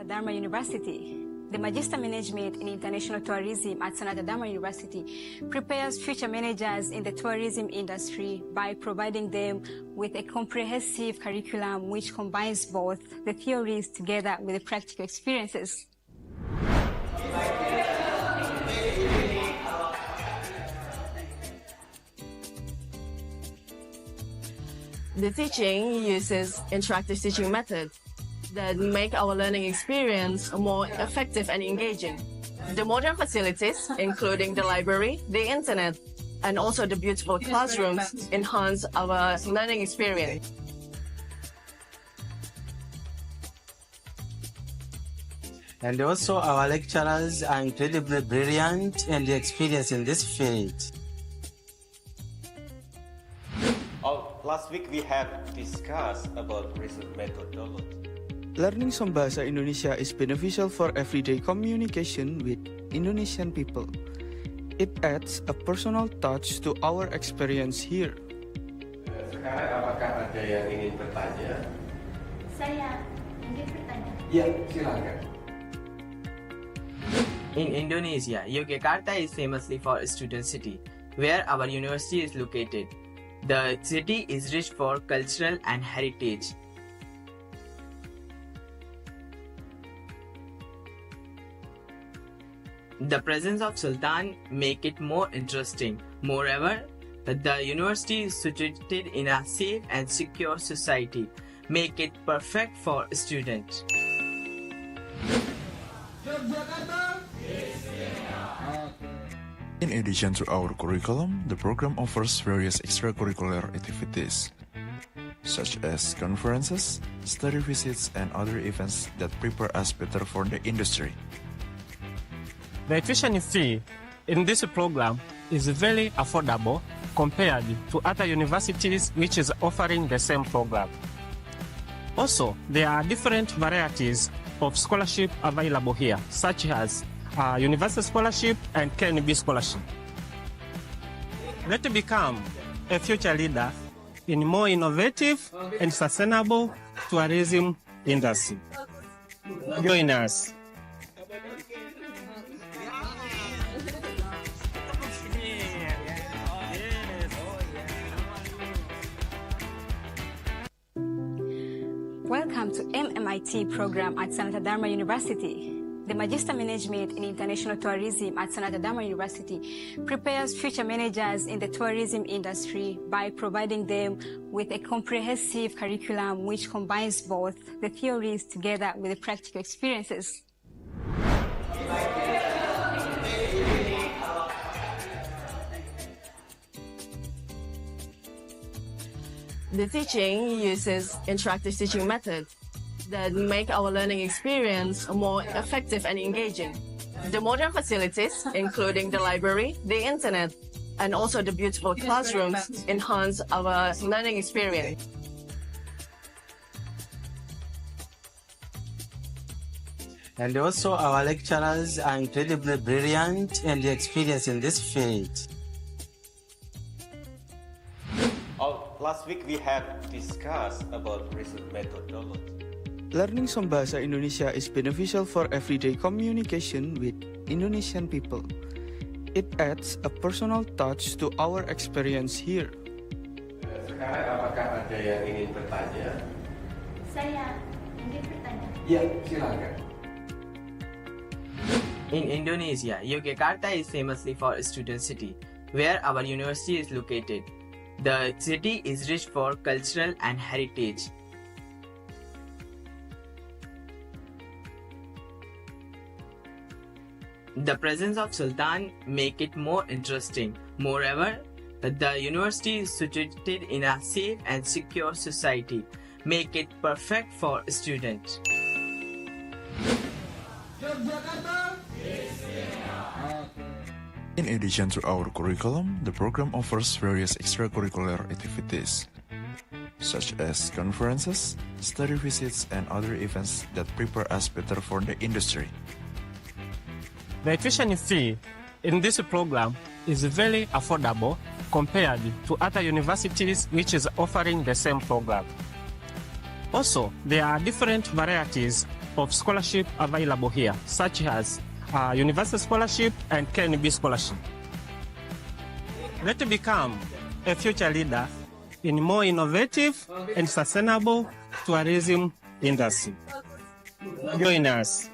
Sanata Dharma University. The Magister Management in International Tourism at Sanata Dharma University prepares future managers in the tourism industry by providing them with a comprehensive curriculum which combines both the theories together with the practical experiences. The teaching uses interactive teaching methods that make our learning experience more effective and engaging. The modern facilities, including the library, the internet, and also the beautiful classrooms, enhance our learning experience. And also our lecturers are incredibly brilliant and experienced in this field. Last week we have discussed about research methodology. Learning some bahasa Indonesia is beneficial for everyday communication with Indonesian people. It adds a personal touch to our experience here. Sekarang apakah ada yang ingin bertanya? Saya ingin bertanya. Ya, silakan. In Indonesia, Yogyakarta is famously for a student city, where our university is located. The city is rich for cultural and heritage. The presence of Sultan make it more interesting. Moreover, the university is situated in a safe and secure society, make it perfect for a student. In addition to our curriculum, the program offers various extracurricular activities, such as conferences, study visits, and other events that prepare us better for the industry. The tuition fee in this program is very affordable compared to other universities which is offering the same program. Also, there are different varieties of scholarship available here, such as Universal Scholarship and KNB Scholarship. Let's become a future leader in more innovative and sustainable tourism industry. Join us. Welcome to MMIT program at Sanata Dharma University. The Magister Management in International Tourism at Sanata Dharma University prepares future managers in the tourism industry by providing them with a comprehensive curriculum which combines both the theories together with the practical experiences. The teaching uses interactive teaching methods that make our learning experience more effective and engaging. The modern facilities, including the library, the internet, and also the beautiful classrooms, enhance our learning experience. And also our lecturers are incredibly brilliant and experienced in this field. Last week we have discussed about research methodology. Learning some bahasa Indonesia is beneficial for everyday communication with Indonesian people. It adds a personal touch to our experience here. Sekarang apakah ada yang ingin bertanya? Saya ingin bertanya. Ya, silakan. In Indonesia, Yogyakarta is famously for a student city, where our university is located. The city is rich for cultural and heritage. The presence of Sultan make it more interesting. Moreover, the university is situated in a safe and secure society, make it perfect for a student. In addition to our curriculum, the program offers various extracurricular activities, such as conferences, study visits, and other events that prepare us better for the industry. The tuition fee in this program is very affordable compared to other universities which is offering the same program. Also, there are different varieties of scholarship available here, such as Universal Scholarship and KNB Scholarship. Let's become a future leader in more innovative and sustainable tourism industry. Join us.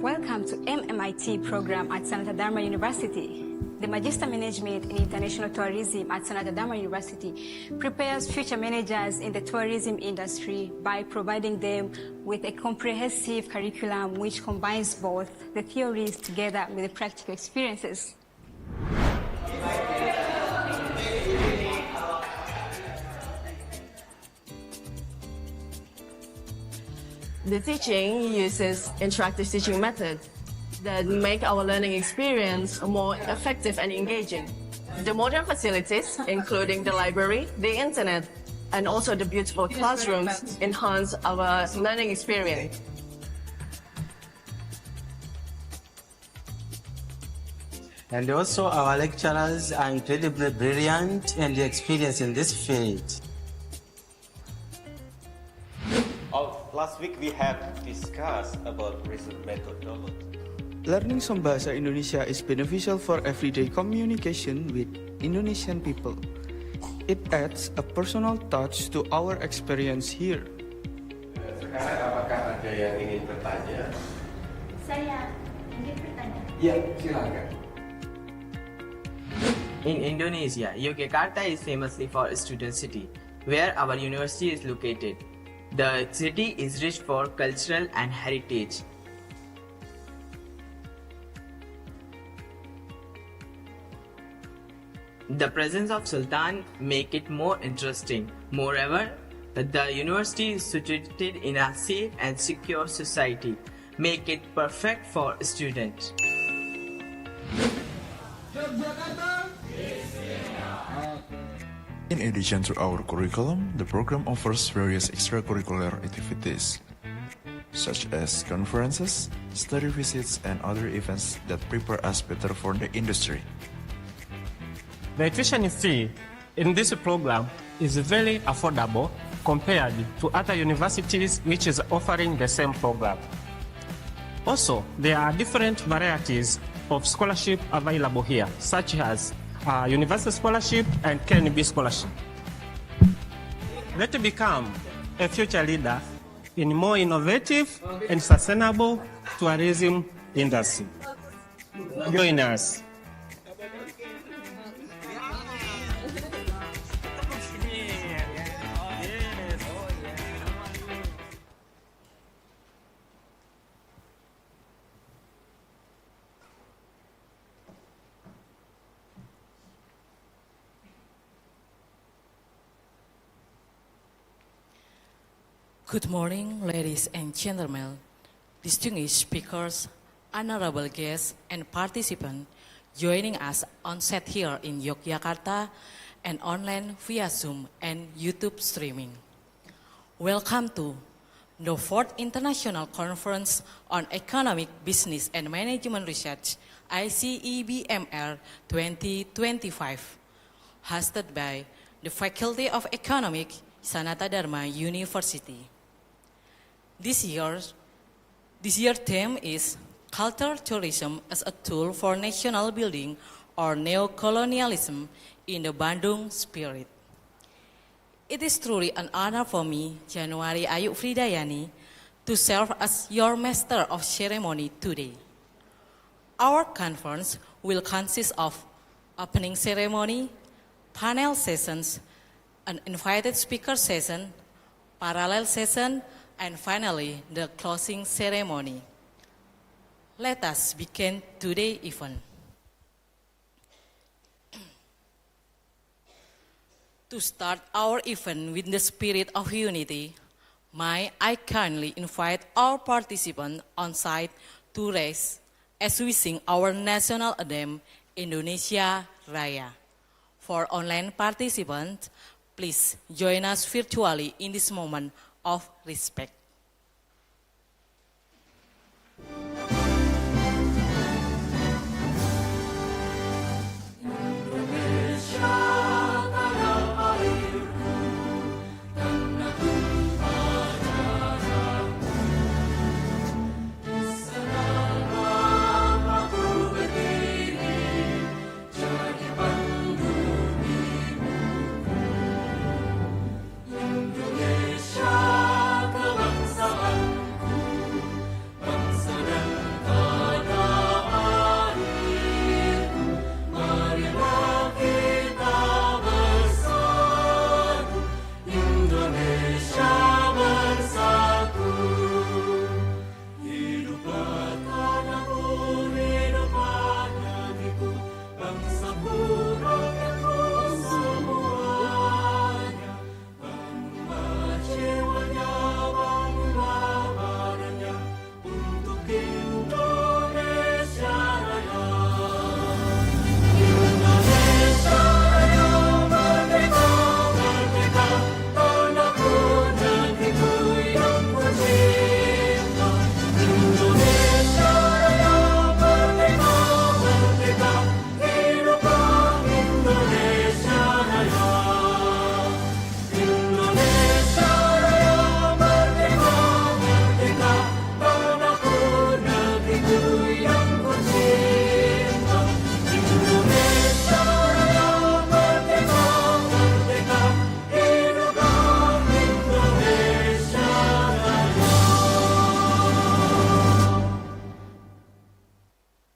Welcome to MMIT program at Sanata Dharma University. The Magister Management in International Tourism at Sanata Dharma University prepares future managers in the tourism industry by providing them with a comprehensive curriculum which combines both the theories together with the practical experiences. The teaching uses interactive teaching methods that make our learning experience more effective and engaging. The modern facilities, including the library, the internet, and also the beautiful classrooms, enhance our learning experience. And also our lecturers are incredibly brilliant and experienced in this field. Last week we have discussed about research methodology. Learning some bahasa Indonesia is beneficial for everyday communication with Indonesian people. It adds a personal touch to our experience here. Sekarang apakah ada yang ingin bertanya? Saya ingin bertanya. Ya, silakan. In Indonesia, Yogyakarta is famously for a student city, where our university is located. The city is rich for cultural and heritage. The presence of Sultan make it more interesting. Moreover, the university is situated in a safe and secure society, make it perfect for students. In addition to our curriculum, the program offers various extracurricular activities, such as conferences, study visits, and other events that prepare us better for the industry. The tuition fee in this program is very affordable compared to other universities which is offering the same program. Also, there are different varieties of scholarship available here, such as University Scholarship and KNB Scholarship. Let's become a future leader in more innovative and sustainable tourism industry. Join us. Good morning, ladies and gentlemen, distinguished speakers, honorable guests, and participants joining us on set here in Yogyakarta and online via Zoom and YouTube streaming. Welcome to the 4th International Conference on Economic, Business, and Management Research, ICEBMR 2025, hosted by the Faculty of Economics, Sanata Dharma University. This year's theme is Cultural Tourism as a Tool for National Building or Neocolonialism in the Bandung Spirit. It is truly an honor for me, Januari Ayu Fridayani, to serve as your Master of Ceremony today. Our conference will consist of opening ceremony, panel sessions, an invited speaker session, parallel session, and finally, the closing ceremony. Let us begin today's event. To start our event with the spirit of unity, I kindly invite all participants on site to rise as we sing our national anthem, Indonesia Raya. For online participants, please join us virtually in this moment of respect.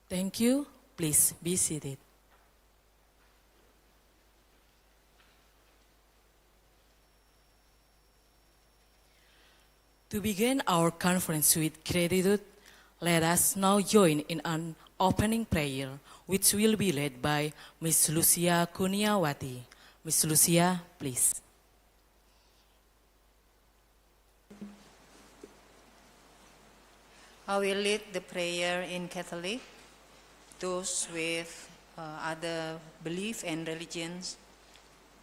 Thank you. Please be seated. To begin our conference with gratitude, let us now join in an opening prayer, which will be led by Ms. Lucia Kuniawati. Ms. Lucia, please. I will lead the prayer in Catholic. Those with other belief and religions,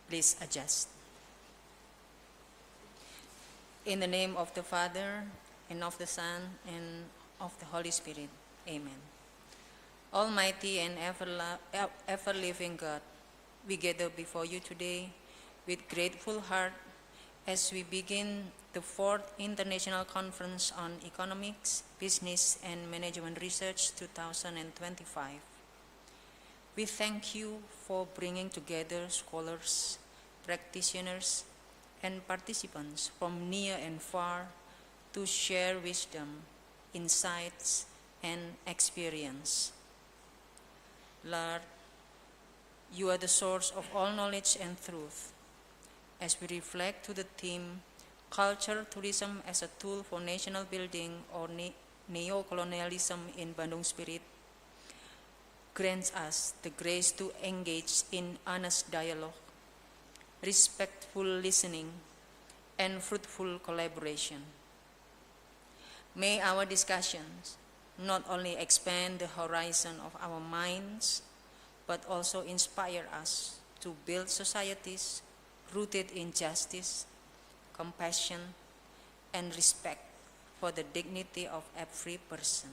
please adjust. In the name of the Father, and of the Son, and of the Holy Spirit. Amen. Almighty and ever-living God, we gather before you today with grateful heart as we begin the 4th International Conference on Economics, Business and Management Research 2025. We thank you for bringing together scholars, practitioners, and participants from near and far to share wisdom, insights, and experience. Lord, you are the source of all knowledge and truth. As we reflect to the theme, Culture Tourism as a Tool for National Building or Neocolonialism in Bandung Spirit, grants us the grace to engage in honest dialogue, respectful listening, and fruitful collaboration. May our discussions not only expand the horizon of our minds, but also inspire us to build societies rooted in justice, compassion, and respect for the dignity of every person.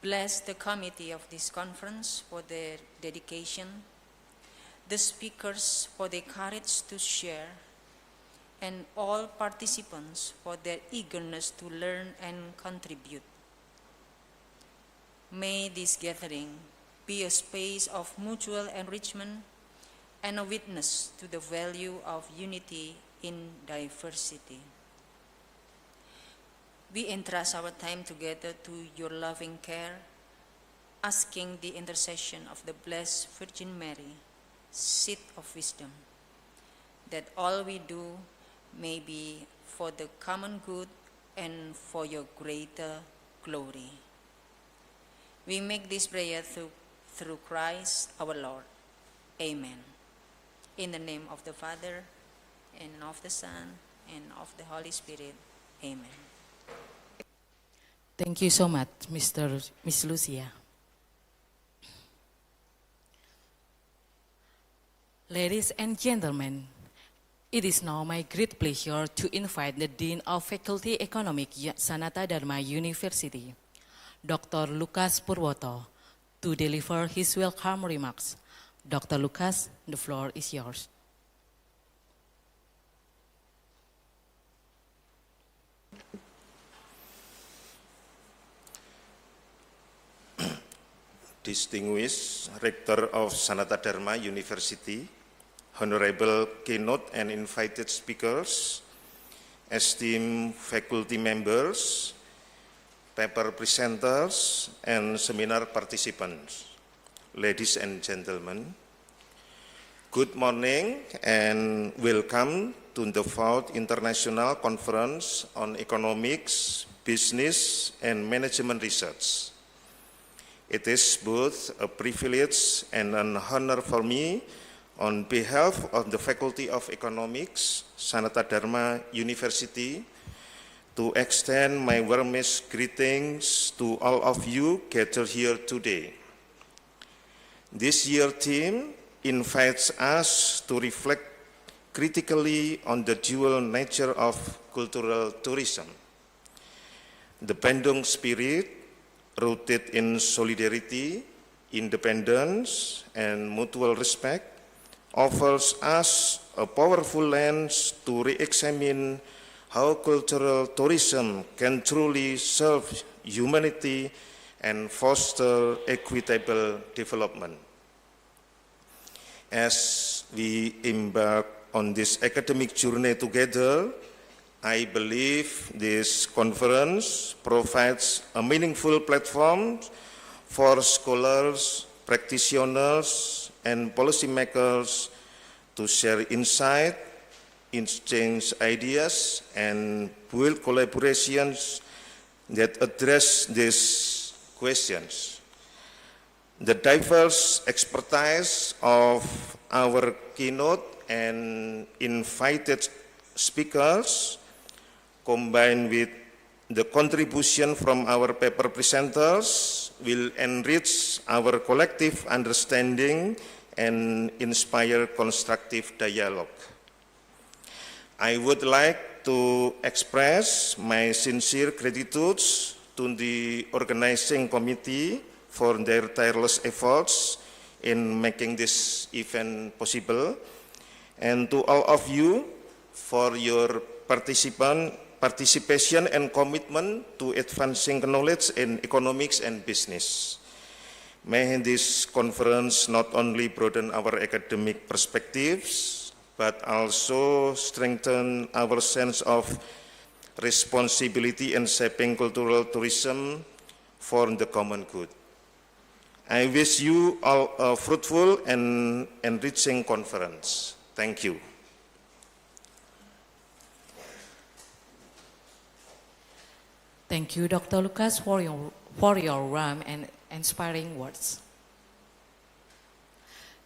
Bless the committee of this conference for their dedication, the speakers for their courage to share, and all participants for their eagerness to learn and contribute. May this gathering be a space of mutual enrichment and a witness to the value of unity in diversity. We entrust our time together to your loving care, asking the intercession of the Blessed Virgin Mary, seat of wisdom, that all we do may be for the common good and for your greater glory. We make this prayer through Christ our Lord. Amen. In the name of the Father, and of the Son, and of the Holy Spirit. Amen. Thank you so much, Miss Lucia. Ladies and gentlemen, it is now my great pleasure to invite the Dean of Faculty Economics, Sanata Dharma University, Dr. Lucas Purwoto, to deliver his welcome remarks. Dr. Lucas, the floor is yours. Distinguished Rector of Sanata Dharma University, Honorable keynote and invited speakers, esteemed faculty members, paper presenters, and seminar participants, ladies and gentlemen, good morning and welcome to the 4th International Conference on Economics, Business, and Management Research. It is both a privilege and an honor for me on behalf of the Faculty of Economics, Sanata Dharma University, to extend my warmest greetings to all of you gathered here today. This year's theme invites us to reflect critically on the dual nature of cultural tourism. The Bandung Spirit, rooted in solidarity, independence, and mutual respect, offers us a powerful lens to re-examine how cultural tourism can truly serve humanity and foster equitable development. As we embark on this academic journey together, I believe this conference provides a meaningful platform for scholars, practitioners, and policymakers to share insight, exchange ideas, and build collaborations that address these questions. The diverse expertise of our keynote and invited speakers, combined with the contribution from our paper presenters, will enrich our collective understanding and inspire constructive dialogue. I would like to express my sincere gratitude to the organizing committee for their tireless efforts in making this event possible, and to all of you for your participation and commitment to advancing knowledge in economics and business. May this conference not only broaden our academic perspectives, but also strengthen our sense of responsibility in shaping cultural tourism for the common good. I wish you all a fruitful and enriching conference. Thank you. Thank you, Dr. Lucas, for your warm and inspiring words.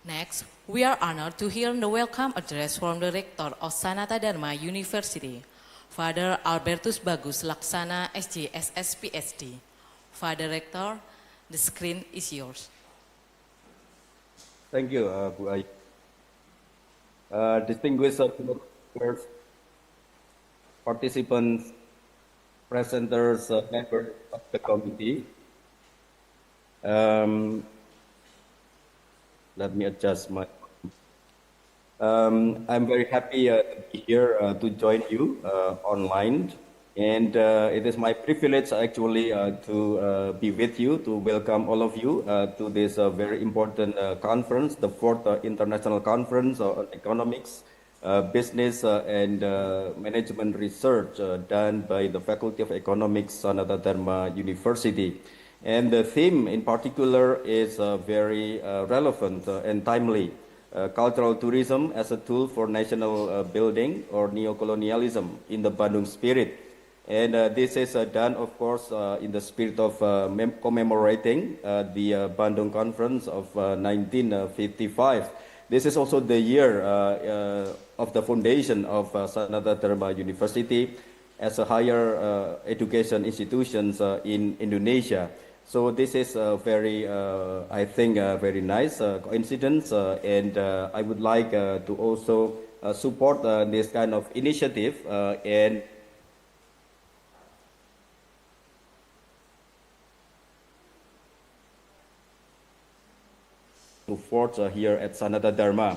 Next, we are honored to hear the welcome address from the Rector of Sanata Dharma University, Father Albertus Bagus Laksana, SJSS PhD. Father Rector, the screen is yours. Thank you, Bu Ayu. Distinguished participants, presenters, members of the committee. Let me adjust my. I'm very happy to be here to join you online, and it is my privilege actually to be with you, to welcome all of you to this very important conference, the Fourth International Conference on Economics, Business and Management Research done by the Faculty of Economics, Sanata Dharma University. And the theme in particular is very relevant and timely. Cultural tourism as a tool for national building, or neocolonialism in the Bandung Spirit. And this is done, of course, in the spirit of commemorating the Bandung Conference of 1955. This is also the year of the foundation of Sanata Dharma University as a higher education institutions in Indonesia. So this is a very, I think, very nice coincidence, and I would like to also support this kind of initiative and to forge here at Sanata Dharma.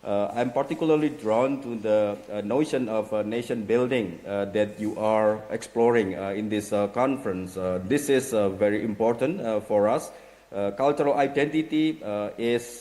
I'm particularly drawn to the notion of nation building that you are exploring in this conference. This is very important for us. Cultural identity is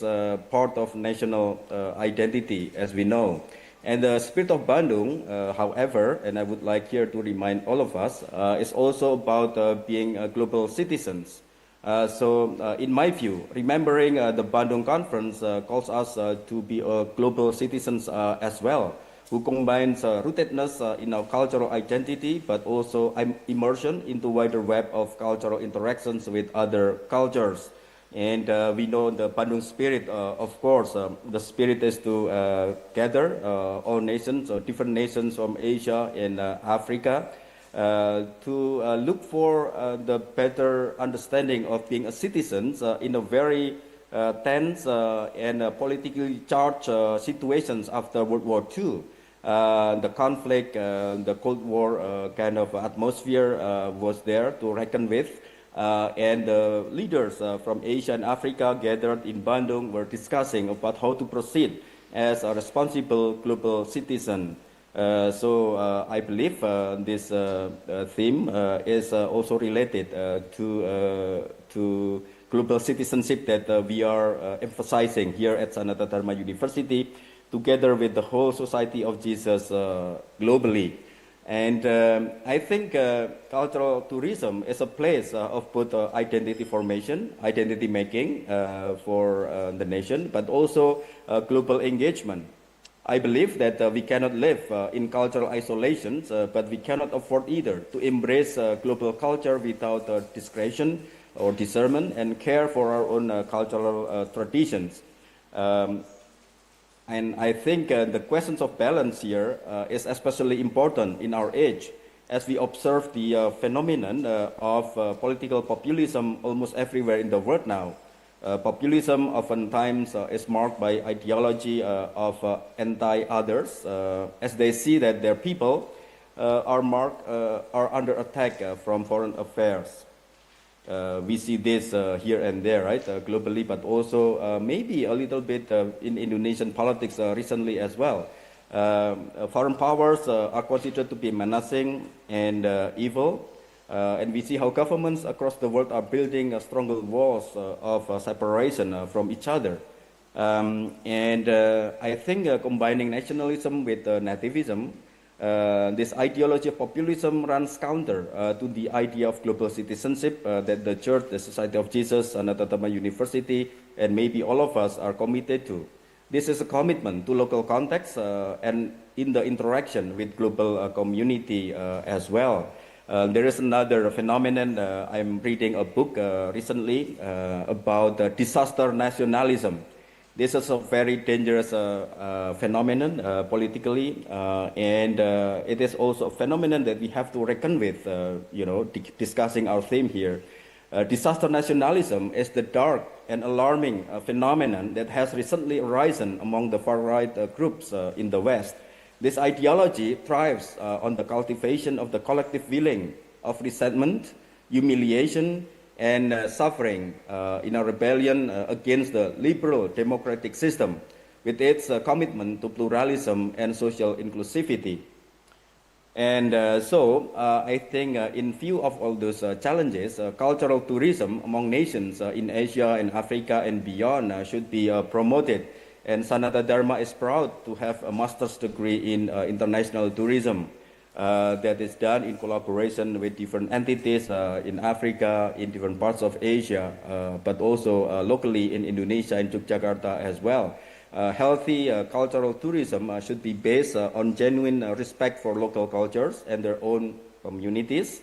part of national identity, as we know. And the spirit of Bandung, however, and I would like here to remind all of us, is also about being global citizens. In my view, remembering the Bandung Conference calls us to be global citizens as well, who combines rootedness in our cultural identity, but also immersion into wider web of cultural interactions with other cultures. And we know the Bandung Spirit, of course, the spirit is to gather all nations, or different nations from Asia and Africa, to look for the better understanding of being a citizen in a very tense and politically charged situations after World War II. The conflict, the Cold War kind of atmosphere was there to reckon with, and the leaders from Asia and Africa gathered in Bandung were discussing about how to proceed as a responsible global citizen. I believe this theme is also related to global citizenship that we are emphasizing here at Sanata Dharma University, together with the whole Society of Jesus globally. And I think cultural tourism is a place of both identity formation, identity making for the nation, but also global engagement. I believe that we cannot live in cultural isolation, but we cannot afford either to embrace global culture without discretion or discernment and care for our own cultural traditions. And I think the questions of balance here is especially important in our age, as we observe the phenomenon of political populism almost everywhere in the world now. Populism oftentimes is marked by ideology of anti-others, as they see that their people are under attack from foreign affairs. We see this here and there, right, globally, but also maybe a little bit in Indonesian politics recently as well. Foreign powers are considered to be menacing and evil, and we see how governments across the world are building stronger walls of separation from each other. I think combining nationalism with nativism, this ideology of populism runs counter to the idea of global citizenship that the Church, the Society of Jesus, Sanata Dharma University, and maybe all of us are committed to. This is a commitment to local context and in the interaction with global community as well. There is another phenomenon. I'm reading a book recently about disaster nationalism. This is a very dangerous phenomenon politically, and it is also a phenomenon that we have to reckon with, discussing our theme here. Disaster nationalism is the dark and alarming phenomenon that has recently arisen among the far-right groups in the West. This ideology thrives on the cultivation of the collective feeling of resentment, humiliation, and suffering in a rebellion against the liberal democratic system with its commitment to pluralism and social inclusivity. And so I think in view of all those challenges, cultural tourism among nations in Asia and Africa and beyond should be promoted. And Sanata Dharma is proud to have a master's degree in international tourism that is done in collaboration with different entities in Africa, in different parts of Asia, but also locally in Indonesia and Yogyakarta as well. Healthy cultural tourism should be based on genuine respect for local cultures and their own communities.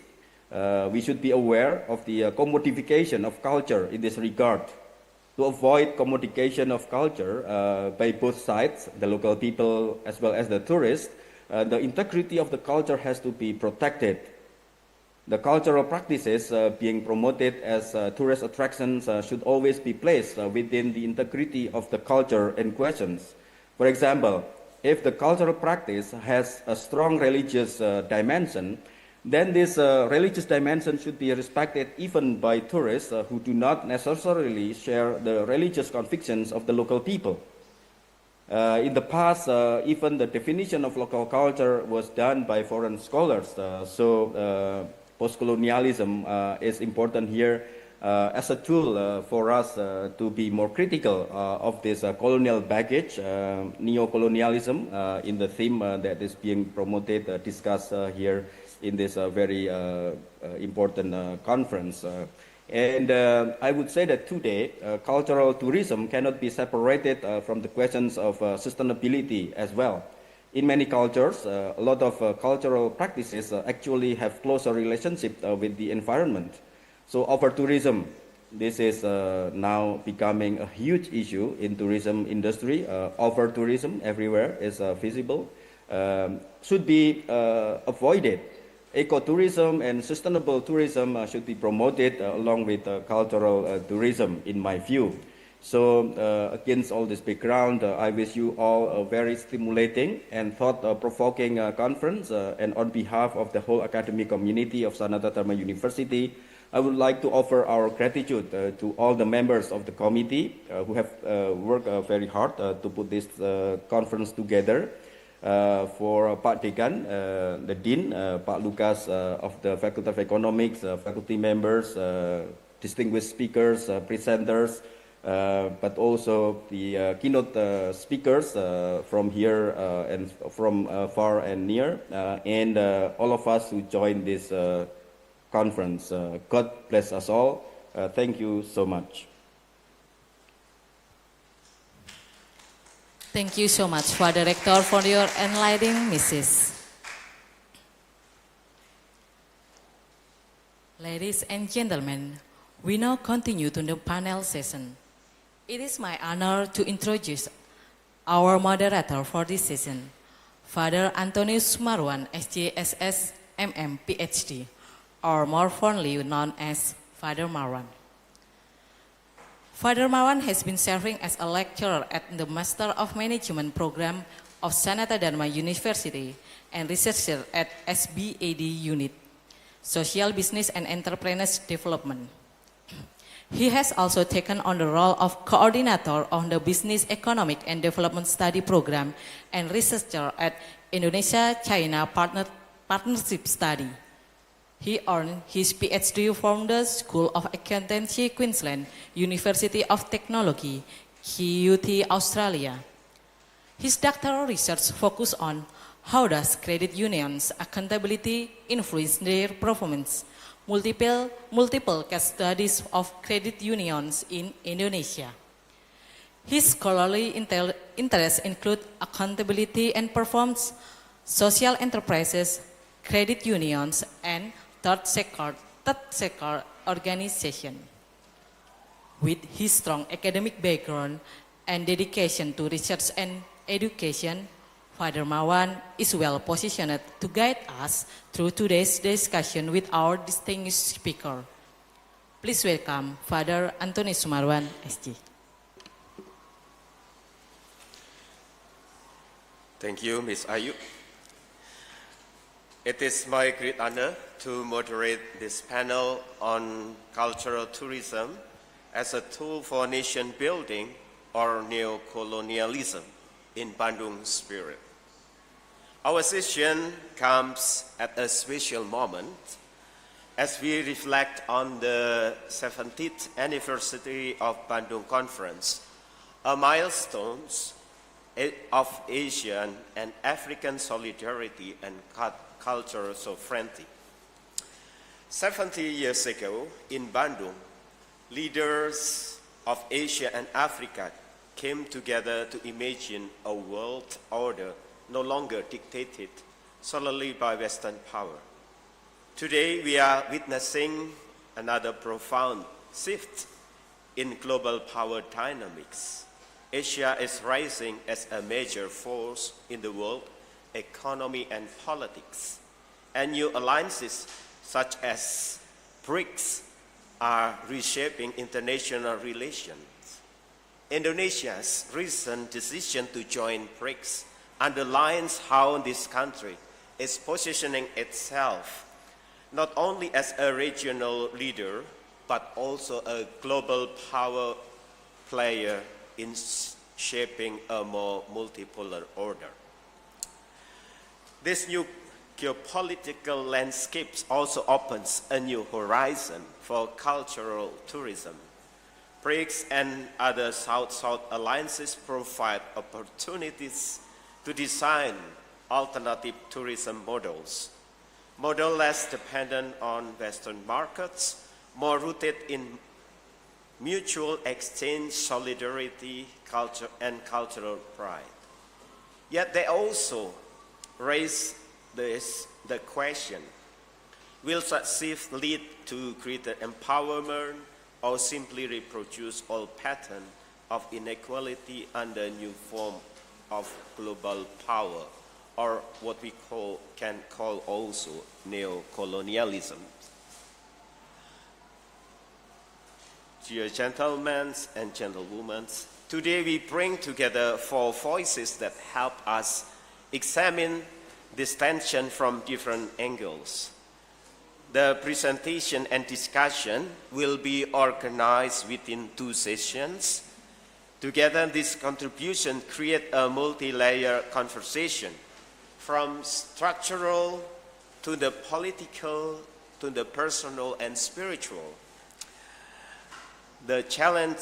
We should be aware of the commodification of culture in this regard. To avoid commodification of culture by both sides, the local people as well as the tourists, the integrity of the culture has to be protected. The cultural practices being promoted as tourist attractions should always be placed within the integrity of the culture in questions. For example, if the cultural practice has a strong religious dimension, then this religious dimension should be respected even by tourists who do not necessarily share the religious convictions of the local people. In the past, even the definition of local culture was done by foreign scholars. Post-colonialism is important here as a tool for us to be more critical of this colonial baggage, neocolonialism, in the theme that is being promoted, discussed here in this very important conference. And I would say that today, cultural tourism cannot be separated from the questions of sustainability as well. In many cultures, a lot of cultural practices actually have closer relationship with the environment. So over-tourism, this is now becoming a huge issue in tourism industry. Over-tourism everywhere is visible, should be avoided. Ecotourism and sustainable tourism should be promoted along with cultural tourism, in my view. So against all this background, I wish you all a very stimulating and thought-provoking conference. And on behalf of the whole academic community of Sanata Dharma University, I would like to offer our gratitude to all the members of the committee who have worked very hard to put this conference together. For Pak Dekan, the Dean, Pak Lucas of the Faculty of Economics, faculty members, distinguished speakers, presenters, but also the keynote speakers from here and from far and near, and all of us who joined this conference. God bless us all. Thank you so much. Thank you so much, Father Rector, for your enlightening message. Ladies and gentlemen, we now continue to the panel session. It is my honor to introduce our moderator for this session, Father Antonius Marwan, SJSS MM PhD, or more fondly known as Father Marwan. Father Marwan has been serving as a lecturer at the Master of Management program of Sanata Dharma University and researcher at SBAD Unit, Social Business and Entrepreneurs Development. He has also taken on the role of coordinator on the Business Economic and Development Study Program and researcher at Indonesia-China Partnership Study. He earned his PhD from the School of Accountancy, Queensland, University of Technology, QUT, Australia. His doctoral research focused on how does credit unions' accountability influence their performance. Multiple case studies of credit unions in Indonesia. His scholarly interests include accountability and performance, social enterprises, credit unions, and third sector organization. With his strong academic background and dedication to research and education, Father Mawan is well positioned to guide us through today's discussion with our distinguished speaker. Please welcome Father Antony Sumarwan, SG. Thank you, Ms. Ayu. It is my great honor to moderate this panel on cultural tourism as a tool for nation building or neocolonialism in Bandung Spirit. Our session comes at a special moment as we reflect on the 70th anniversary of Bandung Conference, a milestone of Asian and African solidarity and cultural sovereignty. 70 years ago in Bandung, leaders of Asia and Africa came together to imagine a world order no longer dictated solely by Western power. Today, we are witnessing another profound shift in global power dynamics. Asia is rising as a major force in the world economy and politics, and new alliances such as BRICS are reshaping international relations. Indonesia's recent decision to join BRICS underlines how this country is positioning itself not only as a regional leader, but also a global power player in shaping a more multipolar order. This new geopolitical landscape also opens a new horizon for cultural tourism. BRICS and other South-South alliances provide opportunities to design alternative tourism models less dependent on Western markets, more rooted in mutual exchange, solidarity, culture, and cultural pride. Yet they also raise the question, will such shift lead to greater empowerment or simply reproduce old pattern of inequality under a new form of global power, or what we can call also neocolonialism? Dear gentlemen and gentlewomen, today we bring together four voices that help us examine this tension from different angles. The presentation and discussion will be organized within 2 sessions. Together, this contribution creates a multi-layer conversation, from structural to the political to the personal and spiritual. They challenge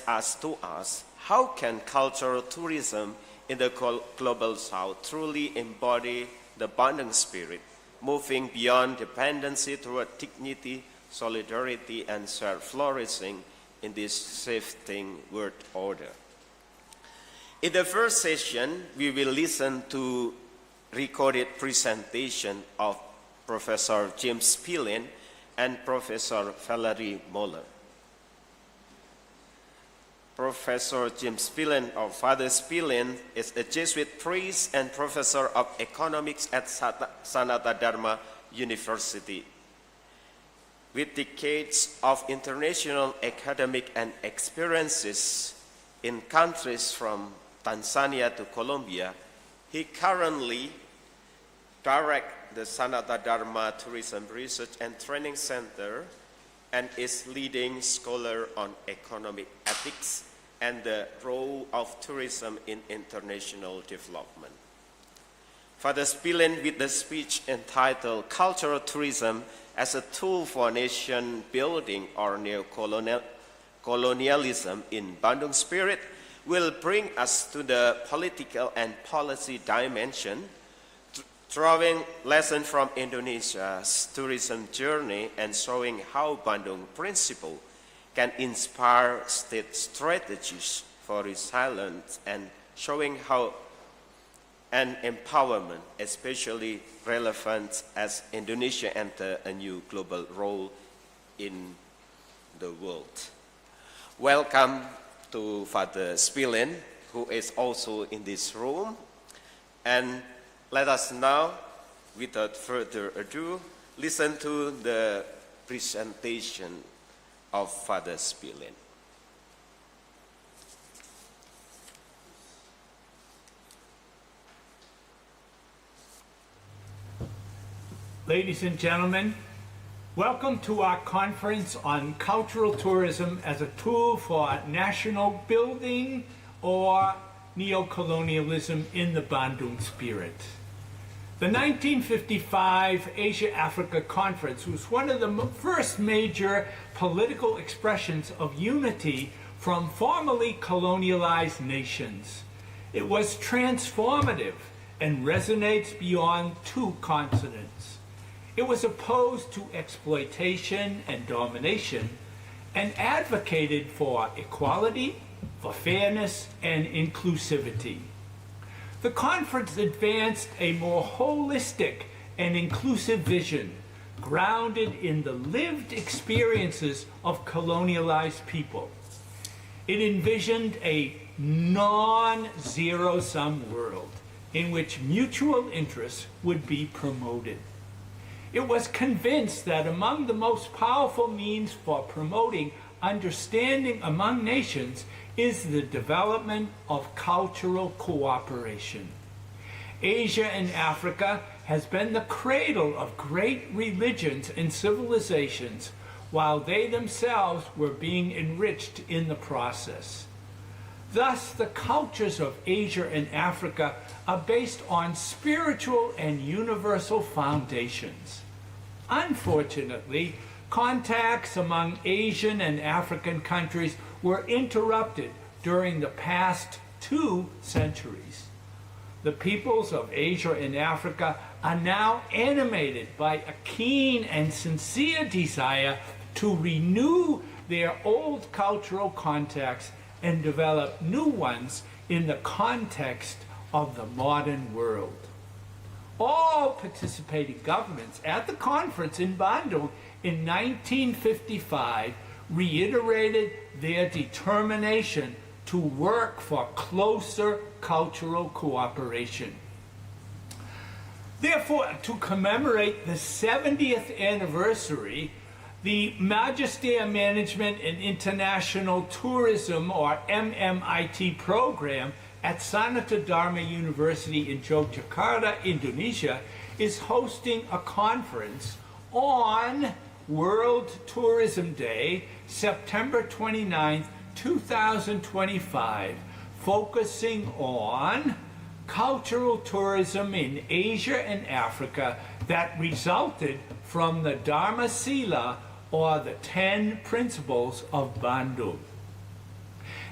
us to ask, how can cultural tourism in the global South truly embody the Bandung Spirit, moving beyond dependency toward dignity, solidarity, and self-flourishing in this shifting world order? In the first session, we will listen to recorded presentation of Professor James Spillane and Professor Valerie Moller. Professor James Spillane, or Father Spillane, is a Jesuit priest and professor of economics at Sanata Dharma University. With decades of international academic and experiences in countries from Tanzania to Colombia, he currently directs the Sanata Dharma Tourism Research and Training Center and is leading scholar on economic ethics and the role of tourism in international development. Father Spilin, with the speech entitled Cultural Tourism as a Tool for Nation Building or Neocolonialism in Bandung Spirit, will bring us to the political and policy dimension, drawing lessons from Indonesia's tourism journey and showing how Bandung Principle can inspire state strategies for resilience and showing how an empowerment, especially relevant as Indonesia enters a new global role in the world. Welcome to Father Spilin, who is also in this room. And let us now, without further ado, listen to the presentation of Father Spilin. Ladies and gentlemen, welcome to our conference on cultural tourism as a tool for national building or neocolonialism in the Bandung Spirit. The 1955 Asia-Africa Conference was one of the first major political expressions of unity from formerly colonialized nations. It was transformative and resonates beyond two continents. It was opposed to exploitation and domination and advocated for equality, for fairness, and inclusivity. The conference advanced a more holistic and inclusive vision grounded in the lived experiences of colonialized people. It envisioned a non-zero-sum world in which mutual interests would be promoted. It was convinced that among the most powerful means for promoting understanding among nations is the development of cultural cooperation. Asia and Africa has been the cradle of great religions and civilizations, while they themselves were being enriched in the process. Thus, the cultures of Asia and Africa are based on spiritual and universal foundations. Unfortunately, contacts among Asian and African countries were interrupted during the past 2 centuries. The peoples of Asia and Africa are now animated by a keen and sincere desire to renew their old cultural contacts and develop new ones in the context of the modern world. All participating governments at the conference in Bandung in 1955 reiterated their determination to work for closer cultural cooperation. Therefore, to commemorate the 70th anniversary, the Magister Management and International Tourism, or MMIT program, at Sanata Dharma University in Yogyakarta, Indonesia, is hosting a conference on World Tourism Day, September 29th, 2025, focusing on cultural tourism in Asia and Africa that resulted from the Dharma Sila, or the 10 Principles of Bandung.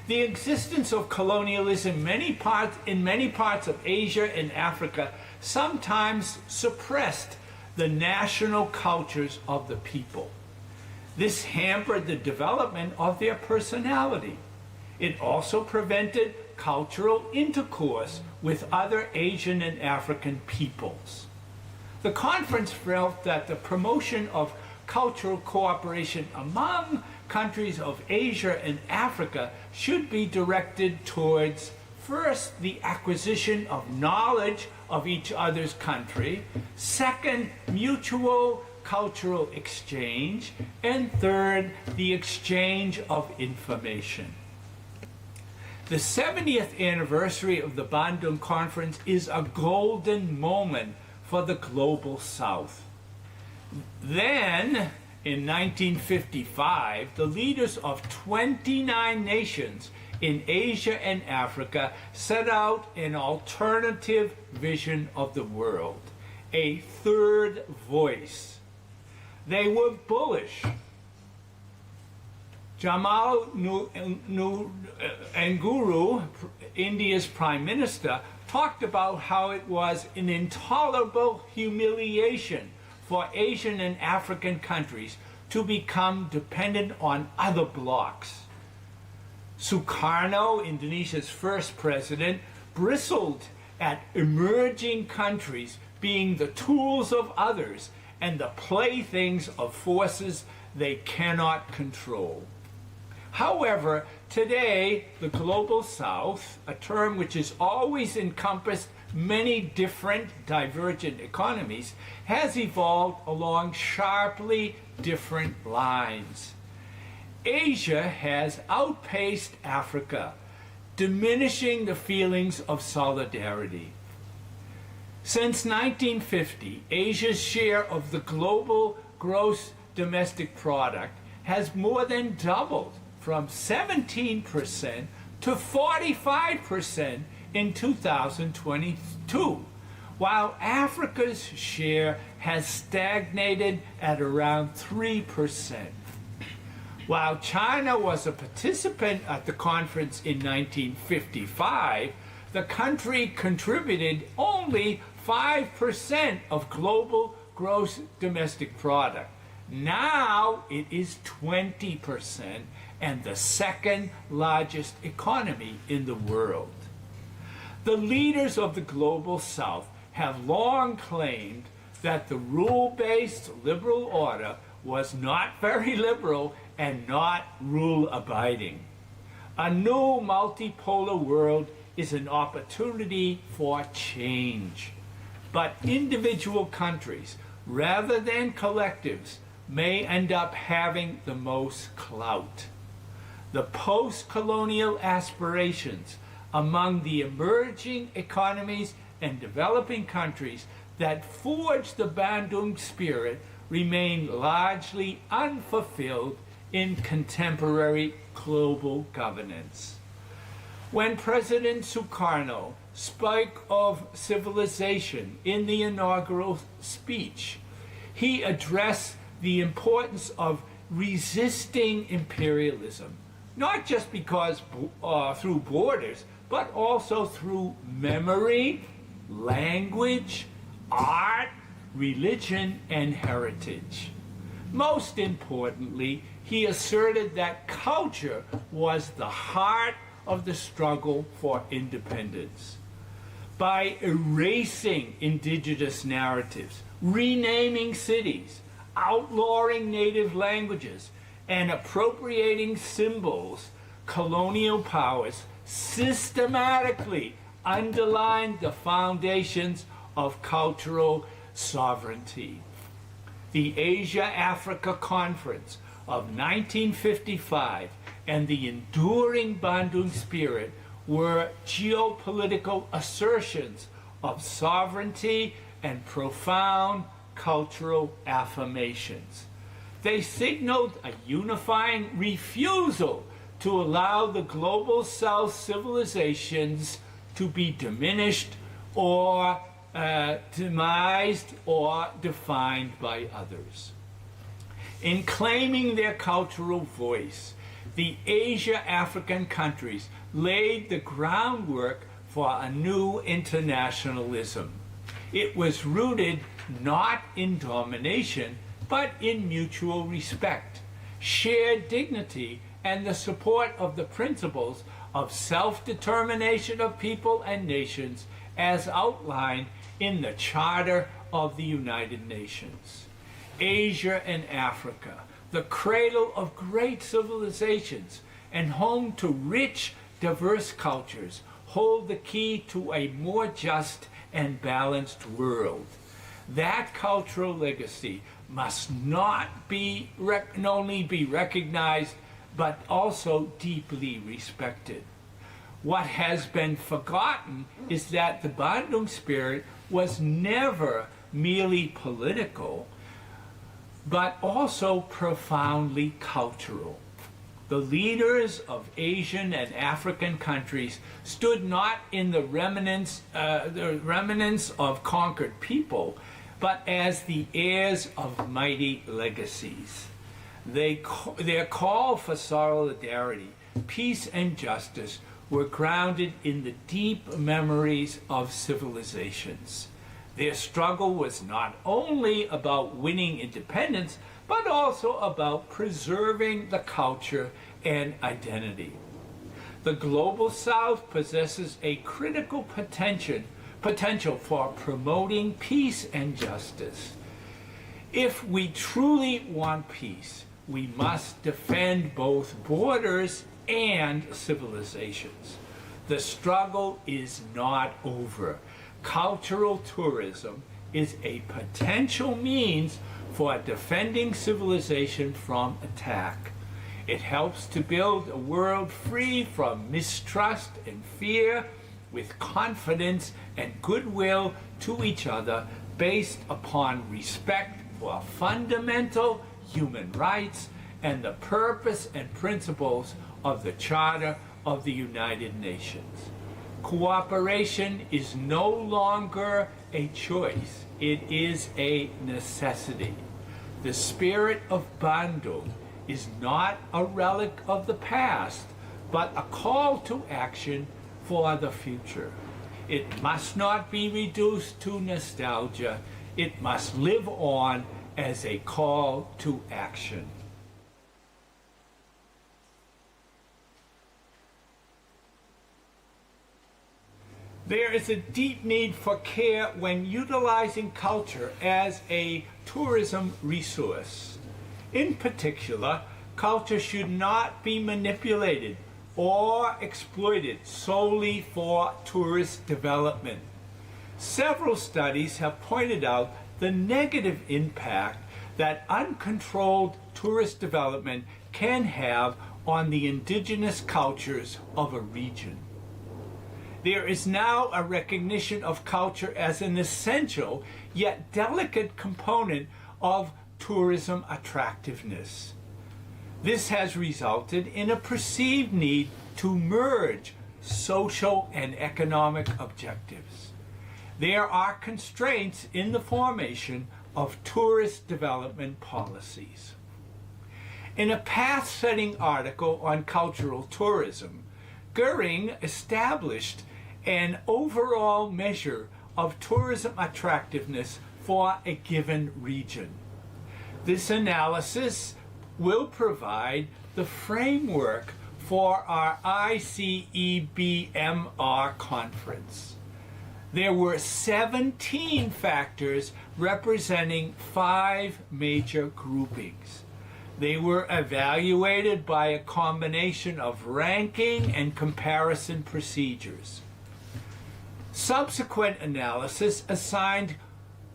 The existence of colonialism in many parts of Asia and Africa sometimes suppressed the national cultures of the people. This hampered the development of their personality. It also prevented cultural intercourse with other Asian and African peoples. The conference felt that the promotion of cultural cooperation among countries of Asia and Africa should be directed towards, first, the acquisition of knowledge of each other's country, second, mutual cultural exchange, and third, the exchange of information. The 70th anniversary of the Bandung Conference is a golden moment for the Global South. Then, in 1955, the leaders of 29 nations in Asia and Africa set out an alternative vision of the world, a third voice. They were bullish. Jamal Nehru, India's prime minister, talked about how it was an intolerable humiliation for Asian and African countries to become dependent on other blocs. Sukarno, Indonesia's first president, bristled at emerging countries being the tools of others and the playthings of forces they cannot control. However, today, the Global South, a term which has always encompassed many different divergent economies, has evolved along sharply different lines. Asia has outpaced Africa, diminishing the feelings of solidarity. Since 1950, Asia's share of the global gross domestic product has more than doubled from 17% to 45% in 2022, while Africa's share has stagnated at around 3%. While China was a participant at the conference in 1955, the country contributed only 5% of global gross domestic product. Now it is 20% and the second largest economy in the world. The leaders of the Global South have long claimed that the rule-based liberal order was not very liberal and not rule-abiding. A new multipolar world is an opportunity for change. But individual countries, rather than collectives, may end up having the most clout. The post-colonial aspirations among the emerging economies and developing countries that forged the Bandung Spirit remain largely unfulfilled in contemporary global governance. When President Sukarno spoke of civilization in the inaugural speech, he addressed the importance of resisting imperialism, not just because through borders, but also through memory, language, art, religion, and heritage. Most importantly, he asserted that culture was the heart of the struggle for independence. By erasing indigenous narratives, renaming cities, outlawing native languages, and appropriating symbols, colonial powers systematically underlined the foundations of cultural sovereignty. The Asia-Africa Conference of 1955 and the enduring Bandung Spirit were geopolitical assertions of sovereignty and profound cultural affirmations. They signaled a unifying refusal to allow the global South civilizations to be diminished or demised or defined by others. In claiming their cultural voice, the Asia-African countries laid the groundwork for a new internationalism. It was rooted not in domination, but in mutual respect, shared dignity, and the support of the principles of self-determination of people and nations as outlined in the Charter of the United Nations. Asia and Africa, the cradle of great civilizations and home to rich, diverse cultures, hold the key to a more just and balanced world. That cultural legacy must not only be recognized, but also deeply respected. What has been forgotten is that the Bandung Spirit was never merely political. but also profoundly cultural. The leaders of Asian and African countries stood not in the remnants of conquered people, but as the heirs of mighty legacies. Their call for solidarity, peace, and justice were grounded in the deep memories of civilizations. Their struggle was not only about winning independence, but also about preserving the culture and identity. The Global South possesses a critical potential for promoting peace and justice. If we truly want peace, we must defend both borders and civilizations. The struggle is not over. Cultural tourism is a potential means for defending civilization from attack. It helps to build a world free from mistrust and fear, with confidence and goodwill to each other based upon respect for fundamental human rights and the purpose and principles of the Charter of the United Nations. Cooperation is no longer a choice, it is a necessity. The spirit of Bandung is not a relic of the past, but a call to action for the future. It must not be reduced to nostalgia, it must live on as a call to action. There is a deep need for care when utilizing culture as a tourism resource. In particular, culture should not be manipulated or exploited solely for tourist development. Several studies have pointed out the negative impact that uncontrolled tourist development can have on the indigenous cultures of a region. There is now a recognition of culture as an essential yet delicate component of tourism attractiveness. This has resulted in a perceived need to merge social and economic objectives. There are constraints in the formation of tourist development policies. In a path-setting article on cultural tourism, Goering established an overall measure of tourism attractiveness for a given region. This analysis will provide the framework for our ICEBMR conference. There were 17 factors representing 5 major groupings. They were evaluated by a combination of ranking and comparison procedures. Subsequent analysis assigned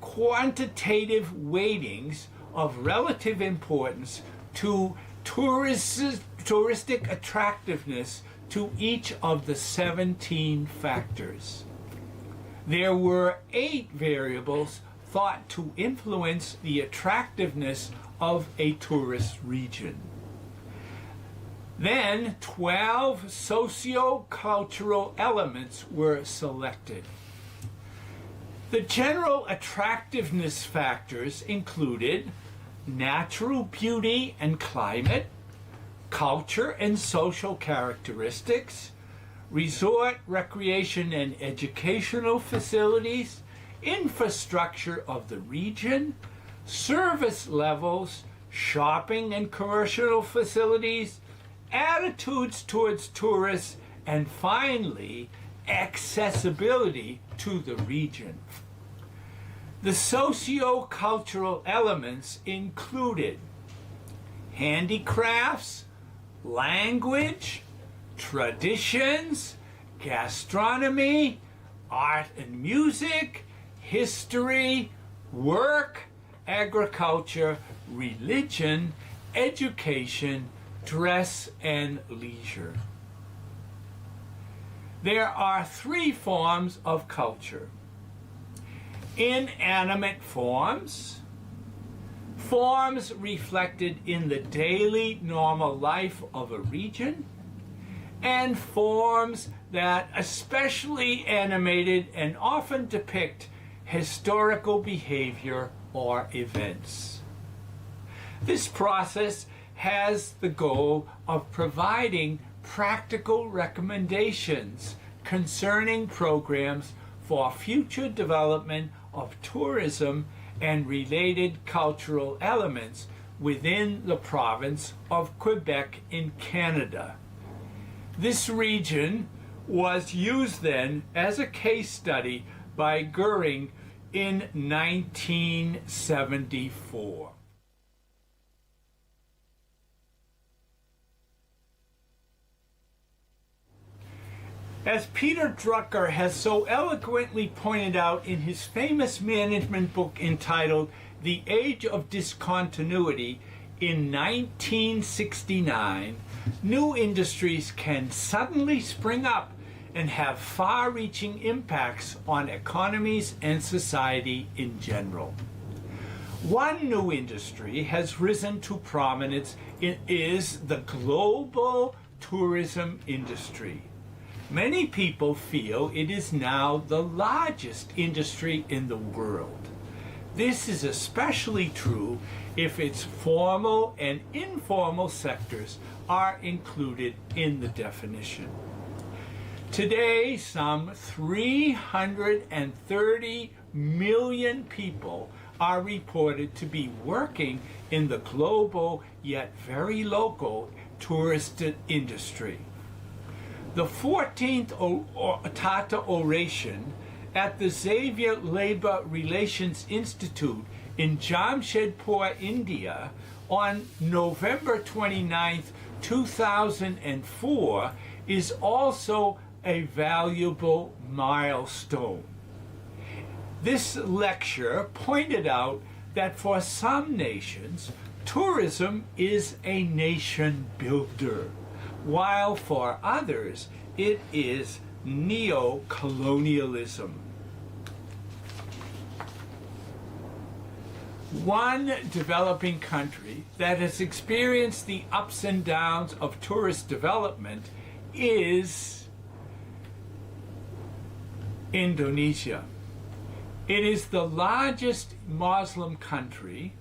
quantitative weightings of relative importance to touristic attractiveness to each of the 17 factors. There were 8 variables thought to influence the attractiveness of a tourist region. Then 12 socio-cultural elements were selected. The general attractiveness factors included natural beauty and climate, culture and social characteristics, resort, recreation, and educational facilities, infrastructure of the region, service levels, shopping and commercial facilities, attitudes towards tourists, and finally, accessibility to the region. The socio-cultural elements included handicrafts, language, traditions, gastronomy, art and music, history, work, agriculture, religion, education, dress, and leisure. There are 3 forms of culture: inanimate forms, forms reflected in the daily normal life of a region, and forms that especially animated and often depict historical behavior or events. This process has the goal of providing practical recommendations concerning programs for future development of tourism and related cultural elements within the province of Quebec in Canada. This region was used then as a case study by Goering in 1974. As Peter Drucker has so eloquently pointed out in his famous management book entitled The Age of Discontinuity in 1969, new industries can suddenly spring up and have far-reaching impacts on economies and society in general. One new industry has risen to prominence is the global tourism industry. Many people feel it is now the largest industry in the world. This is especially true if its formal and informal sectors are included in the definition. Today, some 330 million people are reported to be working in the global yet very local tourist industry. The 14th Tata Oration at the Xavier Labor Relations Institute in Jamshedpur, India, on November 29, 2004, is also a valuable milestone. This lecture pointed out that for some nations, tourism is a nation builder, while for others it is neocolonialism. One developing country that has experienced the ups and downs of tourist development is Indonesia. It is the largest Muslim country,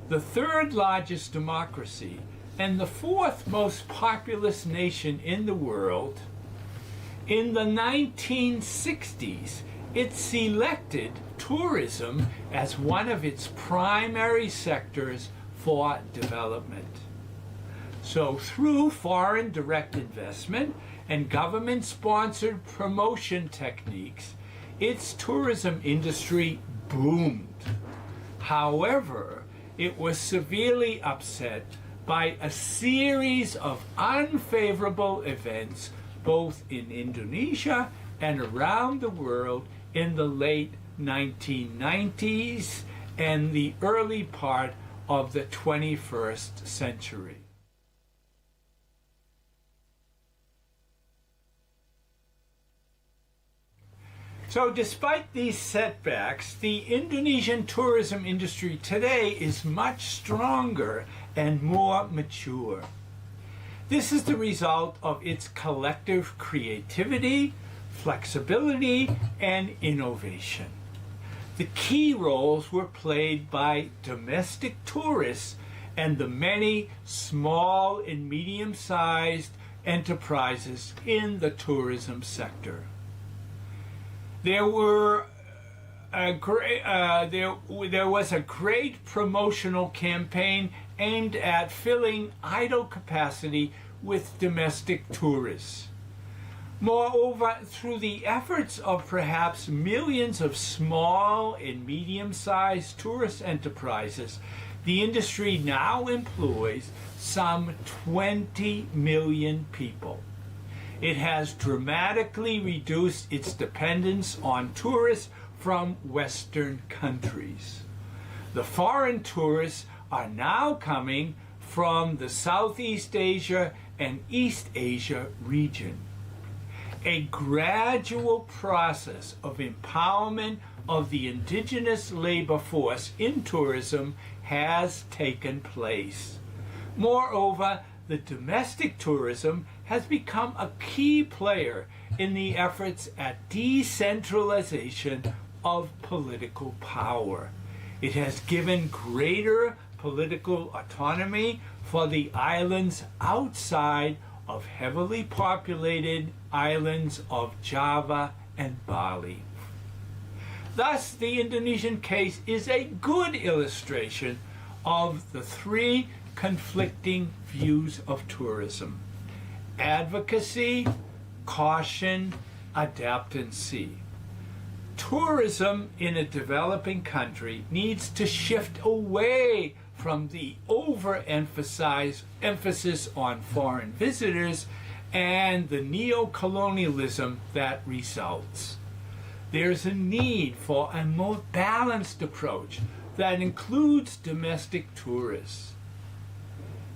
the third largest democracy, and the fourth most populous nation in the world. In the 1960s, it selected tourism as one of its primary sectors for development. So through foreign direct investment and government-sponsored promotion techniques, its tourism industry boomed. However, it was severely upset by a series of unfavorable events both in Indonesia and around the world in the late 1990s and the early part of the 21st century. So despite these setbacks, the Indonesian tourism industry today is much stronger and more mature. This is the result of its collective creativity, flexibility, and innovation. The key roles were played by domestic tourists and the many small and medium-sized enterprises in the tourism sector. There was a great promotional campaign aimed at filling idle capacity with domestic tourists. Moreover, through the efforts of perhaps millions of small and medium-sized tourist enterprises, the industry now employs some 20 million people. It has dramatically reduced its dependence on tourists from Western countries. The foreign tourists are now coming from the Southeast Asia and East Asia region. A gradual process of empowerment of the indigenous labor force in tourism has taken place. Moreover, the domestic tourism has become a key player in the efforts at decentralization of political power. It has given greater political autonomy for the islands outside of heavily populated islands of Java and Bali. Thus, the Indonesian case is a good illustration of the three conflicting views of tourism: advocacy, caution, adaptancy. Tourism in a developing country needs to shift away from the emphasis on foreign visitors and the neocolonialism that results. There's a need for a more balanced approach that includes domestic tourists.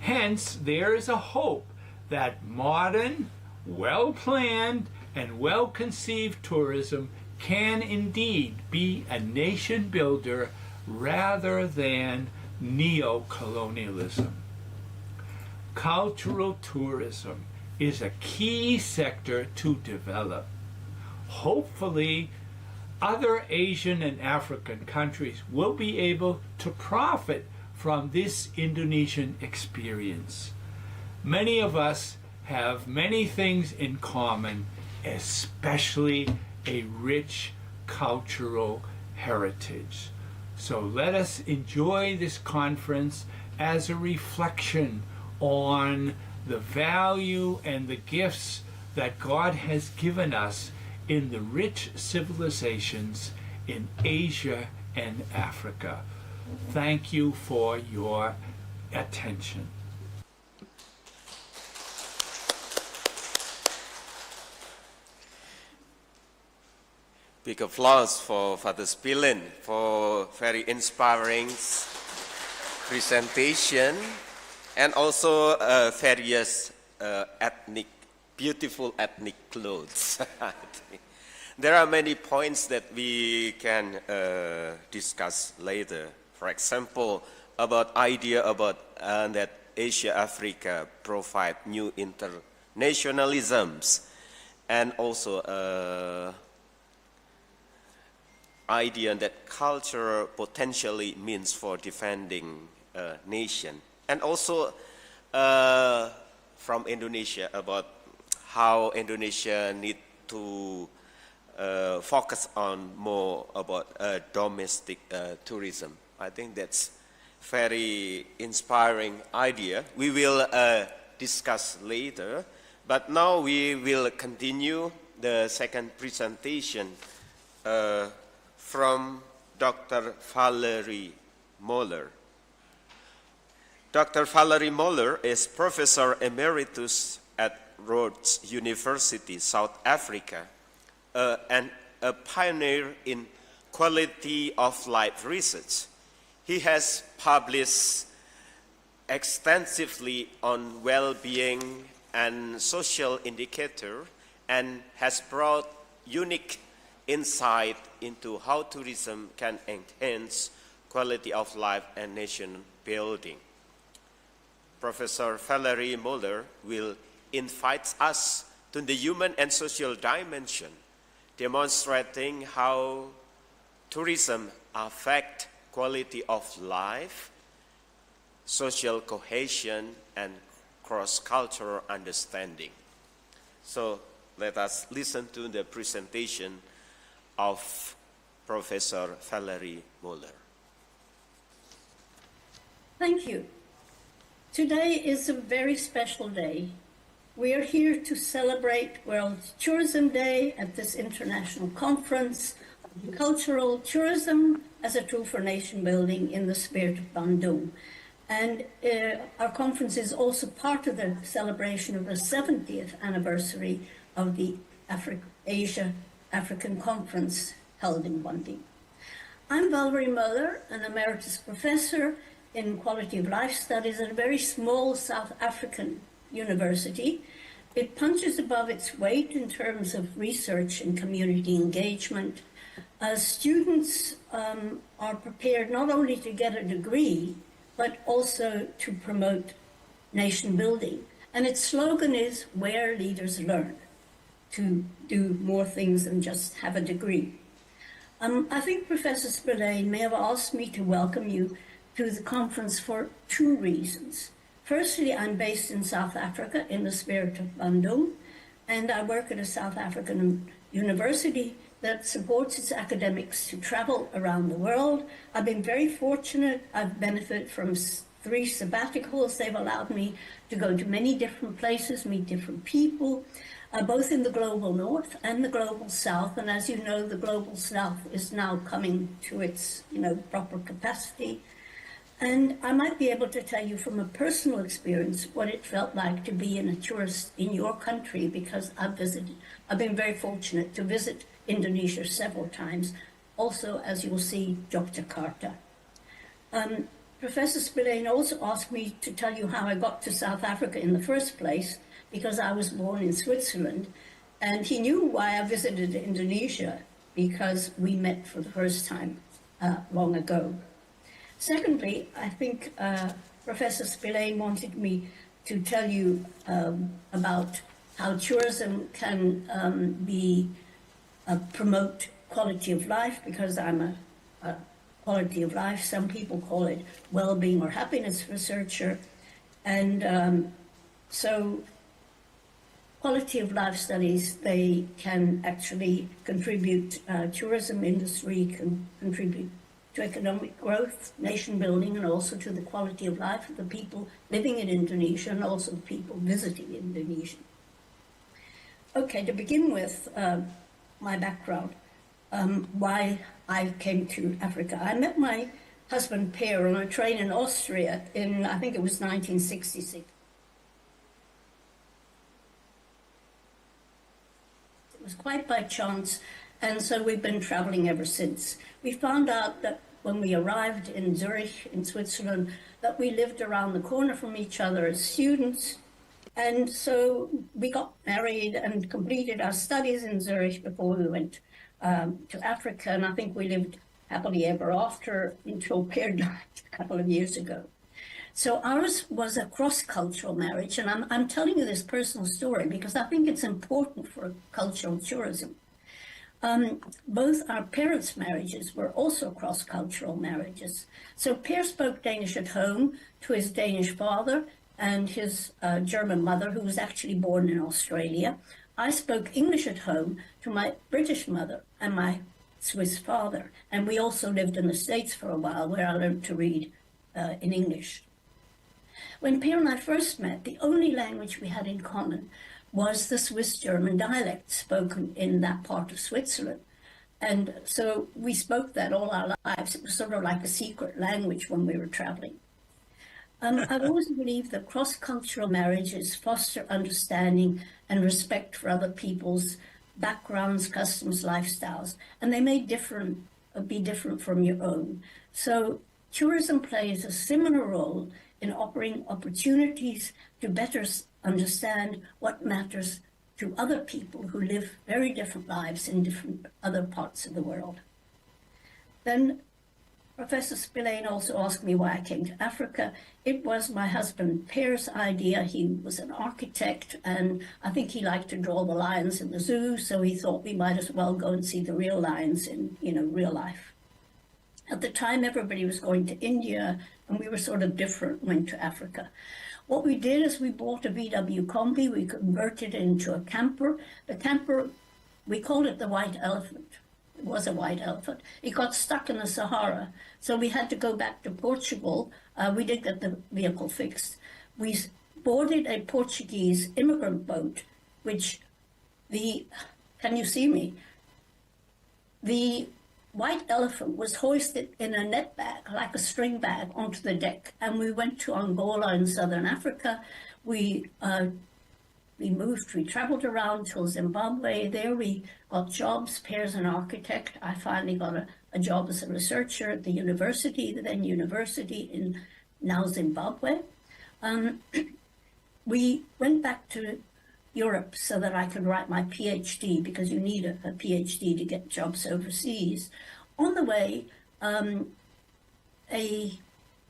Hence, there is a hope that modern, well-planned, and well-conceived tourism can indeed be a nation builder rather than neocolonialism. Cultural tourism is a key sector to develop. Hopefully, other Asian and African countries will be able to profit from this Indonesian experience. Many of us have many things in common, especially a rich cultural heritage. So let us enjoy this conference as a reflection on the value and the gifts that God has given us in the rich civilizations in Asia and Africa. Thank you for your attention. Big applause for Father Spilin for very inspiring presentation, and also various beautiful ethnic clothes. There are many points that we can discuss later. For example, about idea about that Asia-Africa provide new internationalisms, and also idea that culture potentially means for defending a nation. And also from Indonesia about how Indonesia need to focus on more about domestic tourism. I think that's very inspiring idea. We will discuss later, but now we will continue the second presentation from Dr. Valerie Moller. Dr. Valerie Moller is Professor Emeritus at Rhodes University, South Africa, and a pioneer in quality of life research. He has published extensively on well-being and social indicator, and has brought unique insight into how tourism can enhance quality of life and nation building. Professor Valerie Moller will invite us to the human and social dimension, demonstrating how tourism affects quality of life, social cohesion, and cross-cultural understanding. So let us listen to the presentation of Professor Valerie Moller. Thank you. Today is a very special day. We are here to celebrate World Tourism Day at this international conference on cultural tourism as a tool for nation building in the spirit of Bandung. And our conference is also part of the celebration of the 70th anniversary of the Asia-African Conference held in Bandung. I'm Valerie Moller, an emeritus professor in quality of life studies at a very small South African university. It punches above its weight in terms of research and community engagement, Students are prepared not only to get a degree, but also to promote nation building. And its slogan is, where leaders learn, to do more things than just have a degree. I think Professor Spillane may have asked me to welcome you to the conference for two reasons. Firstly, I'm based in South Africa in the spirit of Bandung, and I work at a South African university that supports its academics to travel around the world. I've been very fortunate. I've benefited from 3 sabbaticals. They've allowed me to go to many different places, meet different people, both in the global north and the global south. And as you know, the global south is now coming to its, proper capacity. And I might be able to tell you from a personal experience what it felt like to be a tourist in your country, because I've been very fortunate to visit Indonesia several times, also, as you'll see, Yogyakarta. Professor Spillane also asked me to tell you how I got to South Africa in the first place, because I was born in Switzerland, and he knew why I visited Indonesia, because we met for the first time long ago. Secondly, I think Professor Spillane wanted me to tell you about how tourism can promote quality of life, because I'm a quality of life, some people call it well-being or happiness researcher. And so quality of life studies, they can actually contribute, tourism industry can contribute to economic growth, nation building, and also to the quality of life of the people living in Indonesia and also the people visiting Indonesia. Okay, to begin with, my background, why I came to Africa. I met my husband Per on a train in Austria in, I think it was 1966. It was quite by chance, and so we've been traveling ever since. We found out that when we arrived in Zurich, in Switzerland, that we lived around the corner from each other as students. And so we got married and completed our studies in Zurich before we went to Africa. And I think we lived happily ever after until Per died a couple of years ago. So ours was a cross-cultural marriage. And I'm telling you this personal story because I think it's important for cultural tourism. Both our parents' marriages were also cross-cultural marriages. So Per spoke Danish at home to his Danish father and his German mother, who was actually born in Australia. I spoke English at home to my British mother and my Swiss father. And we also lived in the States for a while, where I learned to read in English. When Per and I first met, the only language we had in common was the Swiss-German dialect spoken in that part of Switzerland. And so we spoke that all our lives. It was sort of like a secret language when we were traveling. I've always believed that cross-cultural marriages foster understanding and respect for other people's backgrounds, customs, lifestyles, and they may be different from your own. So tourism plays a similar role in offering opportunities to better understand what matters to other people who live very different lives in different other parts of the world. Then Professor Spillane also asked me why I came to Africa. It was my husband Per's idea. He was an architect, and I think he liked to draw the lions in the zoo, so he thought we might as well go and see the real lions in, real life. At the time, everybody was going to India, and we were sort of different, went to Africa. What we did is we bought a VW Combi. We converted it into a camper. The camper, we called it the White Elephant. It was a white elephant. It got stuck in the Sahara, so we had to go back to Portugal. We did get the vehicle fixed. We boarded a Portuguese immigrant boat, which can you see me? The White Elephant was hoisted in a net bag, like a string bag, onto the deck. And we went to Angola in southern Africa. We traveled around till Zimbabwe. There we got jobs. Per's an architect. I finally got a job as a researcher at the university, the then university in now Zimbabwe. We went back to Europe so that I could write my PhD, because you need a PhD to get jobs overseas. On the way, a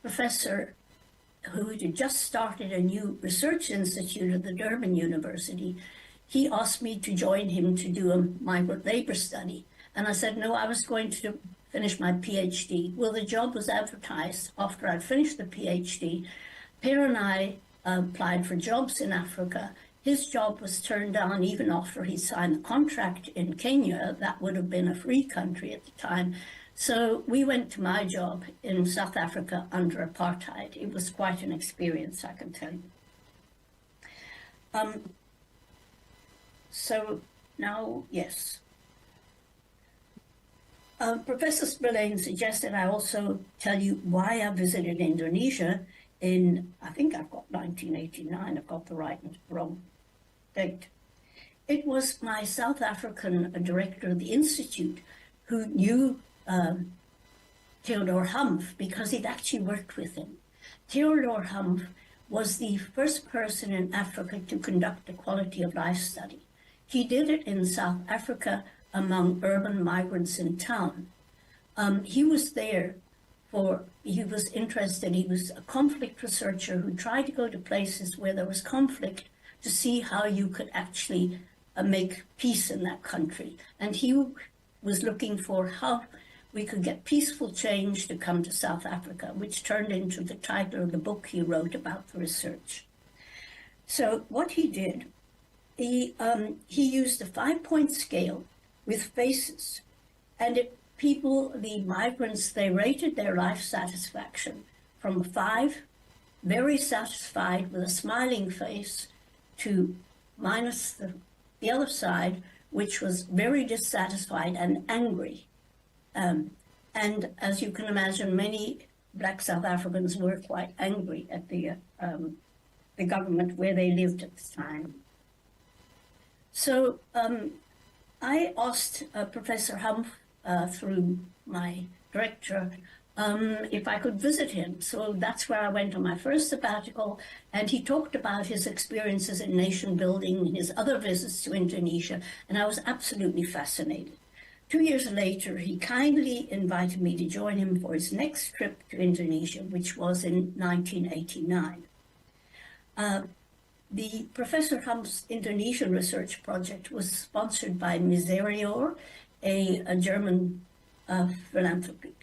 professor who had just started a new research institute at the Durban University, he asked me to join him to do a migrant labor study. And I said, no, I was going to finish my PhD. Well, the job was advertised after I'd finished the PhD. Per and I applied for jobs in Africa. His job was turned down even after he signed the contract in Kenya. That would have been a free country at the time. So we went to my job in South Africa under apartheid. It was quite an experience, I can tell you. So now, yes. Professor Spillane suggested I also tell you why I visited Indonesia in, I think I've got 1989, I've got the wrong date. It was my South African director of the Institute who knew Theodore Humph because he'd actually worked with him. Theodore Humph was the first person in Africa to conduct a quality of life study. He did it in South Africa among urban migrants in town. He was there he was interested, he was a conflict researcher who tried to go to places where there was conflict to see how you could actually make peace in that country. And he was looking for how we could get peaceful change to come to South Africa, which turned into the title of the book he wrote about the research. So what he did, he used a 5-point scale with faces, and the migrants, they rated their life satisfaction from 5, very satisfied with a smiling face, to minus the other side, which was very dissatisfied and angry. And as you can imagine, many Black South Africans were quite angry at the government where they lived at the time. So I asked Professor Humph through my director if I could visit him. So that's where I went on my first sabbatical, and he talked about his experiences in nation building, his other visits to Indonesia, and I was absolutely fascinated. 2 years later, he kindly invited me to join him for his next trip to Indonesia, which was in 1989. The Professor Humph's Indonesian research project was sponsored by Miserior, a German philanthropic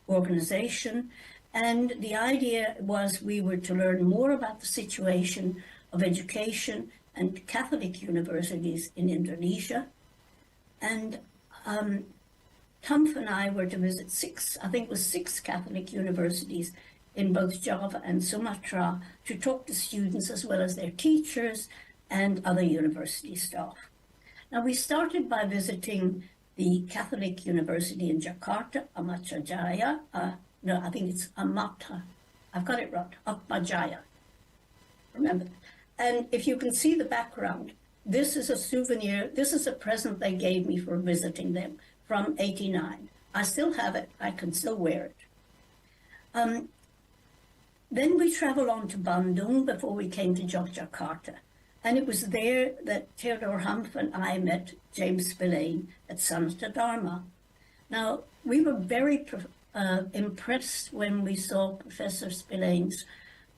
organization, and the idea was we were to learn more about the situation of education and Catholic universities in Indonesia. And Humph and I were to visit 6 Catholic universities in both Java and Sumatra to talk to students as well as their teachers and other university staff. Now, we started by visiting the Catholic University in Jakarta, Atmajaya. No, I think it's Amata. I've got it right, Atmajaya. Remember that. And if you can see the background, this is a souvenir. This is a present they gave me for visiting them from '89. I still have it. I can still wear it. Then we traveled on to Bandung before we came to Yogyakarta. And it was there that Theodore Humph and I met James Spillane at Sanata Dharma. Now, we were very impressed when we saw Professor Spillane's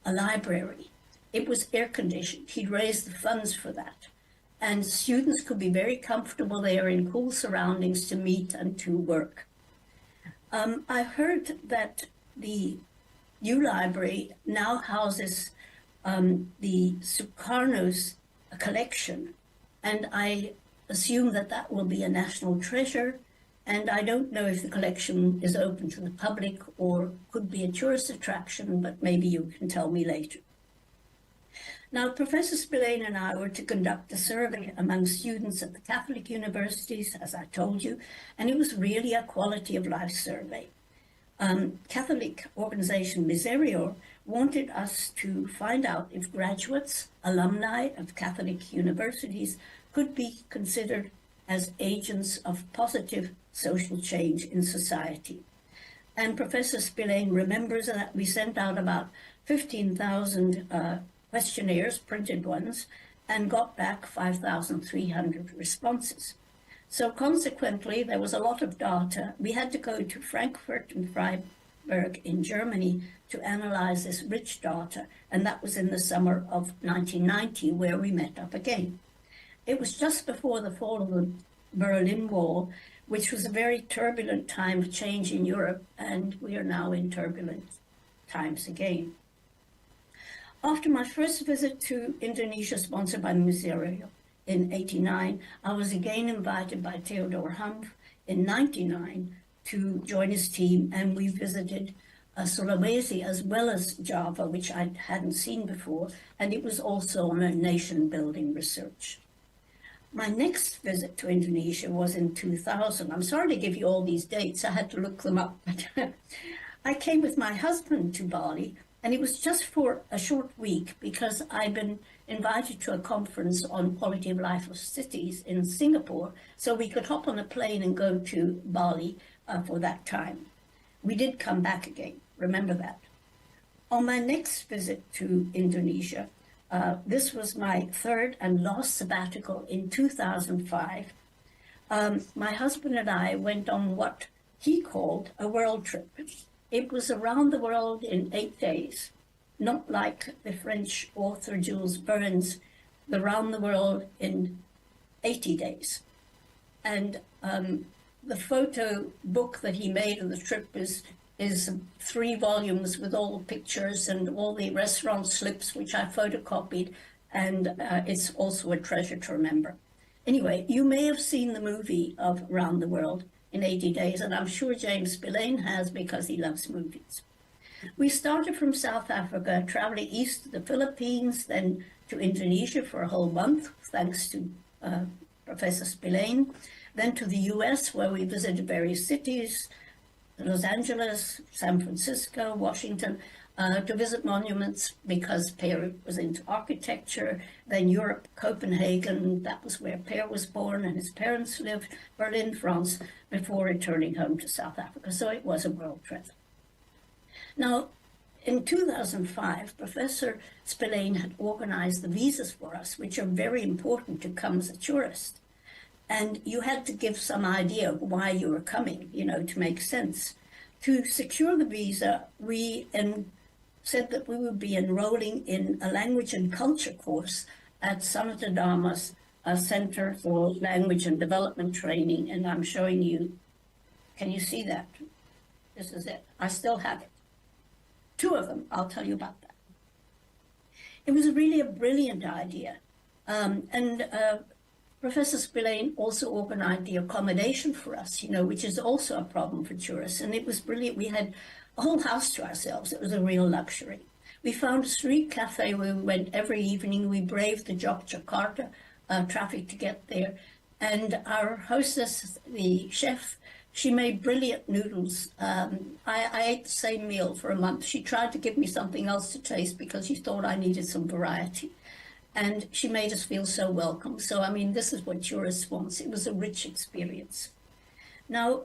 library. It was air-conditioned. He'd raised the funds for that. And students could be very comfortable there in cool surroundings to meet and to work. I heard that the new library now houses the Sukarno's collection, and I assume that that will be a national treasure, and I don't know if the collection is open to the public or could be a tourist attraction, but maybe you can tell me later. Now, Professor Spillane and I were to conduct a survey among students at the Catholic universities, as I told you, and it was really a quality of life survey. Catholic organization Miserior wanted us to find out if graduates, alumni of Catholic universities could be considered as agents of positive social change in society. And Professor Spillane remembers that we sent out about 15,000 questionnaires, printed ones, and got back 5,300 responses. So consequently, there was a lot of data. We had to go to Frankfurt and Freiburg in Germany to analyze this rich data, and that was in the summer of 1990, where we met up again. It was just before the fall of the Berlin Wall, which was a very turbulent time of change in Europe, and we are now in turbulent times again. After my first visit to Indonesia, sponsored by Museo in '89, I was again invited by Theodor Humph in '99 to join his team, and we visited Sulawesi as well as Java, which I hadn't seen before, and it was also on a nation-building research. My next visit to Indonesia was in 2000. I'm sorry to give you all these dates. I had to look them up. But I came with my husband to Bali, and it was just for a short week because I'd been invited to a conference on quality of life of cities in Singapore, so we could hop on a plane and go to Bali for that time. We did come back again, remember that. On my next visit to Indonesia, this was my third and last sabbatical in 2005. My husband and I went on what he called a world trip. It was around the world in 8 days, not like the French author Jules Verne's The Round the World in 80 days. And the photo book that he made of the trip is 3 volumes with all the pictures and all the restaurant slips, which I photocopied, and it's also a treasure to remember. Anyway, you may have seen the movie of Around the World in 80 days, and I'm sure James Spillane has because he loves movies. We started from South Africa, traveling east to the Philippines, then to Indonesia for a whole month, thanks to Professor Spillane, then to the US, where we visited various cities, Los Angeles, San Francisco, Washington, to visit monuments because Per was into architecture, then Europe, Copenhagen, that was where Per was born and his parents lived, Berlin, France, before returning home to South Africa. So it was a world trip. Now, in 2005, Professor Spillane had organized the visas for us, which are very important to come as a tourist. And you had to give some idea of why you were coming, to make sense. To secure the visa, we said that we would be enrolling in a language and culture course at Sanata Dharma's Center for Language and Development Training. And I'm showing you, can you see that? This is it. I still have it. 2 of them, I'll tell you about that. It was really a brilliant idea. Professor Spillane also organized the accommodation for us, which is also a problem for tourists. And it was brilliant. We had a whole house to ourselves. It was a real luxury. We found a street cafe where we went every evening. We braved the Yogyakarta traffic to get there. And our hostess, the chef, she made brilliant noodles. I ate the same meal for a month. She tried to give me something else to taste because she thought I needed some variety. And she made us feel so welcome. So, this is what tourists want. It was a rich experience. Now,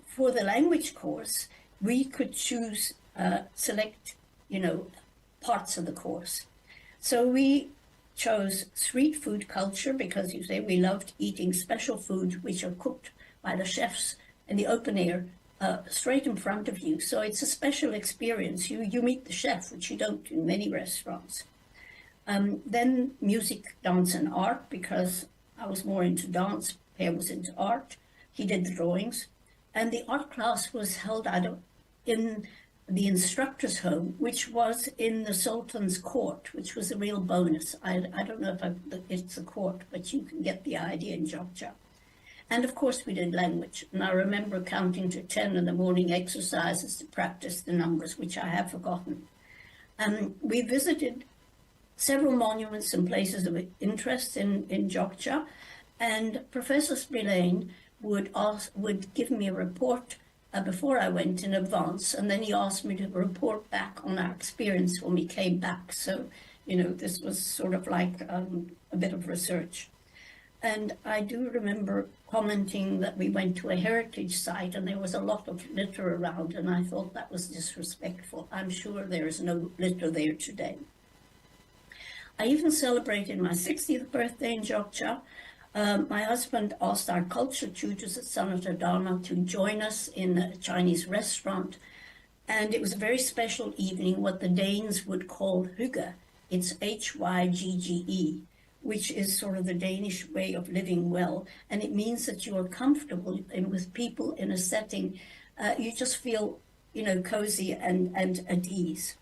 for the language course, we could choose, select, parts of the course. So we chose street food culture because we loved eating special food which are cooked by the chefs in the open air, straight in front of you. So it's a special experience. You meet the chef, which you don't in many restaurants. Then music, dance, and art, because I was more into dance, Per was into art. He did the drawings. And the art class was held in the instructor's home, which was in the Sultan's court, which was a real bonus. I don't know if it's a court, but you can get the idea in Jogja. And of course we did language. And I remember counting to 10 in the morning exercises to practice the numbers, which I have forgotten. We visited several monuments and places of interest in Jogja, and Professor Spillane would give me a report before I went in advance, and then he asked me to report back on our experience when we came back. So, this was sort of like a bit of research. And I do remember commenting that we went to a heritage site and there was a lot of litter around, and I thought that was disrespectful. I'm sure there is no litter there today. I even celebrated my 60th birthday in Jogja. My husband asked our culture tutors at Sanata Dharma to join us in a Chinese restaurant. And it was a very special evening, what the Danes would call hygge. It's Hygge, which is sort of the Danish way of living well. And it means that you are comfortable with people in a setting. You just feel, cozy and at ease.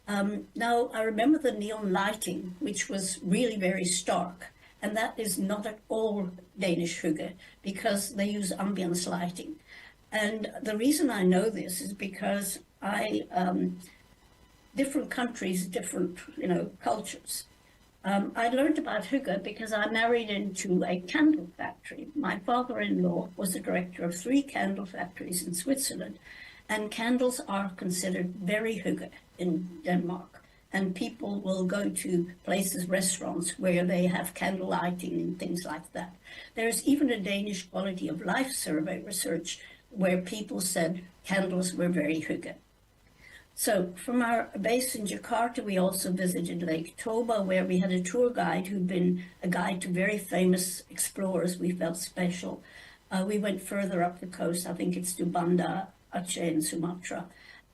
Now, I remember the neon lighting, which was really very stark. And that is not at all Danish hygge, because they use ambience lighting. And the reason I know this is because different countries, different, cultures. I learned about hygge because I married into a candle factory. My father-in-law was the director of 3 candle factories in Switzerland, and candles are considered very hygge in Denmark. And people will go to places, restaurants, where they have candle lighting and things like that. There's even a Danish quality of life survey research where people said candles were very hygge. So from our base in Jakarta, we also visited Lake Toba, where we had a tour guide who'd been a guide to very famous explorers. We felt special. We went further up the coast. I think it's to Banda Aceh in Sumatra.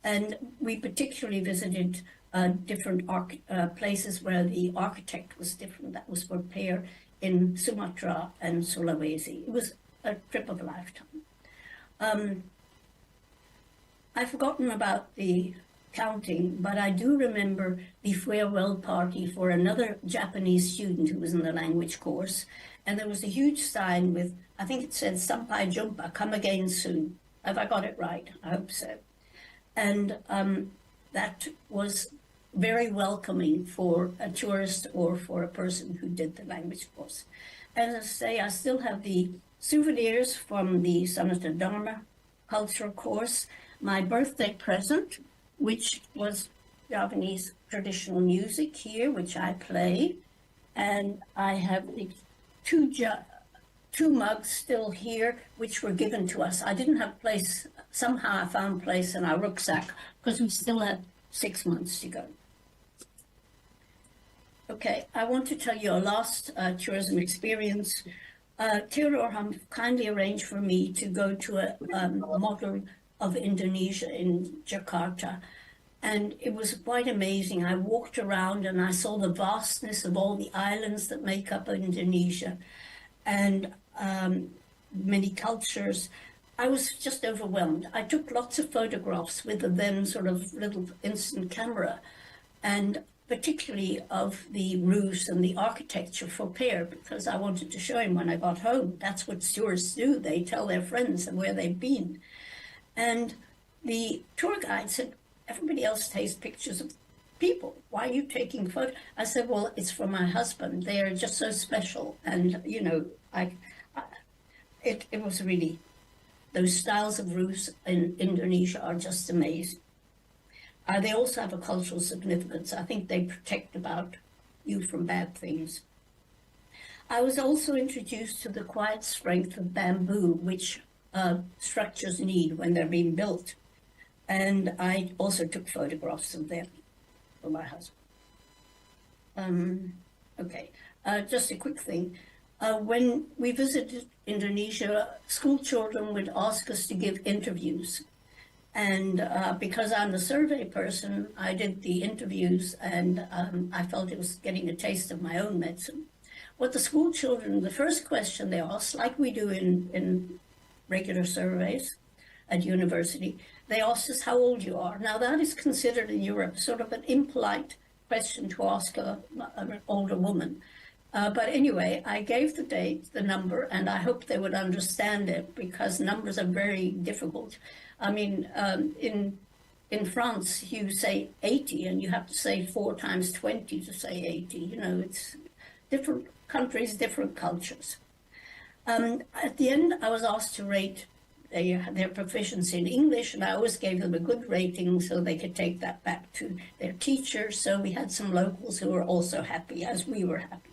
And we particularly visited different places where the architect was different. That was for Pear in Sumatra and Sulawesi. It was a trip of a lifetime. I've forgotten about the counting, but I do remember the farewell party for another Japanese student who was in the language course. And there was a huge sign with, I think it said, Sampai Jumpa, come again soon. Have I got it right? I hope so. And that was very welcoming for a tourist or for a person who did the language course. As I say, I still have the souvenirs from the Sanata Dharma cultural course, my birthday present, which was Javanese traditional music here, which I play, and I have the two mugs still here, which were given to us. I didn't have place, somehow I found place in our rucksack, because we still had 6 months to go. Okay, I want to tell you a last tourism experience. Theodore kindly arranged for me to go to a model of Indonesia in Jakarta. And it was quite amazing. I walked around and I saw the vastness of all the islands that make up Indonesia and many cultures. I was just overwhelmed. I took lots of photographs with the then sort of little instant camera, and particularly of the roofs and the architecture for Pear, because I wanted to show him when I got home. That's what tourists do. They tell their friends and where they've been. And the tour guide said, everybody else takes pictures of people. Why are you taking photos? I said, well, it's for my husband. They are just so special. And, you know, it was really, those styles of roofs in Indonesia are just amazing. They also have a cultural significance. I think they protect about you from bad things. I was also introduced to the quiet strength of bamboo, which structures need when they're being built. And I also took photographs of them for my husband. Just a quick thing. When we visited Indonesia, school children would ask us to give interviews. And because I'm the survey person, I did the interviews, and I felt it was getting a taste of my own medicine. What the school children, the first question they asked, like we do in regular surveys at university, they asked us how old you are. Now that is considered in Europe sort of an impolite question to ask an older woman. But anyway, I gave the date, the number, and I hope they would understand it, because numbers are very difficult. I mean, in France, you say 80, and you have to say 4 times 20 to say 80. You know, it's different countries, different cultures. At the end, I was asked to rate their proficiency in English, and I always gave them a good rating so they could take that back to their teacher. So we had some locals who were also happy, as we were happy.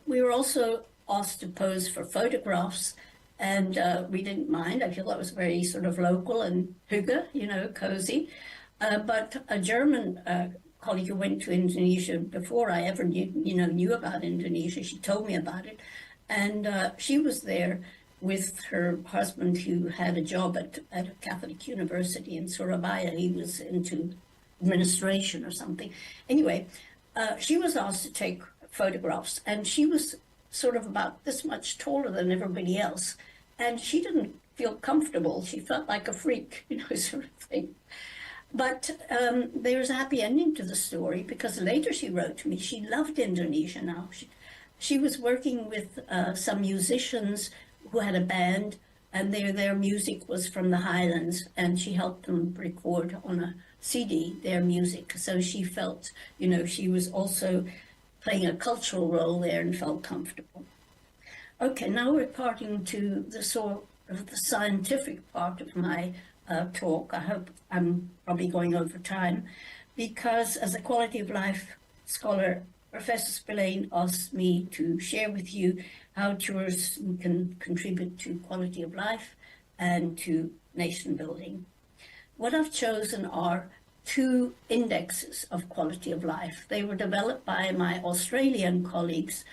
We were also asked to pose for photographs, and we didn't mind. I feel that was very sort of local and hygge, you know, cozy. But a German colleague who went to Indonesia before I ever knew about Indonesia. She told me about it. And she was there with her husband, who had a job at a Catholic university in Surabaya. He was into administration or something. Anyway, she was asked to take photographs, and she was sort of about this much taller than everybody else. And she didn't feel comfortable. She felt like a freak, sort of thing. But there's a happy ending to the story, because later she wrote to me, she loved Indonesia now. She was working with some musicians who had a band, and their music was from the highlands, and she helped them record on a CD their music. So she felt, she was also playing a cultural role there and felt comfortable. Okay, now we're parting to the sort of the scientific part of my talk. I hope I'm probably going over time, because as a quality of life scholar, Professor Spillane asked me to share with you how tourism can contribute to quality of life and to nation building. What I've chosen are 2 indexes of quality of life. They were developed by my Australian colleagues,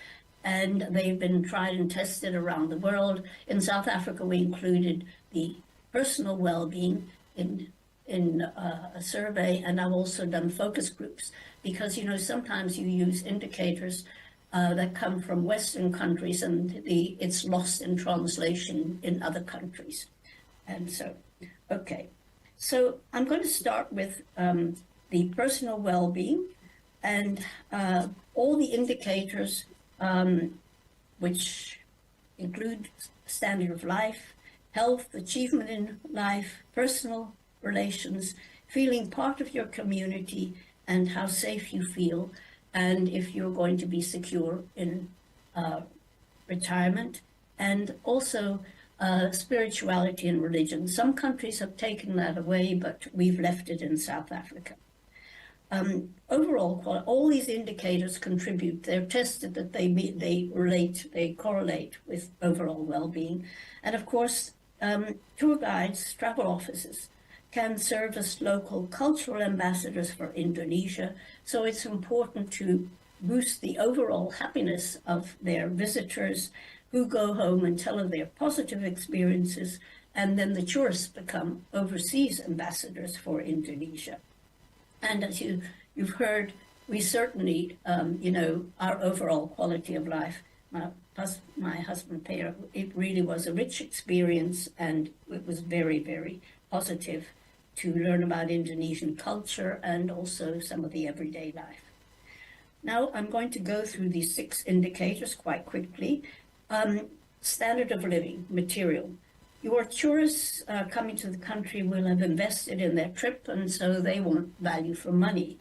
and they've been tried and tested around the world. In South Africa, we included the personal well-being in a survey, and I've also done focus groups, because sometimes you use indicators that come from Western countries, and it's lost in translation in other countries. And so, okay. So I'm going to start with the personal well-being, and all the indicators which include standard of life, health, achievement in life, personal relations, feeling part of your community, and how safe you feel, and if you're going to be secure in retirement, and also spirituality and religion. Some countries have taken that away, but we've left it in South Africa. Overall, all these indicators contribute. They're tested that they correlate with overall well-being. And of course, tour guides, travel offices, can serve as local cultural ambassadors for Indonesia. So it's important to boost the overall happiness of their visitors, who go home and tell of their positive experiences, and then the tourists become overseas ambassadors for Indonesia. And as you've heard, we certainly, our overall quality of life, my husband Peter, it really was a rich experience, and it was very, very positive to learn about Indonesian culture and also some of the everyday life. Now I'm going to go through these 6 indicators quite quickly. Standard of living, material. Your tourists coming to the country will have invested in their trip, and so they want value for money.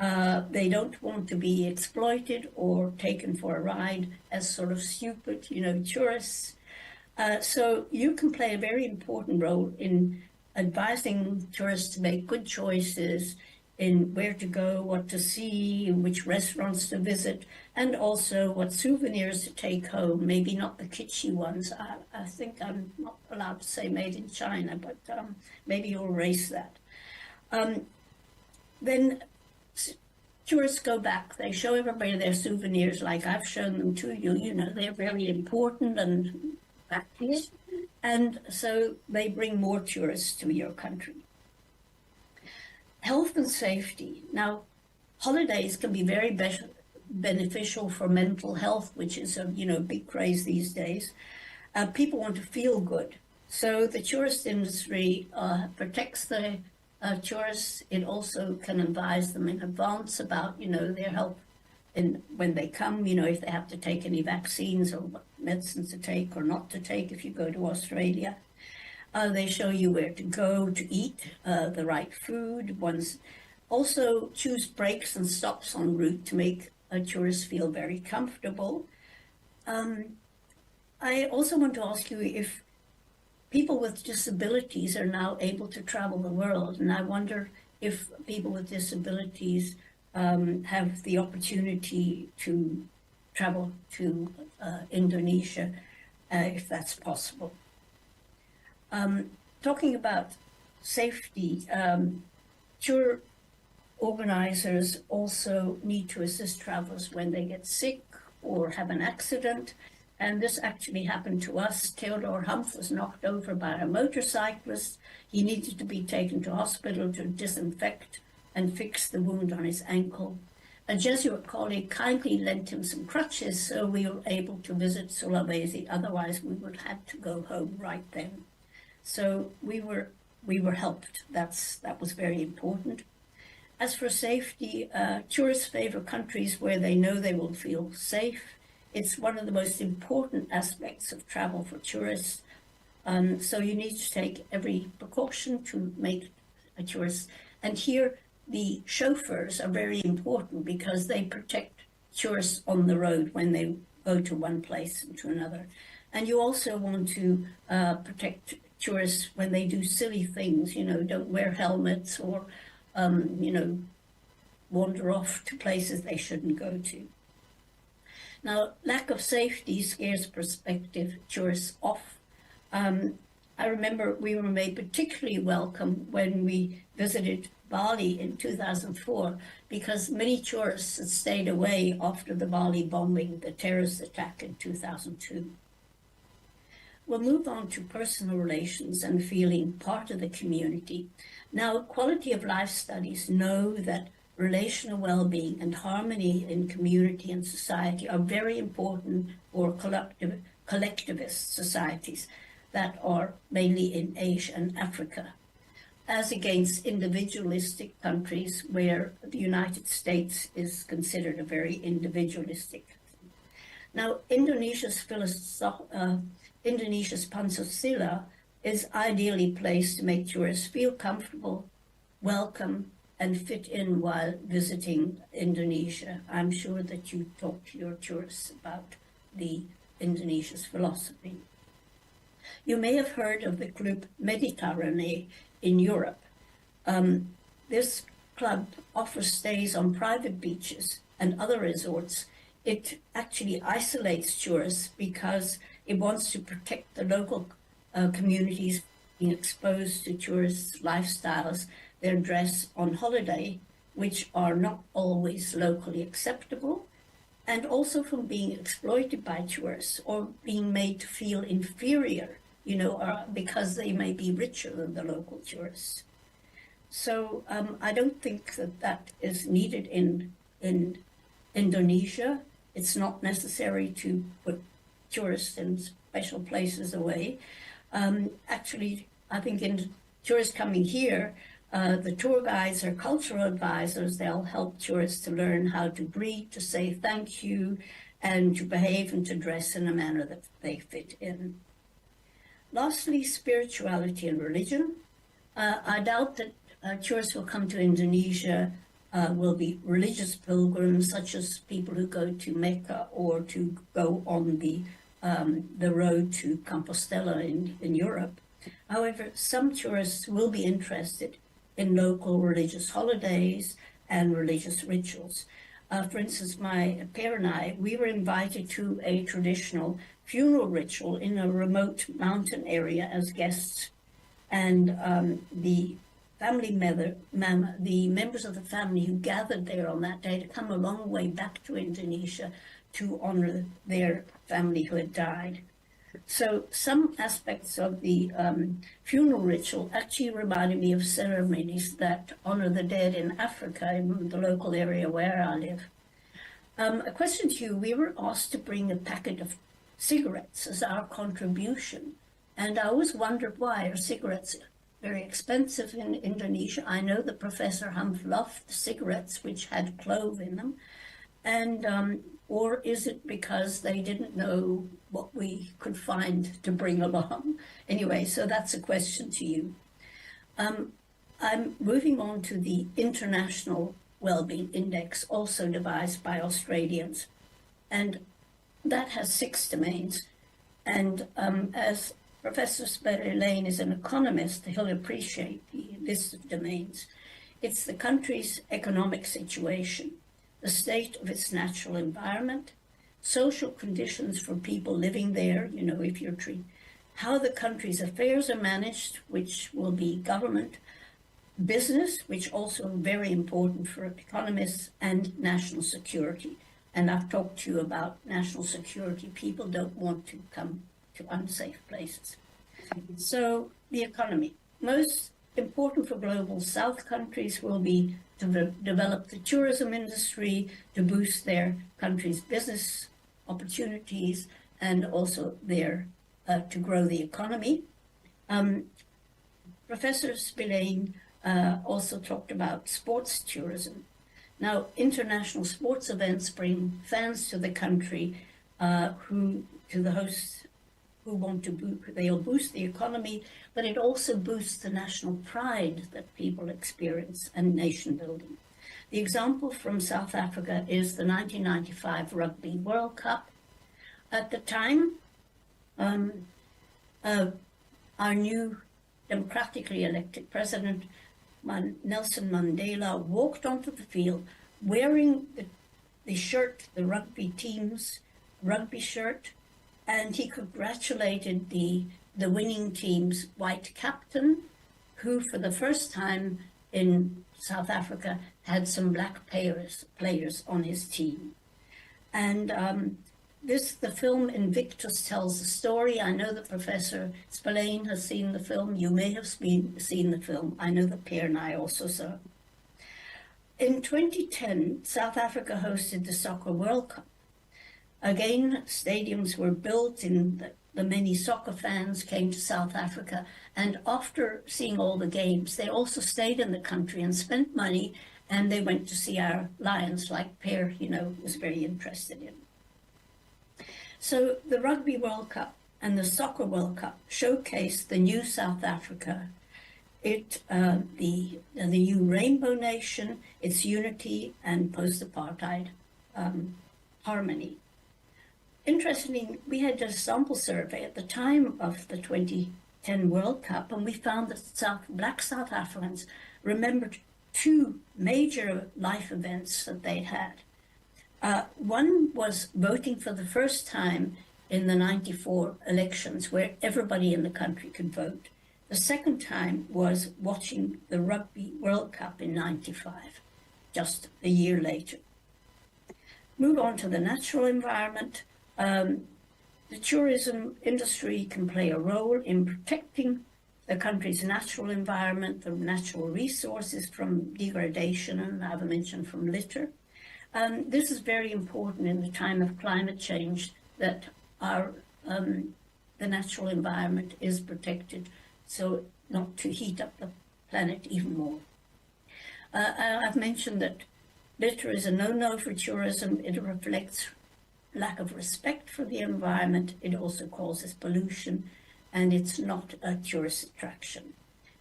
They don't want to be exploited or taken for a ride as sort of stupid, tourists. So you can play a very important role in advising tourists to make good choices in where to go, what to see, which restaurants to visit, and also what souvenirs to take home. Maybe not the kitschy ones. I think I'm not allowed to say made in China, but maybe you'll erase that. Then tourists go back. They show everybody their souvenirs like I've shown them to you. They're very important and practical. And so they bring more tourists to your country. Health and safety. Now, holidays can be very beneficial for mental health, which is a big craze these days. People want to feel good. So the tourist industry protects the tourists. It also can advise them in advance about, their health when they come, if they have to take any vaccines or what medicines to take or not to take if you go to Australia. They show you where to go to eat the right food. Ones also choose breaks and stops en route to make tourists feel very comfortable. I also want to ask you if people with disabilities are now able to travel the world, and I wonder if people with disabilities have the opportunity to travel to Indonesia, if that's possible. Talking about safety, organizers also need to assist travelers when they get sick or have an accident. And this actually happened to us. Theodore Humph was knocked over by a motorcyclist. He needed to be taken to hospital to disinfect and fix the wound on his ankle. A Jesuit colleague kindly lent him some crutches, so we were able to visit Sulawesi. Otherwise, we would have to go home right then. So we were helped. That was very important. As for safety, tourists favor countries where they know they will feel safe. It's one of the most important aspects of travel for tourists. So you need to take every precaution to make a tourist. And here, the chauffeurs are very important because they protect tourists on the road when they go to one place and to another. And you also want to protect tourists when they do silly things, don't wear helmets or, wander off to places they shouldn't go to. Now, lack of safety scares prospective tourists off. I remember we were made particularly welcome when we visited Bali in 2004 because many tourists had stayed away after the Bali bombing, the terrorist attack in 2002. We'll move on to personal relations and feeling part of the community. Now, quality of life studies know that relational well-being and harmony in community and society are very important for collectivist societies that are mainly in Asia and Africa, as against individualistic countries where the United States is considered a very individualistic. Now, Indonesia's Pancasila is ideally placed to make tourists feel comfortable, welcome, and fit in while visiting Indonesia. I'm sure that you talk to your tourists about Indonesia's philosophy. You may have heard of the Club Mediterranee in Europe. This club offers stays on private beaches and other resorts. It actually isolates tourists because it wants to protect the local communities being exposed to tourists' lifestyles, their dress on holiday, which are not always locally acceptable, and also from being exploited by tourists or being made to feel inferior, because they may be richer than the local tourists. So I don't think that is needed in Indonesia. It's not necessary to put tourists in special places away. Actually, I think in tourists coming here, the tour guides are cultural advisors. They'll help tourists to learn how to greet, to say thank you, and to behave and to dress in a manner that they fit in. Lastly, spirituality and religion. I doubt that tourists who come to Indonesia will be religious pilgrims, such as people who go to Mecca or to go on the road to Compostela in Europe. However, some tourists will be interested in local religious holidays and religious rituals. For instance, my pair and I, we were invited to a traditional funeral ritual in a remote mountain area as guests. And the members of the family who gathered there on that day to come a long way back to Indonesia to honor their family who had died. So some aspects of the funeral ritual actually reminded me of ceremonies that honor the dead in Africa, in the local area where I live. A question to you, we were asked to bring a packet of cigarettes as our contribution. And I always wondered why. Are cigarettes very expensive in Indonesia? I know that Professor Humph loved the cigarettes which had clove in them. And or is it because they didn't know what we could find to bring along? Anyway, so that's a question to you. I'm moving on to the International Wellbeing Index, also devised by Australians. And that has 6 domains. And as Professor Sperry-Lane is an economist, he'll appreciate the list of domains. It's the country's economic situation, the state of its natural environment, social conditions for people living there, if you're how the country's affairs are managed, which will be government, business, which also very important for economists, and national security. And I've talked to you about national security. People don't want to come to unsafe places. So the economy. Most important for Global South countries will be to develop the tourism industry, to boost their country's business opportunities, and also to grow the economy. Professor Spillane also talked about sports tourism. Now, international sports events bring fans to the country to the hosts who want to they'll boost the economy, but it also boosts the national pride that people experience and nation building. The example from South Africa is the 1995 Rugby World Cup. At the time, our new democratically elected president, Nelson Mandela, walked onto the field wearing the shirt, the rugby team's rugby shirt, and he congratulated the winning team's white captain, who for the first time in South Africa had some black players on his team. And the film Invictus tells the story. I know that Professor Spillane has seen the film. You may have seen the film. I know that Pierre and I also saw. In 2010, South Africa hosted the Soccer World Cup. Again, stadiums were built and the many soccer fans came to South Africa. And after seeing all the games, they also stayed in the country and spent money, and they went to see our lions, like Pierre, was very interested in. So the Rugby World Cup and the Soccer World Cup showcased the new South Africa, the new rainbow nation, its unity and post-apartheid harmony. Interestingly, we had a sample survey at the time of the 2010 World Cup, and we found that Black South Africans remembered two major life events that they'd had. One was voting for the first time in the 94 elections, where everybody in the country could vote. The second time was watching the Rugby World Cup in 95, just a year later. Move on to the natural environment. The tourism industry can play a role in protecting the country's natural environment, the natural resources from degradation, and I've mentioned from litter. This is very important in the time of climate change, that the natural environment is protected, so not to heat up the planet even more. I've mentioned that litter is a no-no for tourism. It reflects lack of respect for the environment. It also causes pollution, and it's not a tourist attraction.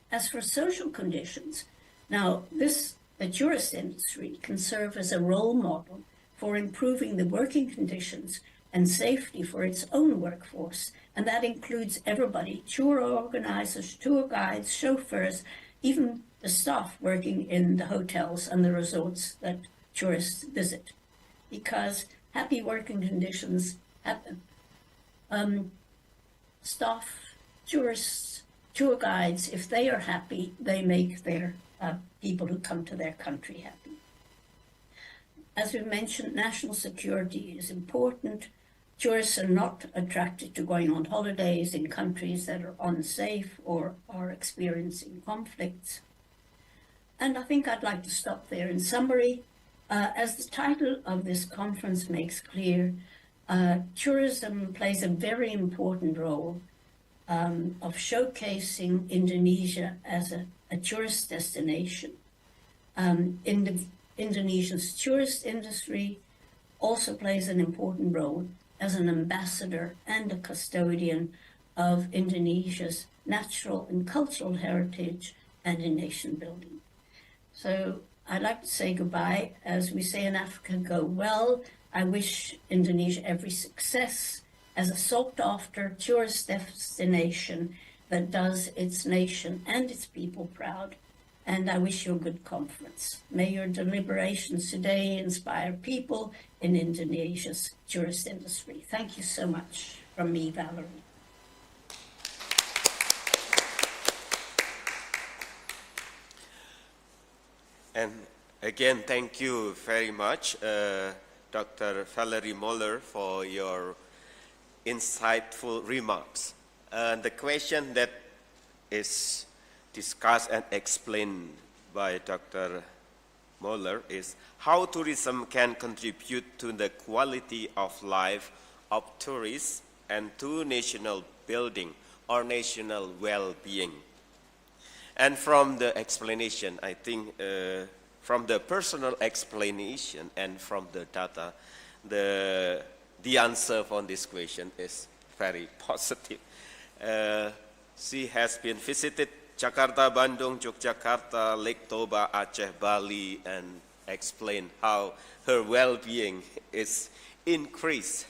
As for social conditions, now the tourist industry can serve as a role model for improving the working conditions and safety for its own workforce, and that includes everybody: tour organizers, tour guides, chauffeurs, even the staff working in the hotels and the resorts that tourists visit. Because happy working conditions happen. Staff, tourists, tour guides, if they are happy, they make their people who come to their country happy. As we mentioned, national security is important. Tourists are not attracted to going on holidays in countries that are unsafe or are experiencing conflicts. And I think I'd like to stop there. In summary, as the title of this conference makes clear, tourism plays a very important role of showcasing Indonesia as a tourist destination. Indonesia's tourist industry also plays an important role as an ambassador and a custodian of Indonesia's natural and cultural heritage and in nation building. So I'd like to say goodbye. As we say in Africa, go well. I wish Indonesia every success as a sought-after tourist destination that does its nation and its people proud. And I wish you a good conference. May your deliberations today inspire people in Indonesia's tourist industry. Thank you so much. From me, Valerie. And again, thank you very much, Dr. Valerie Moller, for your insightful remarks. The question that is discussed and explained by Dr. Moller is how tourism can contribute to the quality of life of tourists and to national building or national well-being. And from the explanation, I think, from the personal explanation and from the data, the answer on this question is very positive. She has been visited Jakarta, Bandung, Yogyakarta, Lake Toba, Aceh, Bali, and explained how her well-being is increased.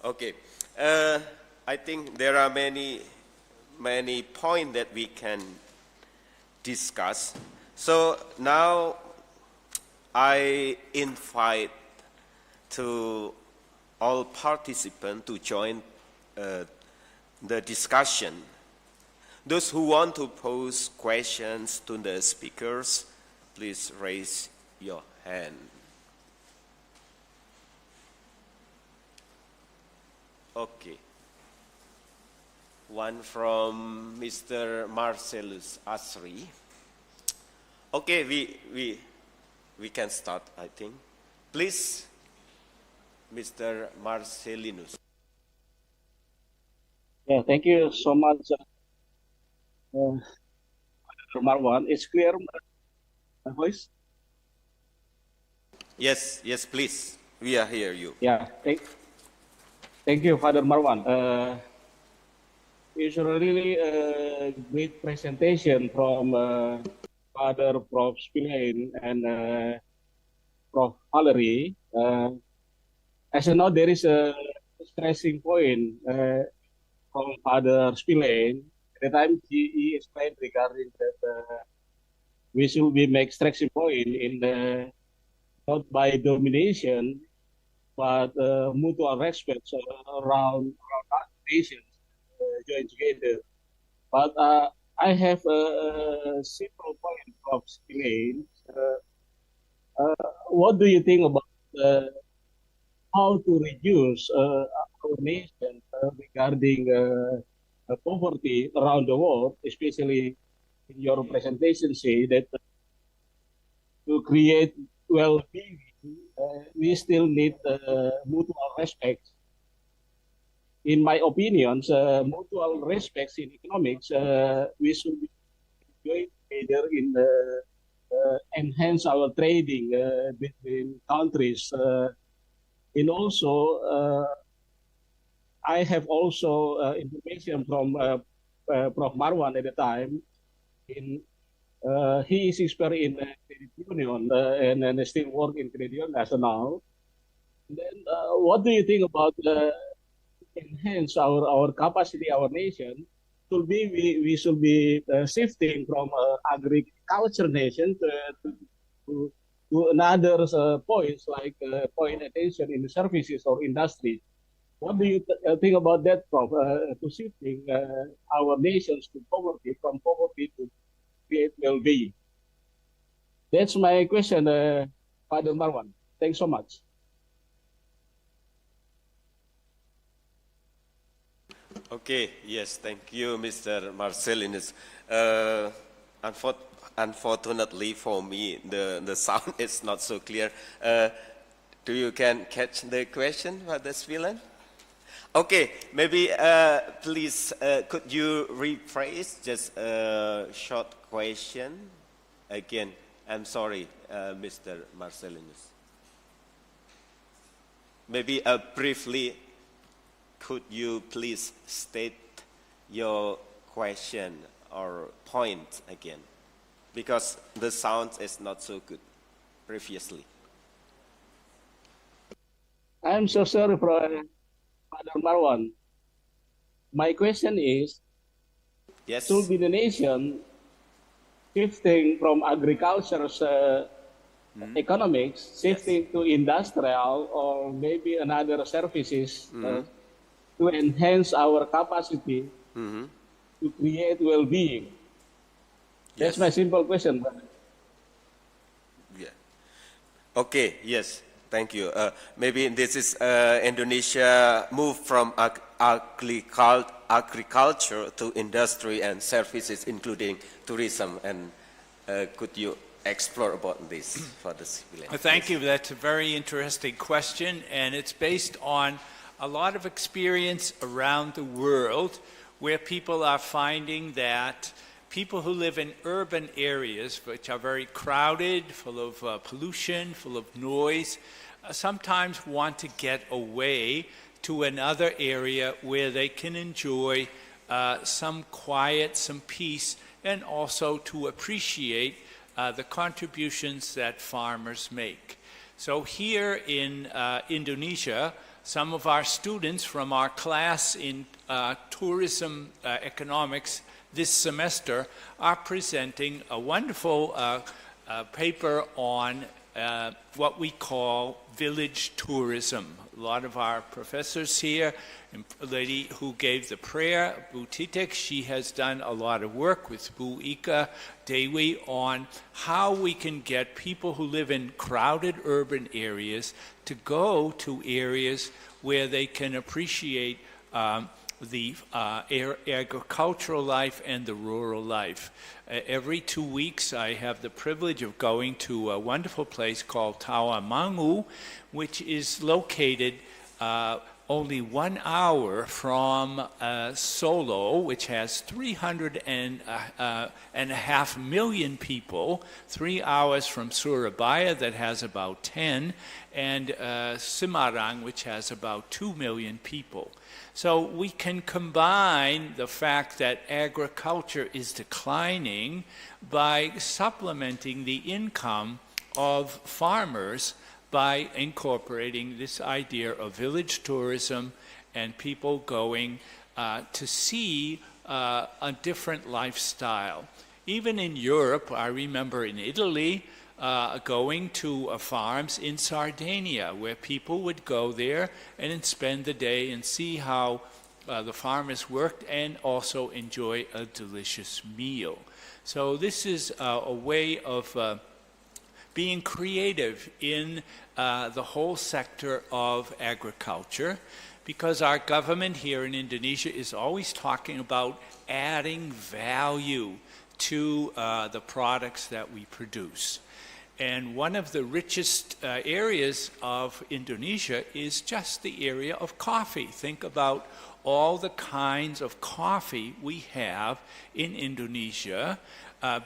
Okay, I think there are many points that we can discuss. So now I invite to all participants to join the discussion. Those who want to pose questions to the speakers, please raise your hand. Okay. One from Mr. Marcellus Asri. Okay, we can start, I think. Please, Mr. Marcellinus. Yeah, thank you so much, Marwan. Is clear my voice? Yes, please. We are hear you. Yeah, thank you, Father Marwan. It's a really great presentation from Father Prof. Spillane and Prof. Valerie. As you know, there is a stressing point from Father Spillane. At the time he explained regarding that we should be make stressing point in the not by domination, but mutual respect around nations join together. But I have a simple point of Spillane. What do you think about how to reduce our nation regarding poverty around the world, especially in your presentation say that to create well-being, we still need mutual respect. In my opinion, mutual respect in economics, we should be doing together in enhance our trading between countries. And also, I have also information from Prof. Marwan at the time. He is expert in credit union and still work in credit union as of now. And then, what do you think about enhance our capacity, our nation? We should be shifting from agriculture nation to another points like point attention in the services or industry. What do you think about that, Prof? To shifting our nations to poverty, from poverty to create well-being. That's my question, Father Marwan. Thanks so much. Okay, yes, thank you, Mr. Marcellinus. Unfortunately for me, the sound is not so clear. Do you can catch the question, Father Spillane? Okay, maybe please, could you rephrase just a short question again? I'm sorry, Mr. Marcellinus. Maybe briefly, could you please state your question or point again? Because the sound is not so good previously. I'm so sorry for Father Marwan. My question is, yes, should be the nation shifting from agriculture economics, shifting to industrial or maybe another services to enhance our capacity to create well-being? That's my simple question. Okay, yes, thank you. Maybe this is Indonesia moved from agriculture to industry and services, including tourism. And could you explore about this for the civilian? Thank you. That's a very interesting question, and it's based on a lot of experience around the world where people are finding that people who live in urban areas, which are very crowded, full of pollution, full of noise, sometimes want to get away to another area where they can enjoy some quiet, some peace, and also to appreciate the contributions that farmers make. So here in Indonesia, some of our students from our class in tourism economics this semester are presenting a wonderful paper on what we call village tourism. A lot of our professors here, a lady who gave the prayer, Bu Titik, she has done a lot of work with Bu Ika Dewi on how we can get people who live in crowded urban areas to go to areas where they can appreciate the agricultural life and the rural life. Every 2 weeks I have the privilege of going to a wonderful place called Tawamangu, which is located only 1 hour from Solo, which has 300.5 million people, 3 hours from Surabaya that has about 10, and Semarang, which has about 2 million people. So we can combine the fact that agriculture is declining by supplementing the income of farmers by incorporating this idea of village tourism and people going to see a different lifestyle. Even in Europe, I remember in Italy, going to farms in Sardinia where people would go there and spend the day and see how the farmers worked and also enjoy a delicious meal. So this is a way of being creative in the whole sector of agriculture, because our government here in Indonesia is always talking about adding value to the products that we produce. And one of the richest areas of Indonesia is just the area of coffee. Think about all the kinds of coffee we have in Indonesia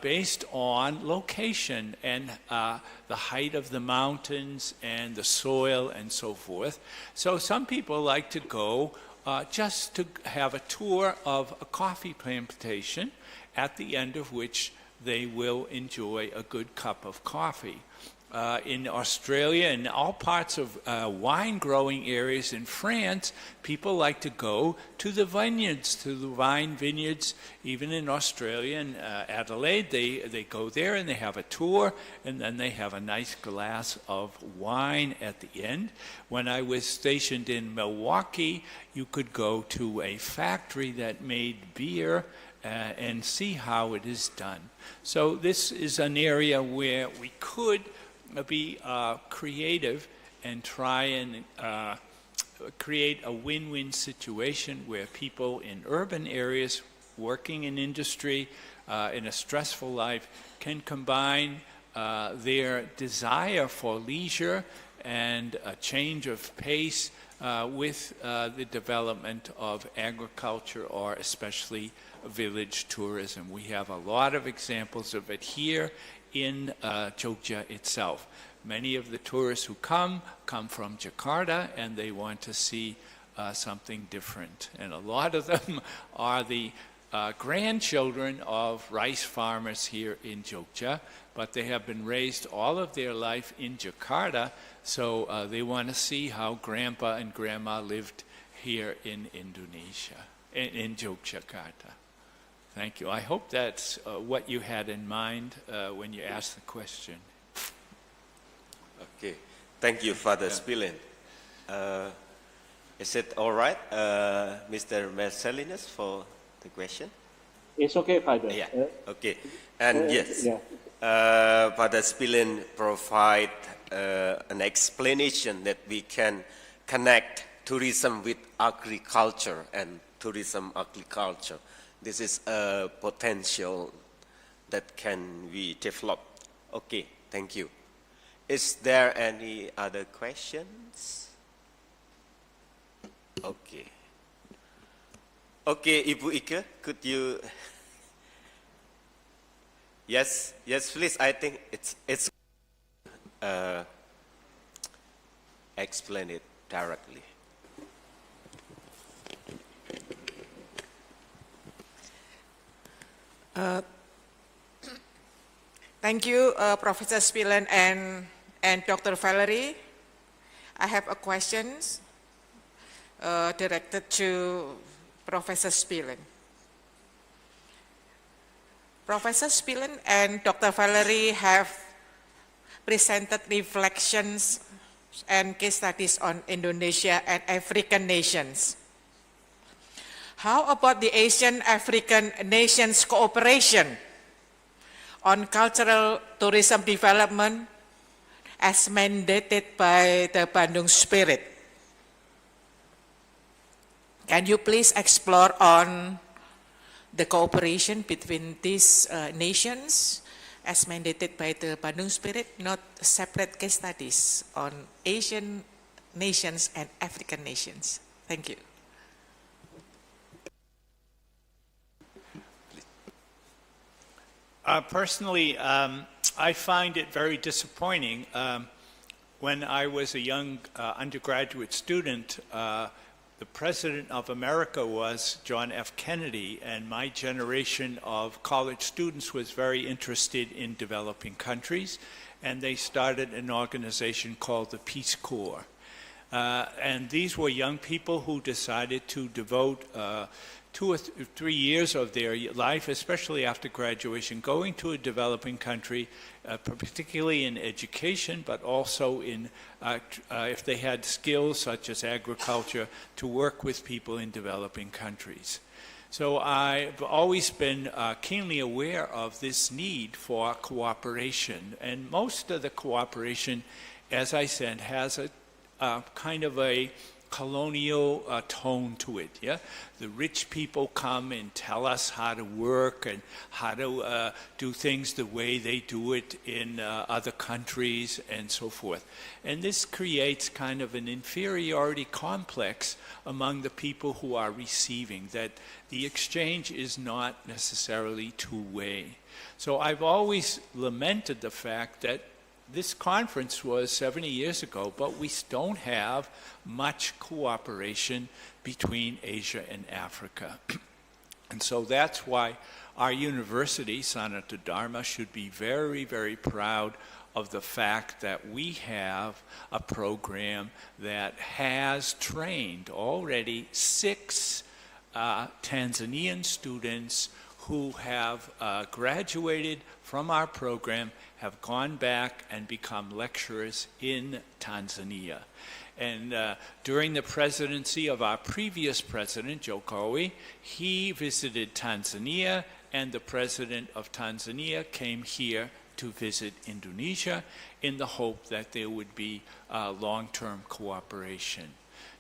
based on location and the height of the mountains and the soil and so forth. So some people like to go just to have a tour of a coffee plantation, at the end of which they will enjoy a good cup of coffee. In Australia and all parts of wine growing areas in France, people like to go to the vineyards, to the wine vineyards. Even in Australia and Adelaide, they go there and they have a tour, and then they have a nice glass of wine at the end. When I was stationed in Milwaukee, you could go to a factory that made beer and see how it is done. So this is an area where we could be creative and try and create a win-win situation where people in urban areas working in industry in a stressful life can combine their desire for leisure and a change of pace with the development of agriculture, or especially village tourism. We have a lot of examples of it here in Jogja itself. Many of the tourists who come from Jakarta, and they want to see something different. And a lot of them are the grandchildren of rice farmers here in Jogja, but they have been raised all of their life in Jakarta, so they want to see how grandpa and grandma lived here in Indonesia, in Yogyakarta. Thank you. I hope that's what you had in mind when you asked the question. Okay. Thank you, Father Spilin. Is it all right, Mr. Marcellinus, for the question? It's okay, Father. Yeah. Okay. And yes, Father Spilin provide an explanation that we can connect tourism with agriculture and tourism agriculture. This is a potential that can be developed. Okay, thank you. Is there any other questions? Okay. Okay, Ibu Ike, could you? Yes, please. I think it's explain it directly. Thank you, Professor Spillen and Dr. Valerie. I have a question directed to Professor Spillen. Professor Spillen and Dr. Valerie have presented reflections and case studies on Indonesia and African nations. How about the Asian-African nations cooperation on cultural tourism development as mandated by the Bandung Spirit? Can you please explore on the cooperation between these nations as mandated by the Bandung Spirit, not separate case studies on Asian nations and African nations? Thank you. Personally, I find it very disappointing. When I was a young undergraduate student, the President of America was John F. Kennedy, and my generation of college students was very interested in developing countries, and they started an organization called the Peace Corps. And these were young people who decided to devote 2 or 3 years of their life, especially after graduation, going to a developing country, particularly in education, but also in, if they had skills such as agriculture, to work with people in developing countries. So I've always been keenly aware of this need for cooperation, and most of the cooperation, as I said, has a kind of a colonial tone to it. Yeah, the rich people come and tell us how to work and how to do things the way they do it in other countries and so forth. And this creates kind of an inferiority complex among the people who are receiving, that the exchange is not necessarily two-way. So I've always lamented the fact that this conference was 70 years ago, but we don't have much cooperation between Asia and Africa. And so that's why our university, Sanata Dharma, should be very, very proud of the fact that we have a program that has trained already 6 Tanzanian students who have graduated from our program, have gone back and become lecturers in Tanzania. And during the presidency of our previous president, Jokowi, he visited Tanzania, and the president of Tanzania came here to visit Indonesia in the hope that there would be long-term cooperation.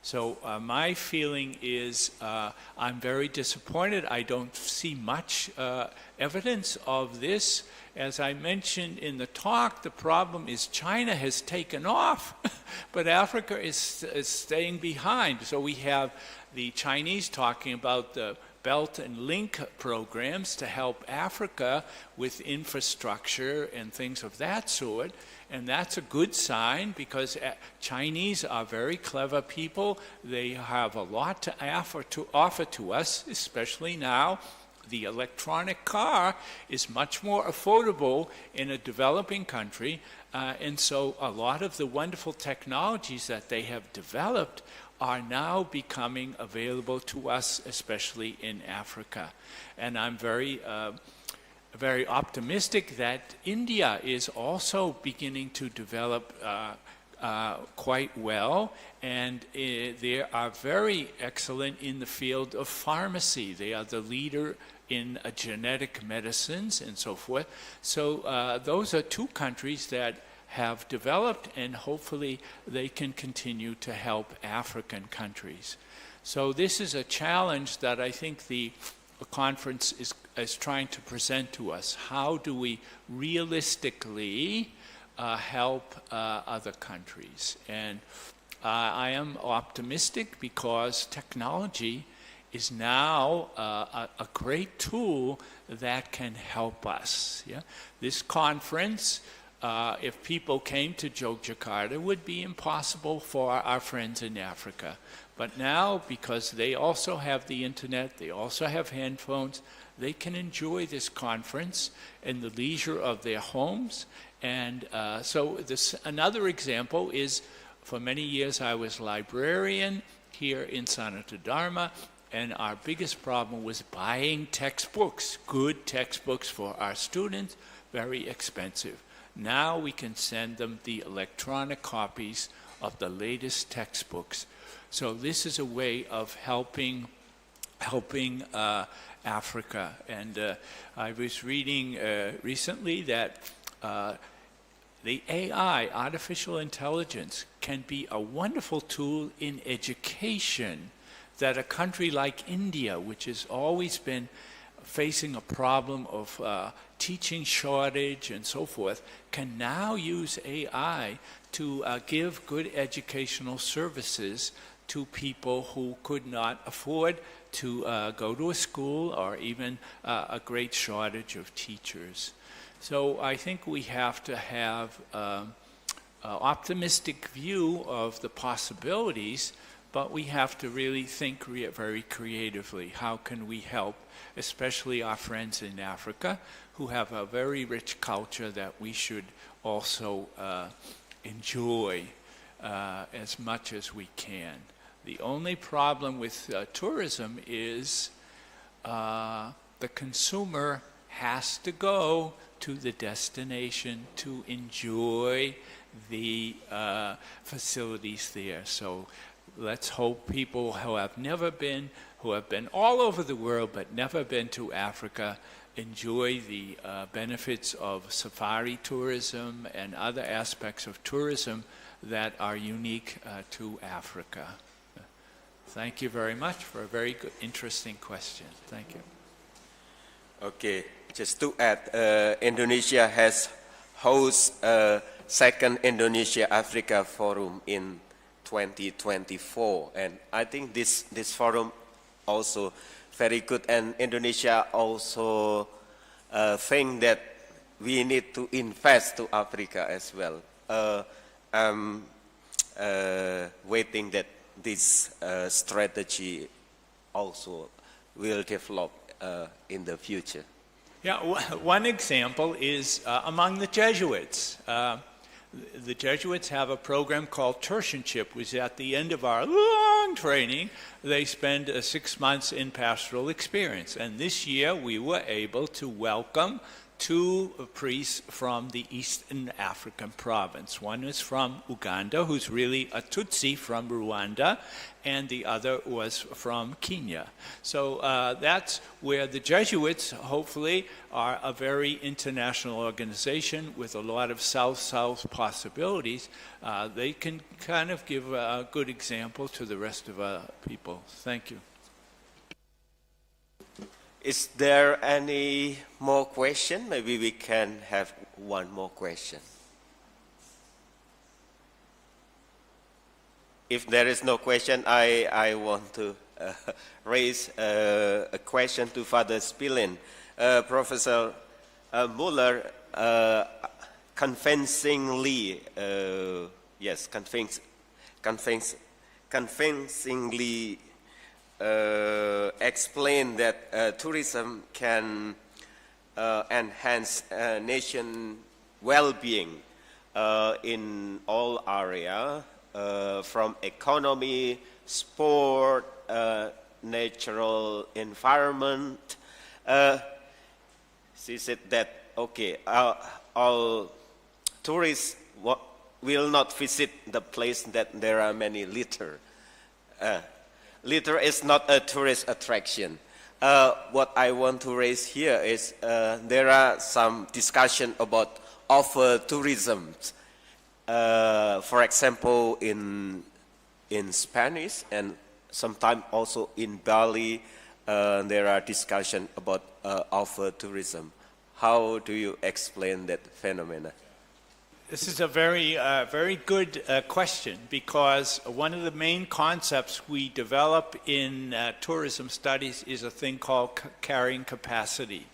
So my feeling is I'm very disappointed. I don't see much evidence of this. As I mentioned in the talk, the problem is China has taken off, but Africa is staying behind. So we have the Chinese talking about the Belt and Link programs to help Africa with infrastructure and things of that sort. And that's a good sign, because Chinese are very clever people. They have a lot to offer to us, especially now. The electronic car is much more affordable in a developing country, and so a lot of the wonderful technologies that they have developed are now becoming available to us, especially in Africa. And I'm very optimistic that India is also beginning to develop quite well, and they are very excellent in the field of pharmacy. They are the leader in genetic medicines and so forth. So those are 2 countries that have developed, and hopefully they can continue to help African countries. So this is a challenge that I think the conference is trying to present to us. How do we realistically help other countries? And I am optimistic because technology is now a great tool that can help us. Yeah? This conference, if people came to Yogyakarta, would be impossible for our friends in Africa. But now, because they also have the internet, they also have handphones, they can enjoy this conference in the leisure of their homes. And so another example is, for many years I was librarian here in Sanata Dharma, and our biggest problem was buying textbooks, good textbooks for our students, very expensive. Now we can send them the electronic copies of the latest textbooks. So this is a way of helping Africa. And I was reading recently that the AI, artificial intelligence, can be a wonderful tool in education, that a country like India, which has always been facing a problem of teaching shortage and so forth, can now use AI to give good educational services to people who could not afford to go to a school, or even a great shortage of teachers. So I think we have to have an optimistic view of the possibilities, but we have to really think very creatively. How can we help, especially our friends in Africa, who have a very rich culture that we should also enjoy as much as we can. The only problem with tourism is the consumer has to go to the destination to enjoy the facilities there. So let's hope people who have never been, who have been all over the world but never been to Africa, enjoy the benefits of safari tourism and other aspects of tourism that are unique to Africa. Thank you very much for a very good, interesting question. Thank you. Okay, just to add, Indonesia has hosted second Indonesia-Africa Forum in 2024, and I think this forum also very good, and Indonesia also think that we need to invest to Africa as well. I'm waiting that this strategy also will develop in the future. Yeah, one example is among the Jesuits. The Jesuits have a program called tertianship, which at the end of our long training, they spend 6 months in pastoral experience. And this year we were able to welcome 2 priests from the Eastern African province. One is from Uganda, who's really a Tutsi from Rwanda, and the other was from Kenya. So that's where the Jesuits, hopefully, are a very international organization with a lot of South-South possibilities. They can kind of give a good example to the rest of people. Thank you. Is there any more question? Maybe we can have one more question. If there is no question, I want to raise a question to Father Spilin. Professor Muller convincingly explain that tourism can enhance nation well-being in all areas, from economy, sport, natural environment. She said that, okay, all tourists will not visit the place that there are many litter. Litter is not a tourist attraction. What I want to raise here is there are some discussion about over-tourism. For example, in Spanish and sometimes also in Bali, there are discussions about over-tourism. How do you explain that phenomena? This is a very good question, because one of the main concepts we develop in tourism studies is a thing called carrying capacity.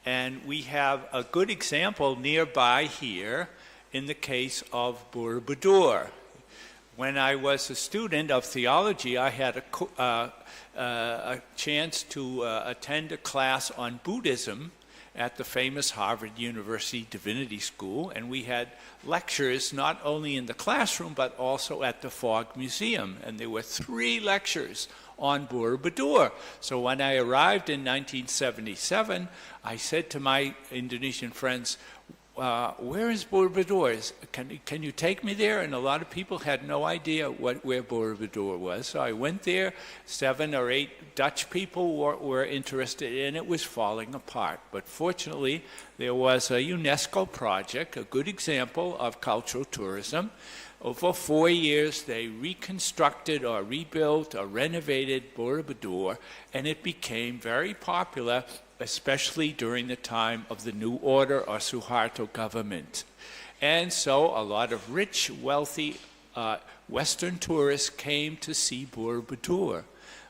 And we have a good example nearby here in the case of Borobudur. When I was a student of theology, I had a chance to attend a class on Buddhism at the famous Harvard University Divinity School, and we had lectures not only in the classroom but also at the Fogg Museum, and there were 3 lectures on Borobudur. So when I arrived in 1977, I said to my Indonesian friends, where is Borobudur? Can you take me there? And a lot of people had no idea where Borobudur was. So I went there. 7 or 8 Dutch people were interested, and it was falling apart. But fortunately, there was a UNESCO project, a good example of cultural tourism. Over 4 years, they reconstructed or rebuilt or renovated Borobudur, and it became very popular, especially during the time of the New Order or Suharto government. And so a lot of rich, wealthy Western tourists came to see Borobudur.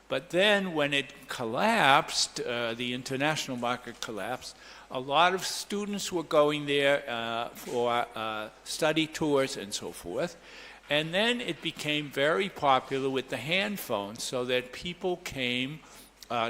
But then when it collapsed, the international market collapsed, a lot of students were going there for study tours and so forth. And then it became very popular with the hand phone, so that people came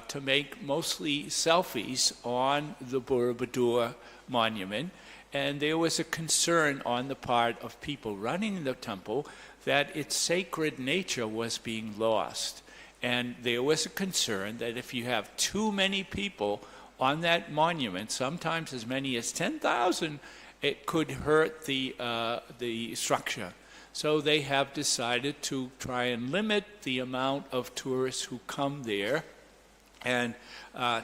to make mostly selfies on the Borobudur monument. And there was a concern on the part of people running the temple that its sacred nature was being lost. And there was a concern that if you have too many people on that monument, sometimes as many as 10,000, it could hurt the structure. So they have decided to try and limit the amount of tourists who come there, and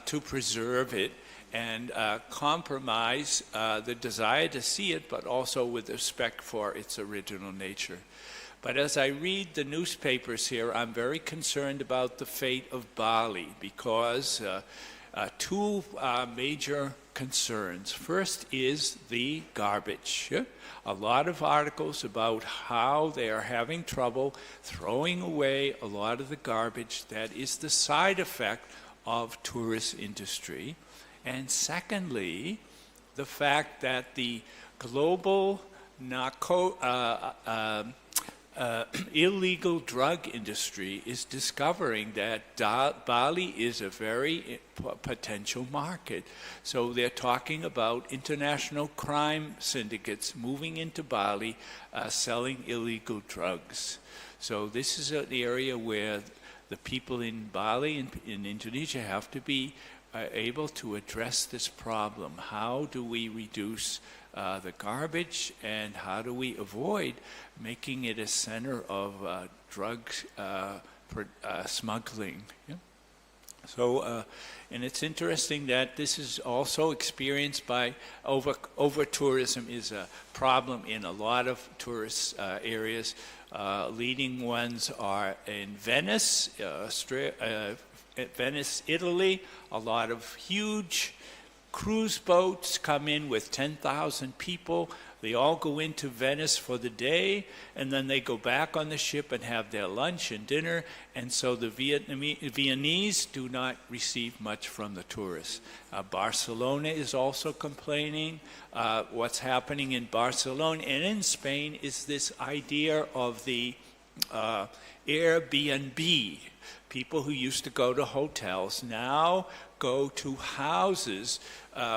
to preserve it and compromise the desire to see it, but also with respect for its original nature. But as I read the newspapers here, I'm very concerned about the fate of Bali, because 2 major concerns. First is the garbage. A lot of articles about how they are having trouble throwing away a lot of the garbage that is the side effect of tourist industry. And secondly, the fact that the global illegal drug industry is discovering that Bali is a very potential market. So they're talking about international crime syndicates moving into Bali, selling illegal drugs. So this is an area where the people in Bali and in Indonesia have to be able to address this problem. How do we reduce the garbage, and how do we avoid making it a center of drug smuggling? Yeah? So, and it's interesting that this is also experienced by over-tourism is a problem in a lot of tourist areas. Leading ones are in Venice, Venice, Italy. A lot of huge cruise boats come in with 10,000 people. They all go into Venice for the day, and then they go back on the ship and have their lunch and dinner. And so the Viennese do not receive much from the tourists. Barcelona is also complaining. What's happening in Barcelona and in Spain is this idea of the Airbnb. People who used to go to hotels now go to houses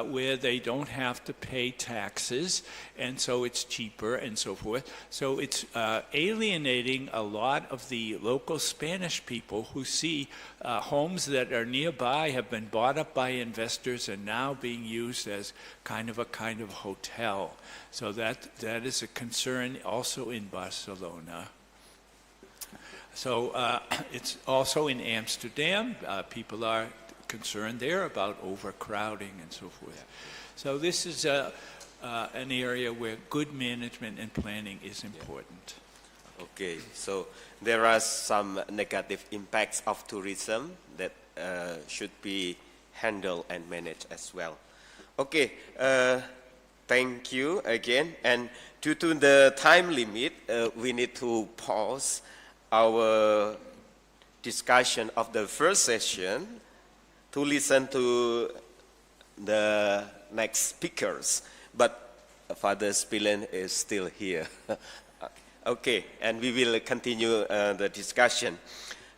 where they don't have to pay taxes, and so it's cheaper and so forth. So it's alienating a lot of the local Spanish people who see homes that are nearby have been bought up by investors and now being used as kind of hotel. So that is a concern also in Barcelona. So it's also in Amsterdam. People are concerned there about overcrowding and so forth. So this is an area where good management and planning is important. Okay, so there are some negative impacts of tourism that should be handled and managed as well. Okay, thank you again. And due to the time limit, we need to pause our discussion of the first session to listen to the next speakers. But Father Spillen is still here. Okay, and we will continue the discussion.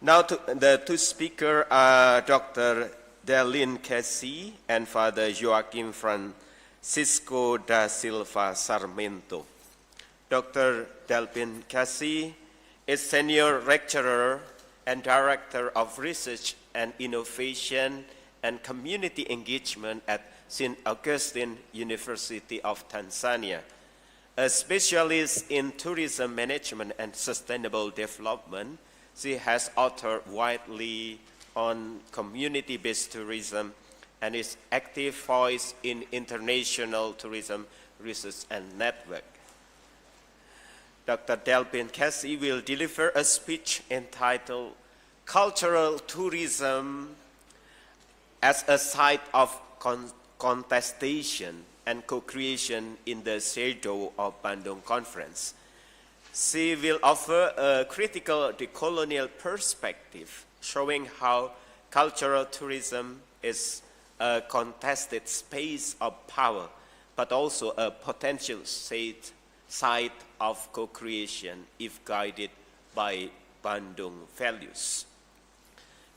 Now, the two speakers are Dr. Delin Casey and Father Joaquim Francisco da Silva Sarmento. Dr. Delpin Casey is Senior Lecturer and Director of Research and Innovation and Community Engagement at St. Augustine University of Tanzania. A specialist in tourism management and sustainable development, she has authored widely on community-based tourism and is active voice in international tourism research and network. Dr. Delpin Casey will deliver a speech entitled Cultural Tourism as a Site of Contestation and Co-Creation in the Shadow of Bandung Conference. She will offer a critical decolonial perspective showing how cultural tourism is a contested space of power, but also a potential site of co-creation if guided by Bandung values.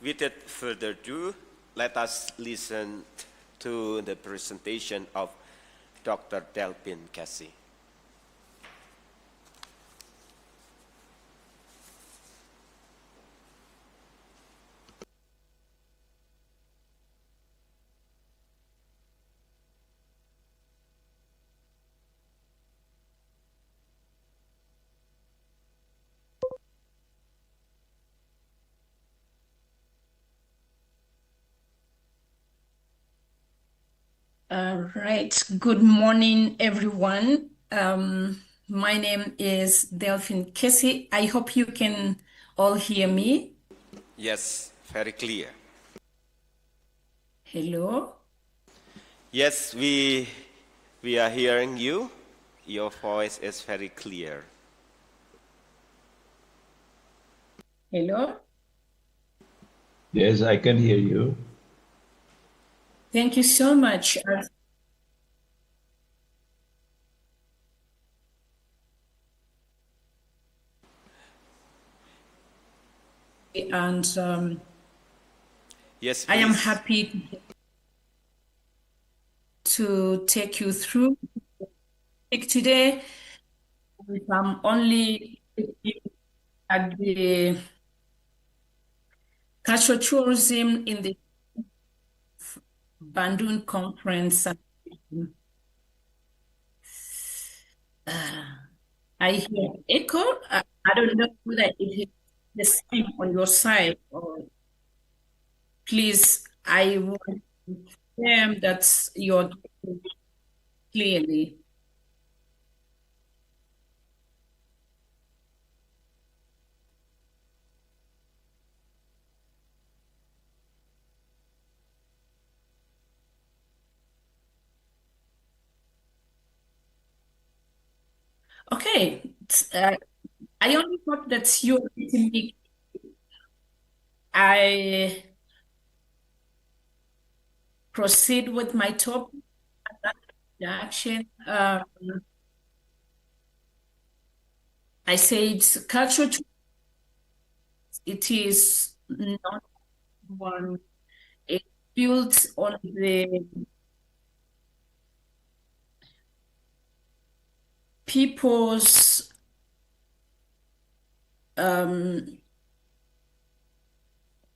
Without further ado, let us listen to the presentation of Dr. Delpin Casey. Right. Good morning, everyone. My name is Delphine Casey. I hope you can all hear me. Yes, very clear. Hello? Yes, we are hearing you. Your voice is very clear. Hello? Yes, I can hear you. Thank you so much. And yes, I am happy to take you through today. I'm only at the cultural tourism in the Bandung conference. I hear echo. I don't know whether it is the same on your side, or please, I want to confirm that you're clearly. Okay, I only thought that you were getting me. I proceed with my topic introduction. I said culture. It is not one. It's built on the people's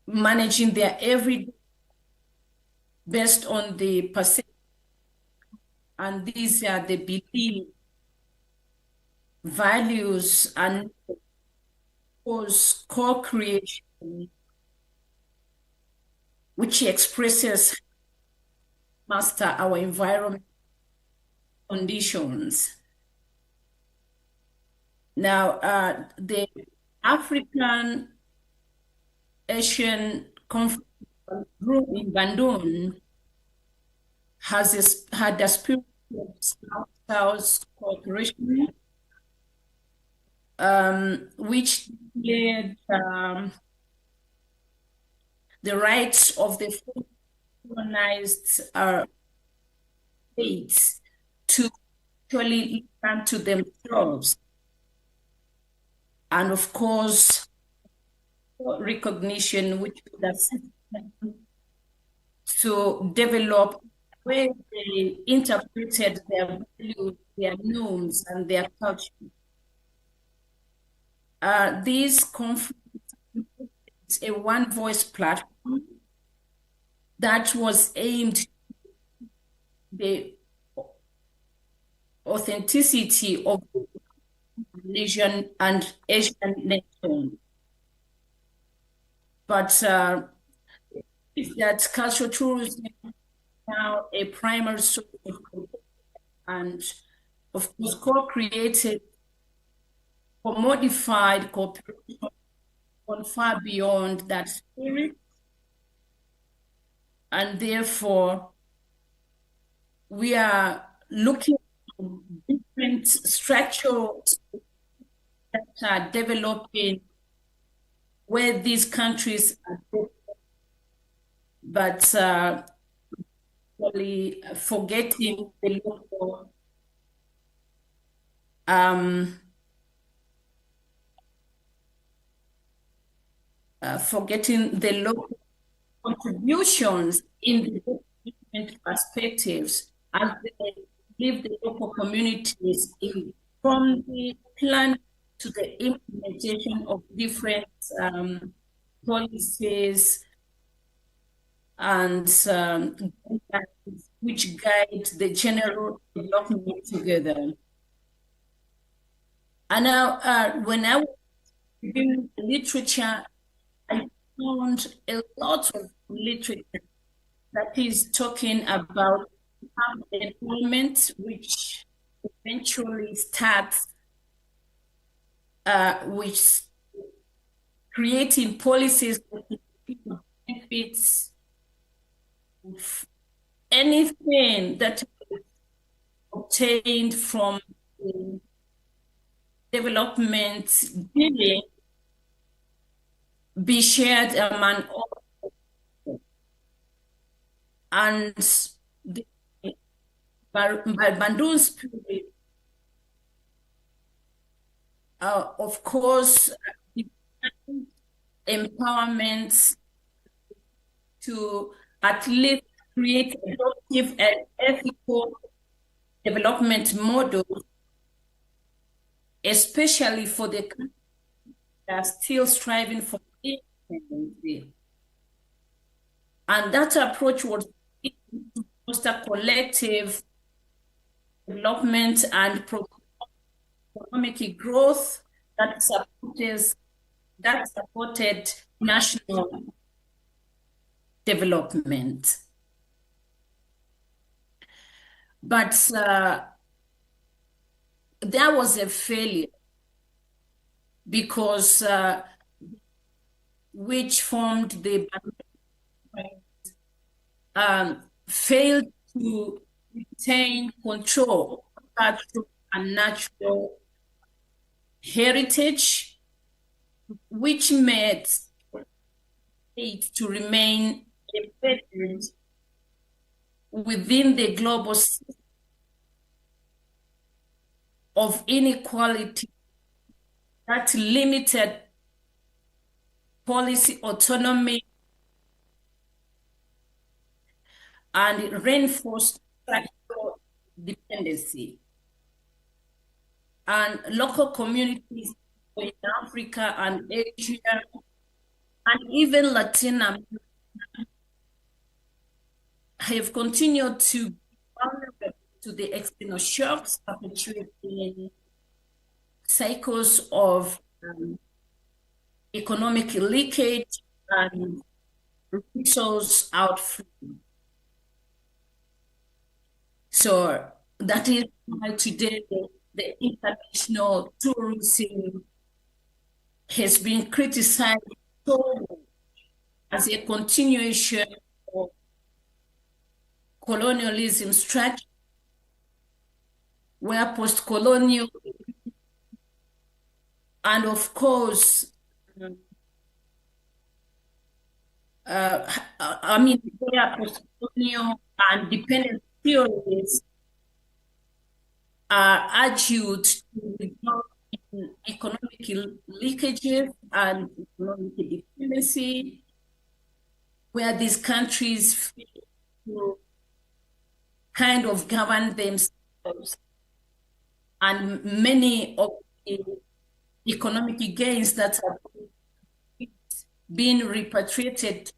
managing their everyday based on the perception, and these are the belief, values, and co-creation, which expresses master our environment conditions. Now, the African Asian Conference group in Bandung had a spirit of South-South cooperation, which declared the rights of the colonized states to actually listen to themselves. And of course, recognition which would assist them to develop where they interpreted their values, their norms, and their culture. This conference is a one-voice platform that was aimed at the authenticity of Asian and Asian nation. But that cultural tourism is now a primary source of and of course co-created or modified cooperation on far beyond that spirit, and therefore we are looking at different structures that are developing where these countries are but forgetting the local contributions in the different perspectives as they leave the local communities from the plan to the implementation of different policies and which guide the general development together. And now, when I was reading literature, I found a lot of literature that is talking about employment, which eventually starts with creating policies that benefits anything that is obtained from development giving be shared among all. And by Bandung Spirit, of course, empowerment to at least create adaptive and ethical development models, especially for the countries that are still striving for independence. And that approach was to foster collective development and economic growth that supported national development. But there was a failure because which formed the failed to retain control of cultural and natural heritage, which made it to remain embedded within the global system of inequality that limited policy autonomy and reinforced structural dependency. And local communities in Africa and Asia and even Latin America have continued to be vulnerable to the external shocks, perpetuating cycles of economic leakage and resource outflow. So That is why today the international tourism has been criticized so much as a continuation of colonialism strategy, where post-colonial and of course, where post-colonial and dependent theories are argued to result in economic leakages and economic dependency, where these countries fail to kind of govern themselves, and many of the economic gains that have been repatriated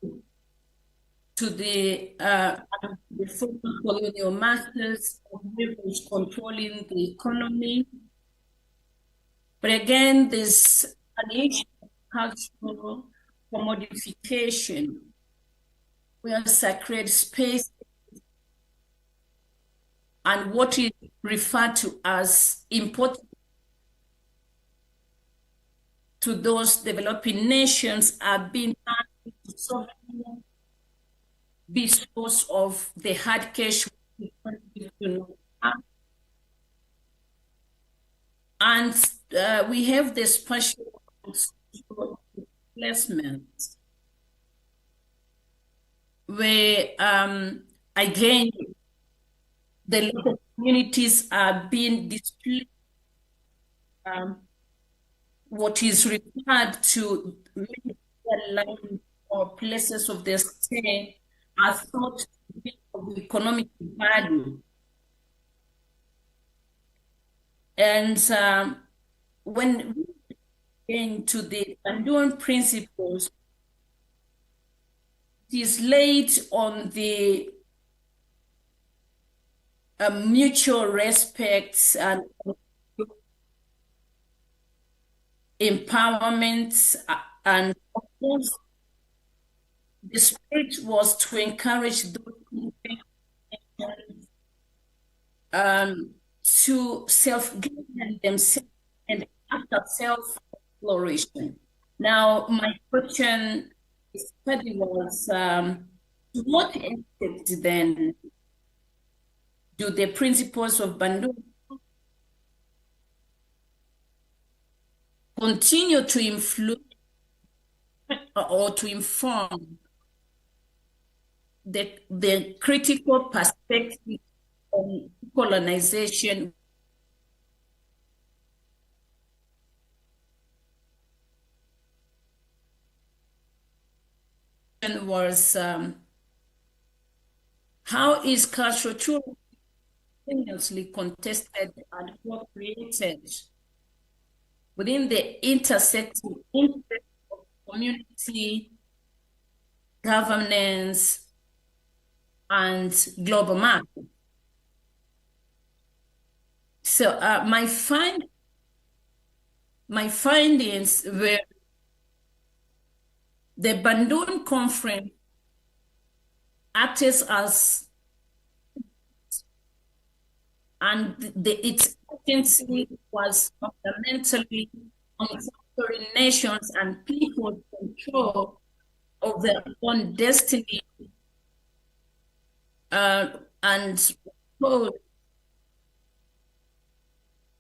to the former colonial masters who's controlling the economy. But again, there's an issue of cultural commodification, where sacred space and what is referred to as important to those developing nations are being turned into sovereign, be source of the hard cash and we have the special placement where again the local communities are being displayed what is referred to land or places of their stay are thought to be of economic value. And when we get into the Bandung principles, it is laid on the mutual respect and empowerment, and of course, the spirit was to encourage those to self-govern themselves and after self-exploration. Now, my question was, to what extent then do the principles of Bandung continue to influence or to inform the critical perspective on colonization was how is cultural tourism continuously contested and co-created within the intersecting interest of community, governance, and global market. So my findings were the Bandung conference acted as, and its agency was fundamentally on foreign nations and people's control of their own destiny and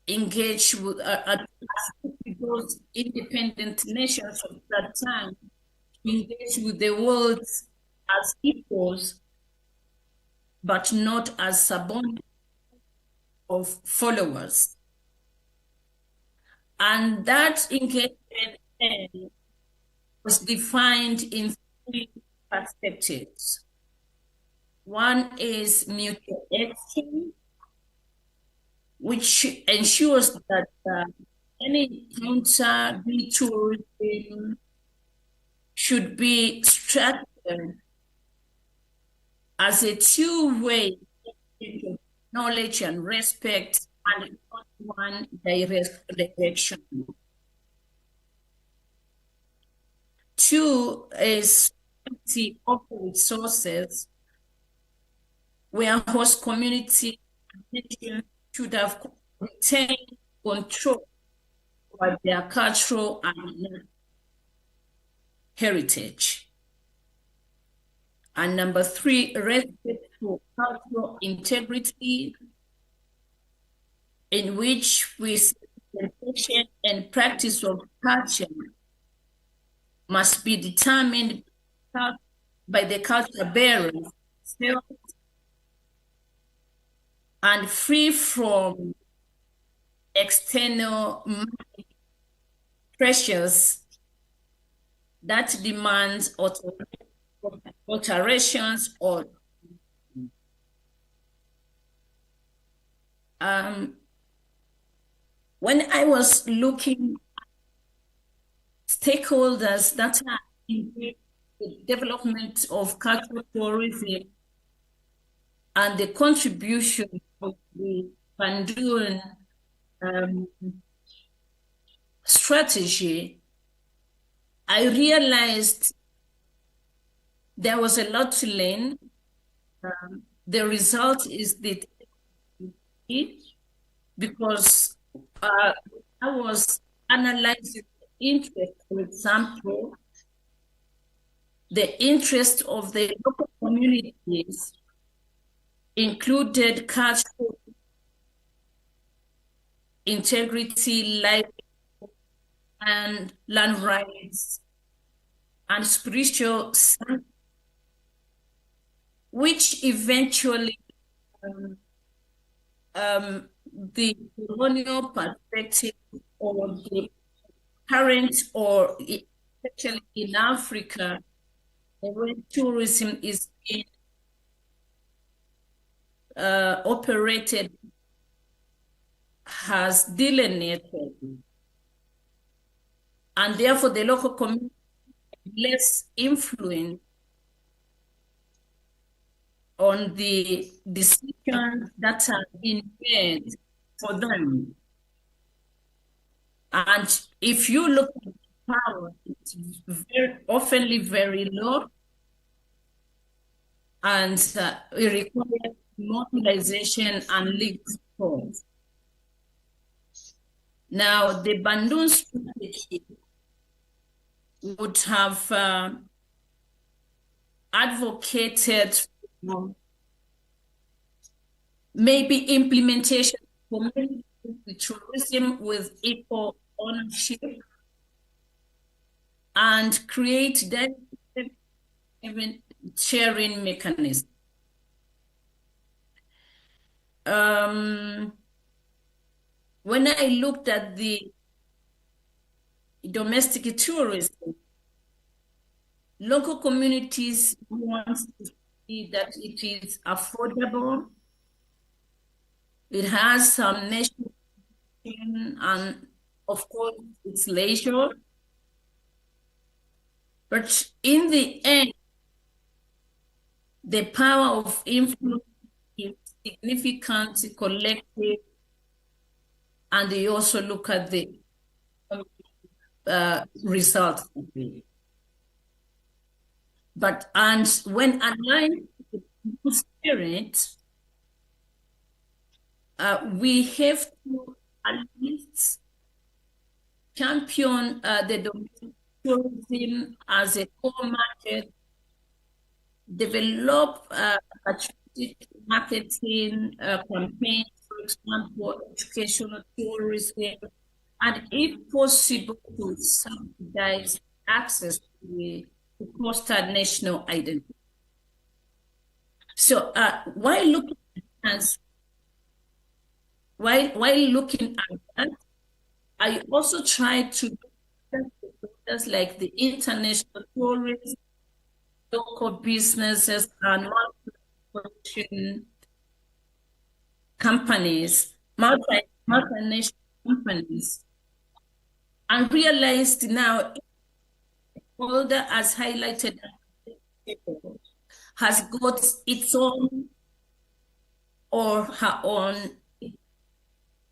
engage with those independent nations of that time, engage with the world as equals, but not as subordinate of followers. And that engagement was defined in three perspectives. One is mutual exchange, which ensures that any counter tourism should be structured as a two-way knowledge and respect and not one direction. Two is of resources where host community nations should have retained control over their cultural and heritage. And number 3, respect for cultural integrity, in which we see presentation and practice of culture must be determined by the culture bearers and free from external pressures that demands alterations or when I was looking at stakeholders that are in the development of cultural tourism and the contribution of the Bandung strategy, I realized there was a lot to learn. The result is that because I was analyzing the interest, for example, the interest of the local communities included cultural integrity, life and land rights, and spiritual science, which eventually the colonial perspective or the current, or especially in Africa, when tourism is being operated, has delineated, and therefore the local community less influence on the decisions that are being made for them. And if you look at power, it's very often very low, and it requires mobilization and legal support. Now, the Bandung strategy would have advocated maybe implementation of tourism with equal ownership and create that even sharing mechanism. When I looked at the domestic tourism, local communities want to see that it is affordable, it has some national and of course it's leisure. But in the end, the power of influence is significant, collective, and they also look at the results. But and when aligned with the spirit, we have to at least champion the domestic tourism as a core market, develop strategic marketing campaigns, for example, educational tourism, and if possible, to subsidize access to the coastal national identity. So while looking at that, I also try to look at like the international tourism, local businesses, and multinational companies, multinational companies, and realized now, Older, as highlighted, has got its own or her own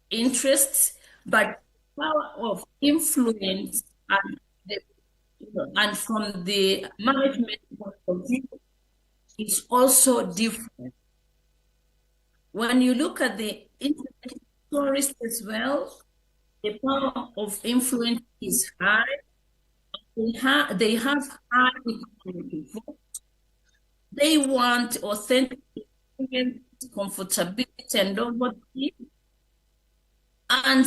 interests, but power of influence and from the management point of view is also different. when you look at the international tourists as well, the power of influence is high. They have high economic vote. They want authentic experience, comfortability, and novelty. And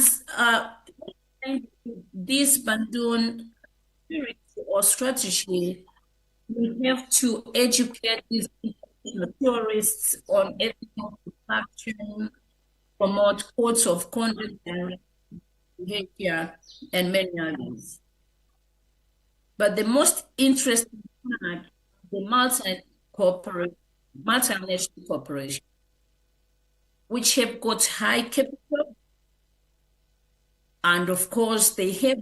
this Bandung Spirit or strategy, we have to educate these tourists on ethical production, promote codes of conduct and behavior, and many others. But the most interesting part, the multinational corporation, which have got high capital, and of course they have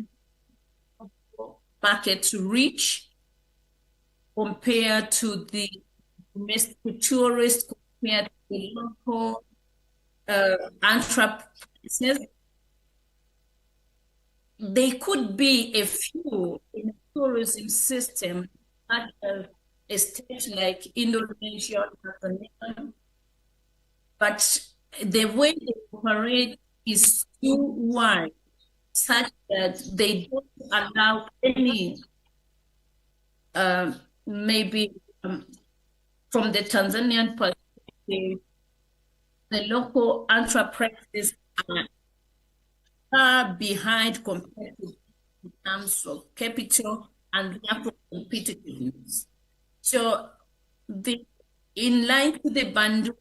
market to reach compared to the domestic tourists, compared to the local entrepreneurs. They could be a few in a tourism system at a state like Indonesia, but the way they operate is too wide, such that they don't allow any, maybe from the Tanzanian perspective, the local enterprises are far behind compared to in terms of capital and therefore competitiveness. So in line to the Bandung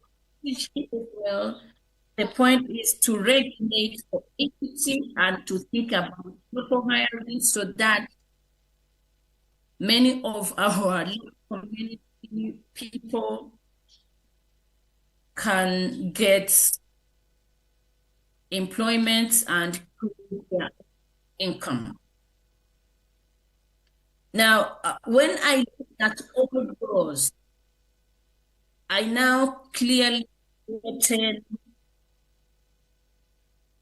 as well, the point is to regulate for equity and to think about local hiring so that many of our community people can get employment and their income. Now, when I look at all those, I now clearly noted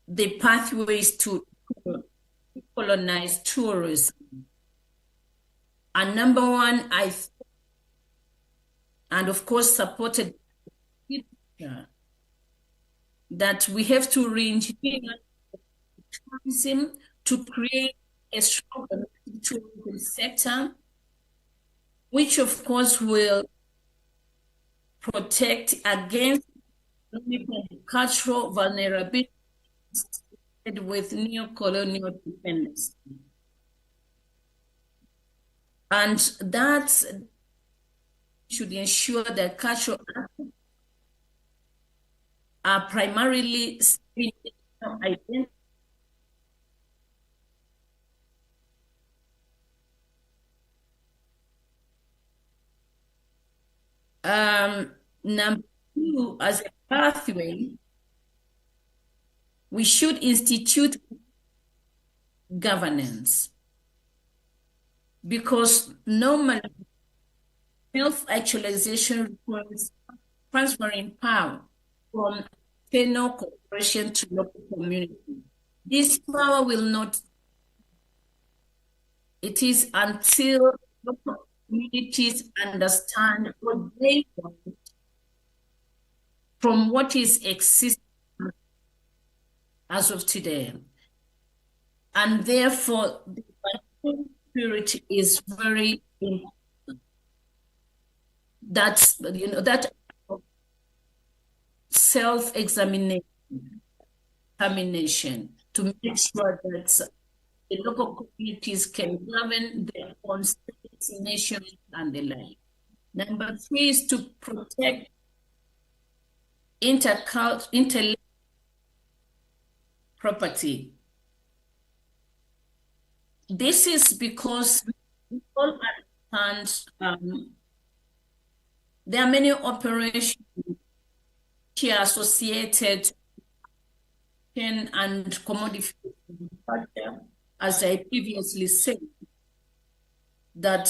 the pathways to colonize tourism. And number one, and of course supported that we have to re-engineer tourism to create a stronger tourism sector, which of course will protect against cultural vulnerability with neo-colonial dependence. And that should ensure that cultural assets are primarily identity. Number two, as a pathway, we should institute governance, because normally self-actualization requires transferring power from internal corporation to local community. This power will not, it is until local communities understand what they want from what is existing as of today. And therefore, the Bandung Spirit is very important. That's, that self-examination, to make sure that the local communities can govern their own states, nations, and the like. Number three is to protect intellectual property. This is because we all understand there are many operations which are associated and commodification, as I previously said, that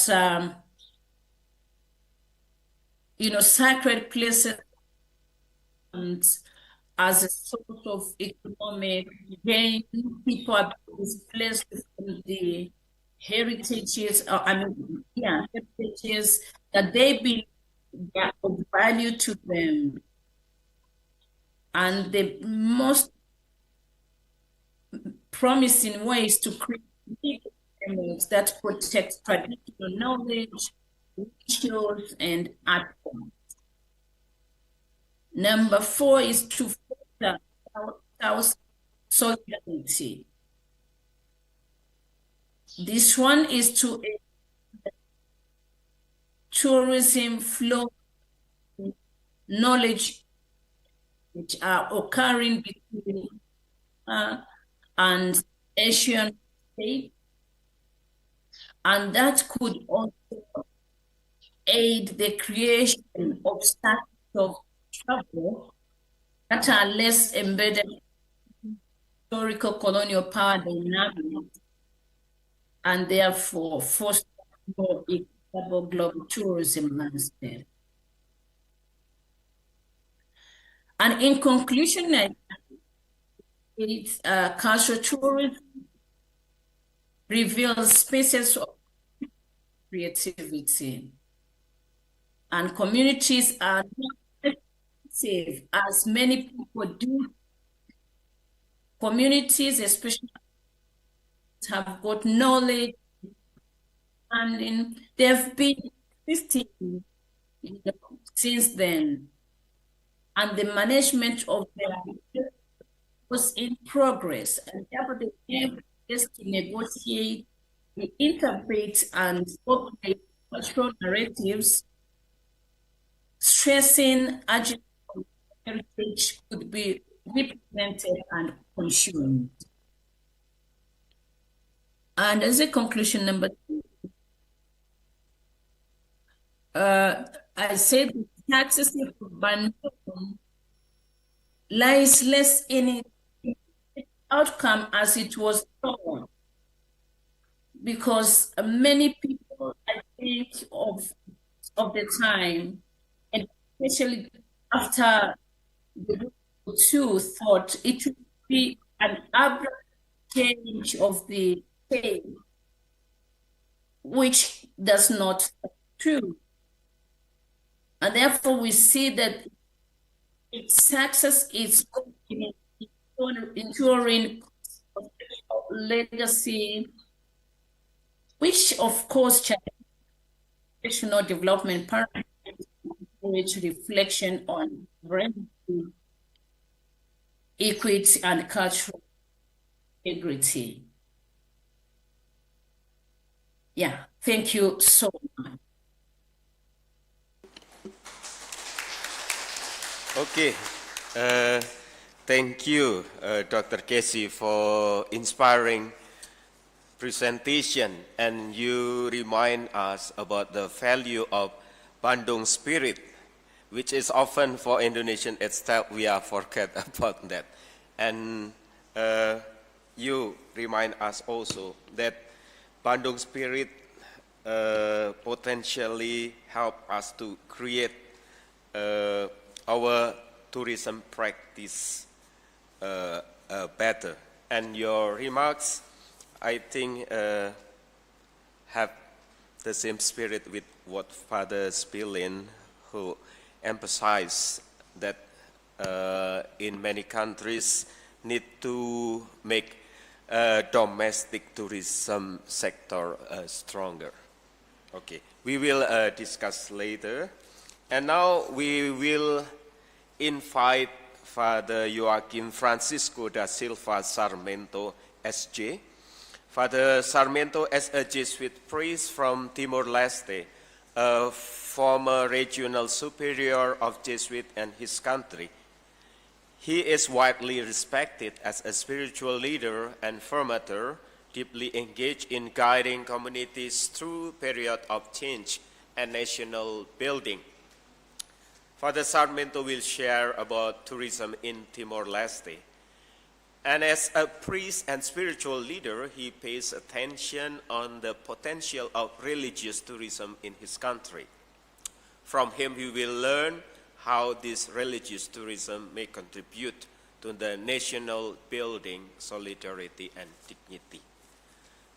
sacred places and as a source of economic gain, people are displaced from the heritages, heritages that they believe are of value to them. And the most promising ways to create legal frameworks that protect traditional knowledge, rituals, and art forms. Number 4 is to foster solidarity. This one is to tourism flow knowledge which are occurring between and Asian states, and that could also aid the creation of status of travel that are less embedded in historical colonial power dynamics, and therefore foster more equitable global tourism landscape. And in conclusion, it's cultural tourism reveals spaces of creativity, and communities are not safe as many people do. Communities, especially, have got knowledge, and they've been existing since then, and the management of their was in progress, and therefore they came to negotiate, interpret, and formulate cultural narratives, stressing urgent heritage could be represented and consumed. And as a conclusion, number 2, I said the success of Bandung lies less in its outcome as it was thought, because many people, I think, of the time, and especially after the two, thought it would be an abrupt change of the state, which does not true. And therefore we see that its success is enduring legacy, which of course national development paradigms which reflection on sovereignty, equity, and cultural integrity. Yeah, thank you so much. Okay, thank you, Dr. Casey, for inspiring presentation, and you remind us about the value of Bandung Spirit, which is often for Indonesian itself, we are forget about that. And you remind us also that Bandung Spirit potentially help us to create our tourism practice better. And your remarks, I think, have the same spirit with what Father Spillin, who emphasized that in many countries need to make domestic tourism sector stronger. Okay, we will discuss later. And now we will invite Father Joaquim Francisco da Silva Sarmento, SJ. Father Sarmento is a Jesuit priest from Timor-Leste, a former regional superior of Jesuit in his country. He is widely respected as a spiritual leader and formator, deeply engaged in guiding communities through period of change and national building. Father Sarmento will share about tourism in Timor-Leste. And as a priest and spiritual leader, he pays attention on the potential of religious tourism in his country. From him, we will learn how this religious tourism may contribute to the national building, solidarity, and dignity.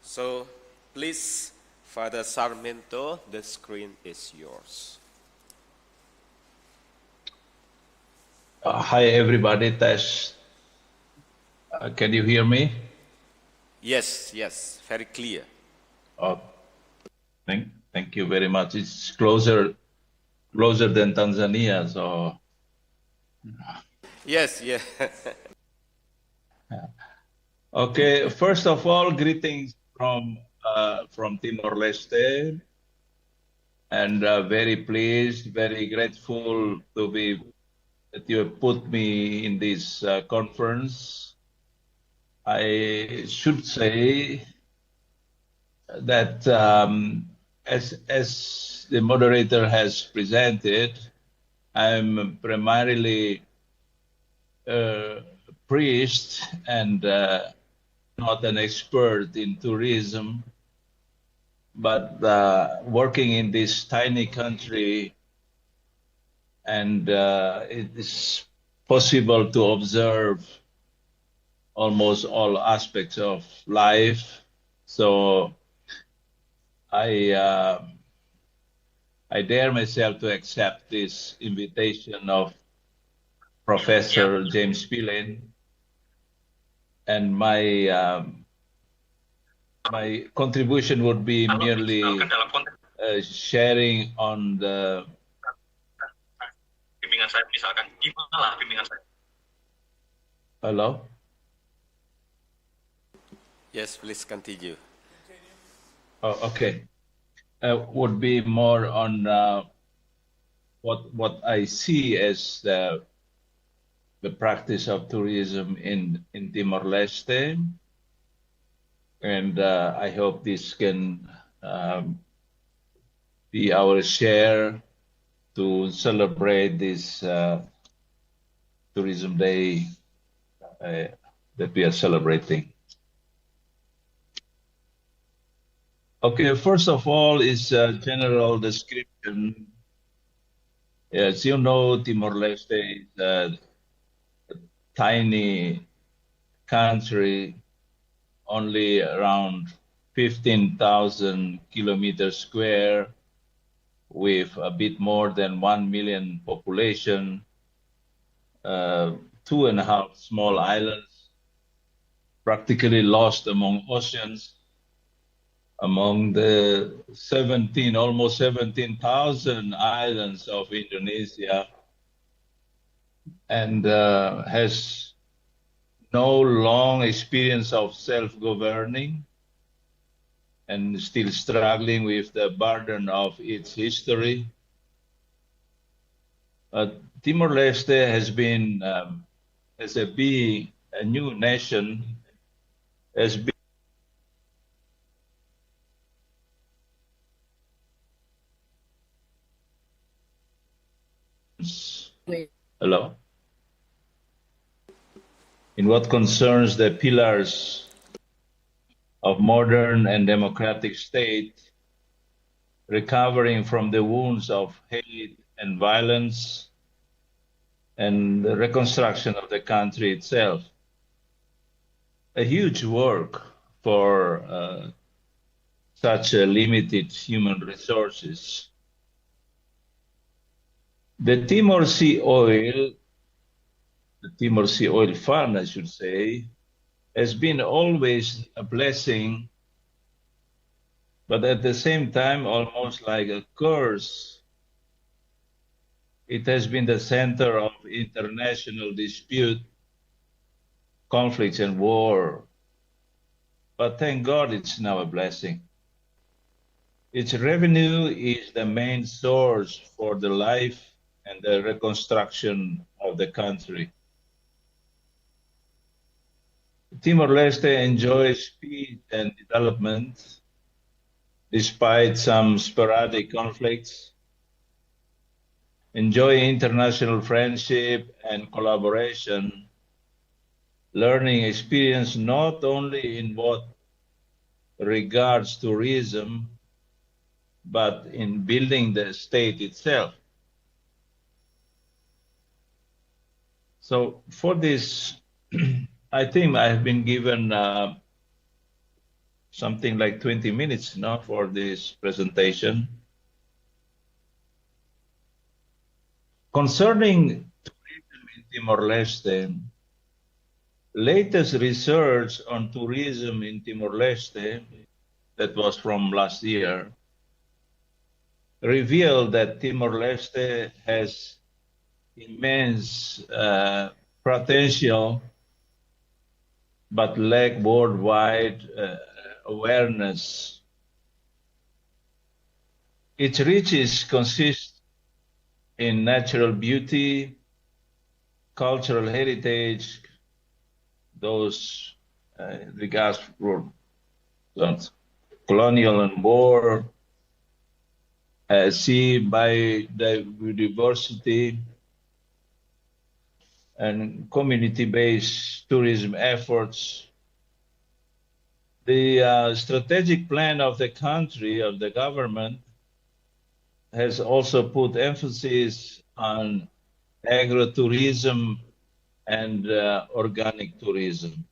So, please, Father Sarmento, the screen is yours. Hi, everybody. Test. Can you hear me? Yes, yes, very clear. Oh, thank you very much. It's closer than Tanzania, so. Yes, yeah. Okay, first of all, greetings from Timor-Leste, and very pleased, very grateful to be that you have put me in this conference. I should say that as the moderator has presented, I'm primarily a priest and not an expert in tourism, but working in this tiny country, and it is possible to observe almost all aspects of life. So I dare myself to accept this invitation of Professor James Spillane, and my contribution would be merely sharing on the Hello? Yes, please continue. Oh, okay. Would be more on what I see as the practice of tourism in Timor-Leste, and I hope this can be our share to celebrate this Tourism Day that we are celebrating. Okay, first of all is a general description. As you know, Timor-Leste is a tiny country, only around 15,000 kilometers square, with a bit more than 1 million population, 2.5 small islands, practically lost among oceans, among the almost 17,000 islands of Indonesia, and has no long experience of self-governing, and still struggling with the burden of its history. Timor-Leste has been, as a new nation, has been Hello? In what concerns the pillars of modern and democratic state, recovering from the wounds of hate and violence, and the reconstruction of the country itself. A huge work for such a limited human resources. The Timor Sea Oil Fund, I should say, has been always a blessing, but at the same time, almost like a curse. It has been the center of international dispute, conflicts, and war. But thank God it's now a blessing. Its revenue is the main source for the life and the reconstruction of the country. Timor-Leste enjoys peace and development despite some sporadic conflicts, enjoy international friendship and collaboration, learning experience not only in what regards tourism, but in building the state itself. So for this, I think I have been given something like 20 minutes now for this presentation. Concerning tourism in Timor-Leste. Latest research on tourism in Timor-Leste, that was from last year, revealed that Timor-Leste has immense potential, but lack worldwide awareness. Its riches consist in natural beauty, cultural heritage, those regards for colonial and war, sea biodiversity, and community-based tourism efforts. The strategic plan of the country, of the government, has also put emphasis on agro-tourism and organic tourism.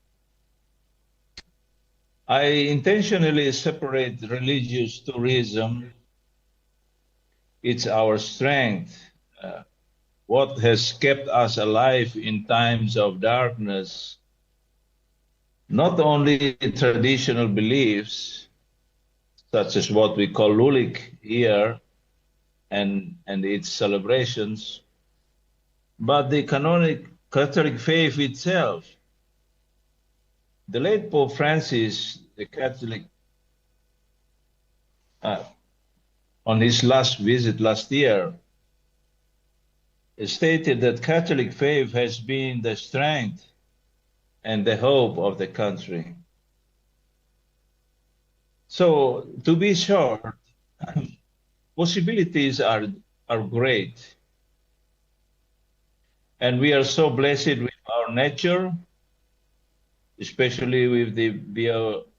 I intentionally separate religious tourism. It's our strength. What has kept us alive in times of darkness, not only traditional beliefs, such as what we call Lulik here and its celebrations, but the canonic Catholic faith itself. The late Pope Francis, the Catholic, on his last visit last year, stated that Catholic faith has been the strength and the hope of the country. So, to be short, possibilities are great. And we are so blessed with our nature, especially with the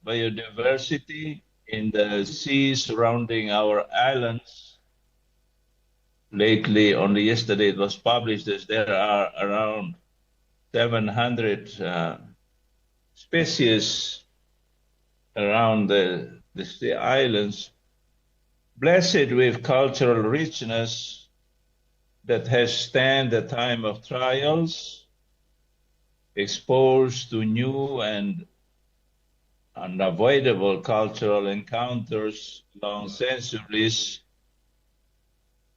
biodiversity in the seas surrounding our islands. Lately, only yesterday, it was published that there are around 700 species around the islands, blessed with cultural richness that has stand the time of trials, exposed to new and unavoidable cultural encounters along centuries,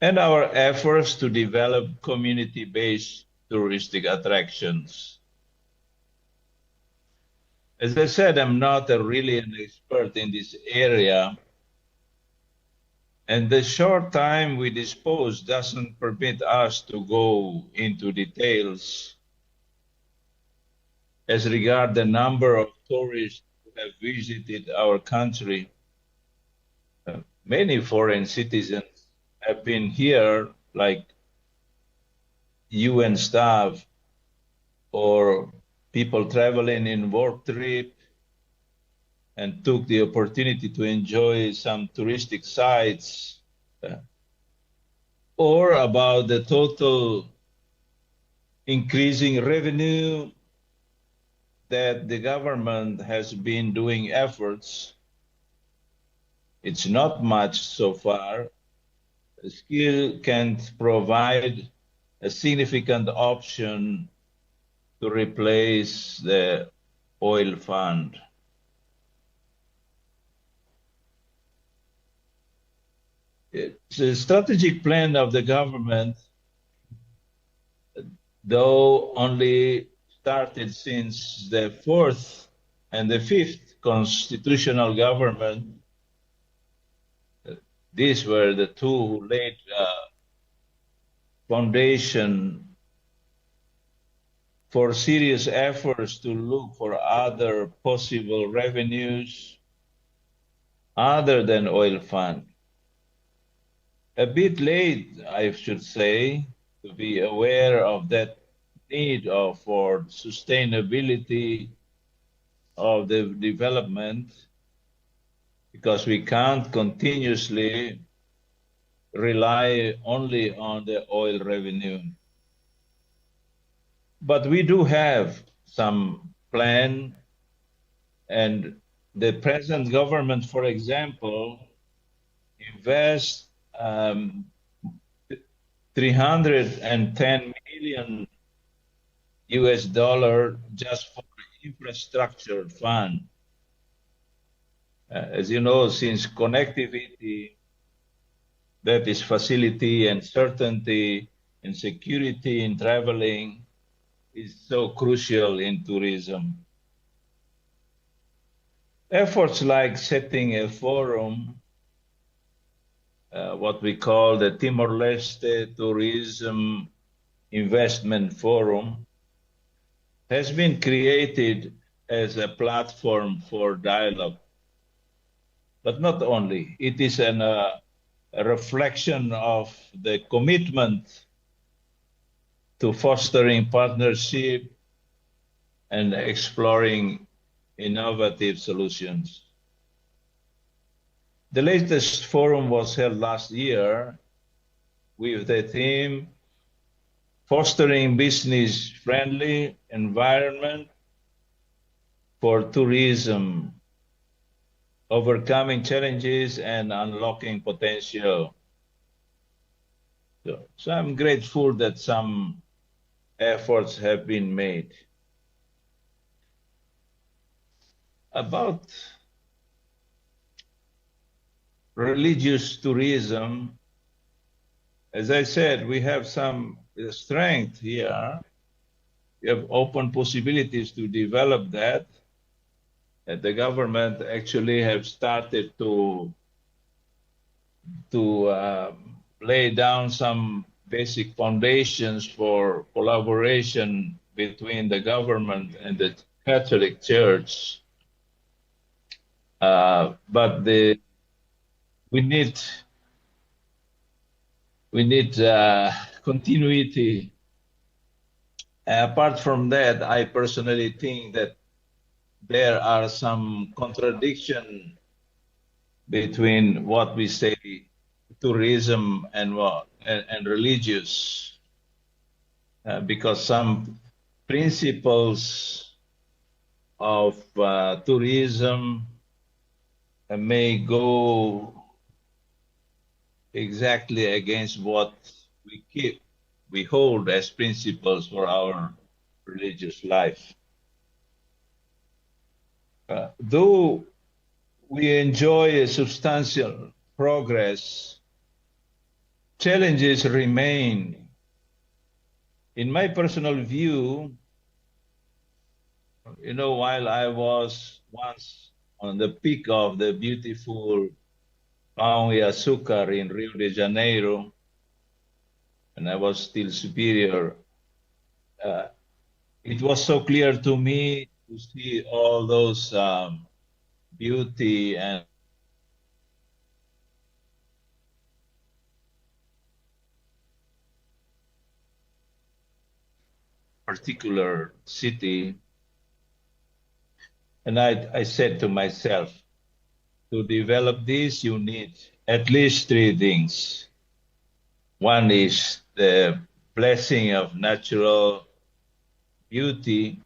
and our efforts to develop community-based touristic attractions. As I said, I'm not really an expert in this area, and the short time we dispose doesn't permit us to go into details as regard the number of tourists who have visited our country. Many foreign citizens have been here, like UN staff or people traveling in work trip and took the opportunity to enjoy some touristic sites, or about the total increasing revenue that the government has been doing efforts. It's not much so far. Still can't provide a significant option to replace the oil fund. It's a strategic plan of the government, though only started since the fourth and the fifth constitutional government. These were the two who laid foundation for serious efforts to look for other possible revenues other than oil fund. A bit late, I should say, to be aware of that need for sustainability of the development, because we can't continuously rely only on the oil revenue. But we do have some plan, and the present government, for example, invests 310 million US dollar just for infrastructure fund. As you know, since connectivity, that is facility and certainty and security in traveling, is so crucial in tourism. Efforts like setting a forum, what we call the Timor-Leste Tourism Investment Forum, has been created as a platform for dialogue. But not only, it is a reflection of the commitment to fostering partnership and exploring innovative solutions. The latest forum was held last year with the theme Fostering Business-Friendly Environment for Tourism, Overcoming Challenges and Unlocking Potential. So I'm grateful that some efforts have been made. About religious tourism, as I said, we have some strength here. We have open possibilities to develop that. And the government actually have started to lay down some basic foundations for collaboration between the government and the Catholic Church. But we need continuity. Apart from that, I personally think that there are some contradictions between what we say tourism and religious, because some principles of tourism may go exactly against what we hold as principles for our religious life. Though we enjoy a substantial progress, challenges remain. In my personal view, you know, while I was once on the peak of the beautiful Pão e Açúcar in Rio de Janeiro, and I was still superior, it was so clear to me to see all those beauty and particular city. And I said to myself, to develop this, you need at least three things. One is the blessing of natural beauty,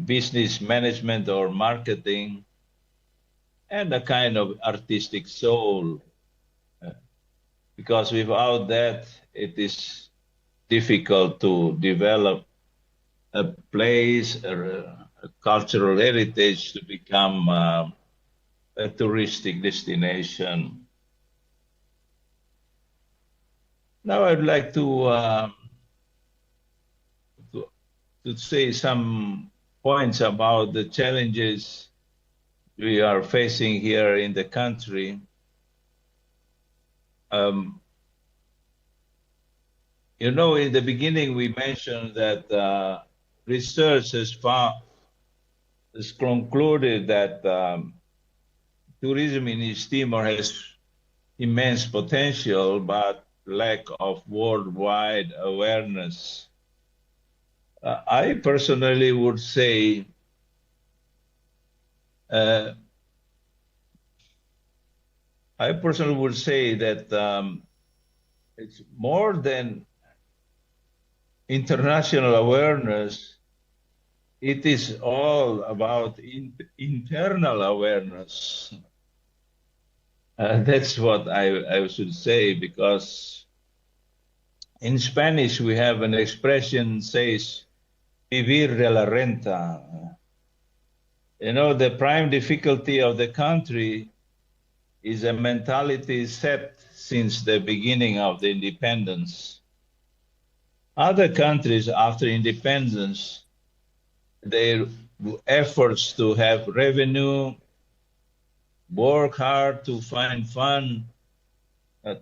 business management or marketing, and a kind of artistic soul. Because without that, it is difficult to develop a place, a cultural heritage to become a touristic destination. Now I'd like to say some points about the challenges we are facing here in the country. You know, in the beginning we mentioned that research has concluded that tourism in East Timor has immense potential, but lack of worldwide awareness. I personally would say that it's more than international awareness. It is all about internal awareness. That's what I should say, because In Spanish, we have an expression says, vivir de la renta. You know, the prime difficulty of the country is a mentality set since the beginning of the independence. Other countries after independence, their efforts to have revenue, work hard to find fund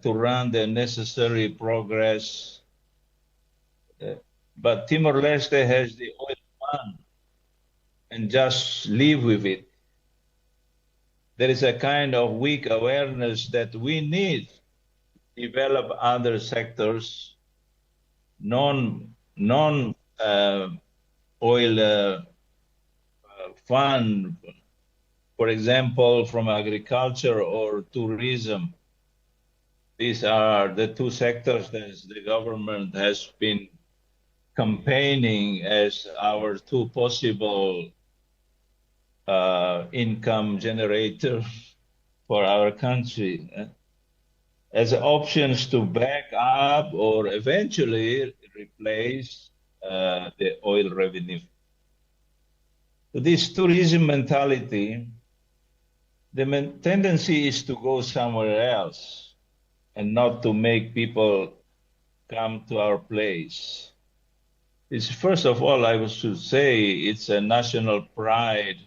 to run the necessary progress. But Timor-Leste has the oil fund and just live with it. There is a kind of weak awareness that we need to develop other sectors, non-oil fund, for example, from agriculture or tourism. These are the two sectors that the government has been campaigning as our two possible income generator for our country, as options to back up or eventually replace the oil revenue. So this tourism mentality, the tendency is to go somewhere else and not to make people come to our place. It's first of all, I should say, it's a national pride,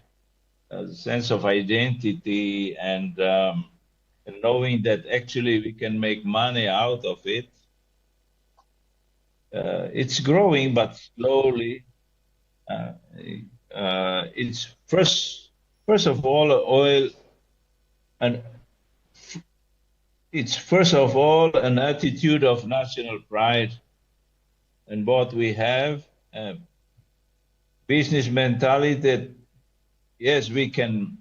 a sense of identity, and knowing that actually we can make money out of it. It's growing, but slowly. It's first of all oil, and it's first of all an attitude of national pride, and what we have, business mentality that yes, we can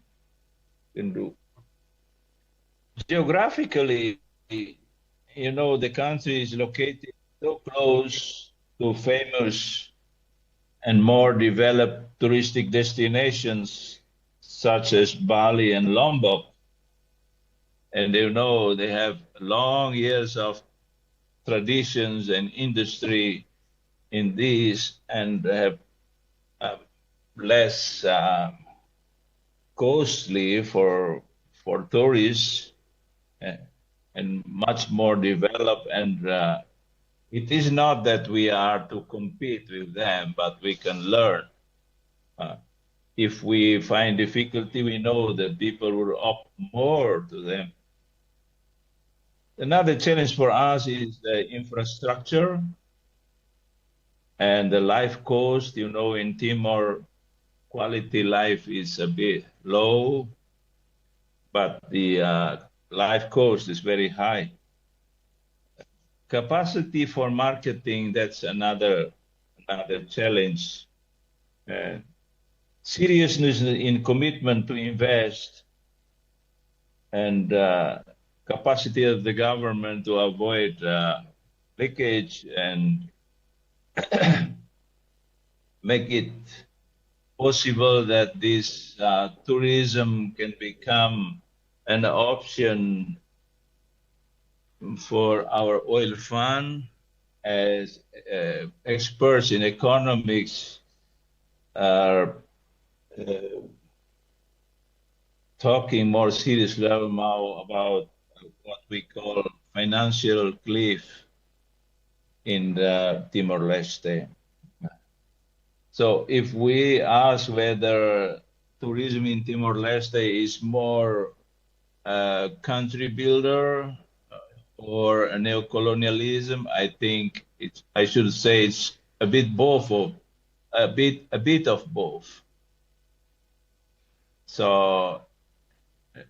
do. Geographically, you know, the country is located so close to famous and more developed touristic destinations such as Bali and Lombok. And you know, they have long years of traditions and industry in these, and have less costly for tourists and much more developed. And it is not that we are to compete with them, but we can learn. If we find difficulty, we know that people will opt more to them. Another challenge for us is the infrastructure and the life cost. You know, in Timor, quality life is a bit low, but the life cost is very high. Capacity for marketing, that's another challenge. Seriousness in commitment to invest, and capacity of the government to avoid leakage and make it possible that this tourism can become an option for our oil fund, as experts in economics are talking more seriously now about what we call financial cliff in the Timor-Leste. So if we ask whether tourism in Timor-Leste is more country builder or a neocolonialism, I think I should say it's a bit a bit of both. So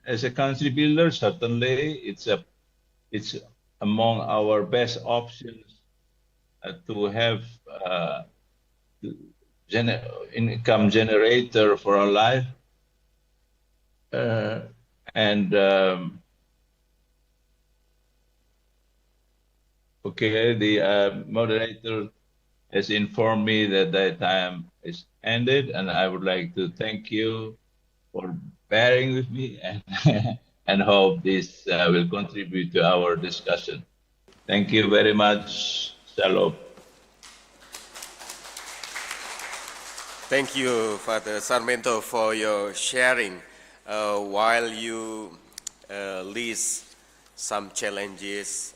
as a country builder, certainly it's among our best options to have income generator for our life, and okay, the moderator has informed me that the time is ended, and I would like to thank you for bearing with me, and hope this will contribute to our discussion. Thank you very much. Shalom. Thank you, Father Sarmento, for your sharing. While you list some challenges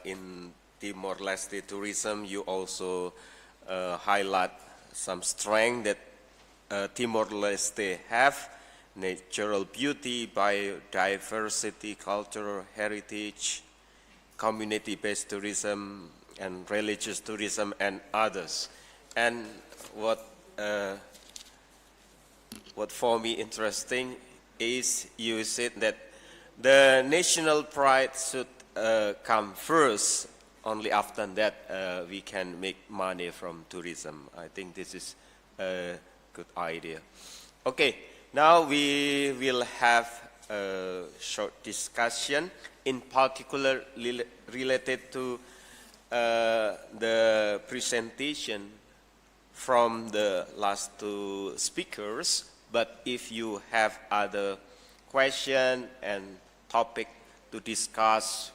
in Timor-Leste tourism, you also highlight some strength that Timor-Leste have: natural beauty, biodiversity, cultural heritage, community-based tourism, and religious tourism, and others. And what for me interesting is you said that the national pride should come first. Only after that we can make money from tourism. I think this is a good idea. Okay, now we will have a short discussion, in particular related to the presentation from the last two speakers. But if you have other question and topic to discuss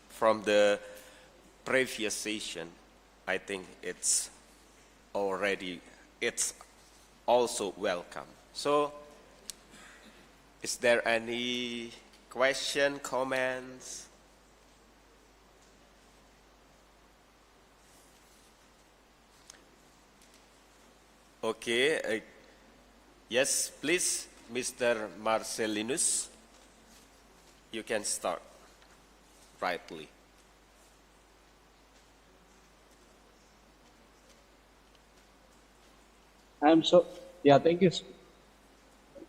from the previous session, I think it's also welcome. So, is there any question, comments? Okay, yes, please, Mr. Marcelinus, you can start rightly. Thank you.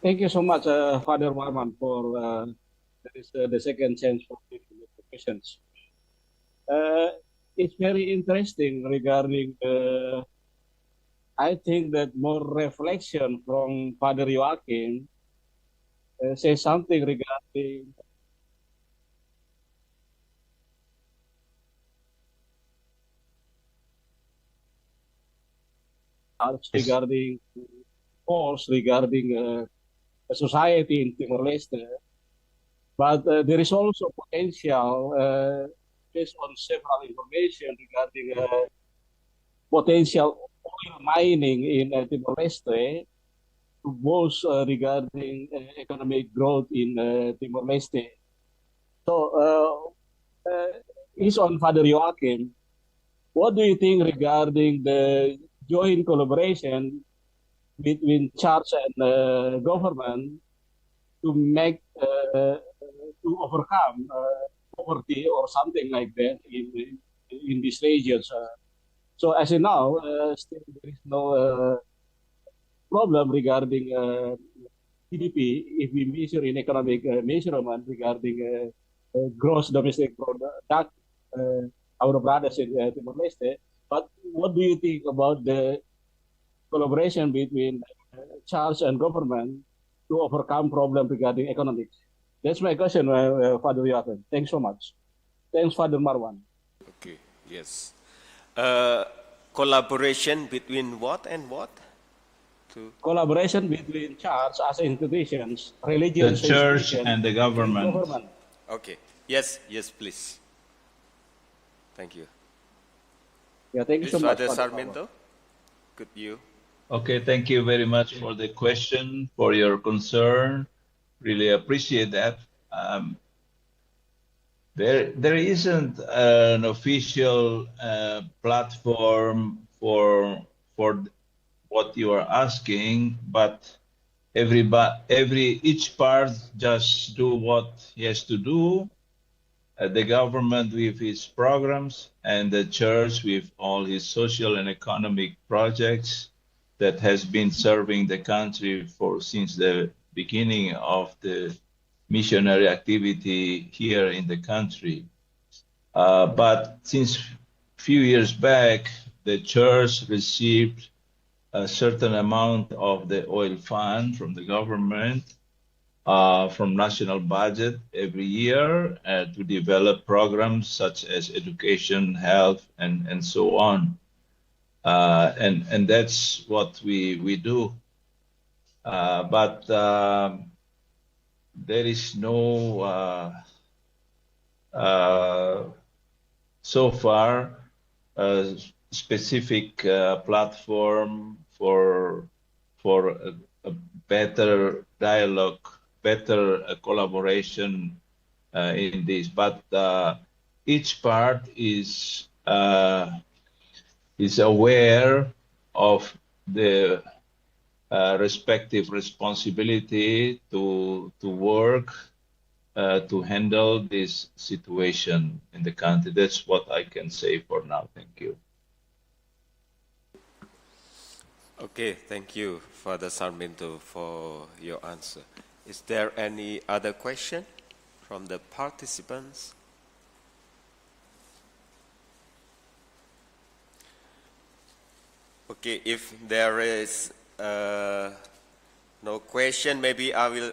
Thank you so much, Father Warman, for the second chance for the questions. It's very interesting regarding I think that more reflection from Father Joachim says something regarding regarding force, regarding society in Timor-Leste. But there is also potential based on several information regarding potential oil mining in Timor-Leste to boost regarding economic growth in Timor-Leste. So, is on Father Joachim. What do you think regarding the joint collaboration between church and government to make to overcome poverty or something like that in these regions? So as you know, still there is no problem regarding GDP if we measure in economic measurement regarding gross domestic product, our brothers in Timor-Leste. But what do you think about the collaboration between church and government to overcome problem regarding economics? That's my question, Father Joachim. Thanks so much. Thanks, Father Marwan. Okay, yes. Collaboration between what and what? Collaboration between church as institutions, religious the church institutions, and the government. Okay. Yes, please. Thank you. Yeah, thank you so much, Father Sarmento. Could you? Okay, thank you very much for the question, for your concern. Really appreciate that. There isn't an official platform for what you are asking, but each part just do what he has to do. The government with its programs and the church with all his social and economic projects that has been serving the country since the beginning of the missionary activity here in the country. But since few years back, the church received a certain amount of the oil fund from the government, from national budget every year to develop programs such as education, health, and so on. And that's what we do. But there is no, so far, specific platform for a better dialogue, better collaboration in this. But each part is aware of the respective responsibility to work to handle this situation in the country. That's what I can say for now. Thank you. Okay, thank you, Father Sarmiento, for your answer. Is there any other question from the participants? Okay, if there is no question, maybe I will.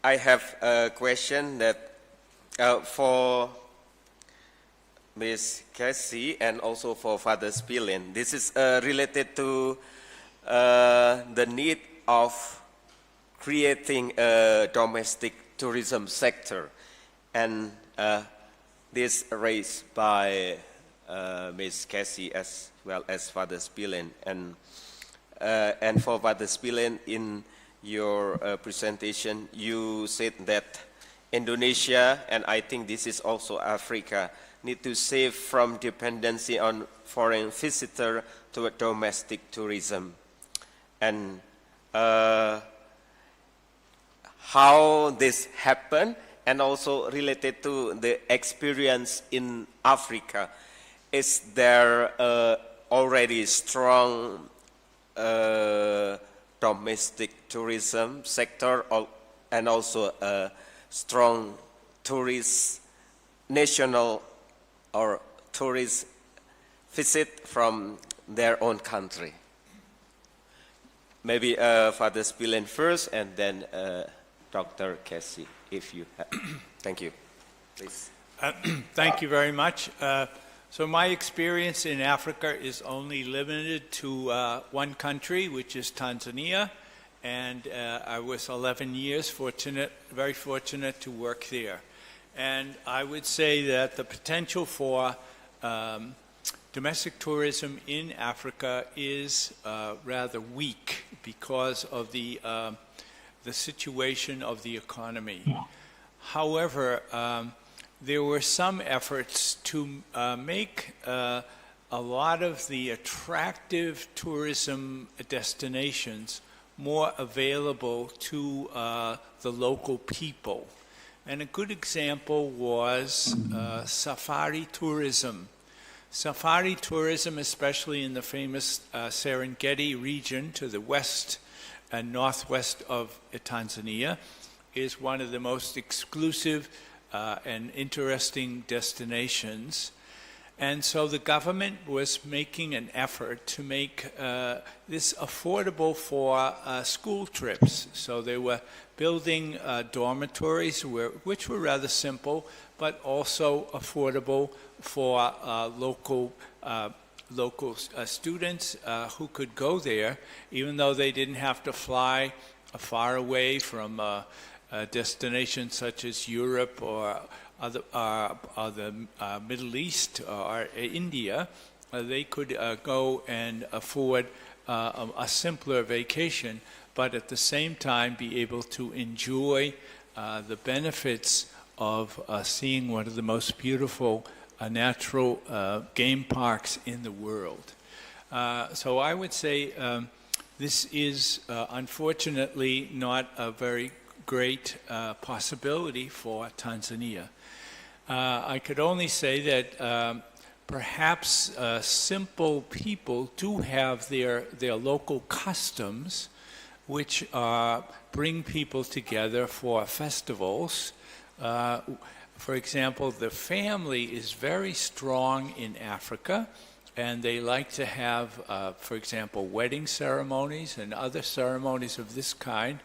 I have a question that for Ms. Cassie and also for Father Spillin. This is related to the need of creating a domestic tourism sector, and this raised by Ms. Cassie as well as Father Spillin. And for Father Spillin, in your presentation, you said that Indonesia, and I think this is also Africa, need to save from dependency on foreign visitor to a domestic tourism. And how this happened, and also related to the experience in Africa. Is there already strong domestic tourism sector and also a strong tourist national or tourist visit from their own country? Maybe Father Spillin first, and then Dr. Cassie, if you have. Thank you. Please. Thank you very much. So my experience in Africa is only limited to one country, which is Tanzania, and I was 11 years very fortunate to work there. And I would say that the potential for domestic tourism in Africa is rather weak because of the situation of the economy. However, there were some efforts to make a lot of the attractive tourism destinations more available to the local people. And a good example was safari tourism. Safari tourism, especially in the famous Serengeti region to the west and northwest of Tanzania, is one of the most exclusive and interesting destinations. And so the government was making an effort to make this affordable for school trips. So they were building dormitories which were rather simple, but also affordable for local students who could go there, even though they didn't have to fly far away from destinations such as Europe or the Middle East or India. They could go and afford a simpler vacation, but at the same time be able to enjoy the benefits of seeing one of the most beautiful natural game parks in the world. So I would say this is unfortunately not a very great possibility for Tanzania. I could only say that perhaps simple people do have their local customs which bring people together for festivals. For example, the family is very strong in Africa, and they like to have, for example, wedding ceremonies and other ceremonies of this kind.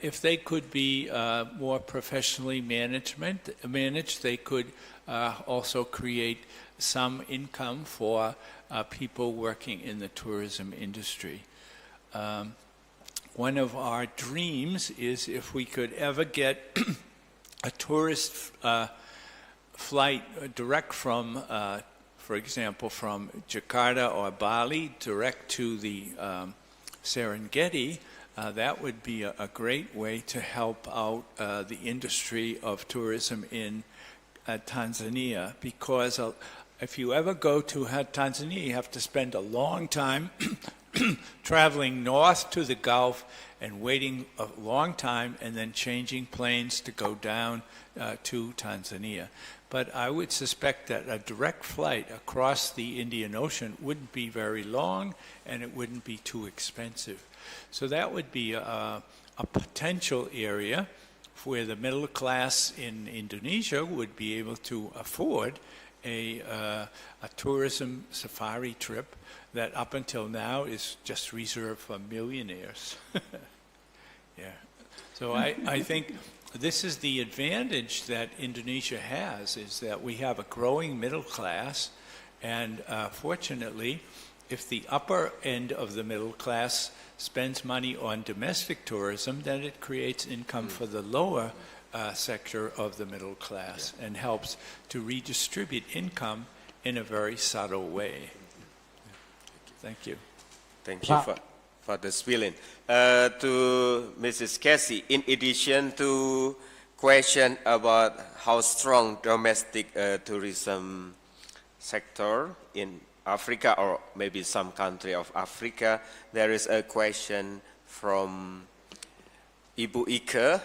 If they could be more professionally managed, they could also create some income for people working in the tourism industry. One of our dreams is if we could ever get a tourist flight direct from, for example, from Jakarta or Bali direct to the Serengeti, that would be a great way to help out the industry of tourism in Tanzania, because if you ever go to Tanzania, you have to spend a long time traveling north to the Gulf and waiting a long time and then changing planes to go down to Tanzania. But I would suspect that a direct flight across the Indian Ocean wouldn't be very long and it wouldn't be too expensive. So that would be a potential area where the middle class in Indonesia would be able to afford a tourism safari trip that up until now is just reserved for millionaires. Yeah. So I think this is the advantage that Indonesia has, is that we have a growing middle class, and fortunately, if the upper end of the middle class spends money on domestic tourism, then it creates income for the lower sector of the middle class and helps to redistribute income in a very subtle way. Thank you. Thank you, Father Spilin. To Mrs. Cassie, in addition to question about how strong domestic tourism sector in Africa, or maybe some country of Africa, there is a question from Ibu Ike.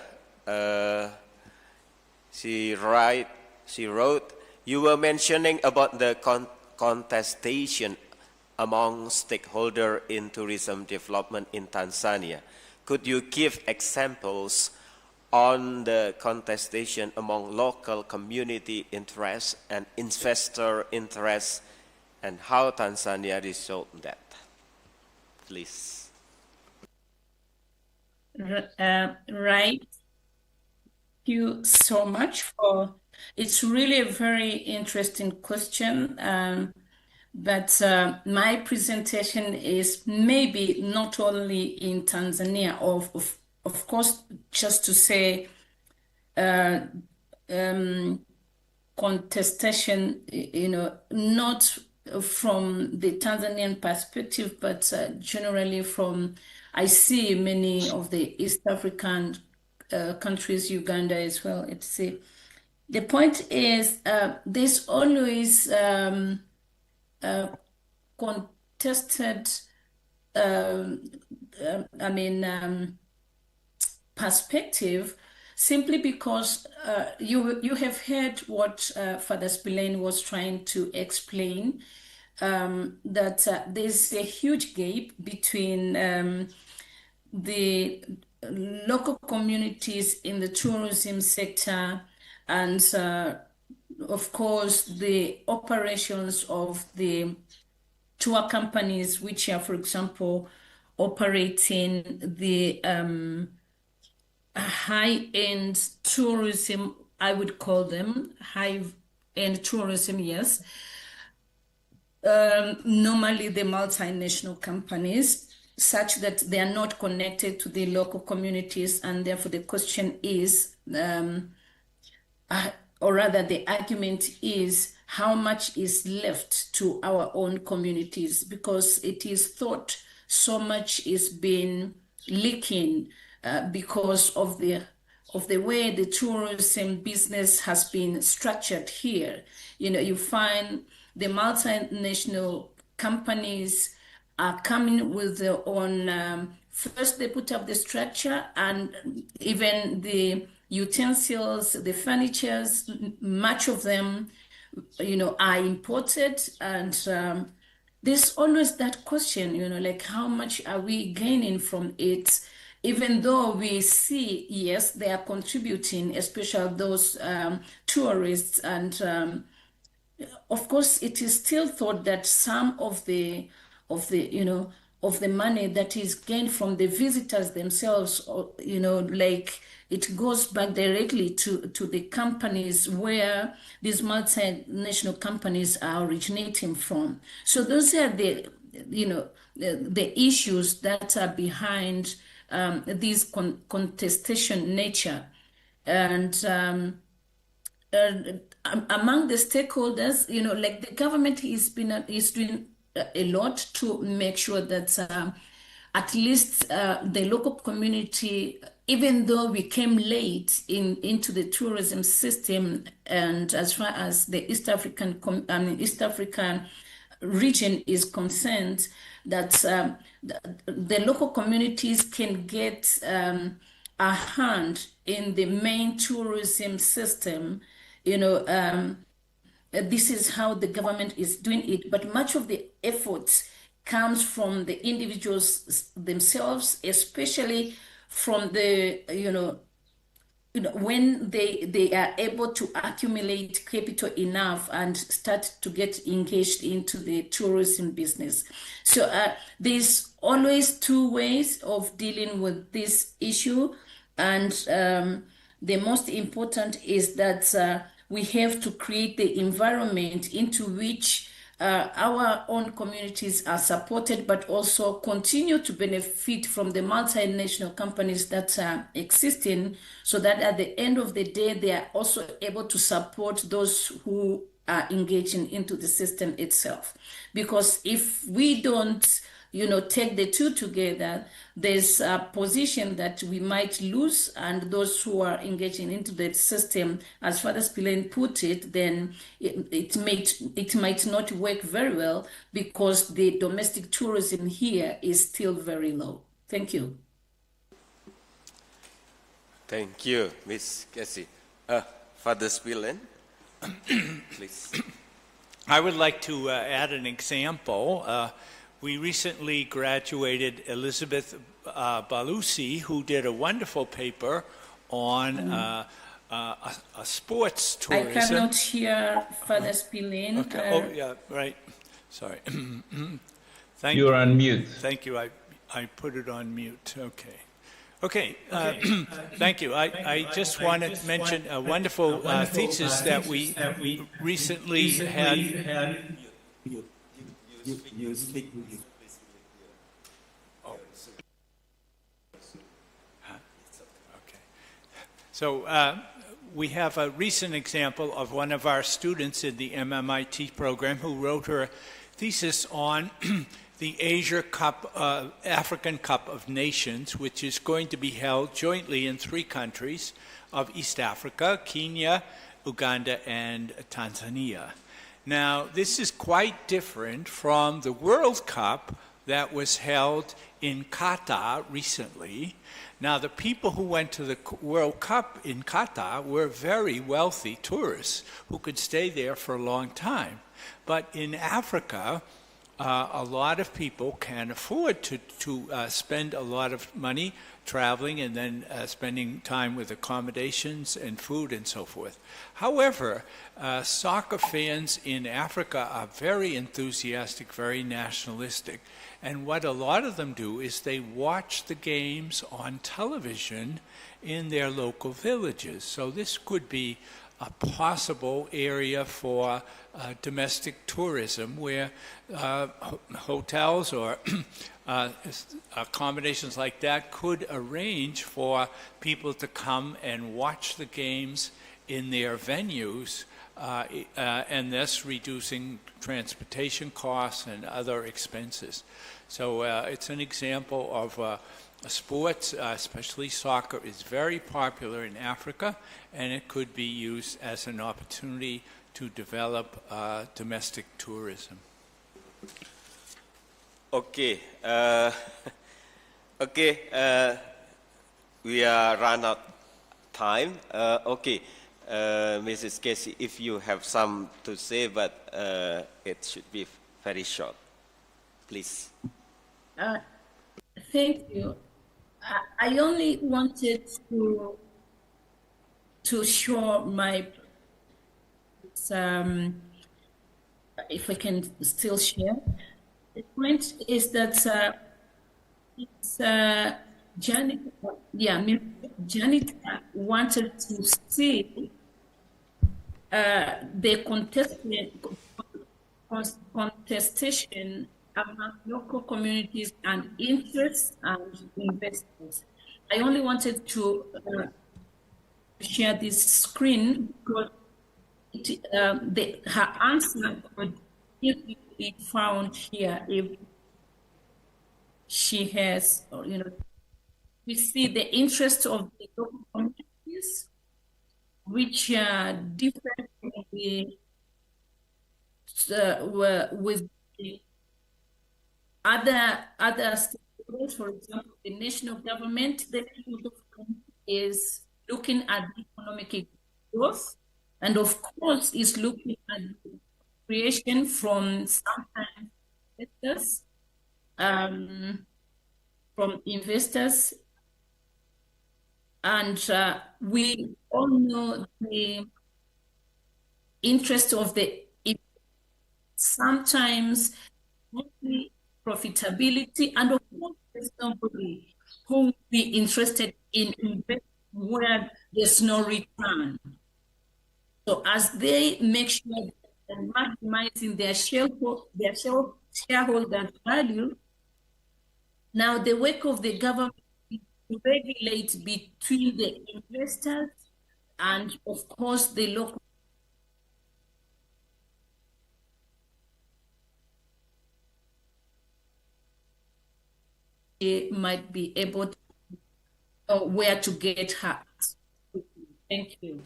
She wrote, you were mentioning about the contestation among stakeholders in tourism development in Tanzania. Could you give examples on the contestation among local community interests and investor interests, and how Tanzania resolved that? Please. Right. Thank you so much for, it's really a very interesting question. But my presentation is maybe not only in Tanzania, of course, just to say contestation, not from the Tanzanian perspective, but generally from, I see many of the East African countries, Uganda as well, etc. The point is, there's always contested, perspective, simply because you have heard what Father Spillane was trying to explain, that there's a huge gap between the local communities in the tourism sector and of course, the operations of the tour companies, which are, for example, operating the high-end tourism, I would call them high-end tourism, yes. Normally, the multinational companies, such that they are not connected to the local communities, and therefore the question is, or rather the argument is, how much is left to our own communities? Because it is thought so much is being leaking because of the way the tourism business has been structured here. You find the multinational companies are coming with their own, first they put up the structure, and even the utensils, the furnitures, much of them, are imported, and there's always that question, like how much are we gaining from it, even though we see, yes, they are contributing, especially those tourists, and of course, it is still thought that some of the money that is gained from the visitors themselves, like it goes back directly to the companies where these multinational companies are originating from. So those are the issues that are behind this contestation nature. And among the stakeholders, like the government is doing a lot to make sure that at least the local community, even though we came late into the tourism system, and as far as the East African region is concerned, that the local communities can get a hand in the main tourism system. This is how the government is doing it, but much of the efforts comes from the individuals themselves, especially from the, when they are able to accumulate capital enough and start to get engaged into the tourism business. So there's always two ways of dealing with this issue. And the most important is that we have to create the environment into which our own communities are supported, but also continue to benefit from the multinational companies that are existing, so that at the end of the day, they are also able to support those who are engaging into the system itself. Because if we don't take the two together, there's a position that we might lose, and those who are engaging into the system, as Father Spillane put it, then it might not work very well, because the domestic tourism here is still very low. Thank you. Thank you, Ms. Cassie. Father Spillane, please. I would like to add an example. We recently graduated Elizabeth Balusi, who did a wonderful paper on a sports tourism. I cannot hear Father Spillane. Okay. Oh, yeah, right. Sorry. Thank You're on mute. Thank you. I put it on mute. Okay. Okay. Thank you. I just wanted to mention a wonderful thesis that we recently had. You speak. Oh. Okay. So we have a recent example of one of our students in the MMIT program who wrote her thesis on the Asia Cup, African Cup of Nations, which is going to be held jointly in 3 countries of East Africa: Kenya, Uganda, and Tanzania. Now, this is quite different from the World Cup that was held in Qatar recently. Now, the people who went to the World Cup in Qatar were very wealthy tourists who could stay there for a long time. But in Africa, a lot of people can afford to spend a lot of money traveling and then spending time with accommodations and food and so forth. However, soccer fans in Africa are very enthusiastic, very nationalistic. And what a lot of them do is they watch the games on television in their local villages. So this could be a possible area for domestic tourism, where hotels or accommodations like that could arrange for people to come and watch the games in their venues, and thus reducing transportation costs and other expenses. So it's an example of sports, especially soccer, is very popular in Africa, and it could be used as an opportunity to develop domestic tourism. Okay. We are run out time. Mrs. Casey, if you have some to say, but it should be very short, please. Thank you. I only wanted to show my, if I can still share. The point is that Janet wanted to see the contestation among local communities and interests and investors. I only wanted to share this screen because her answer could easily be found here if she has, we see the interest of the local communities, which are different from with the other stakeholders. For example, the national government. The national government is looking at economic growth, and of course is looking at creation from sometimes investors, and we all know the interest of the sometimes profitability, and of course there's somebody who will be interested in investing where there's no return. So as they make sure they're maximizing their shareholder value, now the work of the government is to regulate between the investors and of course the local. Might be able to where to get her. Thank you.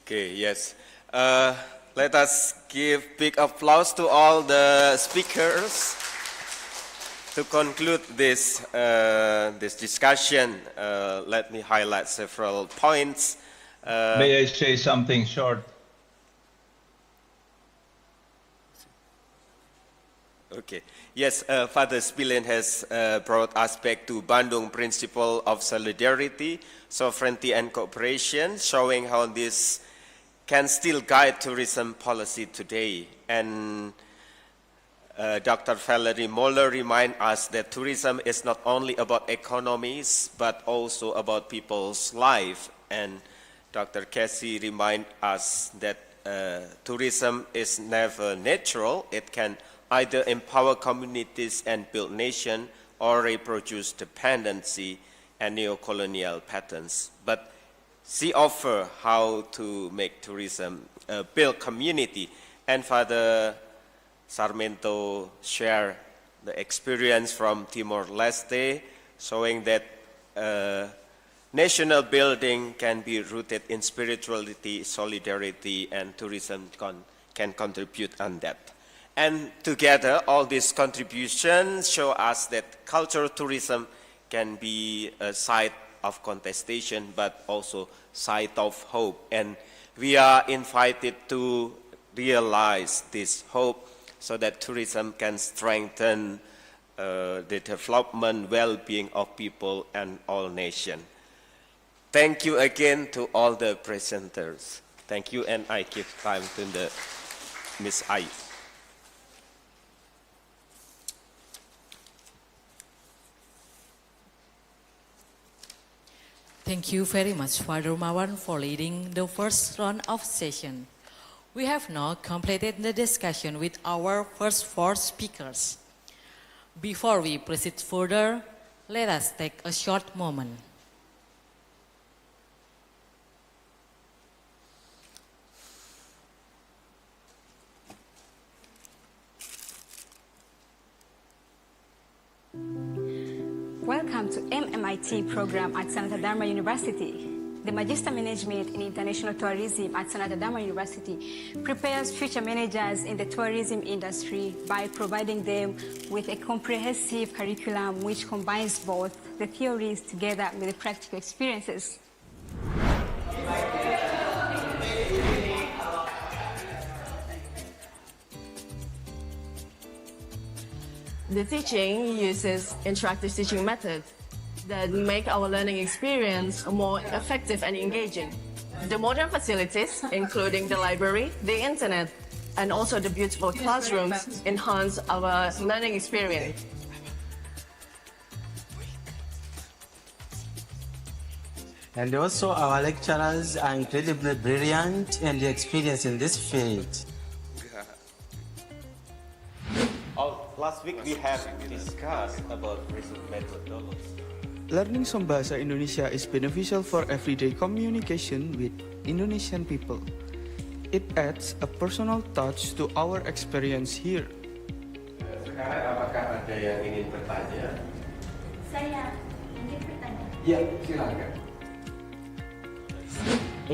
Okay, yes. Let us give big applause to all the speakers. To conclude this discussion, let me highlight several points. May I say something short? Okay. Yes, Father Spillane has brought us back to Bandung principle of solidarity, sovereignty, and cooperation, showing how this can still guide tourism policy today. And Dr. Valerie Moller reminds us that tourism is not only about economies, but also about people's life. And Dr. Casey reminds us that tourism is never natural. It can either empower communities and build nations, or reproduce dependency and neo-colonial patterns. But she offers how to make tourism build community. And Father Sarmento shared the experience from Timor-Leste, showing that national building can be rooted in spirituality, solidarity, and tourism can contribute on that. And together, all these contributions show us that cultural tourism can be a site of contestation, but also site of hope. And we are invited to realize this hope so that tourism can strengthen the development, well-being of people and all nations. Thank you again to all the presenters. Thank you, and I give time to the Ms. Ai. Thank you very much, Father Mawan, for leading the first round of session. We have now completed the discussion with our first 4 speakers. Before we proceed further, let us take a short moment. Welcome to MMIT program at Sanata Dharma University. The Magister Management in International Tourism at Sanata Dharma University prepares future managers in the tourism industry by providing them with a comprehensive curriculum which combines both the theories together with the practical experiences. The teaching uses interactive teaching methods that make our learning experience more effective and engaging. The modern facilities, including the library, the internet, and also the beautiful classrooms, enhance our learning experience. And also our lecturers are incredibly brilliant and experienced in this field. Last week we have discussed about recent methodology. Learning some bahasa Indonesia is beneficial for everyday communication with Indonesian people. It adds a personal touch to our experience here. Sekarang apakah ada yang ingin bertanya? Saya ingin bertanya. Ya, silakan.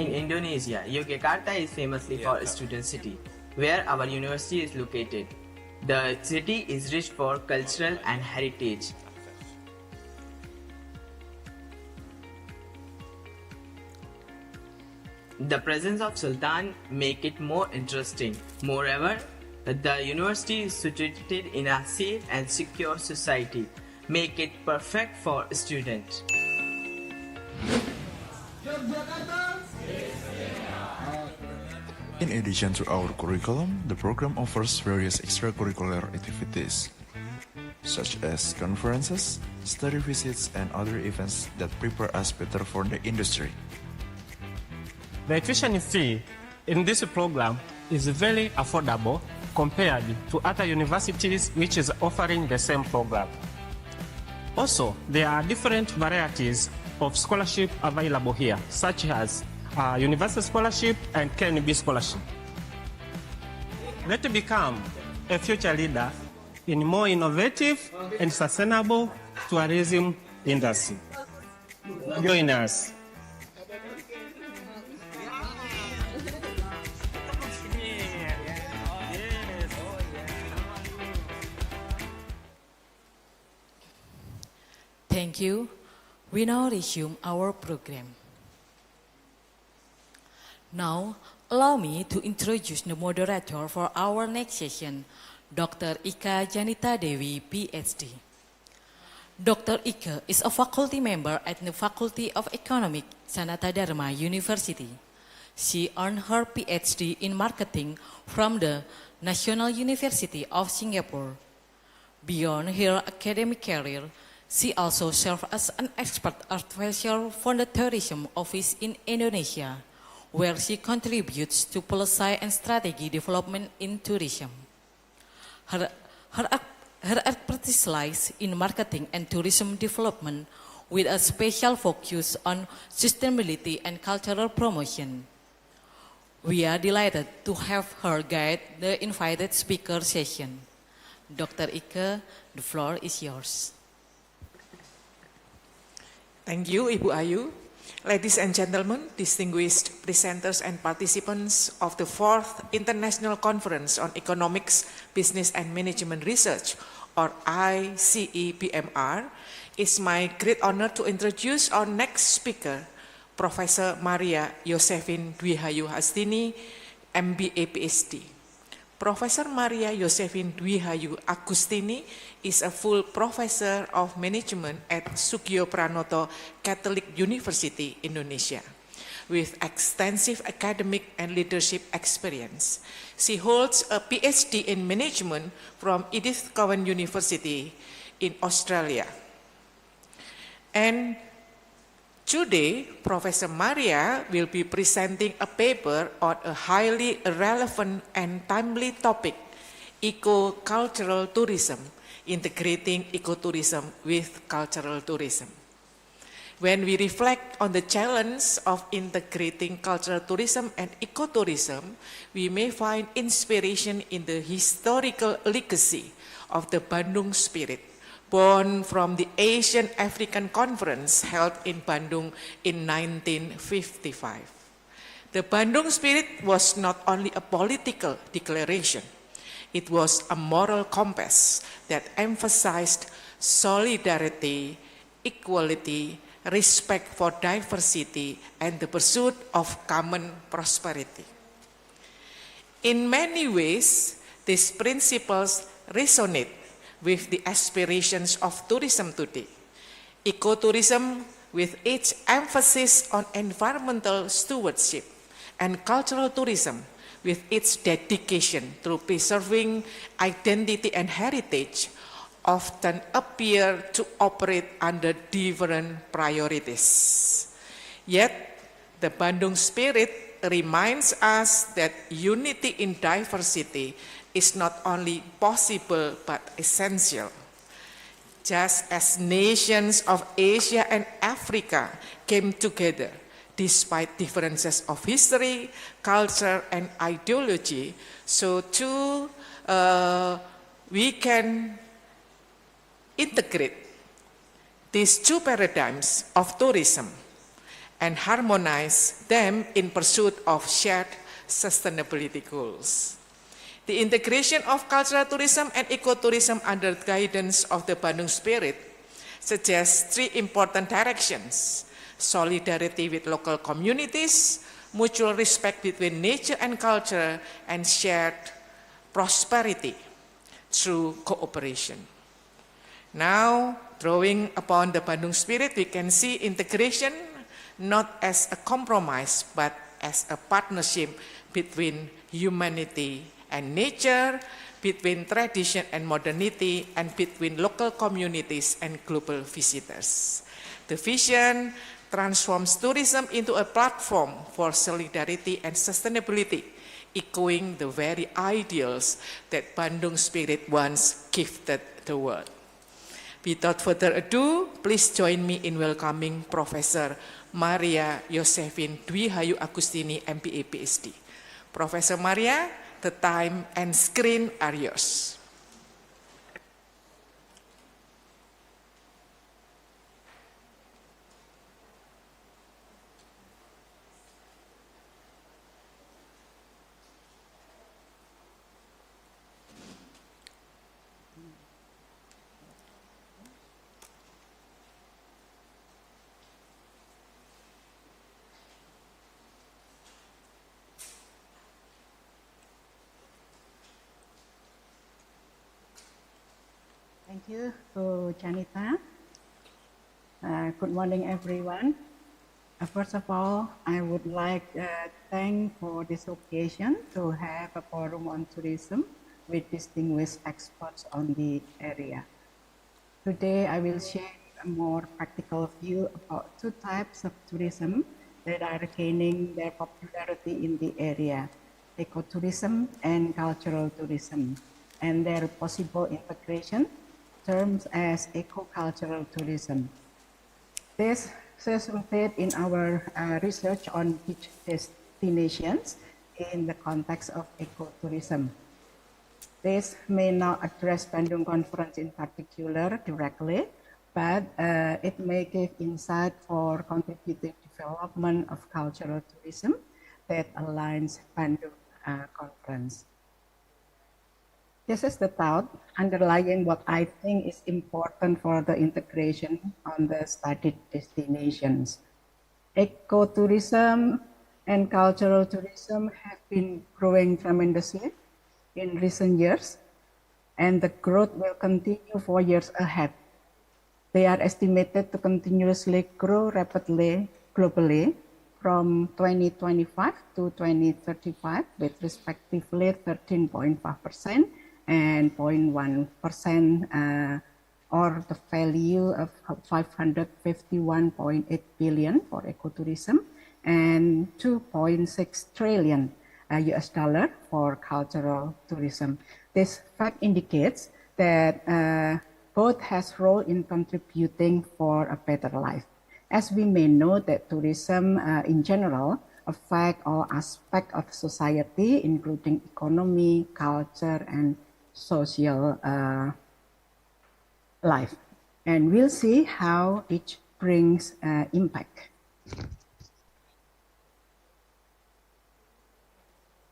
In Indonesia, Yogyakarta is famously for a student city, where our university is located. The city is rich for cultural and heritage. The presence of Sultan make it more interesting. Moreover, the university is situated in a safe and secure society, make it perfect for students. In addition to our curriculum, the program offers various extracurricular activities, such as conferences, study visits, and other events that prepare us better for the industry. The tuition fee in this program is very affordable compared to other universities which is offering the same program. Also, there are different varieties of scholarship available here, such as Universal Scholarship and KNB Scholarship. Let's become a future leader in more innovative and sustainable tourism industry. Join us. Thank you. We now resume our program. Now, allow me to introduce the moderator for our next session, Dr. Ika Janita Dewi, PhD. Dr. Ika is a faculty member at the Faculty of Economics, Sanata Dharma University. She earned her PhD in marketing from the National University of Singapore. Beyond her academic career, she also served as an expert advisor for the Tourism Office in Indonesia, where she contributes to policy and strategy development in tourism. Her expertise lies in marketing and tourism development with a special focus on sustainability and cultural promotion. We are delighted to have her guide the invited speaker session. Dr. Ike, the floor is yours. Thank you, Ibu Ayu. Ladies and gentlemen, distinguished presenters and participants of the 4th International Conference on Economics, Business and Management Research, or ICEBMR, it's my great honor to introduce our next speaker, Professor Maria Josephine Dwi Hayu Hastini, MBA PhD. Professor Maria Josephine Dwi Hayu Agustini is a full professor of management at Sugio Pranoto Catholic University, Indonesia, with extensive academic and leadership experience. She holds a PhD in management from Edith Cowan University in Australia. And today, Professor Maria will be presenting a paper on a highly relevant and timely topic, eco-cultural tourism, integrating ecotourism with cultural tourism. When we reflect on the challenge of integrating cultural tourism and ecotourism, we may find inspiration in the historical legacy of the Bandung Spirit, born from the Asian African Conference held in Bandung in 1955. The Bandung Spirit was not only a political declaration, it was a moral compass that emphasized solidarity, equality, respect for diversity, and the pursuit of common prosperity. In many ways, these principles resonate with the aspirations of tourism today. Ecotourism, with its emphasis on environmental stewardship, and cultural tourism, with its dedication to preserving identity and heritage, often appear to operate under different priorities. Yet, the Bandung Spirit reminds us that unity in diversity is not only possible but essential. Just as nations of Asia and Africa came together, despite differences of history, culture, and ideology. So we can integrate these two paradigms of tourism and harmonize them in pursuit of shared sustainability goals. The integration of cultural tourism and ecotourism under guidance of the Bandung Spirit suggests three important directions: solidarity with local communities, mutual respect between nature and culture, and shared prosperity through cooperation. Now, drawing upon the Bandung Spirit, we can see integration not as a compromise, but as a partnership between humanity and nature, between tradition and modernity, and between local communities and global visitors. The vision transforms tourism into a platform for solidarity and sustainability, echoing the very ideals that Bandung Spirit once gifted the world. Without further ado, please join me in welcoming Professor Maria Josephine Dwi Hayu Agustini, MPA PhD. Professor Maria, the time and screen are yours. Thank you to Janita. Good morning, everyone. First of all, I would like to thank for this occasion to have a forum on tourism with distinguished experts on the area. Today, I will share a more practical view about two types of tourism that are gaining their popularity in the area: ecotourism and cultural tourism, and their possible integration terms as eco-cultural tourism. This resulted in our research on beach destinations in the context of ecotourism. This may not address Bandung Conference in particular directly, but it may give insight for contributing development of cultural tourism that aligns Bandung Conference. This is the thought underlying what I think is important for the integration on the studied destinations. Ecotourism and cultural tourism have been growing tremendously in recent years, and the growth will continue for years ahead. They are estimated to continuously grow rapidly globally from 2025 to 2035 with respectively 13.5% and 0.1%, or the value of 551.8 billion for ecotourism and 2.6 trillion US dollar for cultural tourism. This fact indicates that both has role in contributing for a better life. As we may know that tourism in general affect all aspects of society, including economy, culture, and social life. And we'll see how each brings impact.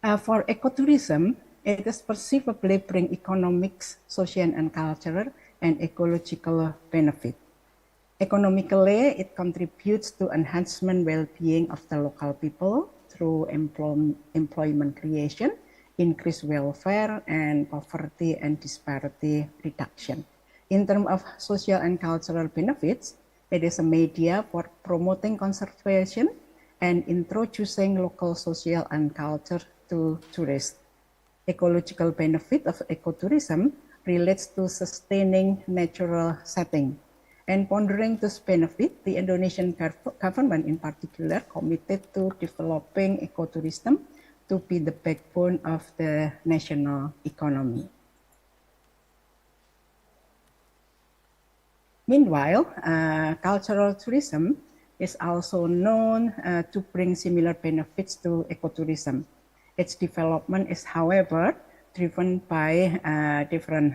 For ecotourism, it is perceivably bring economics, social and cultural, and ecological benefit. Economically, it contributes to enhancement well-being of the local people through employment creation, increased welfare, and poverty and disparity reduction. In terms of social and cultural benefits, it is a media for promoting conservation and introducing local social and culture to tourists. Ecological benefit of ecotourism relates to sustaining natural setting. And pondering this benefit, the Indonesian government in particular committed to developing ecotourism to be the backbone of the national economy. Meanwhile, cultural tourism is also known to bring similar benefits to ecotourism. Its development is, however, driven by different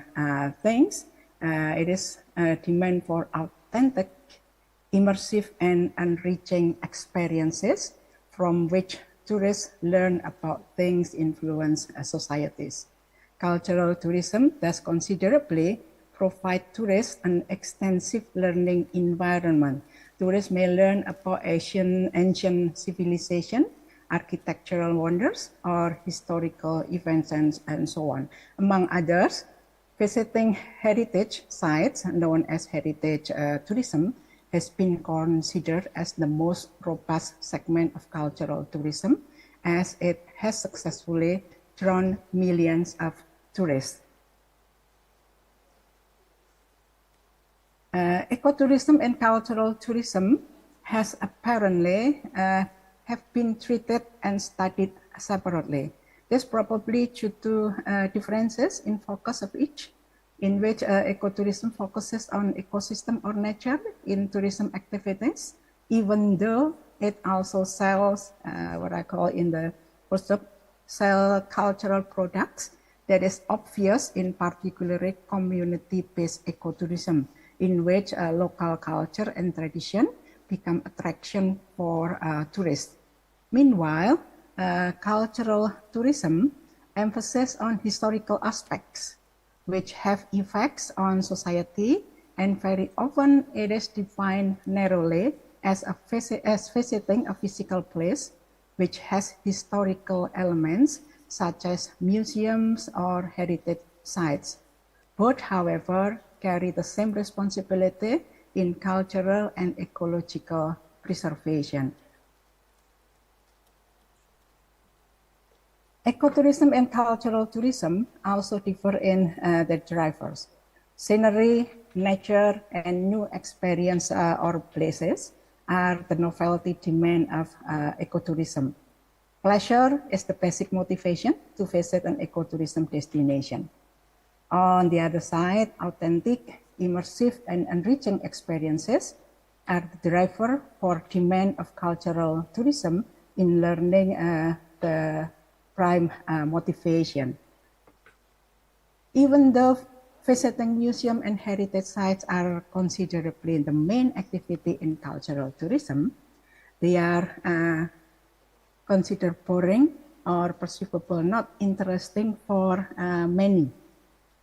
things. It is a demand for authentic, immersive, and enriching experiences from which tourists learn about things influence societies. Cultural tourism thus considerably provide tourists an extensive learning environment. Tourists may learn about ancient civilization, architectural wonders, or historical events, and so on. Among others, visiting heritage sites, known as heritage tourism, has been considered as the most robust segment of cultural tourism, as it has successfully drawn millions of tourists. Ecotourism and cultural tourism has apparently have been treated and studied separately. This probably due to differences in focus of each, in which ecotourism focuses on ecosystem or nature in tourism activities, even though it also sells what I call in the workshop, sell cultural products that is obvious in particularly community-based ecotourism, in which local culture and tradition become attraction for tourists. Meanwhile, cultural tourism emphasizes on historical aspects, which have effects on society, and very often it is defined narrowly as visiting a physical place which has historical elements such as museums or heritage sites. Both, however, carry the same responsibility in cultural and ecological preservation. Ecotourism and cultural tourism also differ in their drivers. Scenery, nature, and new experience or places are the novelty demand of ecotourism. Pleasure is the basic motivation to visit an ecotourism destination. On the other side, authentic, immersive, and enriching experiences are the driver for demand of cultural tourism in learning the prime motivation. Even though visiting museum and heritage sites are considerably the main activity in cultural tourism, they are considered boring or perceivable not interesting for many.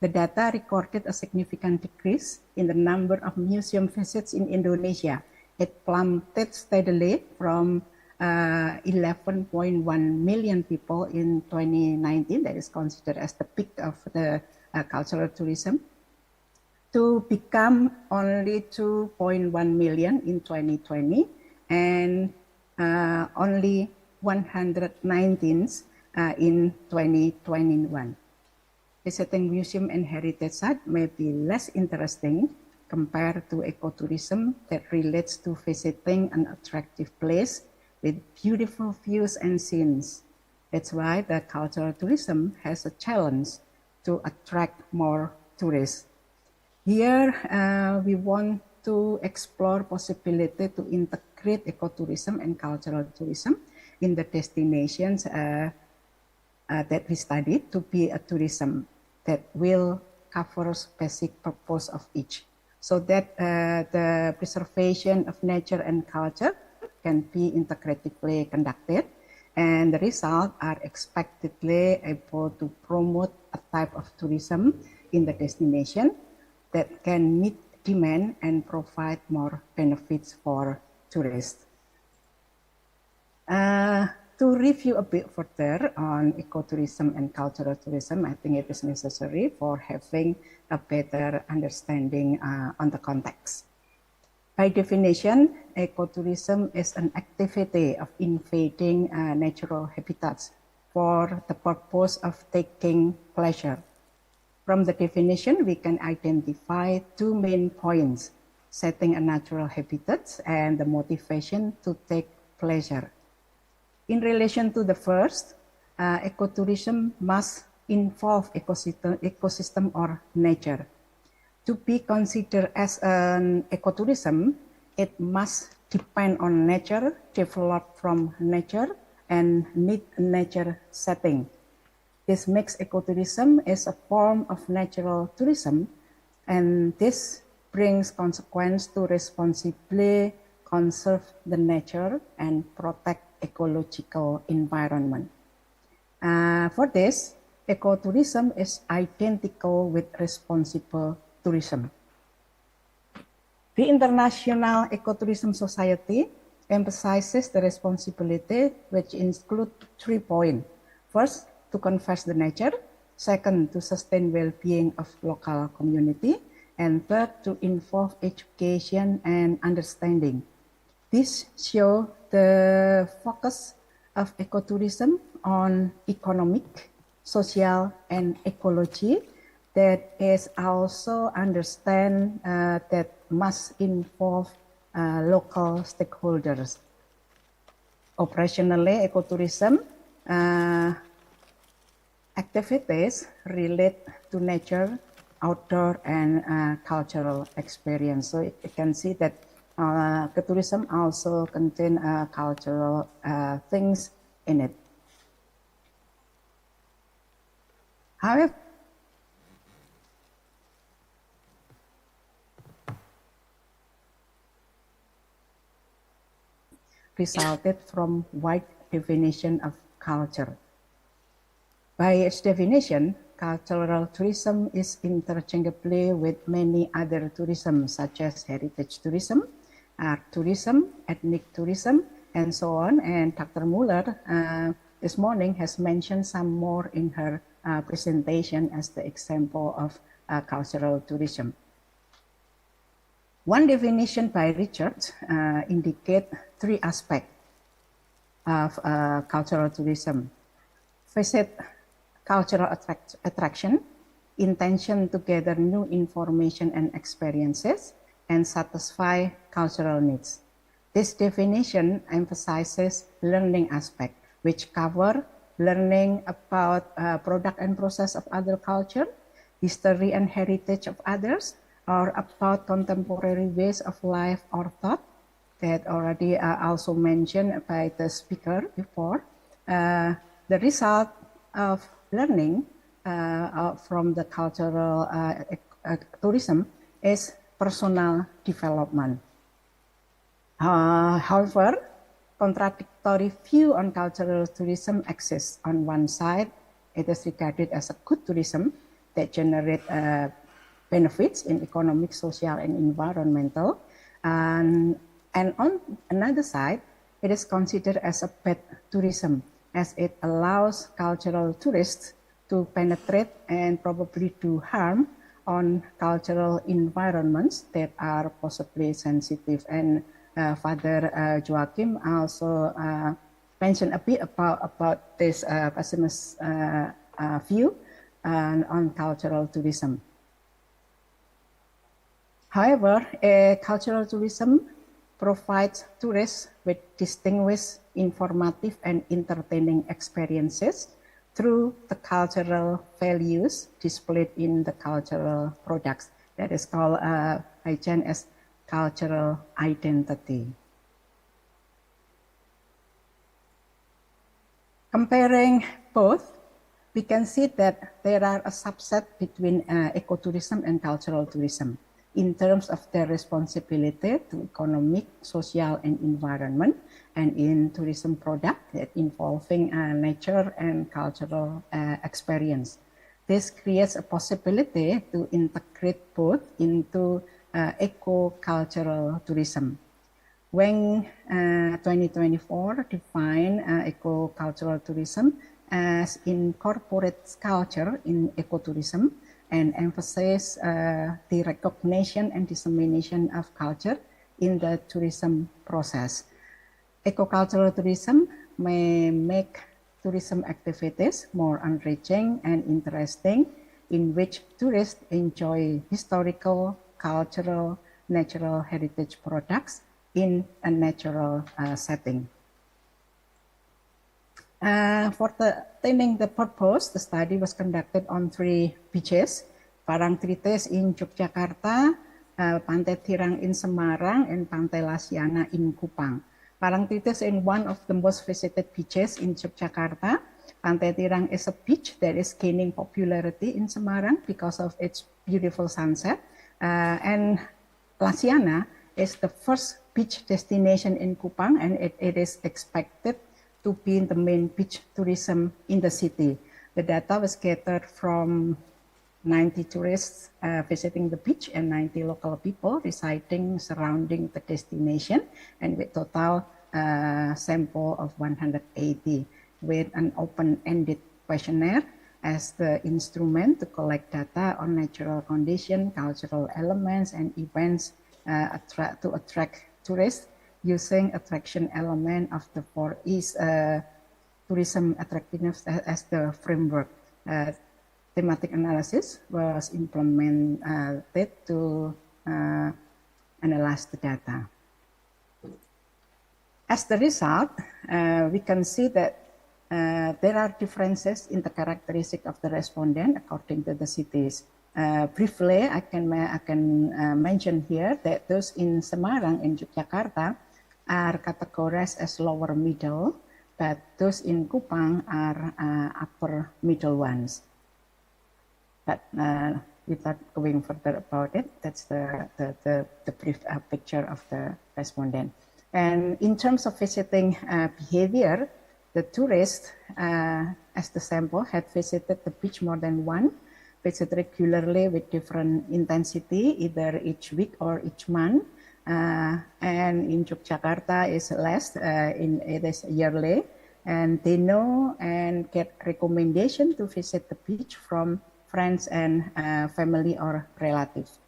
The data recorded a significant decrease in the number of museum visits in Indonesia. It plummeted steadily from 11.1 million people in 2019, that is considered as the peak of the cultural tourism, to become only 2.1 million in 2020 and only 119 in 2021. Visiting museum and heritage sites may be less interesting compared to ecotourism that relates to visiting an attractive place with beautiful views and scenes. That's why the cultural tourism has a challenge to attract more tourists. Here, we want to explore possibility to integrate ecotourism and cultural tourism in the destinations that we studied to be a tourism that will cover basic purpose of each, so that the preservation of nature and culture can be integratively conducted, and the results are expectedly able to promote a type of tourism in the destination that can meet demand and provide more benefits for tourists. To review a bit further on ecotourism and cultural tourism, I think it is necessary for having a better understanding on the context. By definition, ecotourism is an activity of invading natural habitats for the purpose of taking pleasure. From the definition, we can identify two main points: setting a natural habitat and the motivation to take pleasure. In relation to the first, ecotourism must involve ecosystem or nature. To be considered as an ecotourism, it must depend on nature, develop from nature, and need a nature setting. This makes ecotourism as a form of natural tourism, and this brings consequence to responsibly conserve the nature and protect ecological environment. For this, ecotourism is identical with responsible tourism. The International Ecotourism Society emphasizes the responsibility, which include 3 points. First, to conserve the nature. Second, to sustain well-being of local community. And third, to involve education and understanding. This shows the focus of ecotourism on economic, social, and ecology that is also understand that must involve local stakeholders. Operationally, ecotourism activities relate to nature, outdoor, and cultural experience. So you can see that ecotourism also contain cultural things in it. However, resulted from wide definition of culture. By its definition, cultural tourism is interchangeably with many other tourism, such as heritage tourism, art tourism, ethnic tourism, and so on. And Dr. Muller this morning has mentioned some more in her presentation as the example of cultural tourism. One definition by Richard indicates 3 aspects of cultural tourism. Visit cultural attraction, intention to gather new information and experiences, and satisfy cultural needs. This definition emphasizes learning aspect, which cover learning about product and process of other culture, history and heritage of others, or about contemporary ways of life or thought that already also mentioned by the speaker before. The result of learning from the cultural tourism is personal development. However, contradictory view on cultural tourism exists. On one side, it is regarded as a good tourism that generate benefits in economic, social, and environmental. And on another side, it is considered as a bad tourism, as it allows cultural tourists to penetrate and probably do harm on cultural environments that are possibly sensitive. And Father Joachim also mentioned a bit about this pessimist view on cultural tourism. However, cultural tourism provides tourists with distinguished, informative, and entertaining experiences through the cultural values displayed in the cultural products. That is called by Chen as cultural identity. Comparing both, we can see that there are a subset between ecotourism and cultural tourism in terms of their responsibility to economic, social, and environment, and in tourism product that involving nature and cultural experience. This creates a possibility to integrate both into eco-cultural tourism. When 2024 defined eco-cultural tourism as incorporates culture in ecotourism and emphasizes the recognition and dissemination of culture in the tourism process. Eco-cultural tourism may make tourism activities more enriching and interesting, in which tourists enjoy historical, cultural, natural heritage products in a natural setting. For attaining the purpose, the study was conducted on 3 beaches, Parangtritis in Yogyakarta, Pantai Tirang in Semarang and Pantai Lasiana in Kupang. Parangtritis is one of the most visited beaches in Yogyakarta. Pantai Tirang is a beach that is gaining popularity in Semarang because of its beautiful sunset. And Lasiana is the first beach destination in Kupang, and it is expected to be the main beach tourism in the city. The data was gathered from 90 tourists visiting the beach and 90 local people residing surrounding the destination, and with total sample of 180, with an open-ended questionnaire as the instrument to collect data on natural condition, cultural elements, and events to attract tourists using attraction element of the 4E's tourism attractiveness as the framework. Thematic analysis was implemented to analyze the data. As the result, we can see that there are differences in the characteristic of the respondent according to the cities. Briefly, I can mention here that those in Semarang and Yogyakarta are categorized as lower middle, but those in Kupang are upper middle ones. But without going further about it, that's the brief picture of the respondent. And in terms of visiting behavior, the tourists, as the sample, had visited the beach more than once, visit regularly with different intensity, either each week or each month. And in Yogyakarta is less, it is yearly. And they know and get recommendation to visit the beach from friends and family or relatives.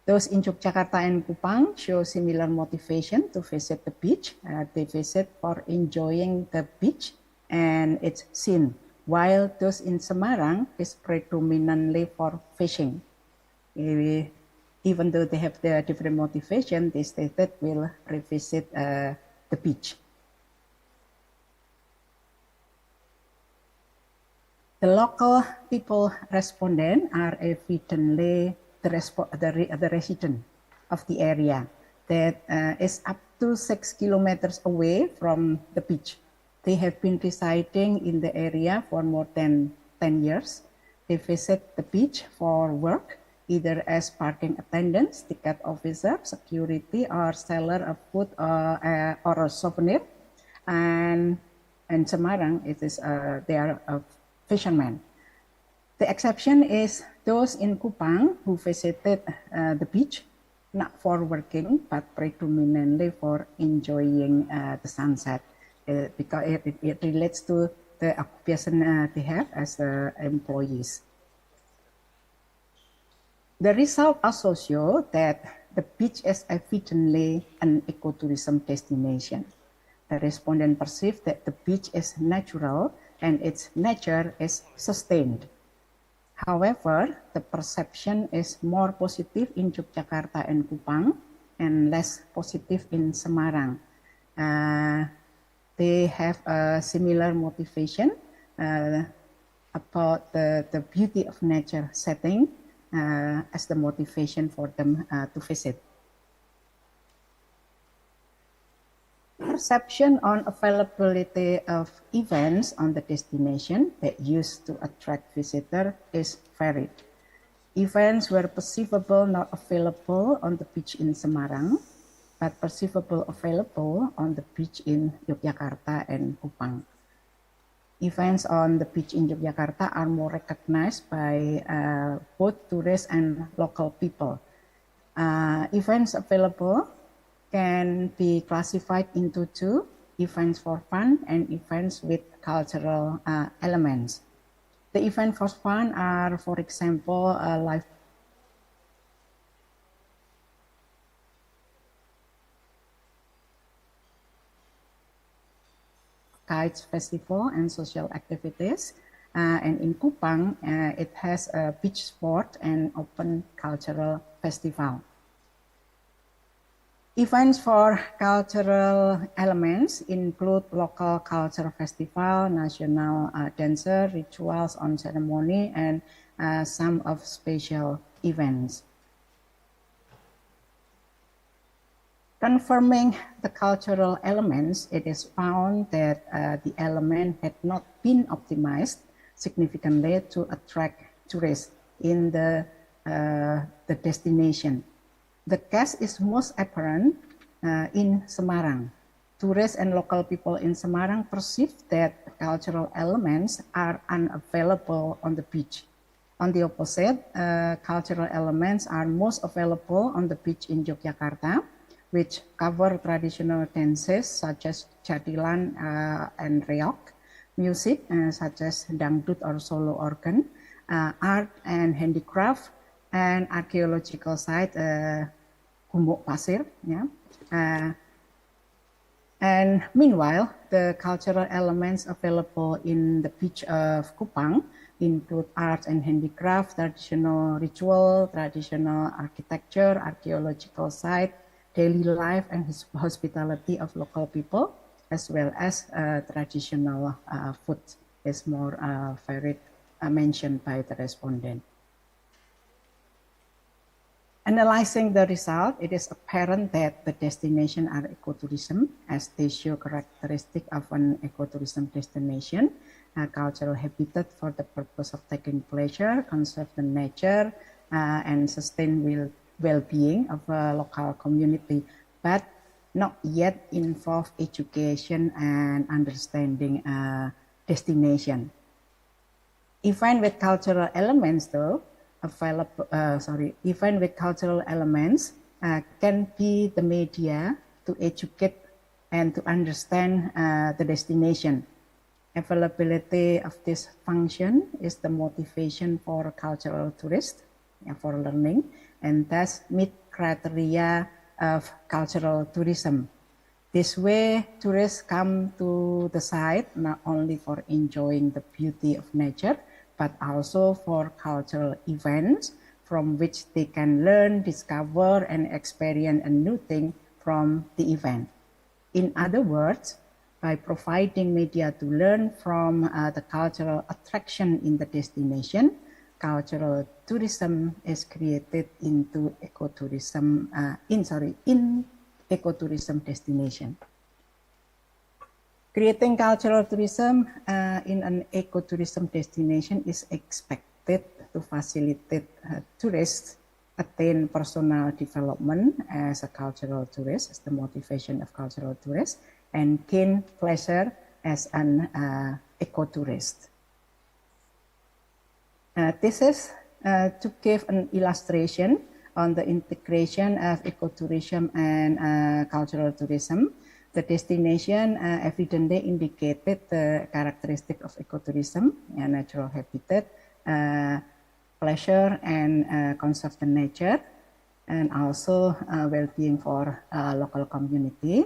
Those in Yogyakarta and Kupang show similar motivation to visit the beach. They visit for enjoying the beach and its scene, while those in Semarang is predominantly for fishing. Even though they have their different motivation, they stated will revisit the beach. The local people respondent are evidently the resident of the area that is up to 6 kilometers away from the beach. They have been residing in the area for more than 10 years. They visit the beach for work, either as parking attendants, ticket officer, security, or seller of food or a souvenir. And in Semarang, they are fishermen. The exception is those in Kupang who visited the beach, not for working, but predominantly for enjoying the sunset, because it relates to the occupation they have as employees. The result also show that the beach is evidently an ecotourism destination. The respondent perceived that the beach is natural and its nature is sustained. However, the perception is more positive in Yogyakarta and Kupang and less positive in Semarang. They have a similar motivation about the beauty of nature setting as the motivation for them to visit. Perception on availability of events on the destination that used to attract visitors is varied. Events were perceivable not available on the beach in Semarang, but perceivable available on the beach in Yogyakarta and Kupang. Events on the beach in Yogyakarta are more recognized by both tourists and local people. Events available can be classified into two: events for fun and events with cultural elements. The events for fun are, for example, live kites festival and social activities. And in Kupang, it has a beach sport and open cultural festival. Events for cultural elements include local culture festival, national dancer, rituals on ceremony, and some of special events. Confirming the cultural elements, it is found that the element had not been optimized significantly to attract tourists in the destination. The case is most apparent in Semarang. Tourists and local people in Semarang perceive that cultural elements are unavailable on the beach. On the opposite, cultural elements are most available on the beach in Yogyakarta, which cover traditional dances such as jadilan and reok, music such as dangdut or solo organ, art and handicraft, and archaeological site, Gumuk Pasir. Yeah. And meanwhile, the cultural elements available in the beach of Kupang include art and handicraft, traditional ritual, traditional architecture, archaeological site, daily life and hospitality of local people, as well as traditional food is more very mentioned by the respondent. Analyzing the result, it is apparent that the destination are ecotourism, as they show characteristic of an ecotourism destination, a cultural habitat for the purpose of taking pleasure, conserve the nature, and sustain well-being of a local community, but not yet involve education and understanding destination. Event with cultural elements, though, event with cultural elements can be the media to educate and to understand the destination. Availability of this function is the motivation for cultural tourists for learning, and thus meet criteria of cultural tourism. This way, tourists come to the site not only for enjoying the beauty of nature, but also for cultural events from which they can learn, discover, and experience a new thing from the event. In other words, by providing media to learn from the cultural attraction in the destination, cultural tourism is created into ecotourism, in ecotourism destination. Creating cultural tourism in an ecotourism destination is expected to facilitate tourists attain personal development as a cultural tourist, as the motivation of cultural tourists, and gain pleasure as an ecotourist. This is to give an illustration on the integration of ecotourism and cultural tourism. The destination evidently indicated the characteristic of ecotourism, natural habitat, pleasure and conserve the nature, and also well-being for local community,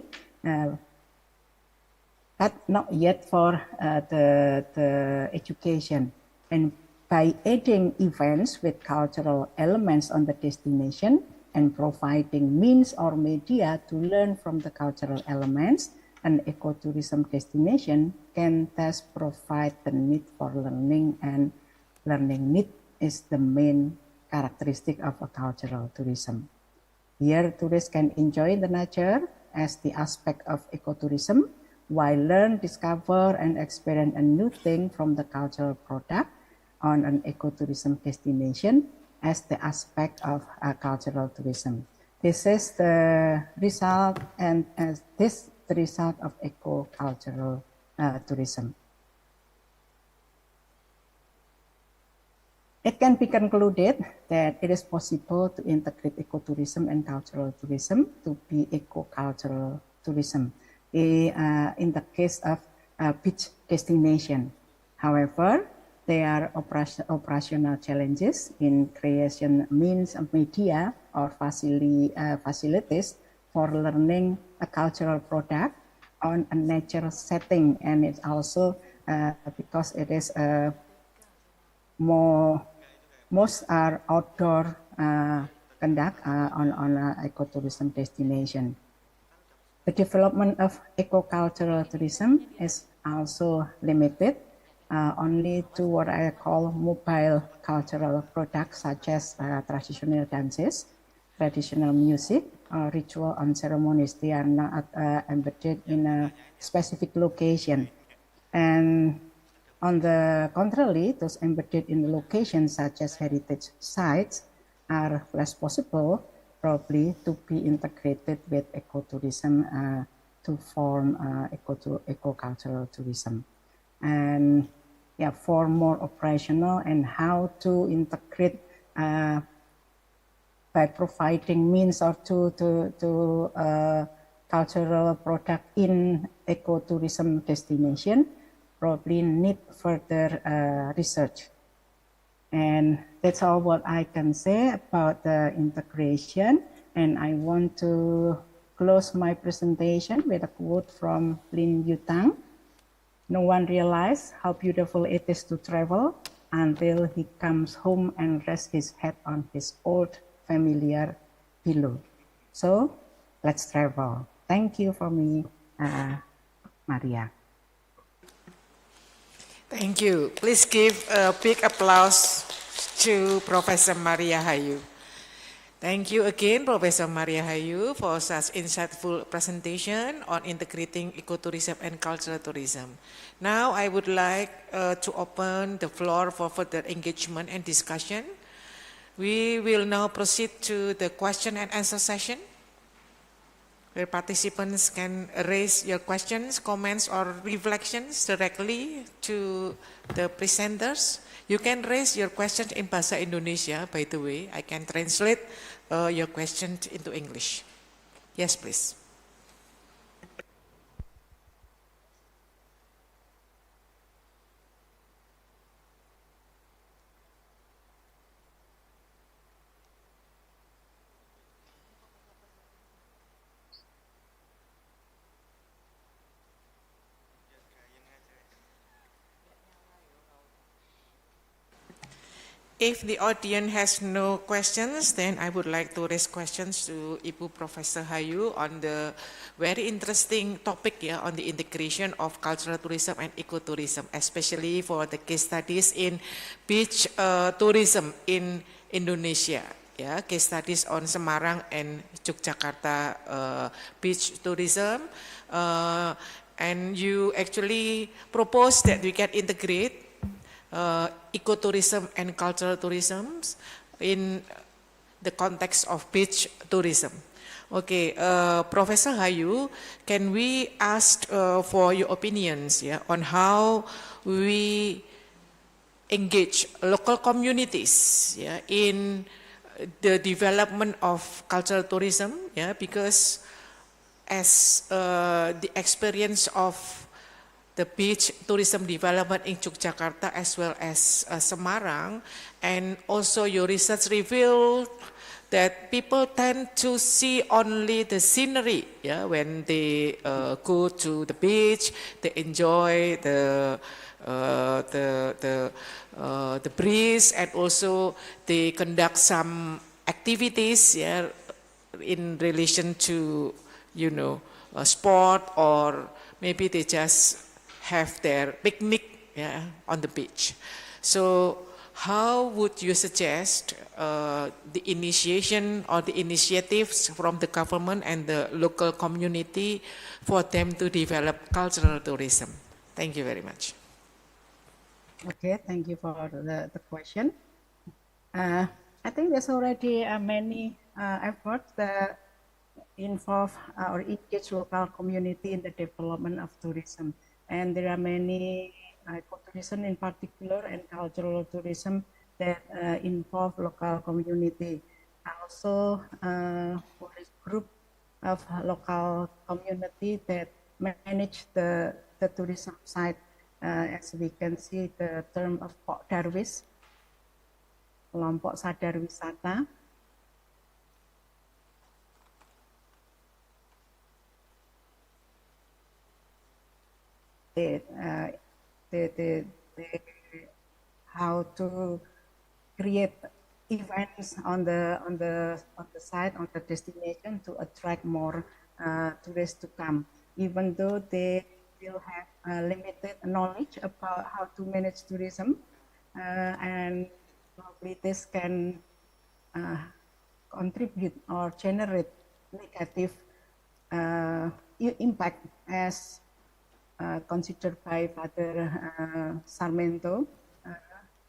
but not yet for the education. And by adding events with cultural elements on the destination and providing means or media to learn from the cultural elements, an ecotourism destination can thus provide the need for learning, and learning need is the main characteristic of a cultural tourism. Here, tourists can enjoy the nature as the aspect of ecotourism, while learn, discover, and experience a new thing from the cultural product on an ecotourism destination as the aspect of cultural tourism. This is the result, and this the result of eco-cultural tourism. It can be concluded that it is possible to integrate ecotourism and cultural tourism to be eco-cultural tourism in the case of beach destination. However, there are operational challenges in creation means of media or facilities for learning a cultural product on a natural setting, and it's also because it is most are outdoor conduct on ecotourism destination. The development of eco-cultural tourism is also limited only to what I call mobile cultural products such as traditional dances, traditional music, ritual and ceremonies. They are not embedded in a specific location. And on the contrary, those embedded in the locations such as heritage sites are less possible probably to be integrated with ecotourism to form eco-cultural tourism. And yeah, for more operational and how to integrate by providing means or to cultural product in ecotourism destination probably need further research. And that's all what I can say about the integration. And I want to close my presentation with a quote from Lin Yutang. No one realizes how beautiful it is to travel until he comes home and rests his head on his old familiar pillow. So let's travel. Thank you for me, Maria. Thank you. Please give a big applause to Professor Maria Hayu. Thank you again, Professor Maria Hayu, for such insightful presentation on integrating ecotourism and cultural tourism. Now I would like to open the floor for further engagement and discussion. We will now proceed to the question and answer session, where participants can raise your questions, comments, or reflections directly to the presenters. You can raise your questions in Bahasa Indonesia, by the way. I can translate your questions into English. Yes, please. If the audience has no questions, then I would like to raise questions to Ibu Professor Hayu on the very interesting topic on the integration of cultural tourism and ecotourism, especially for the case studies in beach tourism in Indonesia. Case studies on Semarang and Yogyakarta beach tourism. And you actually propose that we can integrate ecotourism and cultural tourism in the context of beach tourism. Okay, Professor Hayu, can we ask for your opinions on how we engage local communities in the development of cultural tourism? Because as the experience of the beach tourism development in Yogyakarta as well as Semarang, and also your research revealed that people tend to see only the scenery when they go to the beach, they enjoy the breeze, and also they conduct some activities in relation to sport, or maybe they just have their picnic on the beach. So how would you suggest the initiation or the initiatives from the government and the local community for them to develop cultural tourism? Thank you very much. Okay, thank you for the question. I think there's already many efforts that involve or engage local community in the development of tourism. And there are many ecotourism in particular and cultural tourism that involve local community. Also, a group of local community that manage the tourism site. As we can see, the term of Pok Darwis, kelompok sadar wisata. How to create events on the site, on the destination, to attract more tourists to come, even though they will have limited knowledge about how to manage tourism, and probably this can contribute or generate negative impact as considered by Father Sarmento,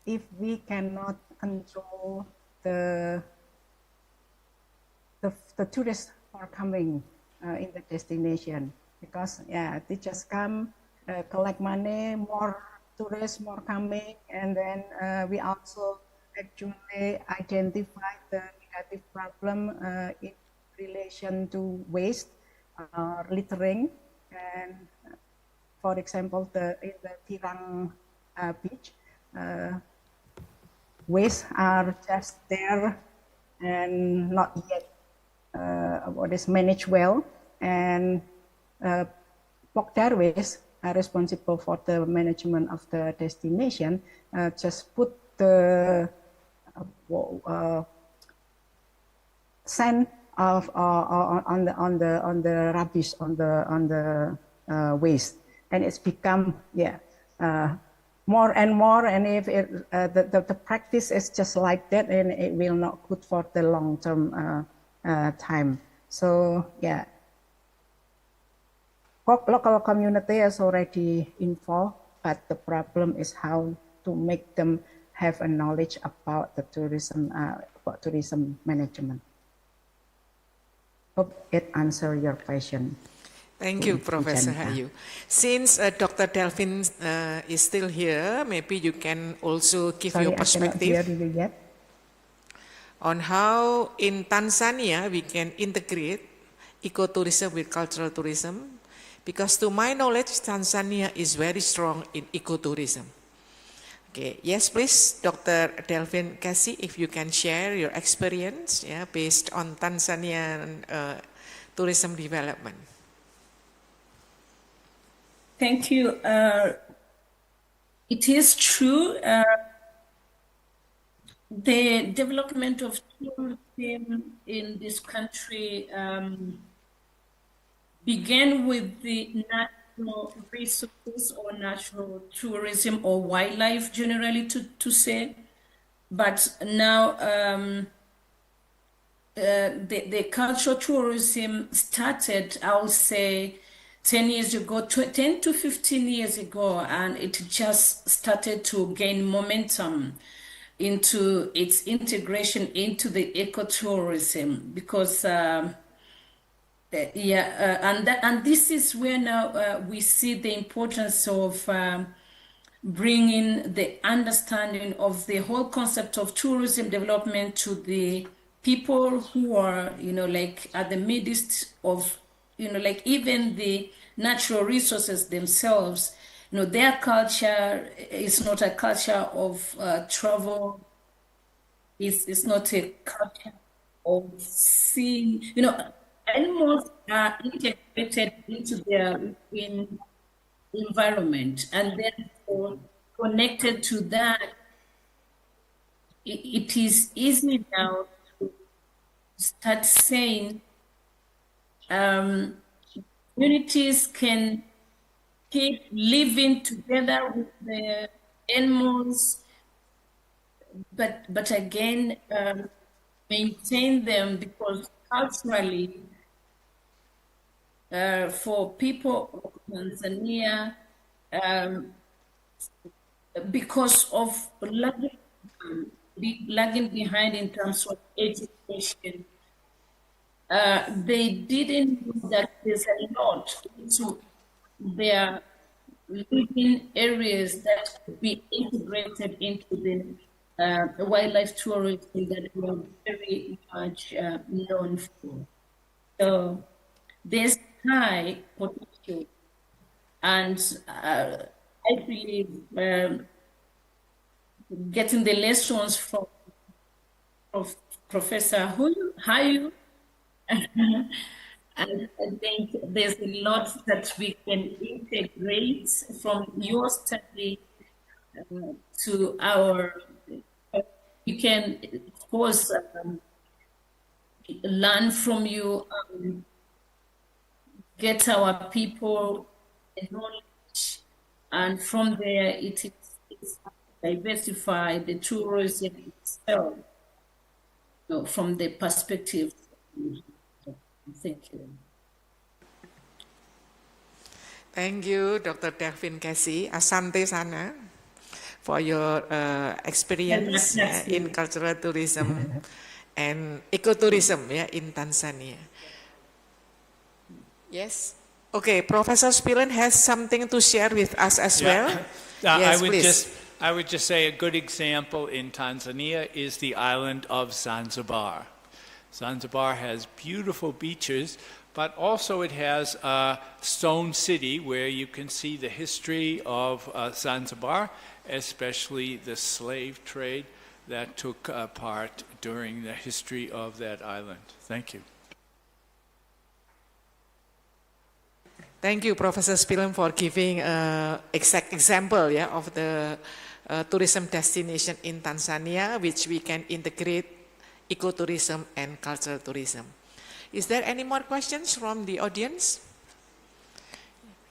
if we cannot control the tourists who are coming in the destination, because they just come, collect money, more tourists, more coming, and then we also actually identify the negative problem in relation to waste, littering, and for example, in the Tirang beach, waste are just there and not yet managed well, and Pokdar waste are responsible for the management of the destination. Just put the sand on the rubbish, on the waste, and it's become more and more. And if the practice is just like that, and it will not good for the long term time. So local community is already involved, but the problem is how to make them have a knowledge about the tourism management. Hope it answers your question. Thank you, Professor Hayu. Since Dr. Delvin is still here, maybe you can also give your perspective I cannot hear you yet. On how in Tanzania we can integrate ecotourism with cultural tourism, because to my knowledge, Tanzania is very strong in ecotourism. Okay, yes, please, Dr. Delvin Cassie, if you can share your experience based on Tanzanian tourism development. Thank you. It is true. The development of tourism in this country began with the natural resources or natural tourism or wildlife, generally to say. But now the cultural tourism started, I would say, 10 years ago, 10 to 15 years ago, and it just started to gain momentum into its integration into the ecotourism, because and this is where now we see the importance of bringing the understanding of the whole concept of tourism development to the people who are, like at the midst of, like even the natural resources themselves. Their culture is not a culture of travel. It's not a culture of seeing. Animals are integrated into their environment, and therefore connected to that, it is easy now to start saying communities can keep living together with the animals, but again maintain them, because culturally, for people of Tanzania, because of lagging behind in terms of education, they didn't know that there's a lot to their living areas that could be integrated into the wildlife tourism that we are very much known for. So there's high potential, and I believe getting the lessons from Professor Hayu, and I think there's a lot that we can integrate from your study to our. We can, of course, learn from you, get our people knowledge, and from there it's diversify the tourism itself, from the perspective. Thank you. Thank you, Dr. Delvin Casey. Asante sana for your experience in cultural tourism and ecotourism in Tanzania. Yes. Okay, Professor Spirit has something to share with us as well. Yes, I would just say a good example in Tanzania is the island of Zanzibar. Zanzibar has beautiful beaches, but also it has a stone city where you can see the history of Zanzibar, especially the slave trade that took part during the history of that island. Thank you. Thank you, Professor Spirit, for giving an exact example of the tourism destination in Tanzania, which we can integrate ecotourism and cultural tourism. Is there any more questions from the audience?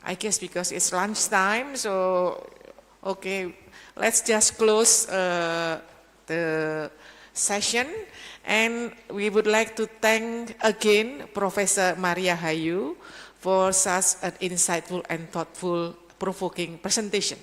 I guess because it's lunchtime, so okay, let's just close the session. And we would like to thank again Professor Maria Hayu for such an insightful and thoughtful, provoking presentation.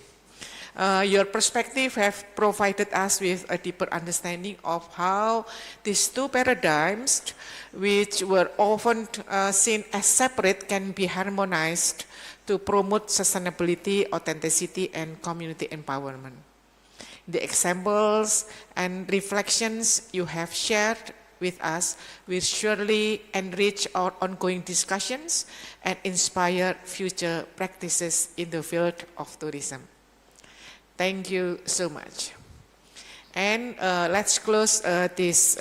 Your perspective have provided us with a deeper understanding of how these two paradigms, which were often seen as separate, can be harmonized to promote sustainability, authenticity, and community empowerment. The examples and reflections you have shared with us will surely enrich our ongoing discussions and inspire future practices in the field of tourism. Thank you so much. And let's close this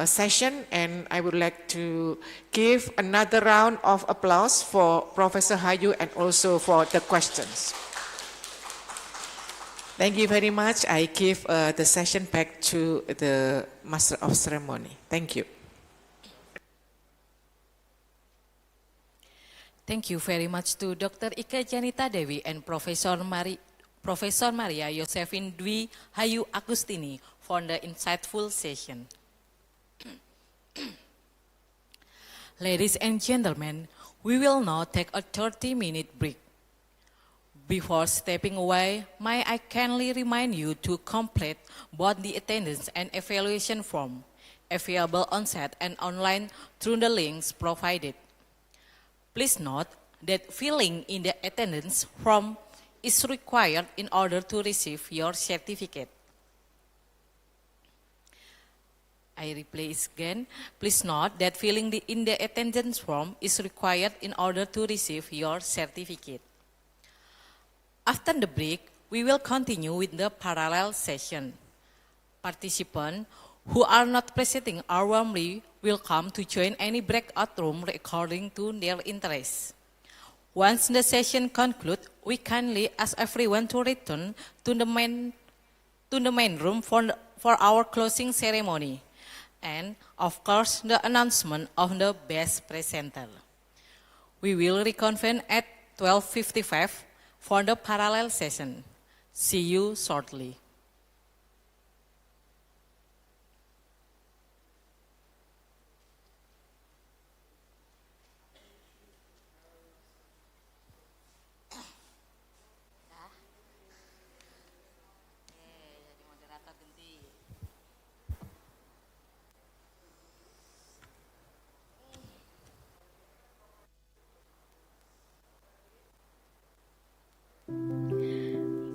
session, and I would like to give another round of applause for Professor Hayu and also for the questions. Thank you very much. I give the session back to the Master of Ceremony. Thank you. Thank you very much to Dr. Ika Janita Dewi and Professor Maria Josephine Dwi Hayu Agustini for the insightful session. Ladies and gentlemen, we will now take a 30-minute break. Before stepping away, may I kindly remind you to complete both the attendance and evaluation form, available on-site and online through the links provided. Please note that filling in the attendance form is required in order to receive your certificate. I replace again. Please note that filling in the attendance form is required in order to receive your certificate. After the break, we will continue with the parallel session. Participants who are not presenting are warmly welcome to join any breakout room according to their interests. Once the session concludes, we kindly ask everyone to return to the main room for our closing ceremony. And, of course, the announcement of the best presenter. We will reconvene at 12:55 for the parallel session. See you shortly.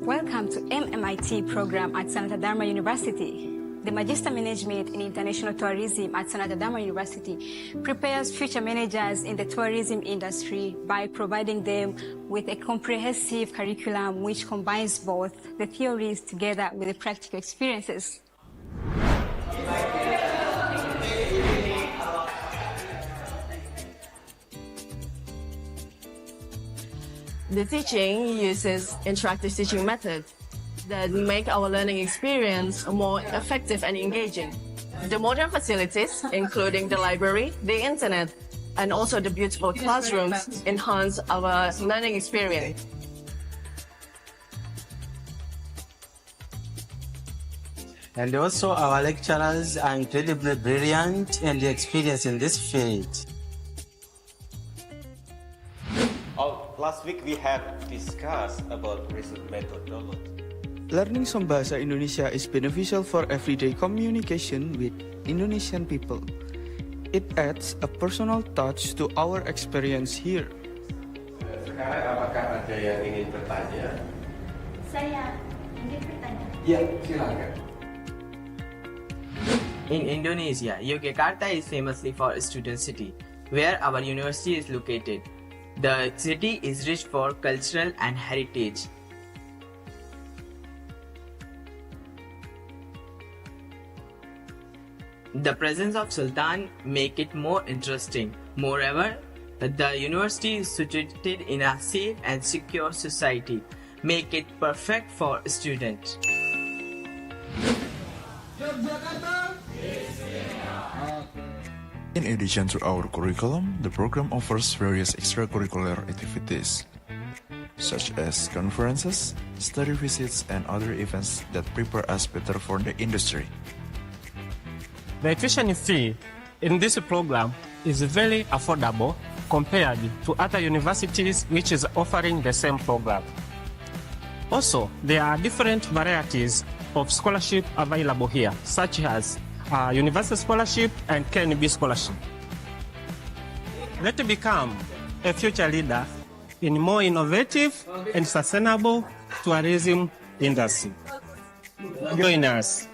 Welcome to MMIT program at Sanata Dharma University. The Magister Management in International Tourism at Sanata Dharma University prepares future managers in the tourism industry by providing them with a comprehensive curriculum which combines both the theories together with the practical experiences. The teaching uses interactive teaching methods that make our learning experience more effective and engaging. The modern facilities, including the library, the internet, and also the beautiful classrooms, enhance our learning experience. And also our lecturers are incredibly brilliant and experienced in this field. Last week we have discussed about research methodology. Learning some bahasa Indonesia is beneficial for everyday communication with Indonesian people. It adds a personal touch to our experience here. Sekarang apakah ada yang ingin bertanya? Saya ingin bertanya. Ya, silakan. In Indonesia, Yogyakarta is famously for a student city, where our university is located. The city is rich for cultural and heritage. The presence of Sultan make it more interesting. Moreover, the university is situated in a safe and secure society, make it perfect for students. In addition to our curriculum, the program offers various extracurricular activities, such as conferences, study visits, and other events that prepare us better for the industry. The tuition fee in this program is very affordable compared to other universities which is offering the same program. Also, there are different varieties of scholarship available here, such as University Scholarship and KNB Scholarship. Let's become a future leader in more innovative and sustainable tourism industry. Join us.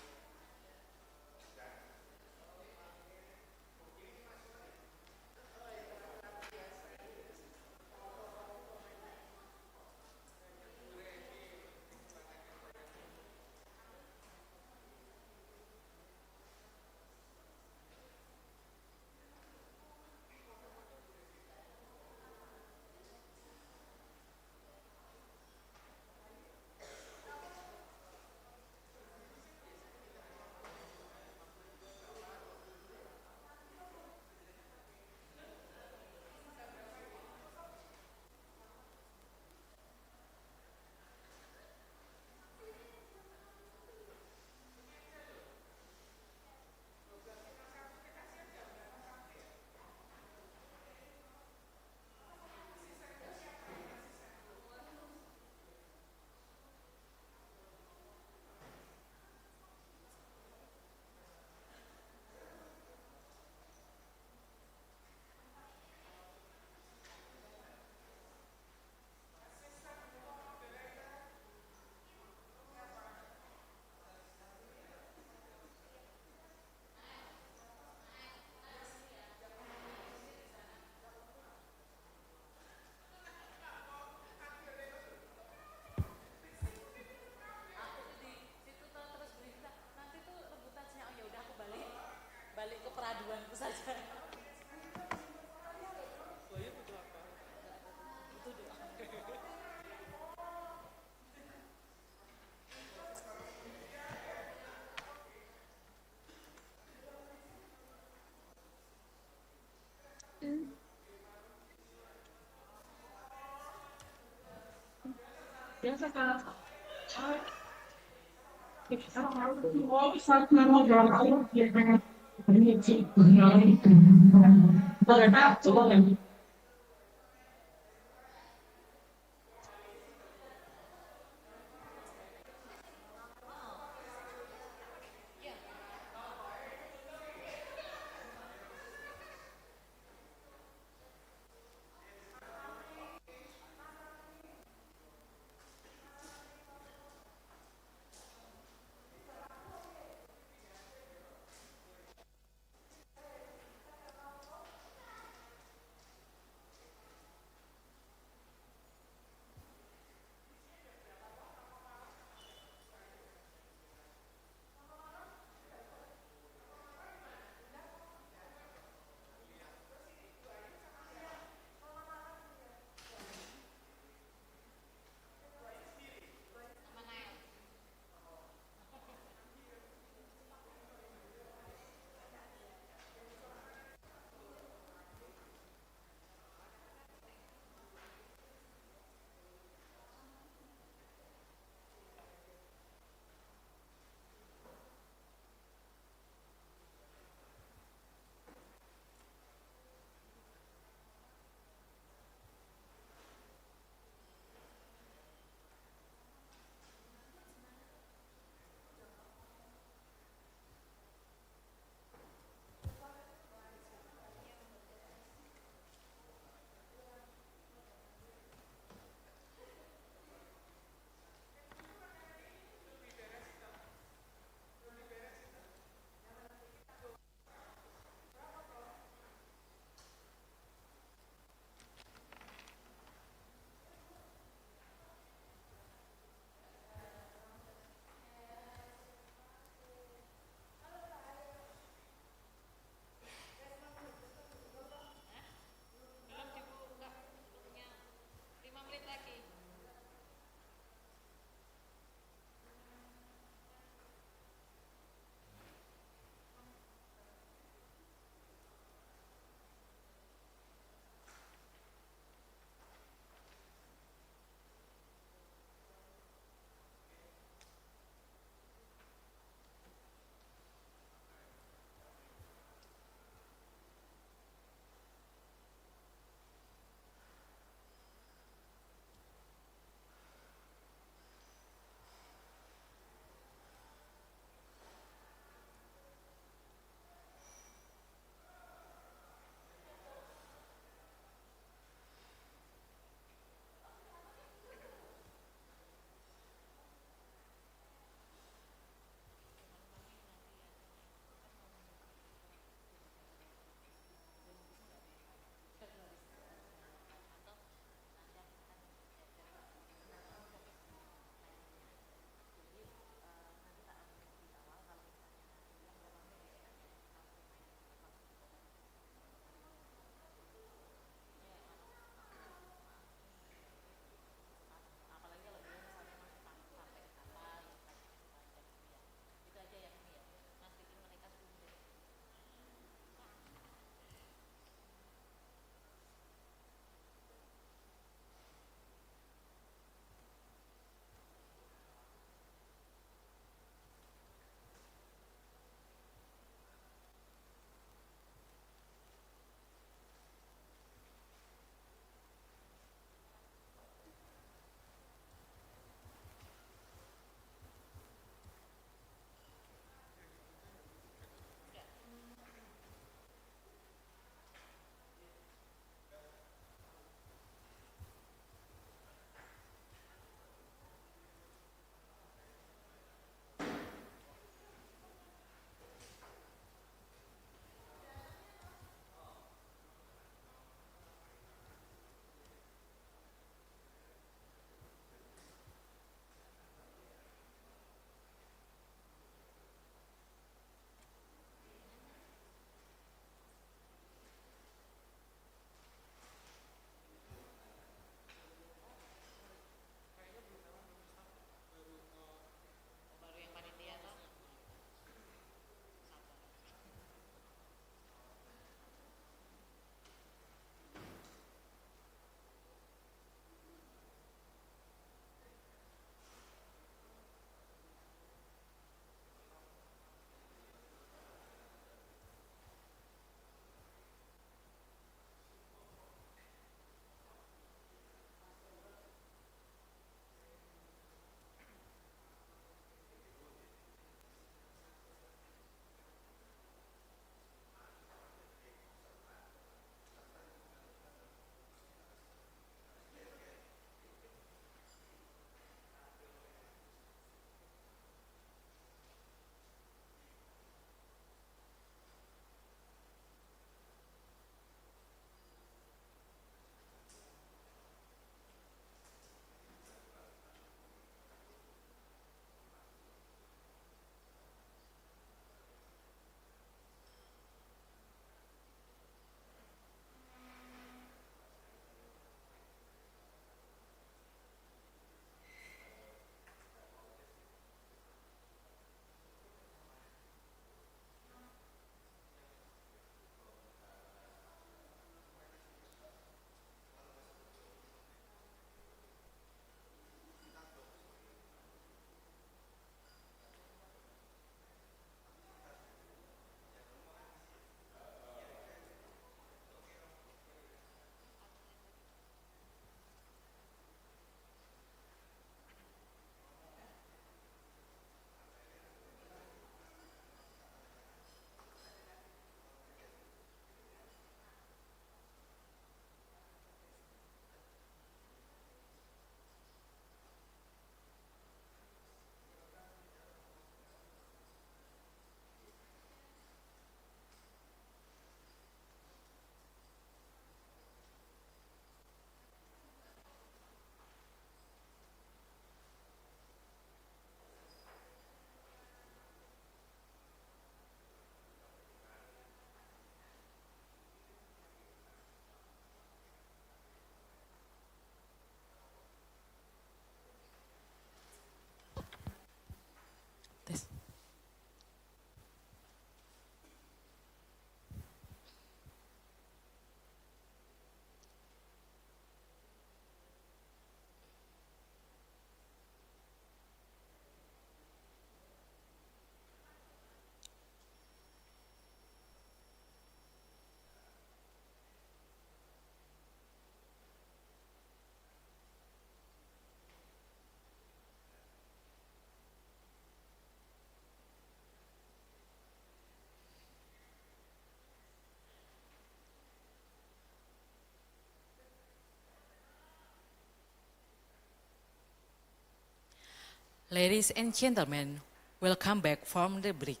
Ladies and gentlemen, welcome back from the break.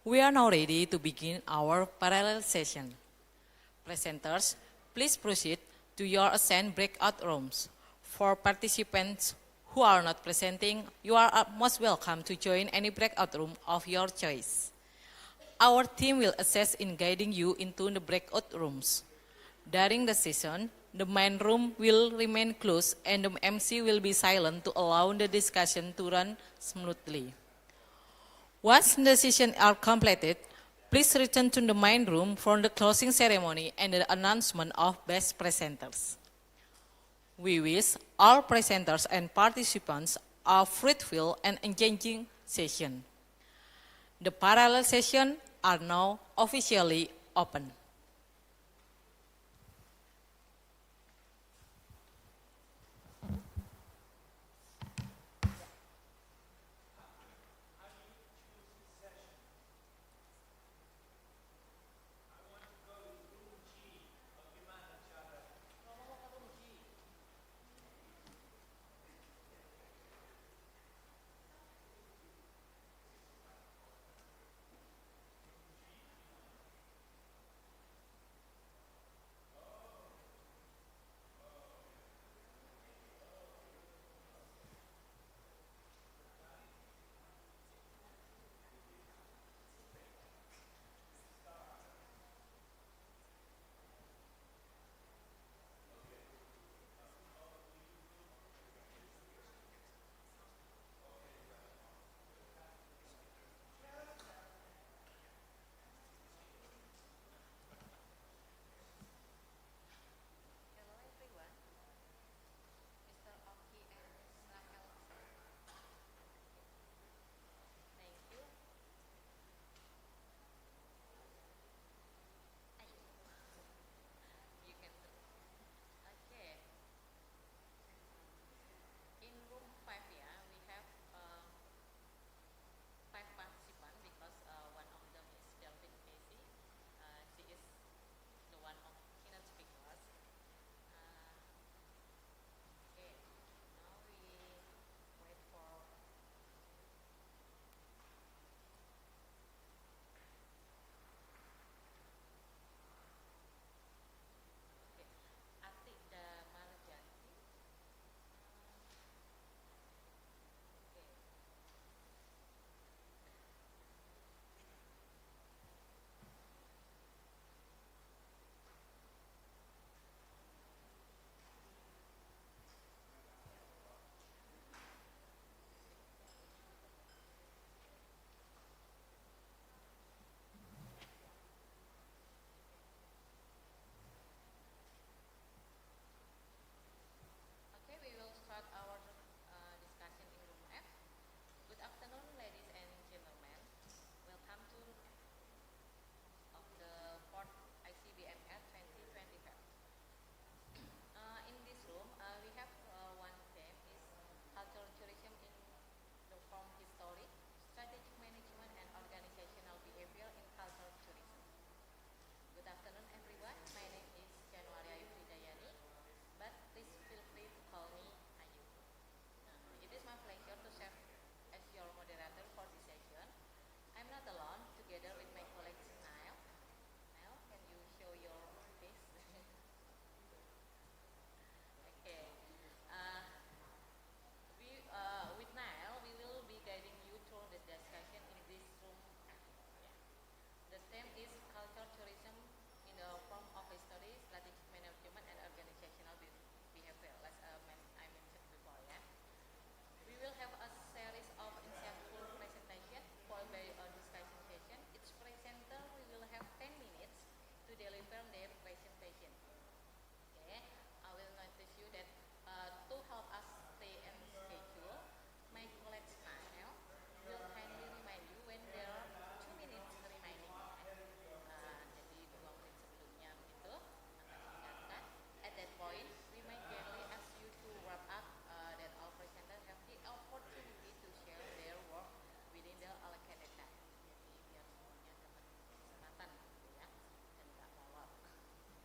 We are now ready to begin our parallel session. Presenters, please proceed to your assigned breakout rooms. For participants who are not presenting, you are most welcome to join any breakout room of your choice. Our team will assist in guiding you into the breakout rooms. During the session, the main room will remain closed and the MC will be silent to allow the discussion to run smoothly. Once the session are completed, please return to the main room for the closing ceremony and the announcement of best presenters. We wish all presenters and participants a fruitful and engaging session. The parallel sessions are now officially open.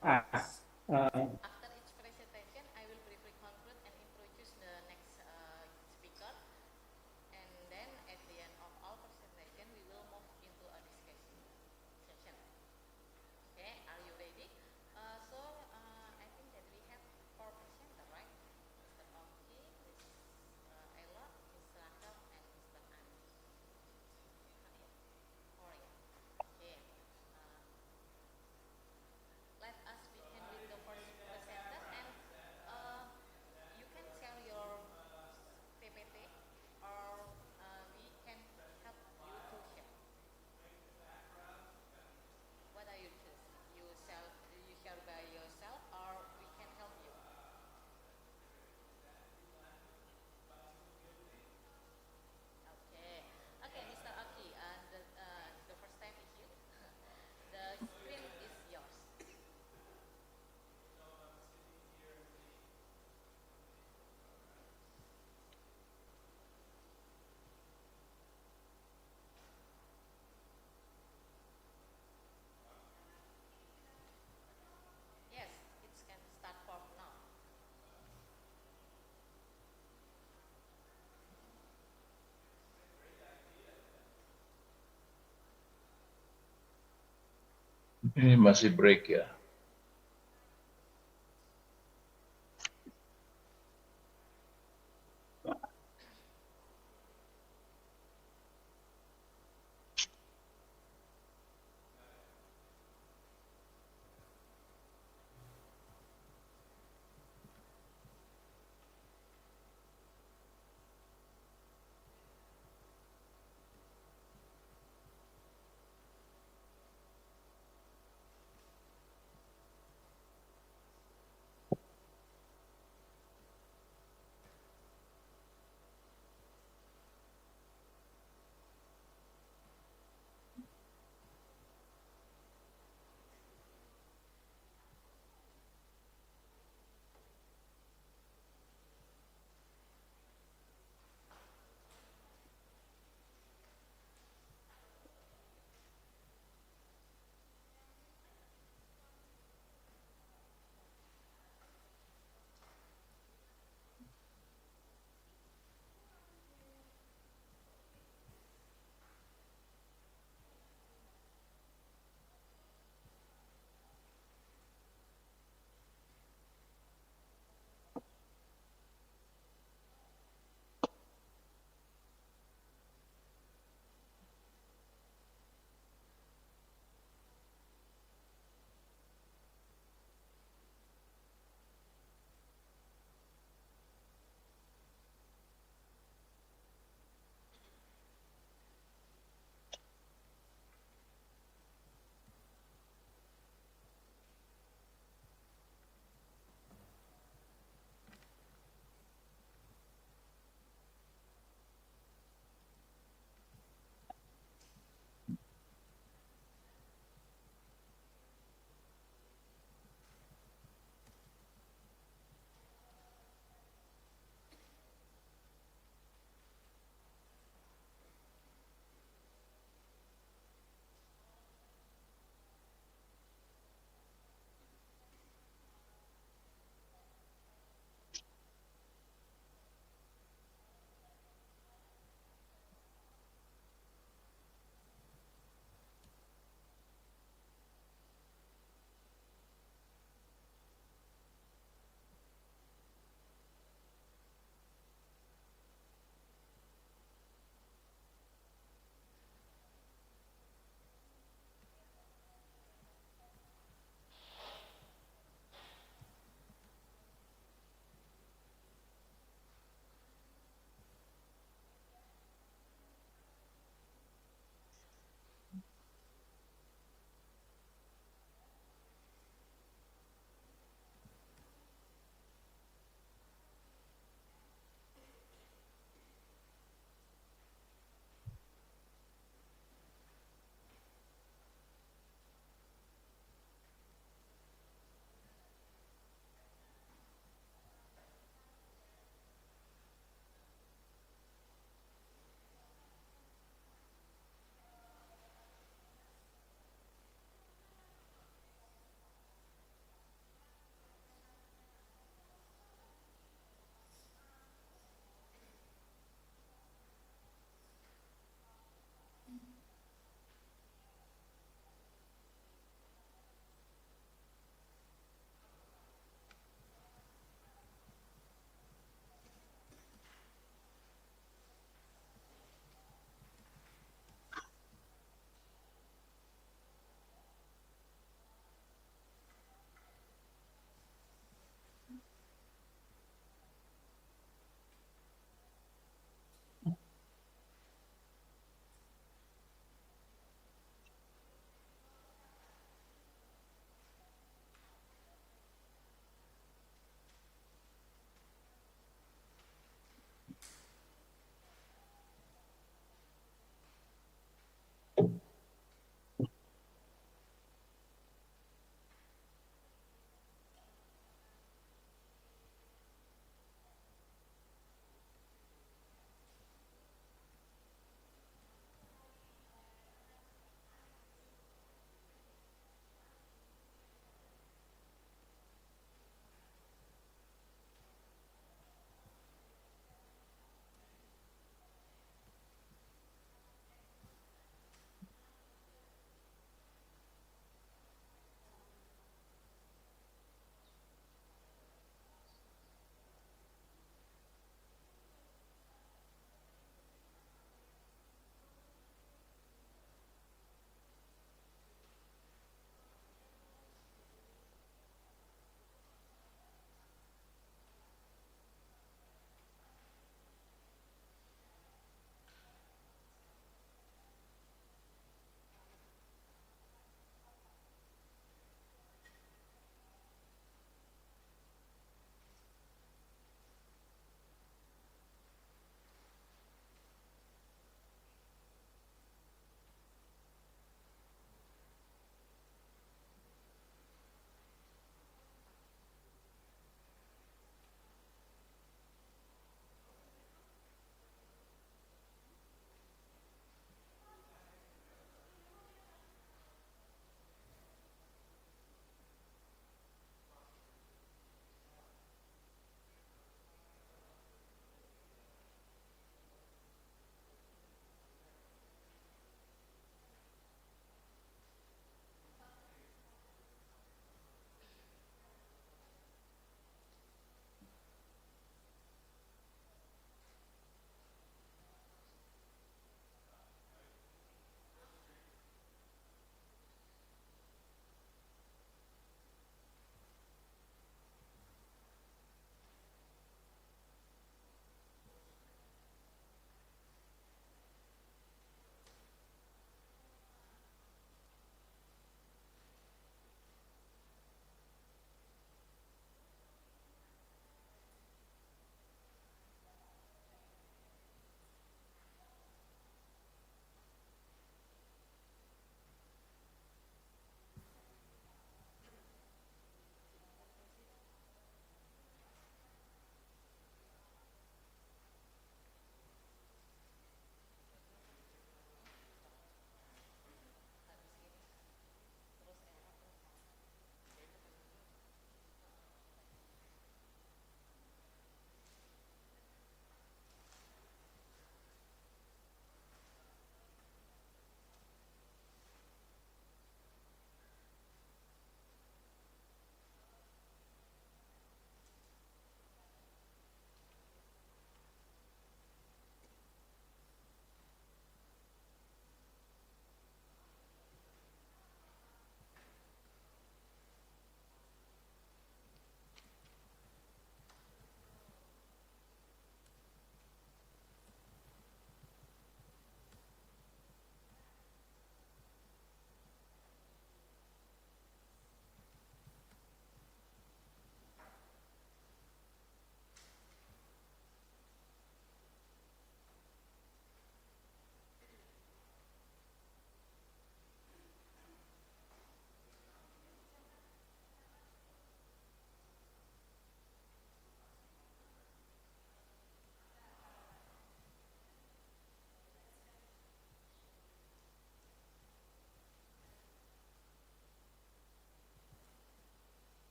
After each presentation, I will briefly conclude and introduce the next speaker. Ini masih break ya.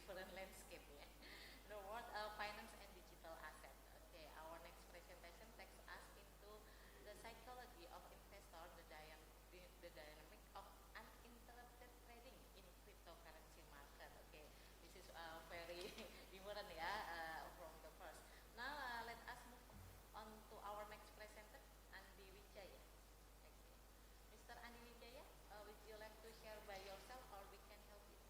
different landscape. Yeah. The word finance and digital asset. Okay, our next presentation takes us into the psychology of investor, the dynamic of uninterrupted trading in cryptocurrency market. Okay, this is very different, yeah, from the first. Now let us move on to our next presenter, Andi Wijaya. Okay. Mr. Andi Wijaya, would you like to share by yourself or we can help you?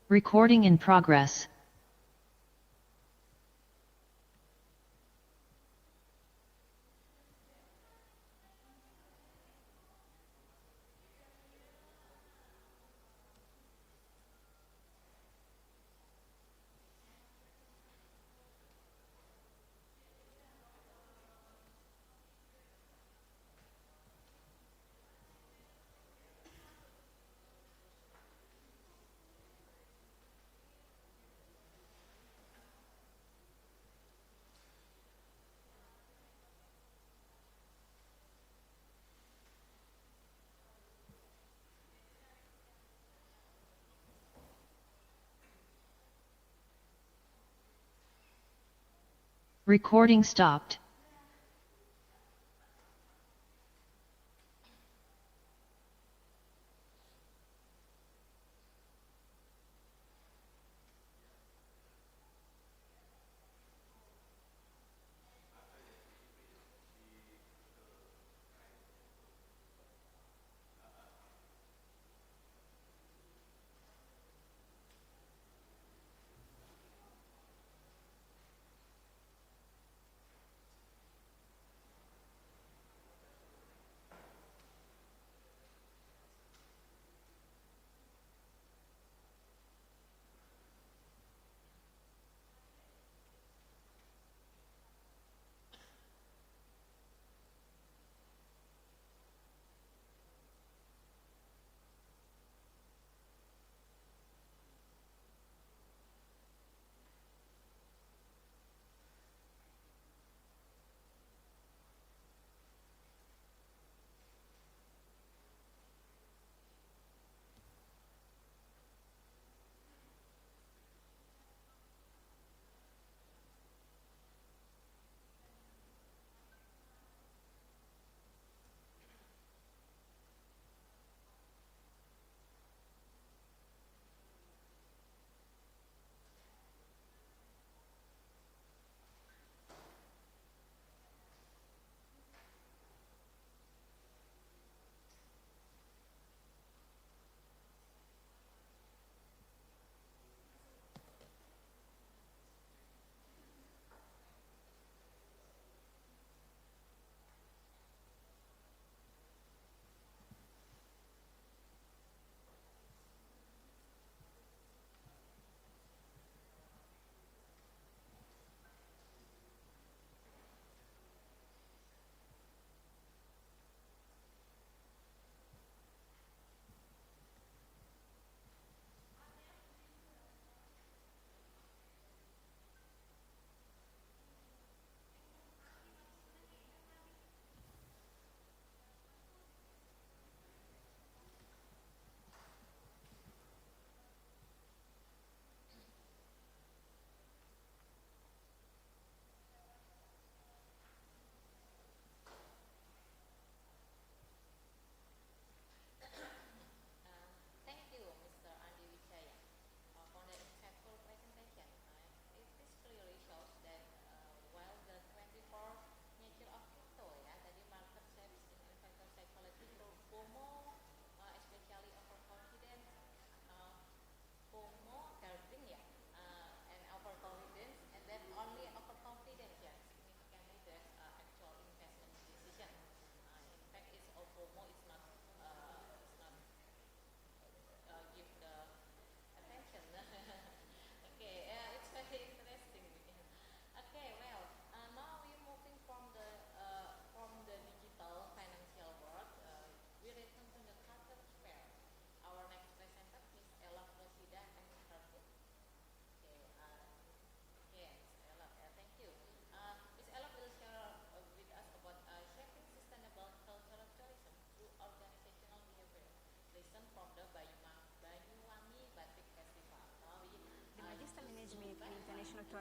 Recording in progress. Recording stopped.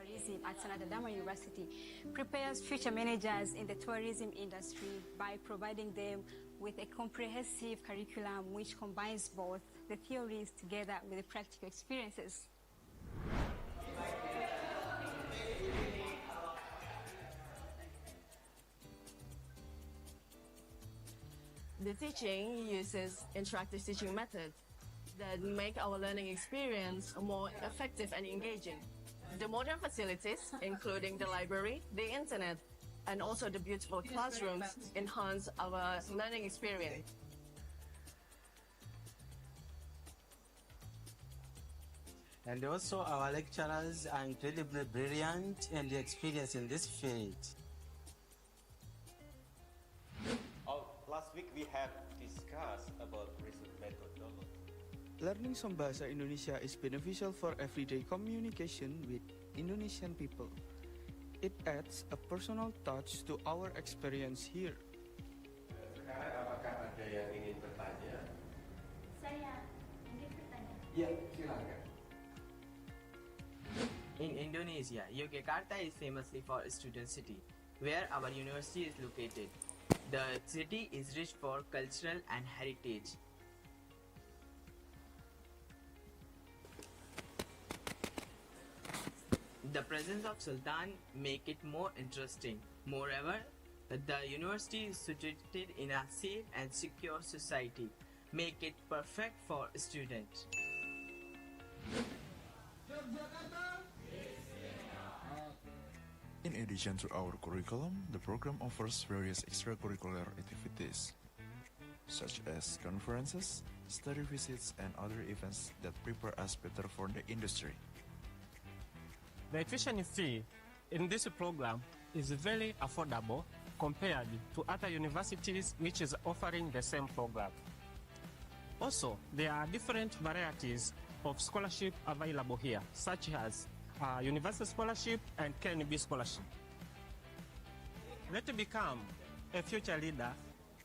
Tourism at Sanata Dharma University prepares future managers in the tourism industry by providing them with a comprehensive curriculum which combines both the theories together with the practical experiences. The teaching uses interactive teaching methods that make our learning experience more effective and engaging. The modern facilities, including the library, the internet, and also the beautiful classrooms, enhance our learning experience. And also our lecturers are incredibly brilliant and experienced in this field. Last week we have discussed about research methodology. Learning some bahasa Indonesia is beneficial for everyday communication with Indonesian people. It adds a personal touch to our experience here. Sekarang apakah ada yang ingin bertanya? Saya ingin bertanya. Ya, silakan. In Indonesia, Yogyakarta is famously for a student city, where our university is located. The city is rich for cultural and heritage. The presence of Sultan make it more interesting. Moreover, the university is situated in a safe and secure society, make it perfect for students. In addition to our curriculum, the program offers various extracurricular activities, such as conferences, study visits, and other events that prepare us better for the industry. The tuition fee in this program is very affordable compared to other universities which is offering the same program. Also, there are different varieties of scholarship available here, such as Universal Scholarship and KNB Scholarship. Let's become a future leader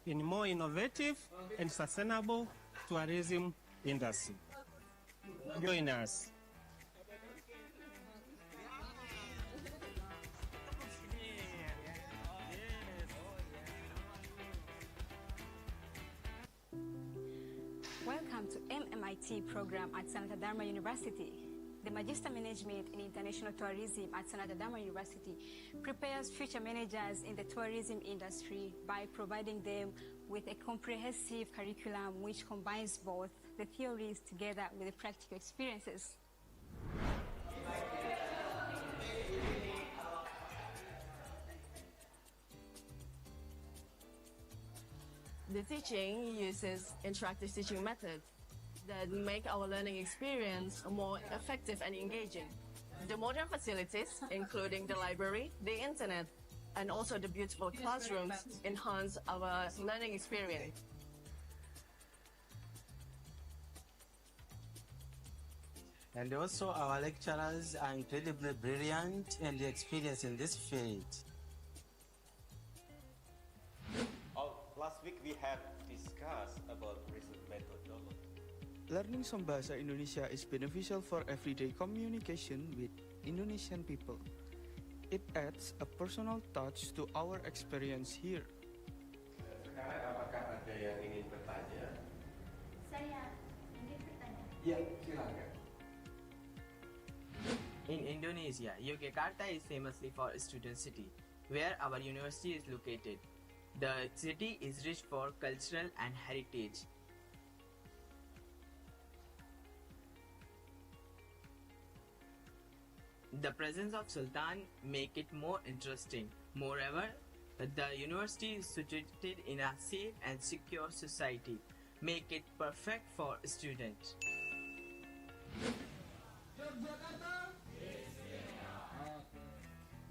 in more innovative and sustainable tourism industry. Join us. Welcome to MMIT program at Sanata Dharma University. The Magister Management in International Tourism at Sanata Dharma University prepares future managers in the tourism industry by providing them with a comprehensive curriculum which combines both the theories together with the practical experiences. The teaching uses interactive teaching methods that make our learning experience more effective and engaging. The modern facilities, including the library, the internet, and also the beautiful classrooms, enhance our learning experience. And also our lecturers are incredibly brilliant and experienced in this field. Last week we have discussed about research methodology. Learning some bahasa Indonesia is beneficial for everyday communication with Indonesian people. It adds a personal touch to our experience here. Sekarang apakah ada yang ingin bertanya? Saya ingin bertanya. Ya, silakan. In Indonesia, Yogyakarta is famously for a student city, where our university is located. The city is rich for cultural and heritage. The presence of Sultan make it more interesting. Moreover, the university is situated in a safe and secure society, make it perfect for students.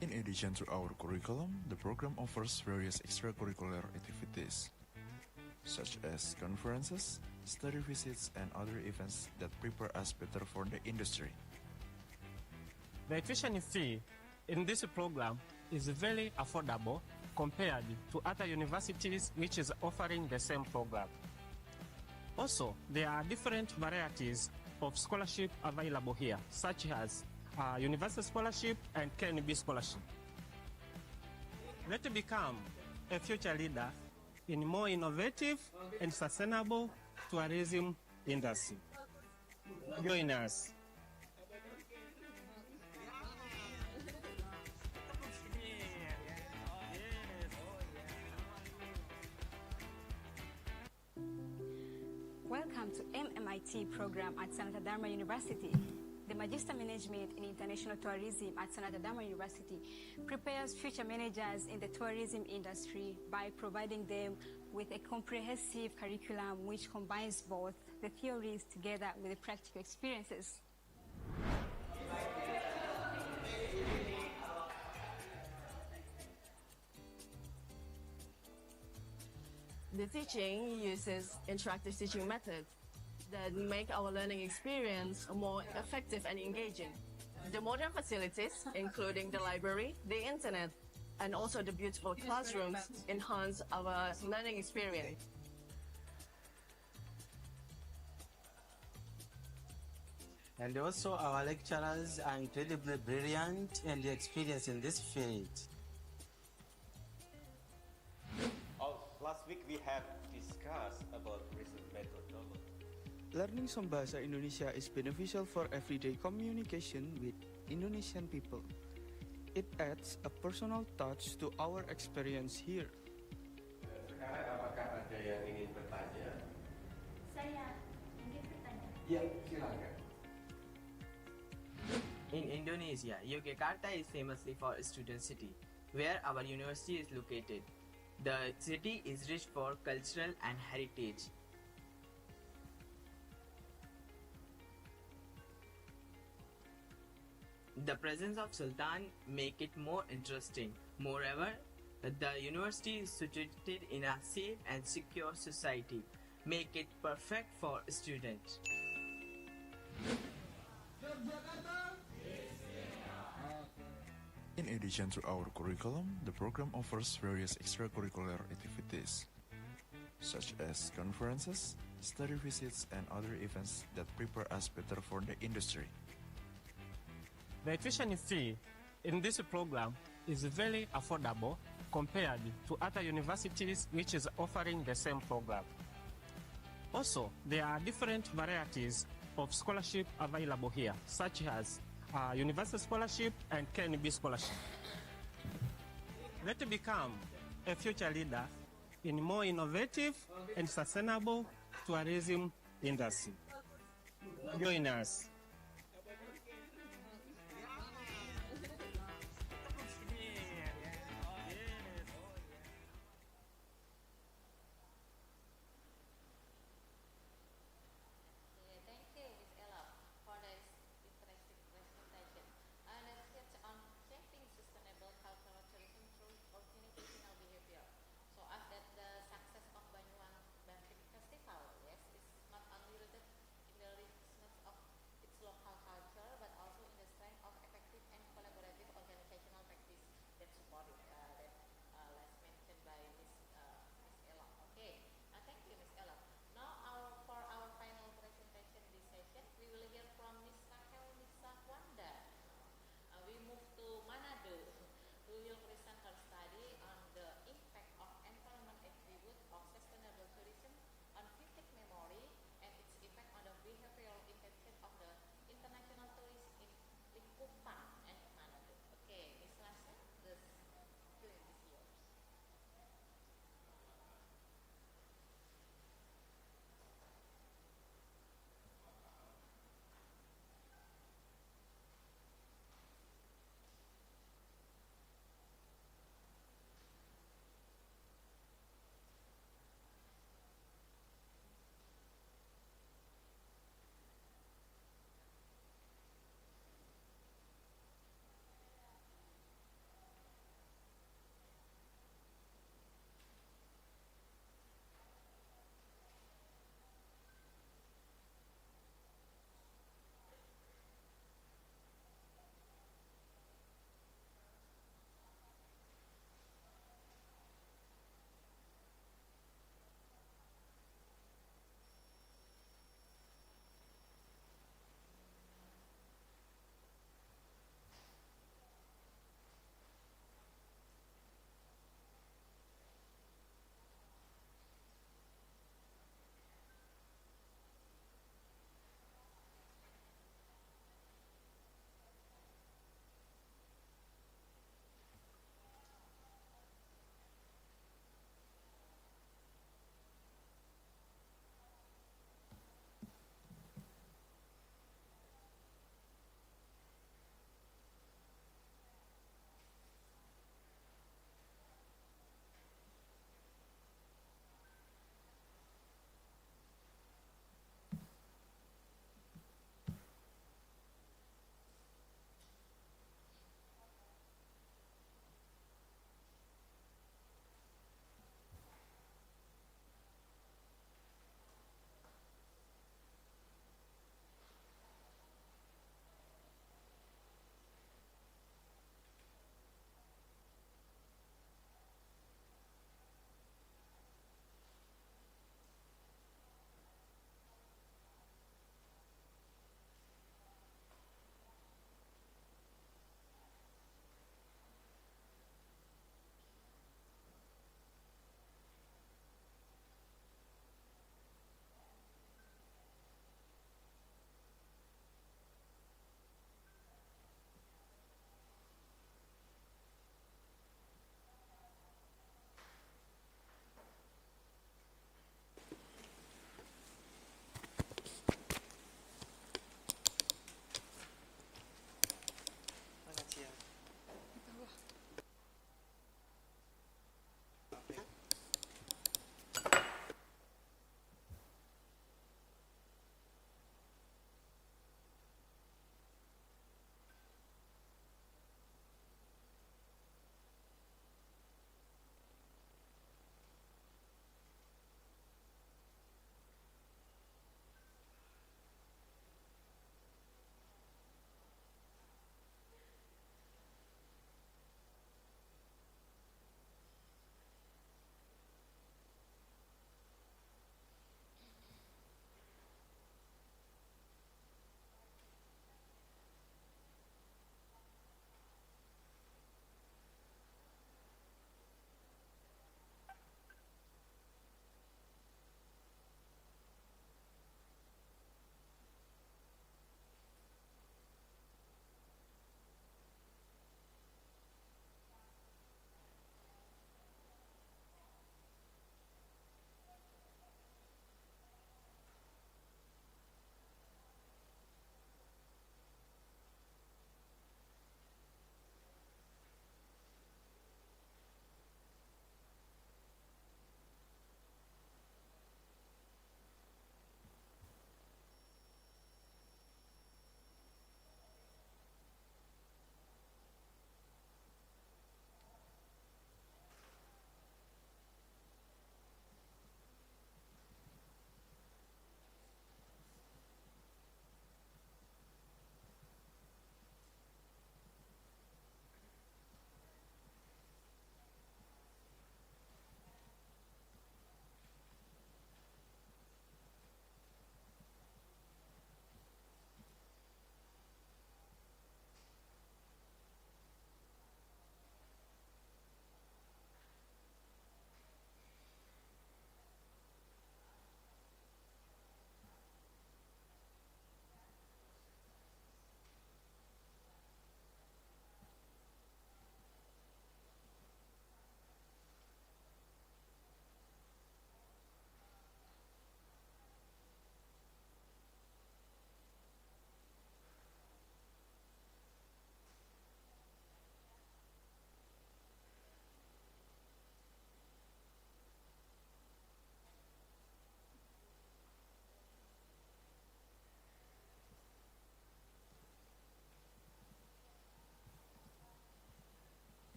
In addition to our curriculum, the program offers various extracurricular activities, such as conferences, study visits, and other events that prepare us better for the industry. The tuition fee in this program is very affordable compared to other universities which is offering the same program. Also, there are different varieties of scholarship available here, such as Universal Scholarship and KNB Scholarship. Let's become a future leader in more innovative and sustainable tourism industry. Join us. Welcome to MMIT program at Sanata Dharma University. The Magister Management in International Tourism at Sanata Dharma University prepares future managers in the tourism industry by providing them with a comprehensive curriculum which combines both the theories together with the practical experiences. The teaching uses interactive teaching methods that make our learning experience more effective and engaging. The modern facilities, including the library, the internet, and also the beautiful classrooms, enhance our learning experience. And also our lecturers are incredibly brilliant and experienced in this field. Last week we have discussed about research methodology. Learning some bahasa Indonesia is beneficial for everyday communication with Indonesian people. It adds a personal touch to our experience here. Sekarang apakah ada yang ingin bertanya? Saya ingin bertanya. Ya, silakan. In Indonesia, Yogyakarta is famously for a student city, where our university is located. The city is rich for cultural and heritage. The presence of Sultan make it more interesting. Moreover, the university is situated in a safe and secure society, make it perfect for students. In addition to our curriculum, the program offers various extracurricular activities, such as conferences, study visits, and other events that prepare us better for the industry. The tuition fee in this program is very affordable compared to other universities which is offering the same program. Also, there are different varieties of scholarship available here, such as Universal Scholarship and KNB Scholarship. Let's become a future leader in more innovative and sustainable tourism industry. Join us.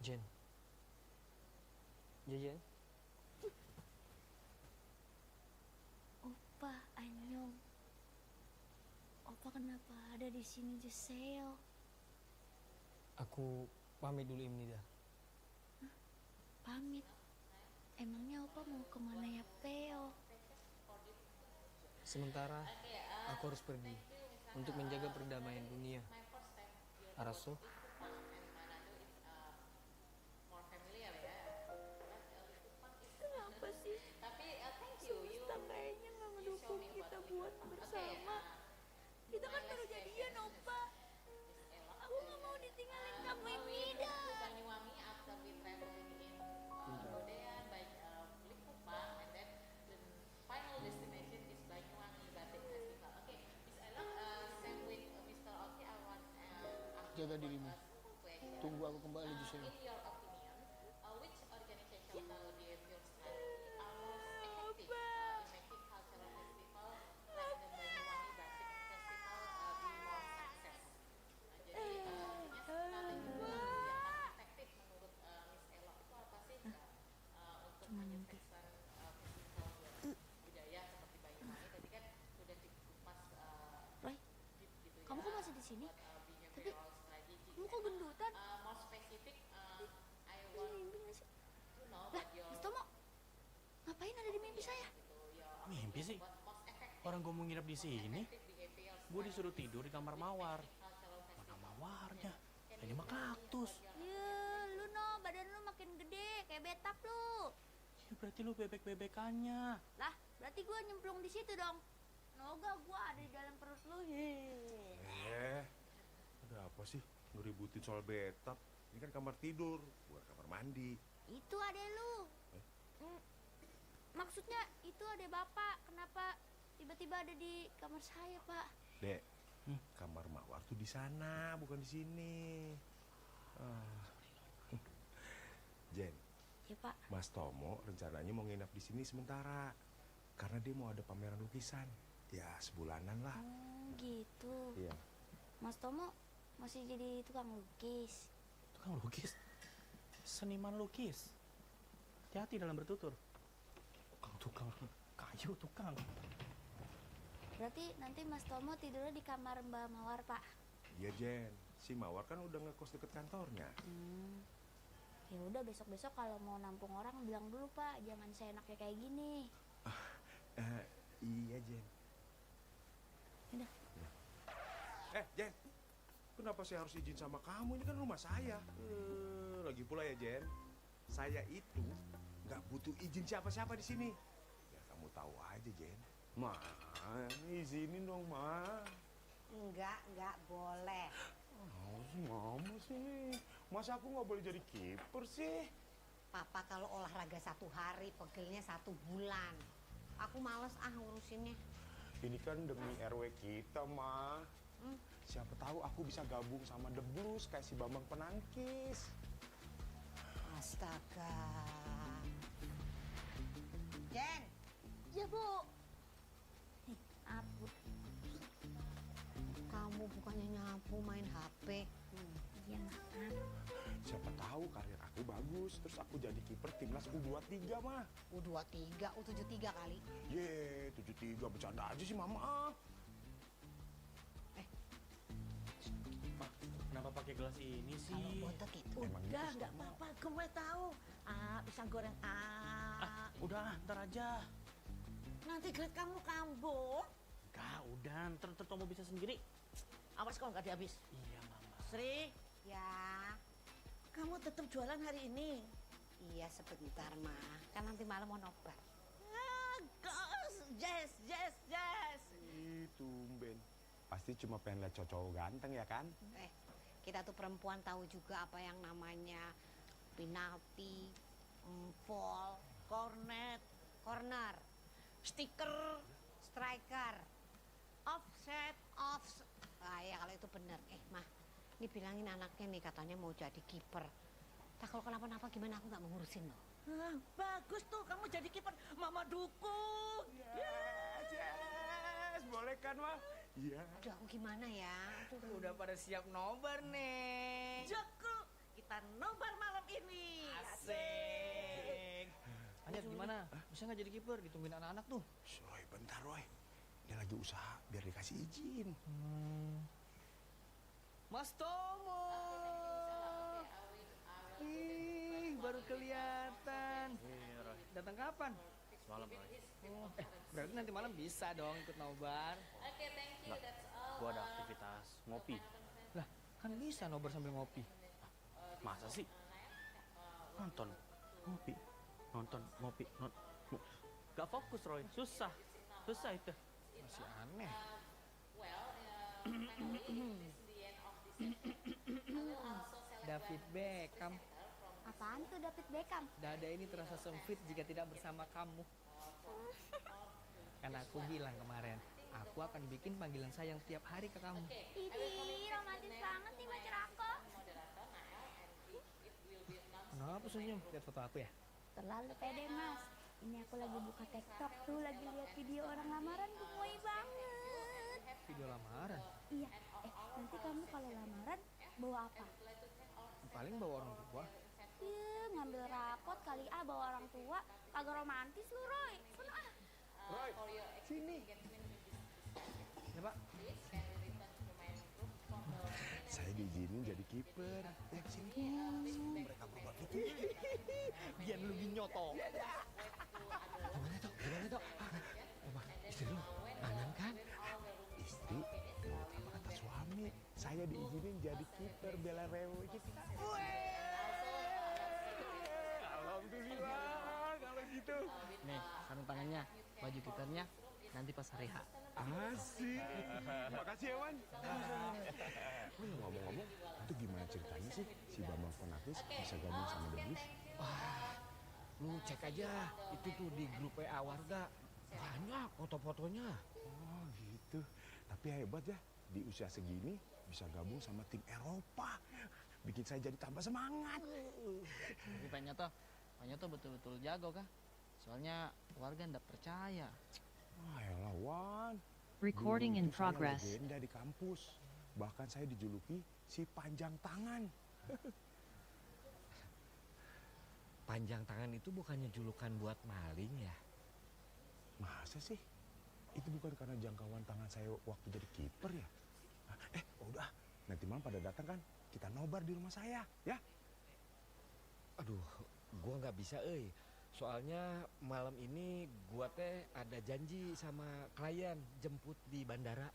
Jen. Jen. Opa, Anyong. Opa kenapa ada di sini Jeseo? Aku pamit dulu Imnida. Pamit? Emangnya Opa mau kemana ya Peo? Sementara aku harus pergi untuk menjaga perdamaian dunia. Araso? Kenapa sih? Semesta kayaknya nggak ngedukung kita buat bersama. Kita kan baru jadian, Opa. Aku nggak mau ditinggalin kamu Imnida. Jaga dirimu. Tunggu aku kembali Juseo. Cuma nyampe. Roy, kamu kok masih di sini? Tapi kamu kok gendutan? Mimpi nggak sih? Lah, Mas Tomo, ngapain ada di mimpi saya? Mimpi sih? Orang gue mau nginep di sini, gue disuruh tidur di kamar mawar. Mana mawarnya? Ini mah kaktus. Ya, lu no, badan lu makin gede, kayak betap lu. Ya berarti lu bebek-bebekannya. Lah, berarti gua nyemplung di situ dong. Noga gua ada di dalam perut lu. Ada apa sih? Ngeributin soal betap. Ini kan kamar tidur, bukan kamar mandi. Itu ade lu. Maksudnya itu ade bapak. Kenapa tiba-tiba ada di kamar saya, Pak? Dek, kamar mawar tuh di sana, bukan di sini. Jen. Ya, Pak. Mas Tomo rencananya mau nginap di sini sementara. Karena dia mau ada pameran lukisan. Ya, sebulanan lah. Gitu. Iya. Mas Tomo masih jadi tukang lukis. Tukang lukis? Seniman lukis. Hati-hati dalam bertutur. Tukang kayu tukang. Berarti nanti Mas Tomo tidurnya di kamar Mbak Mawar, Pak. Iya, Jen. Si Mawar kan udah ngekos deket kantornya. Ya udah besok-besok kalau mau nampung orang bilang dulu, Pak. Jangan seenaknya kayak gini. Iya, Jen. Udah. Jen. Kenapa saya harus izin sama kamu? Ini kan rumah saya. Lagi pula ya, Jen. Saya itu nggak butuh izin siapa-siapa di sini. Ya kamu tahu aja, Jen. Ma, izinin dong, Ma. Enggak boleh. Harus mama sih. Masa aku nggak boleh jadi kiper sih? Papa kalau olahraga 1 hari, pegelnya 1 bulan. Aku males ngurusinnya. Ini kan demi RW kita, Ma. Siapa tahu aku bisa gabung sama The Blues kayak si Bambang Penangkis. Astaga. Jen. Ya, Bu. Ampun. Kamu bukannya nyapu main HP. Iya, maaf. Siapa tahu karir aku bagus, terus aku jadi kiper timnas U23, mah. U23, U73 kali. 73 bercanda aja sih, Mama. Kenapa pakai gelas ini sih? Kalau botak itu udah nggak apa-apa, gue tahu. Pisang goreng Udah, ntar aja. Nanti grade kamu kambuh. Enggak, udah, ntar Tomo bisa sendiri. Awas kalau nggak dihabis. Iya, Mama. Sri. Ya. Kamu tetap jualan hari ini? Iya, sebentar, Ma. Kan nanti malam mau nobar. Yes. Tumben. Pasti cuma pengen lihat cowok ganteng ya kan? Kita tuh perempuan tahu juga apa yang namanya penalti, ball, corner, stiker, striker, offset. Ya kalau itu bener. Mah, ini bilangin anaknya nih katanya mau jadi kiper. Tak kalau kenapa-napa gimana aku nggak mengurusin loh. Bagus tuh kamu jadi kiper, Mama dukung. Yes, boleh kan, Ma? Iya. Aduh, aku gimana ya? Udah pada siap nobar nih. Joko, kita nobar malam ini. Asik. Anyat gimana? Bisa nggak jadi kiper? Ditungguin anak-anak tuh. Roy, bentar, Roy. Dia lagi usaha biar dikasih izin. Mas Tomo. Ih, baru kelihatan. Datang kapan? Semalam, Roy. Berarti nanti malam bisa dong ikut nobar. Oke, thank you. Nggak, That's all. gua ada aktivitas ngopi. Lah, kan bisa nobar sambil ngopi. Masa sih? Nonton, ngopi, nonton, ngopi, Gak fokus, Roy. Susah itu. Masih aneh. David Beckham. Apaan tuh David Beckham? Dada ini terasa sempit jika tidak bersama kamu. Kan aku bilang kemarin, aku akan bikin panggilan sayang tiap hari ke kamu. Idih, romantis banget nih Mas Rako. Kenapa senyum? Lihat foto aku ya? Terlalu pede, Mas. Ini aku lagi buka TikTok tuh, lagi lihat video orang lamaran, gemoy banget. Video lamaran? Iya, nanti kamu kalau lamaran bawa apa? Paling bawa orang tua. Iya, ngambil rapot kali bawa orang tua. Kagak romantis lu, Roy. Sono Roy, sini. Ya, Pak. Saya diizinin jadi kiper. Sini. Mereka berubah gitu. Biar lebih nyoto. Gimana, Tok? Istri lu aman kan? Istri, apa kata suami? Saya diizinin jadi kiper bela rewo kita. Alhamdulillah kalau gitu. Nih, sarung tangannya, baju kipernya nanti pas hari H. Asik. Makasih ya, Wan. Ngomong-ngomong, itu gimana ceritanya sih si Bambang Penangkis bisa gabung sama The Blues? Wah, lu cek aja itu tuh di grup WA warga. Banyak foto-fotonya. Oh gitu. Tapi hebat ya, di usia segini bisa gabung sama tim Eropa. Bikin saya jadi tambah semangat. Tapi Pak Nyoto betul-betul jago kah? Soalnya warga ndak percaya. Yalah, Wan. Recording in Dulu tuh saya progress. legenda di kampus. Bahkan saya dijuluki si panjang tangan. Panjang tangan itu bukannya julukan buat maling ya? Masa sih? Itu bukan karena jangkauan tangan saya waktu jadi kiper ya? Udah, nanti malam pada datang kan, kita nobar di rumah saya, ya? Aduh, gua nggak bisa, soalnya malam ini gua teh ada janji sama klien jemput di bandara.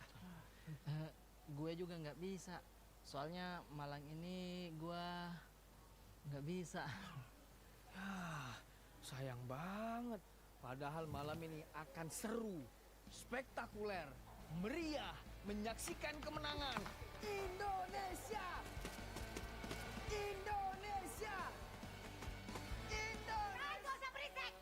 Gue juga nggak bisa, soalnya malam ini gue nggak bisa. Sayang banget. Padahal malam ini akan seru, spektakuler, meriah, menyaksikan kemenangan Indonesia. Indonesia. Nggak usah berisik.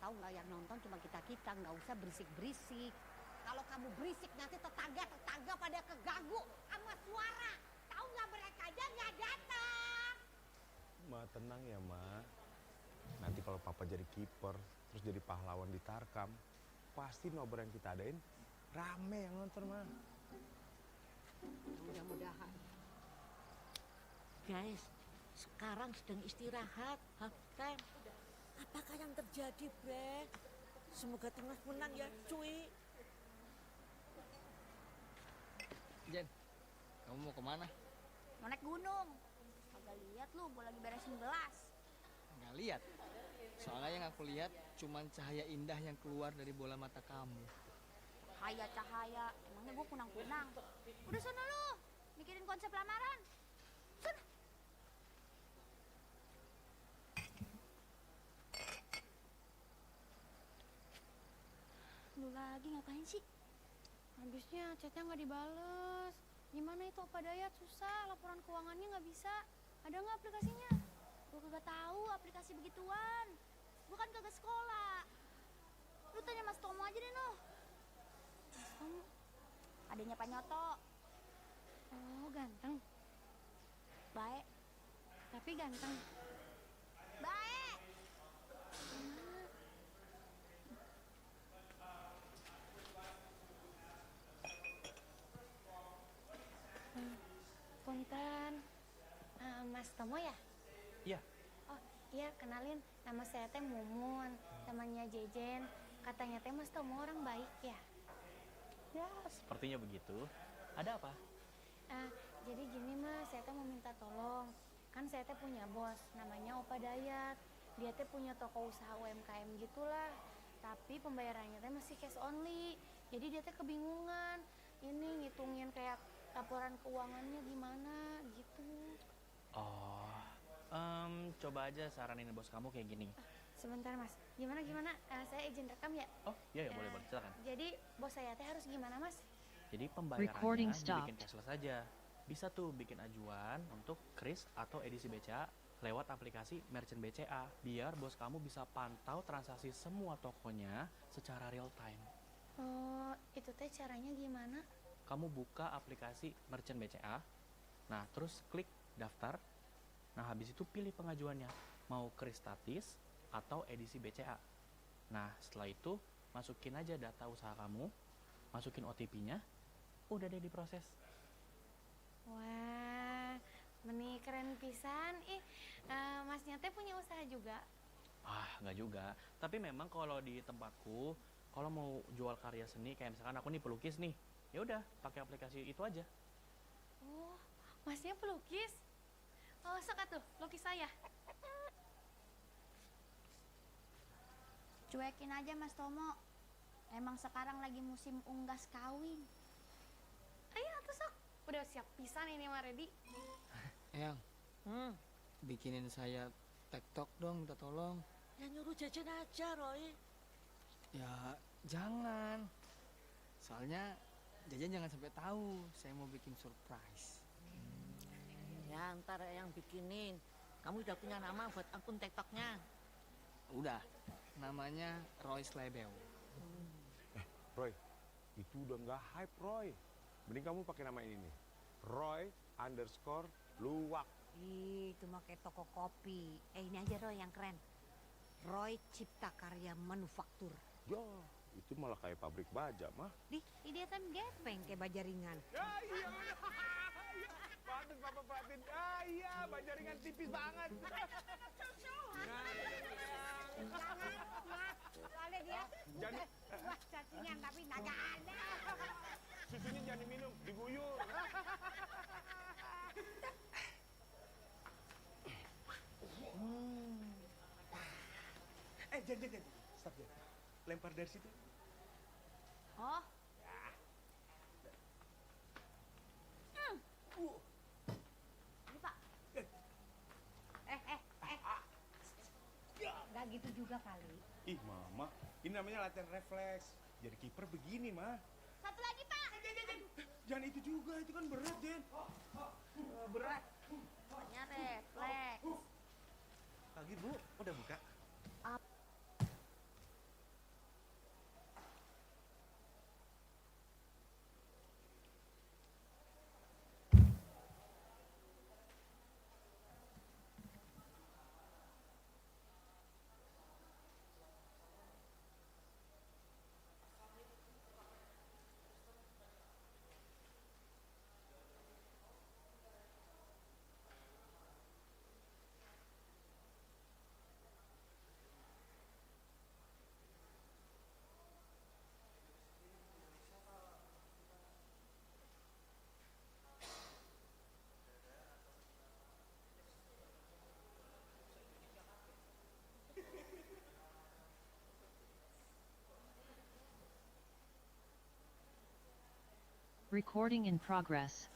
Tahu nggak, yang nonton cuma kita nggak usah berisik-berisik. Kalau kamu berisik nanti tetangga pada keganggu sama suara. Tahu nggak, mereka aja nggak datang. Ma, tenang ya, Ma. Nanti kalau Papa jadi kiper, terus jadi pahlawan di Tarkam, pasti nobar yang kita adain rame yang nonton, Ma. Mudah-mudahan. Guys, sekarang sedang istirahat, half time. Apakah yang terjadi, Bre? Semoga timnas menang ya, cuy. Jen, kamu mau kemana? Mau naik gunung. Agak lihat lu, gue lagi beresin gelas. Nggak lihat. Soalnya yang aku lihat cuman cahaya indah yang keluar dari bola mata kamu. Cahaya, emangnya gue kunang-kunang. Udah sana lu, mikirin konsep lamaran. Sana. Lu lagi ngapain sih? Habisnya chatnya nggak dibales. Gimana itu Opa Dayat? Susah, laporan keuangannya nggak bisa. Ada nggak aplikasinya? Gue kagak tahu aplikasi begituan. Gue kan kagak sekolah. Lu tanya Mas Tomo aja deh, noh. Mas Tomo? Adanya Pak Nyoto. Oh, ganteng. Baik. Tapi ganteng. Baik. Punten. Mas Tomo ya? Iya. Oh iya, kenalin, nama saya teh Mumun, temannya Jejen. Katanya teh Mas Tomo orang baik ya? Ya, sepertinya begitu. Ada apa? Jadi gini Mas, saya teh mau minta tolong. Kan saya teh punya bos, namanya Opa Dayat. Dia teh punya toko usaha UMKM gitulah. Tapi pembayarannya teh masih cash only. Jadi dia teh kebingungan. Ini ngitungin kayak laporan keuangannya gimana gitu. Oh, coba aja saranin bos kamu kayak gini. Sebentar Mas, gimana? Saya izin rekam ya? Oh iya boleh silakan. Jadi bos saya teh harus gimana Mas? Jadi pembayarannya dibikin cashless aja. Bisa tuh bikin ajuan untuk kris atau edisi BCA lewat aplikasi Merchant BCA. Biar bos kamu bisa pantau transaksi semua tokonya secara real time. Oh, itu teh caranya gimana? Kamu buka aplikasi Merchant BCA, nah terus klik daftar, nah habis itu pilih pengajuannya, mau kris statis atau edisi BCA. Nah setelah itu masukin aja data usaha kamu, masukin OTP-nya, udah deh diproses. Wah, meni keren pisan. Masnya teh punya usaha juga? Nggak juga, tapi memang kalau di tempatku, kalau mau jual karya seni, kayak misalkan aku nih pelukis nih, ya udah pakai aplikasi itu aja. Oh, Masnya pelukis? Oh, sok atuh, lukis saya. Cuekin aja Mas Tomo. Emang sekarang lagi musim unggas kawin. Ayo atuh sok. Udah siap pisan ini mah ready. Eyang, bikinin saya TikTok dong, minta tolong. Ya nyuruh Jajan aja, Roy. Ya jangan. Soalnya Jajan jangan sampai tahu saya mau bikin surprise. Ya ntar yang bikinin. Kamu udah punya nama buat akun TikToknya? Udah, namanya Roy Slebeo. Roy, itu udah nggak hype, Roy. Mending kamu pakai nama ini nih, Roy_Luwak. Itu mah kayak toko kopi. Ini aja Roy yang keren. Roy Cipta Karya Manufaktur. Ya, itu malah kayak pabrik baja mah. Dia kan gepeng kayak baja ringan. Ya iya. Paten Papa Paten. Iya, baja ringan tipis banget. Jangan, Mak. Soalnya dia Jangan. buat cacingan tapi nggak ada. Susunya jangan diminum, diguyur. Jen. Stop, Jen. Lempar dari situ. Oh. Ini, Pak. Nggak gitu juga kali. Ih, Mama. Ini namanya latihan refleks. Jadi kiper begini, Ma. Satu lagi, Pak. Jangan itu juga, itu kan berat, Jen. Berat. Pokoknya refleks. Pagi, Bu. Udah buka? Recording in progress.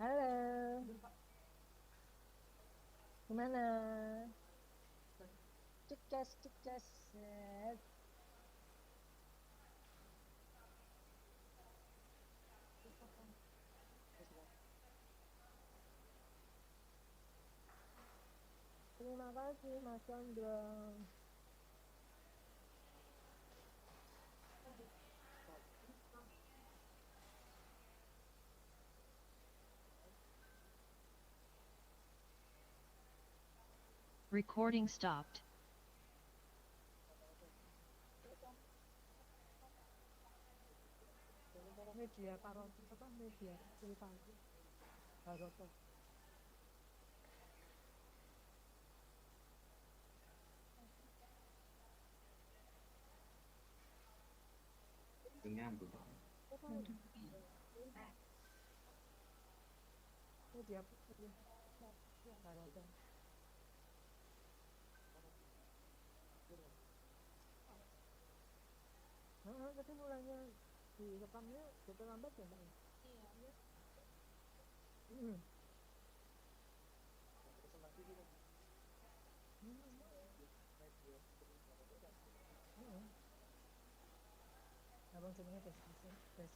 Halo. Gimana? Cek Set. Terima kasih Mas Chandra. Recording stopped. Media parot apa media privasi. Baroto. Nyambung. Media baroto. Nah, tapi mulainya direkamnya cukup lambat ya, Mbak? Iya. Abang sebenarnya tes.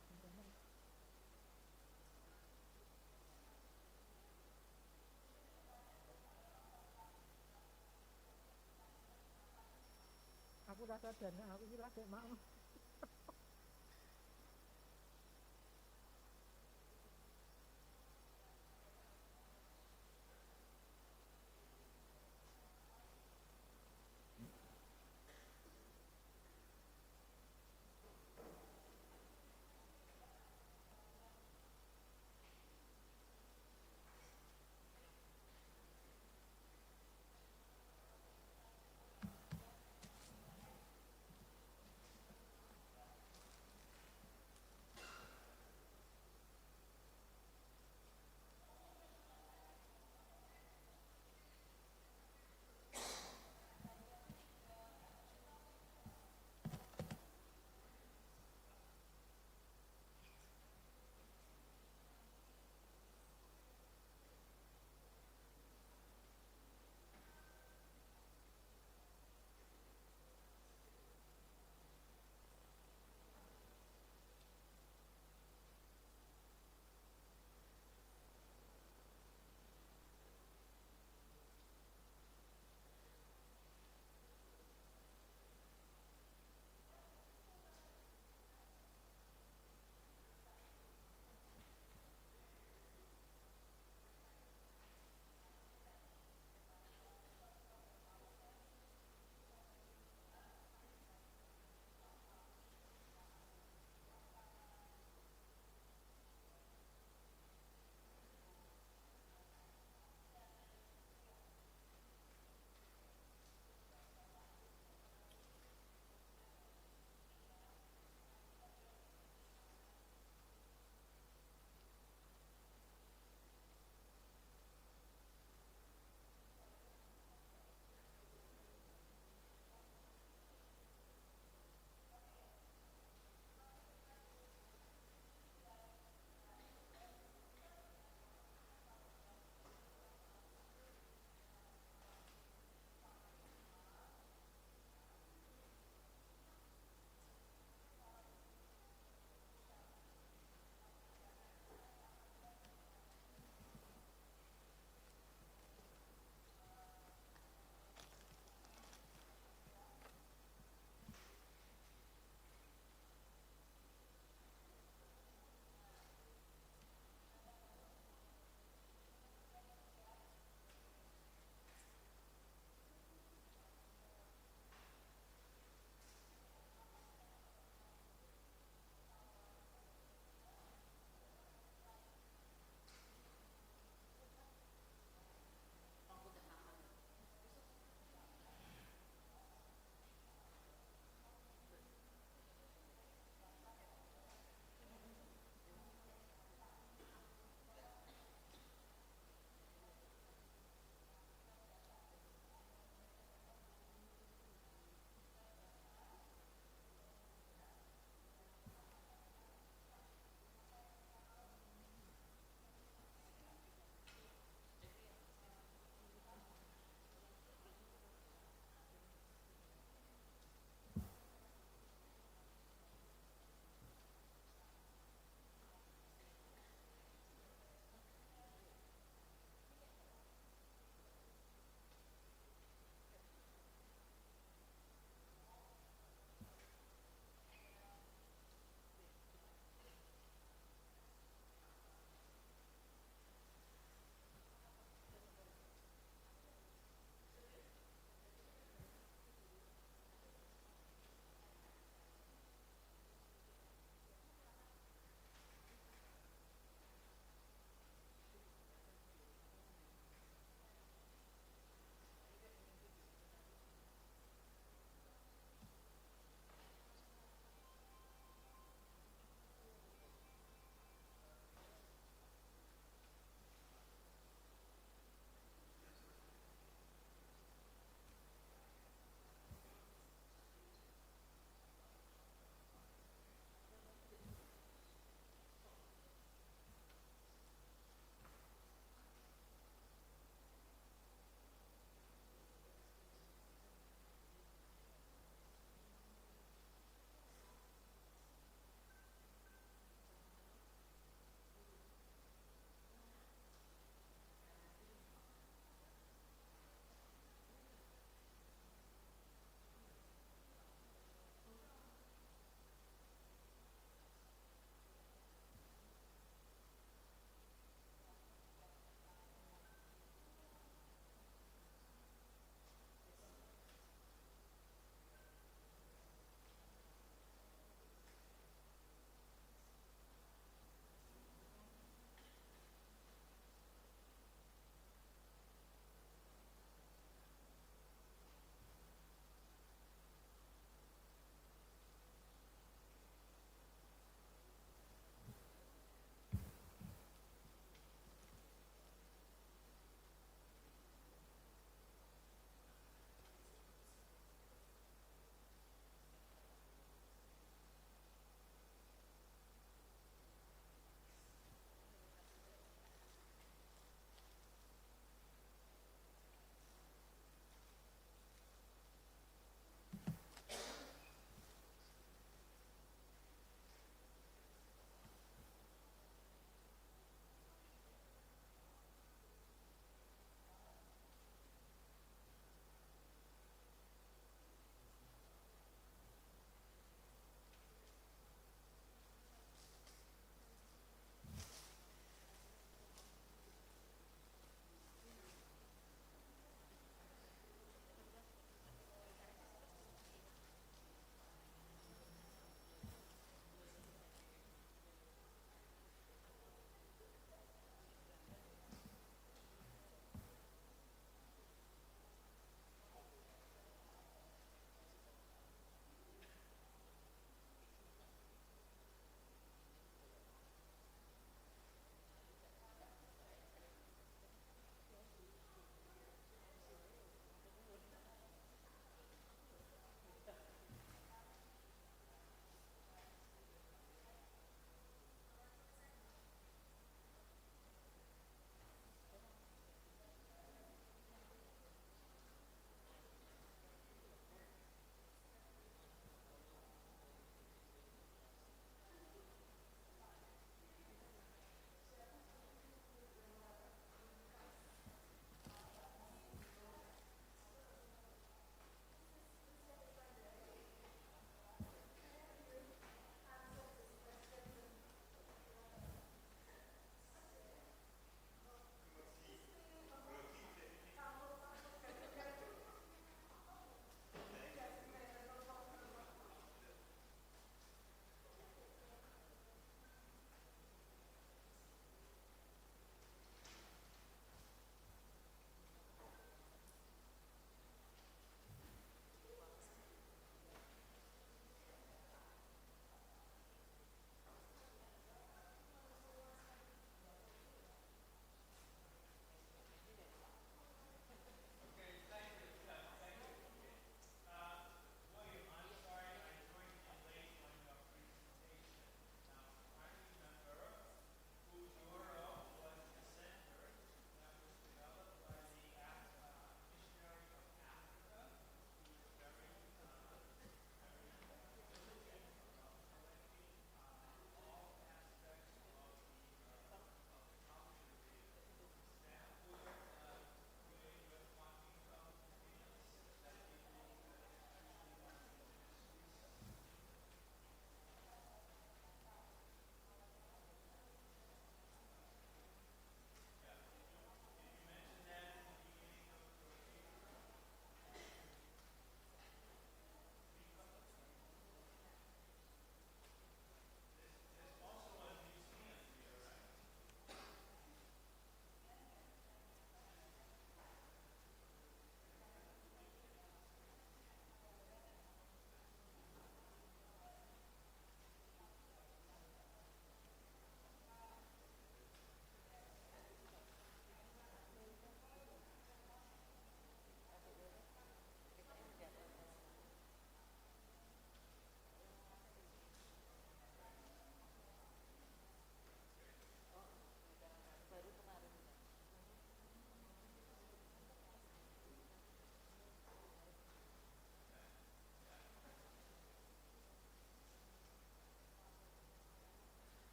Aku rasa dana aku kira kayak mau.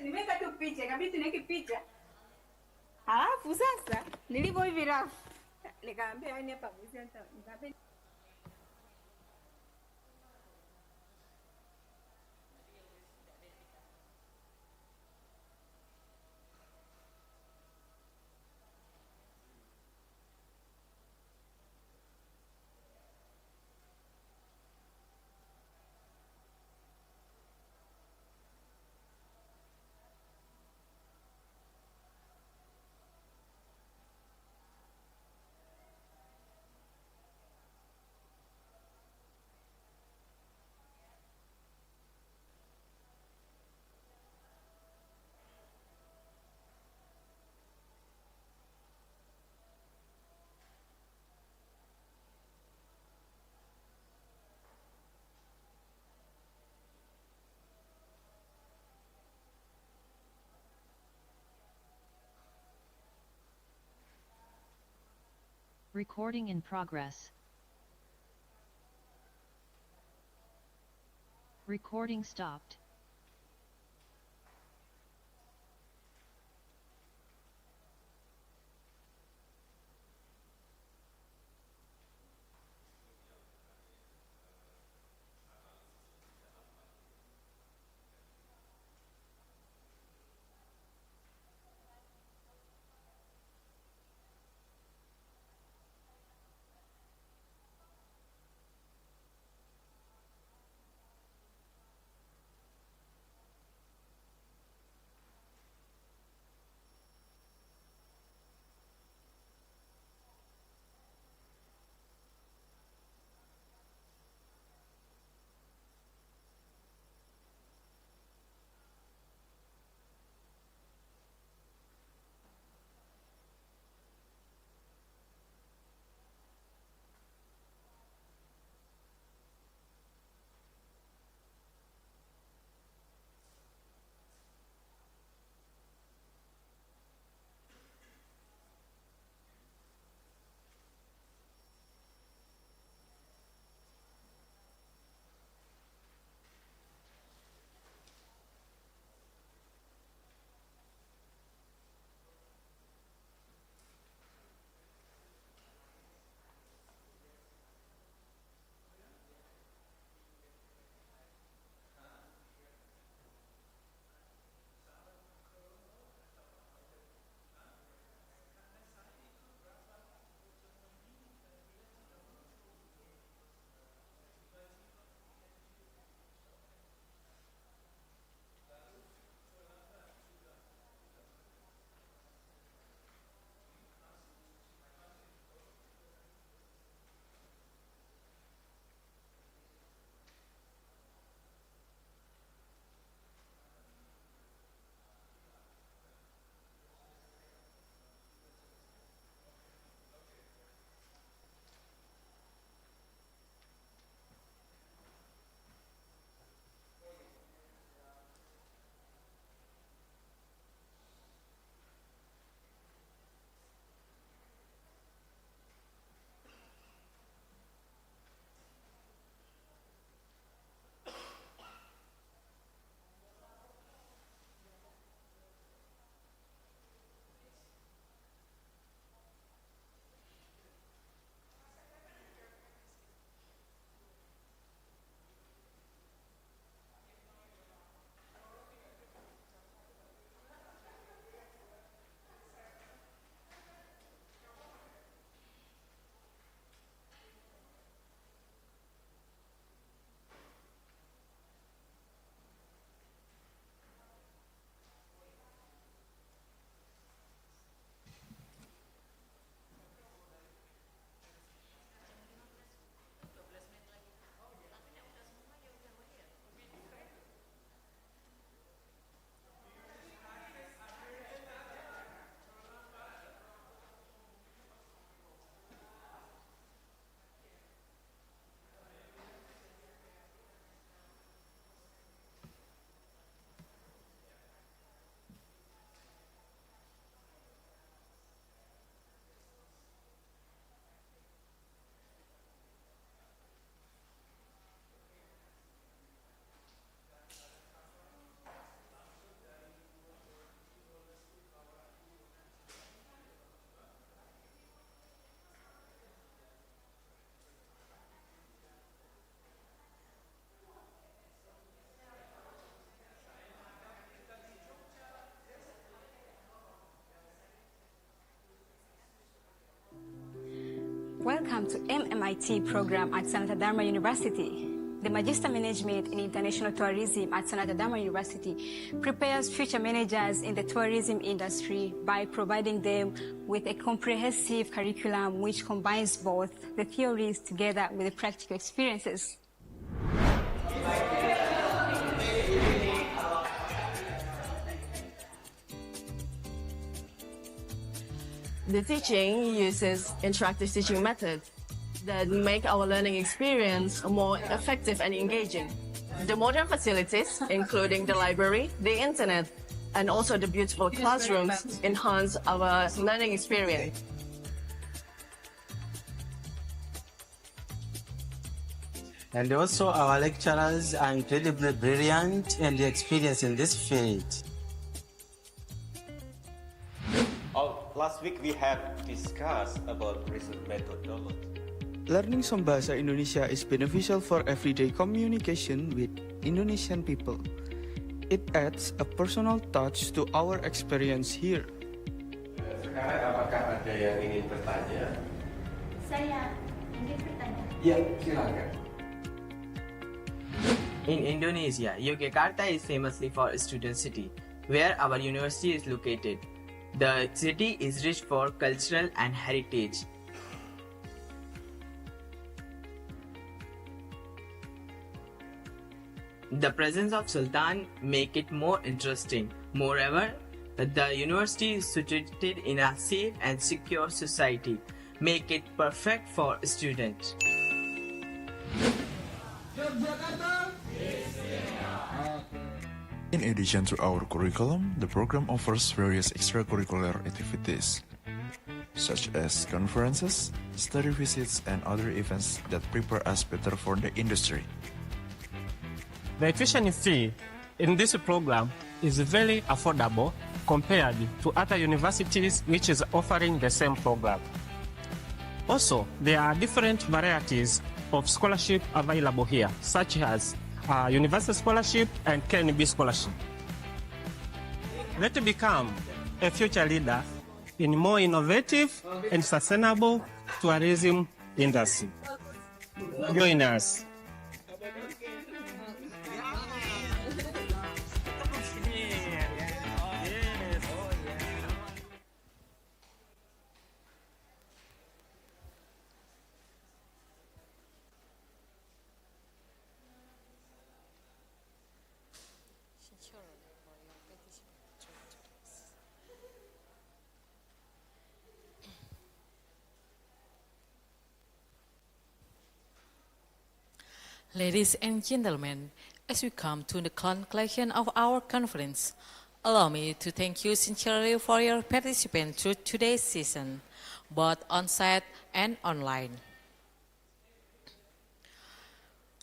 Nimeweka tu picha, kabidi tunaweke picha. Halafu sasa nilivyo hivi rafu nikaambia yani hapa nikaambia Recording in progress. Recording stopped. Welcome to MMIT program at Sanata Dharma University. The Magister Management in International Tourism at Sanata Dharma University prepares future managers in the tourism industry by providing them with a comprehensive curriculum which combines both the theories together with the practical experiences. The teaching uses interactive teaching methods that make our learning experience more effective and engaging. The modern facilities, including the library, the internet, and also the beautiful classrooms, enhance our learning experience. And also our lecturers are incredibly brilliant and experienced in this field. Last week we have discussed about research methodology. Learning some bahasa Indonesia is beneficial for everyday communication with Indonesian people. It adds a personal touch to our experience here. Sekarang apakah ada yang ingin bertanya? Saya ingin bertanya. Ya, silakan. In Indonesia, Yogyakarta is famously for a student city, where our university is located. The city is rich for cultural and heritage. The presence of Sultan make it more interesting. Moreover, the university is situated in a safe and secure society, make it perfect for students. In addition to our curriculum, the program offers various extracurricular activities, such as conferences, study visits, and other events that prepare us better for the industry. The tuition fee in this program is very affordable compared to other universities which is offering the same program. Also, there are different varieties of scholarship available here, such as University Scholarship and KNB Scholarship. Let's become a future leader in more innovative and sustainable tourism industry. Join us. Ladies and gentlemen, as we come to the conclusion of our conference, allow me to thank you sincerely for your participation through today's session, both on-site and online.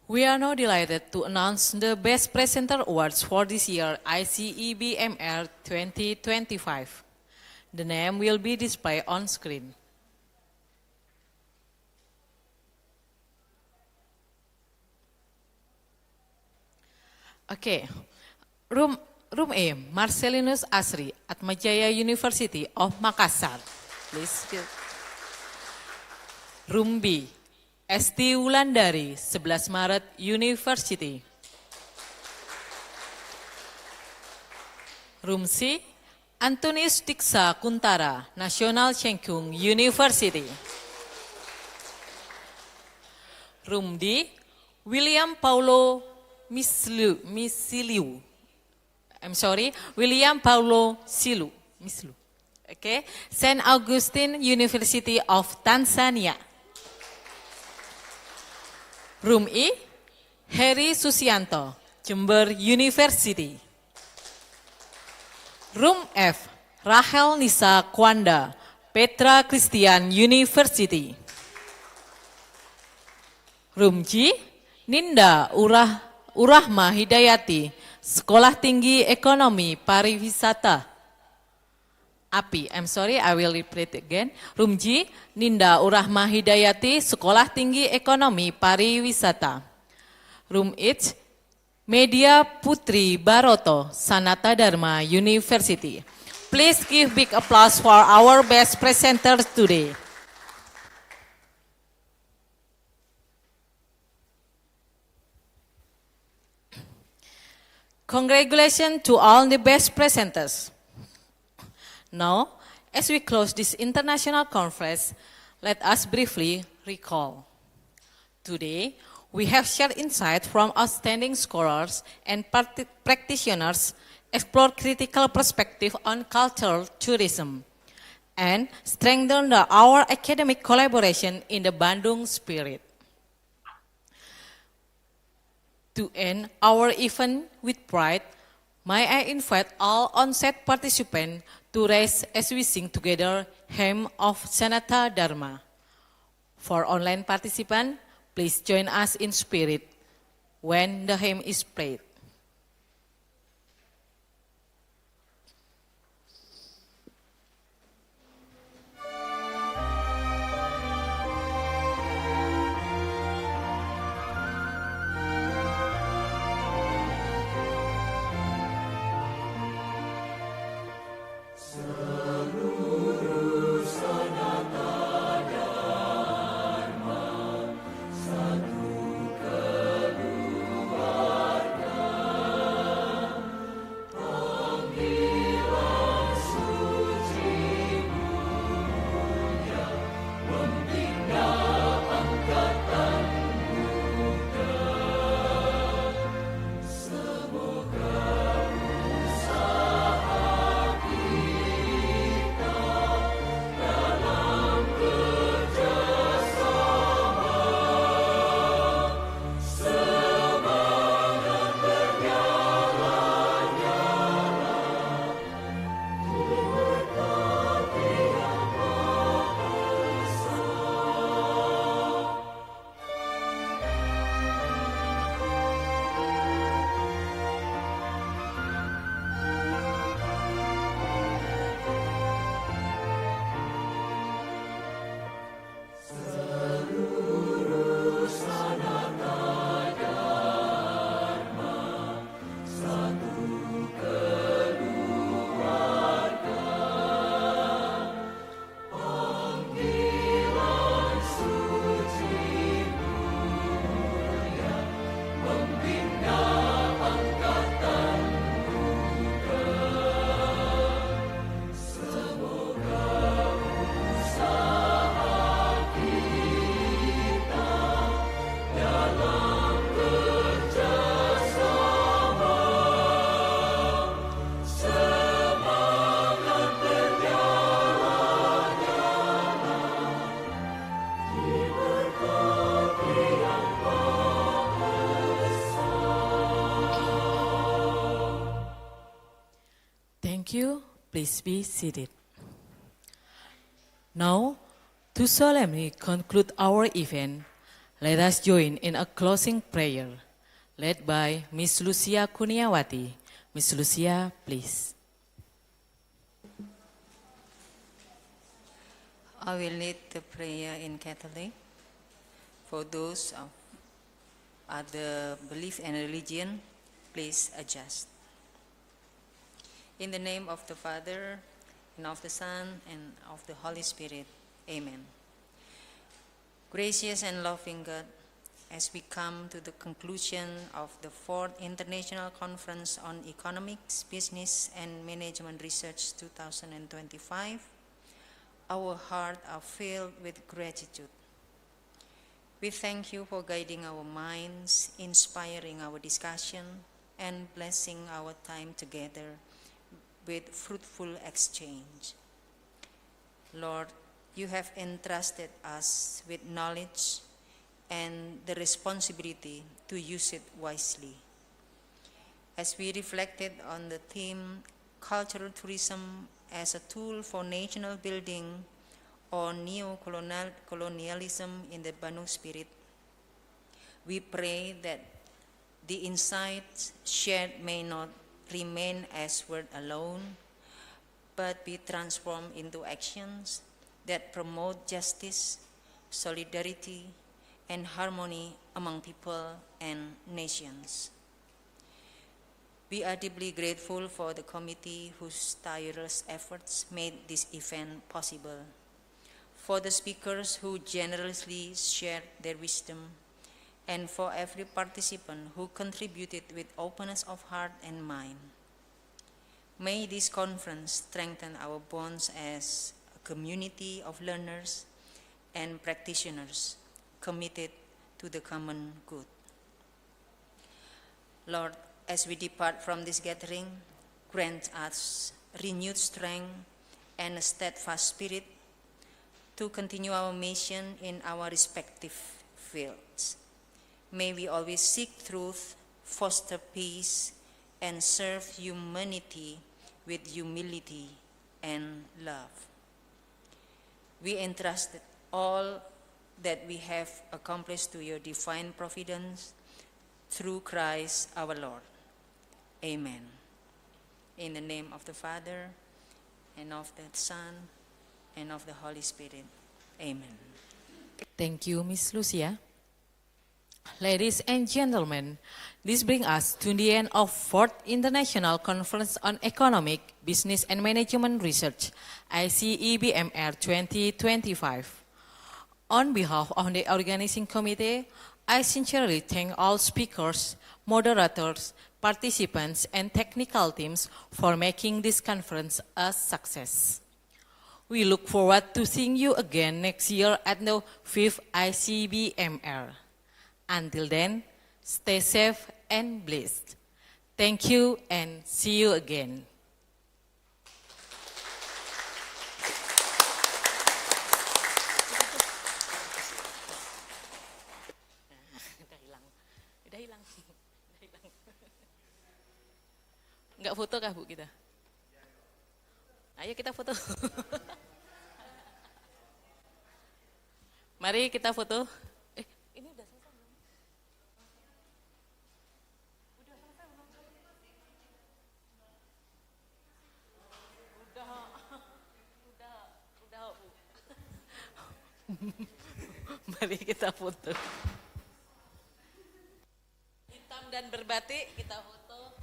We are now delighted to announce the Best Presenter Awards for this year ICEBMR 2025. The name will be displayed on screen. Okay, room A, Marcelinus Asri, Atmajaya University of Makassar. Please. Room B, Esti Wulandari, 11 Maret University. Room C, Antonius Tiksa Kuntara, National Chengkung University. Room D, William Paulo Misiliu. William Paulo Silu. Okay, St. Augustine University of Tanzania. Room E, Heri Susianto, Jember University. Room F, Rahel Nisa Kwanda, Petra Christian University. Room G, Ninda Urahma Hidayati, Sekolah Tinggi Ekonomi Pariwisata. API, I will repeat again. Room G, Ninda Urahma Hidayati, Sekolah Tinggi Ekonomi Pariwisata. Room H, Media Putri Baroto, Sanata Dharma University. Please give big applause for our best presenters today. Congratulations to all the best presenters. Now, as we close this international conference, let us briefly recall. Today, we have shared insights from outstanding scholars and practitioners, explored critical perspective on cultural tourism, and strengthened our academic collaboration in the Bandung Spirit. To end our event with pride, may I invite all on-set participants to rise as we sing together Hymn of Sanata Dharma. For online participants, please join us in spirit when the hymn is played. Thank you. Please be seated. Now, to solemnly conclude our event, let us join in a closing prayer, led by Miss Lucia Kuniawati. Miss Lucia, please. I will lead the prayer in Catholic. For those of other belief and religion, please adjust. In the name of the Father, and of the Son, and of the Holy Spirit. Amen. Gracious and loving God, as we come to the conclusion of the Fourth International Conference on Economics, Business, and Management Research 2025, our hearts are filled with gratitude. We thank you for guiding our minds, inspiring our discussion, and blessing our time together with fruitful exchange. Lord, you have entrusted us with knowledge and the responsibility to use it wisely. As we reflected on the theme, cultural tourism as a tool for national building or neocolonialism in the Bandung Spirit, we pray that the insights shared may not remain as words alone, but be transformed into actions that promote justice, solidarity, and harmony among people and nations. We are deeply grateful for the committee whose tireless efforts made this event possible, for the speakers who generously shared their wisdom, and for every participant who contributed with openness of heart and mind. May this conference strengthen our bonds as a community of learners and practitioners committed to the common good. Lord, as we depart from this gathering, grant us renewed strength and a steadfast spirit to continue our mission in our respective fields. May we always seek truth, foster peace, and serve humanity with humility and love. We entrust all that we have accomplished to your divine providence through Christ our Lord. Amen. In the name of the Father, and of the Son, and of the Holy Spirit. Amen. Thank you, Miss Lucia. Ladies and gentlemen, this brings us to the end of Fourth International Conference on Economic, Business and Management Research, ICEBMR 2025. On behalf of the organizing committee, I sincerely thank all speakers, moderators, participants, and technical teams for making this conference a success. We look forward to seeing you again next year at the 5th ICEBMR. Until then, stay safe and blessed. Thank you and see you again. Enggak foto kah Bu kita? Ayo kita foto. Mari kita foto. Ini udah selesai belum? Udah selesai belum? Udah Bu. Mari kita foto. Hitam dan berbatik kita foto.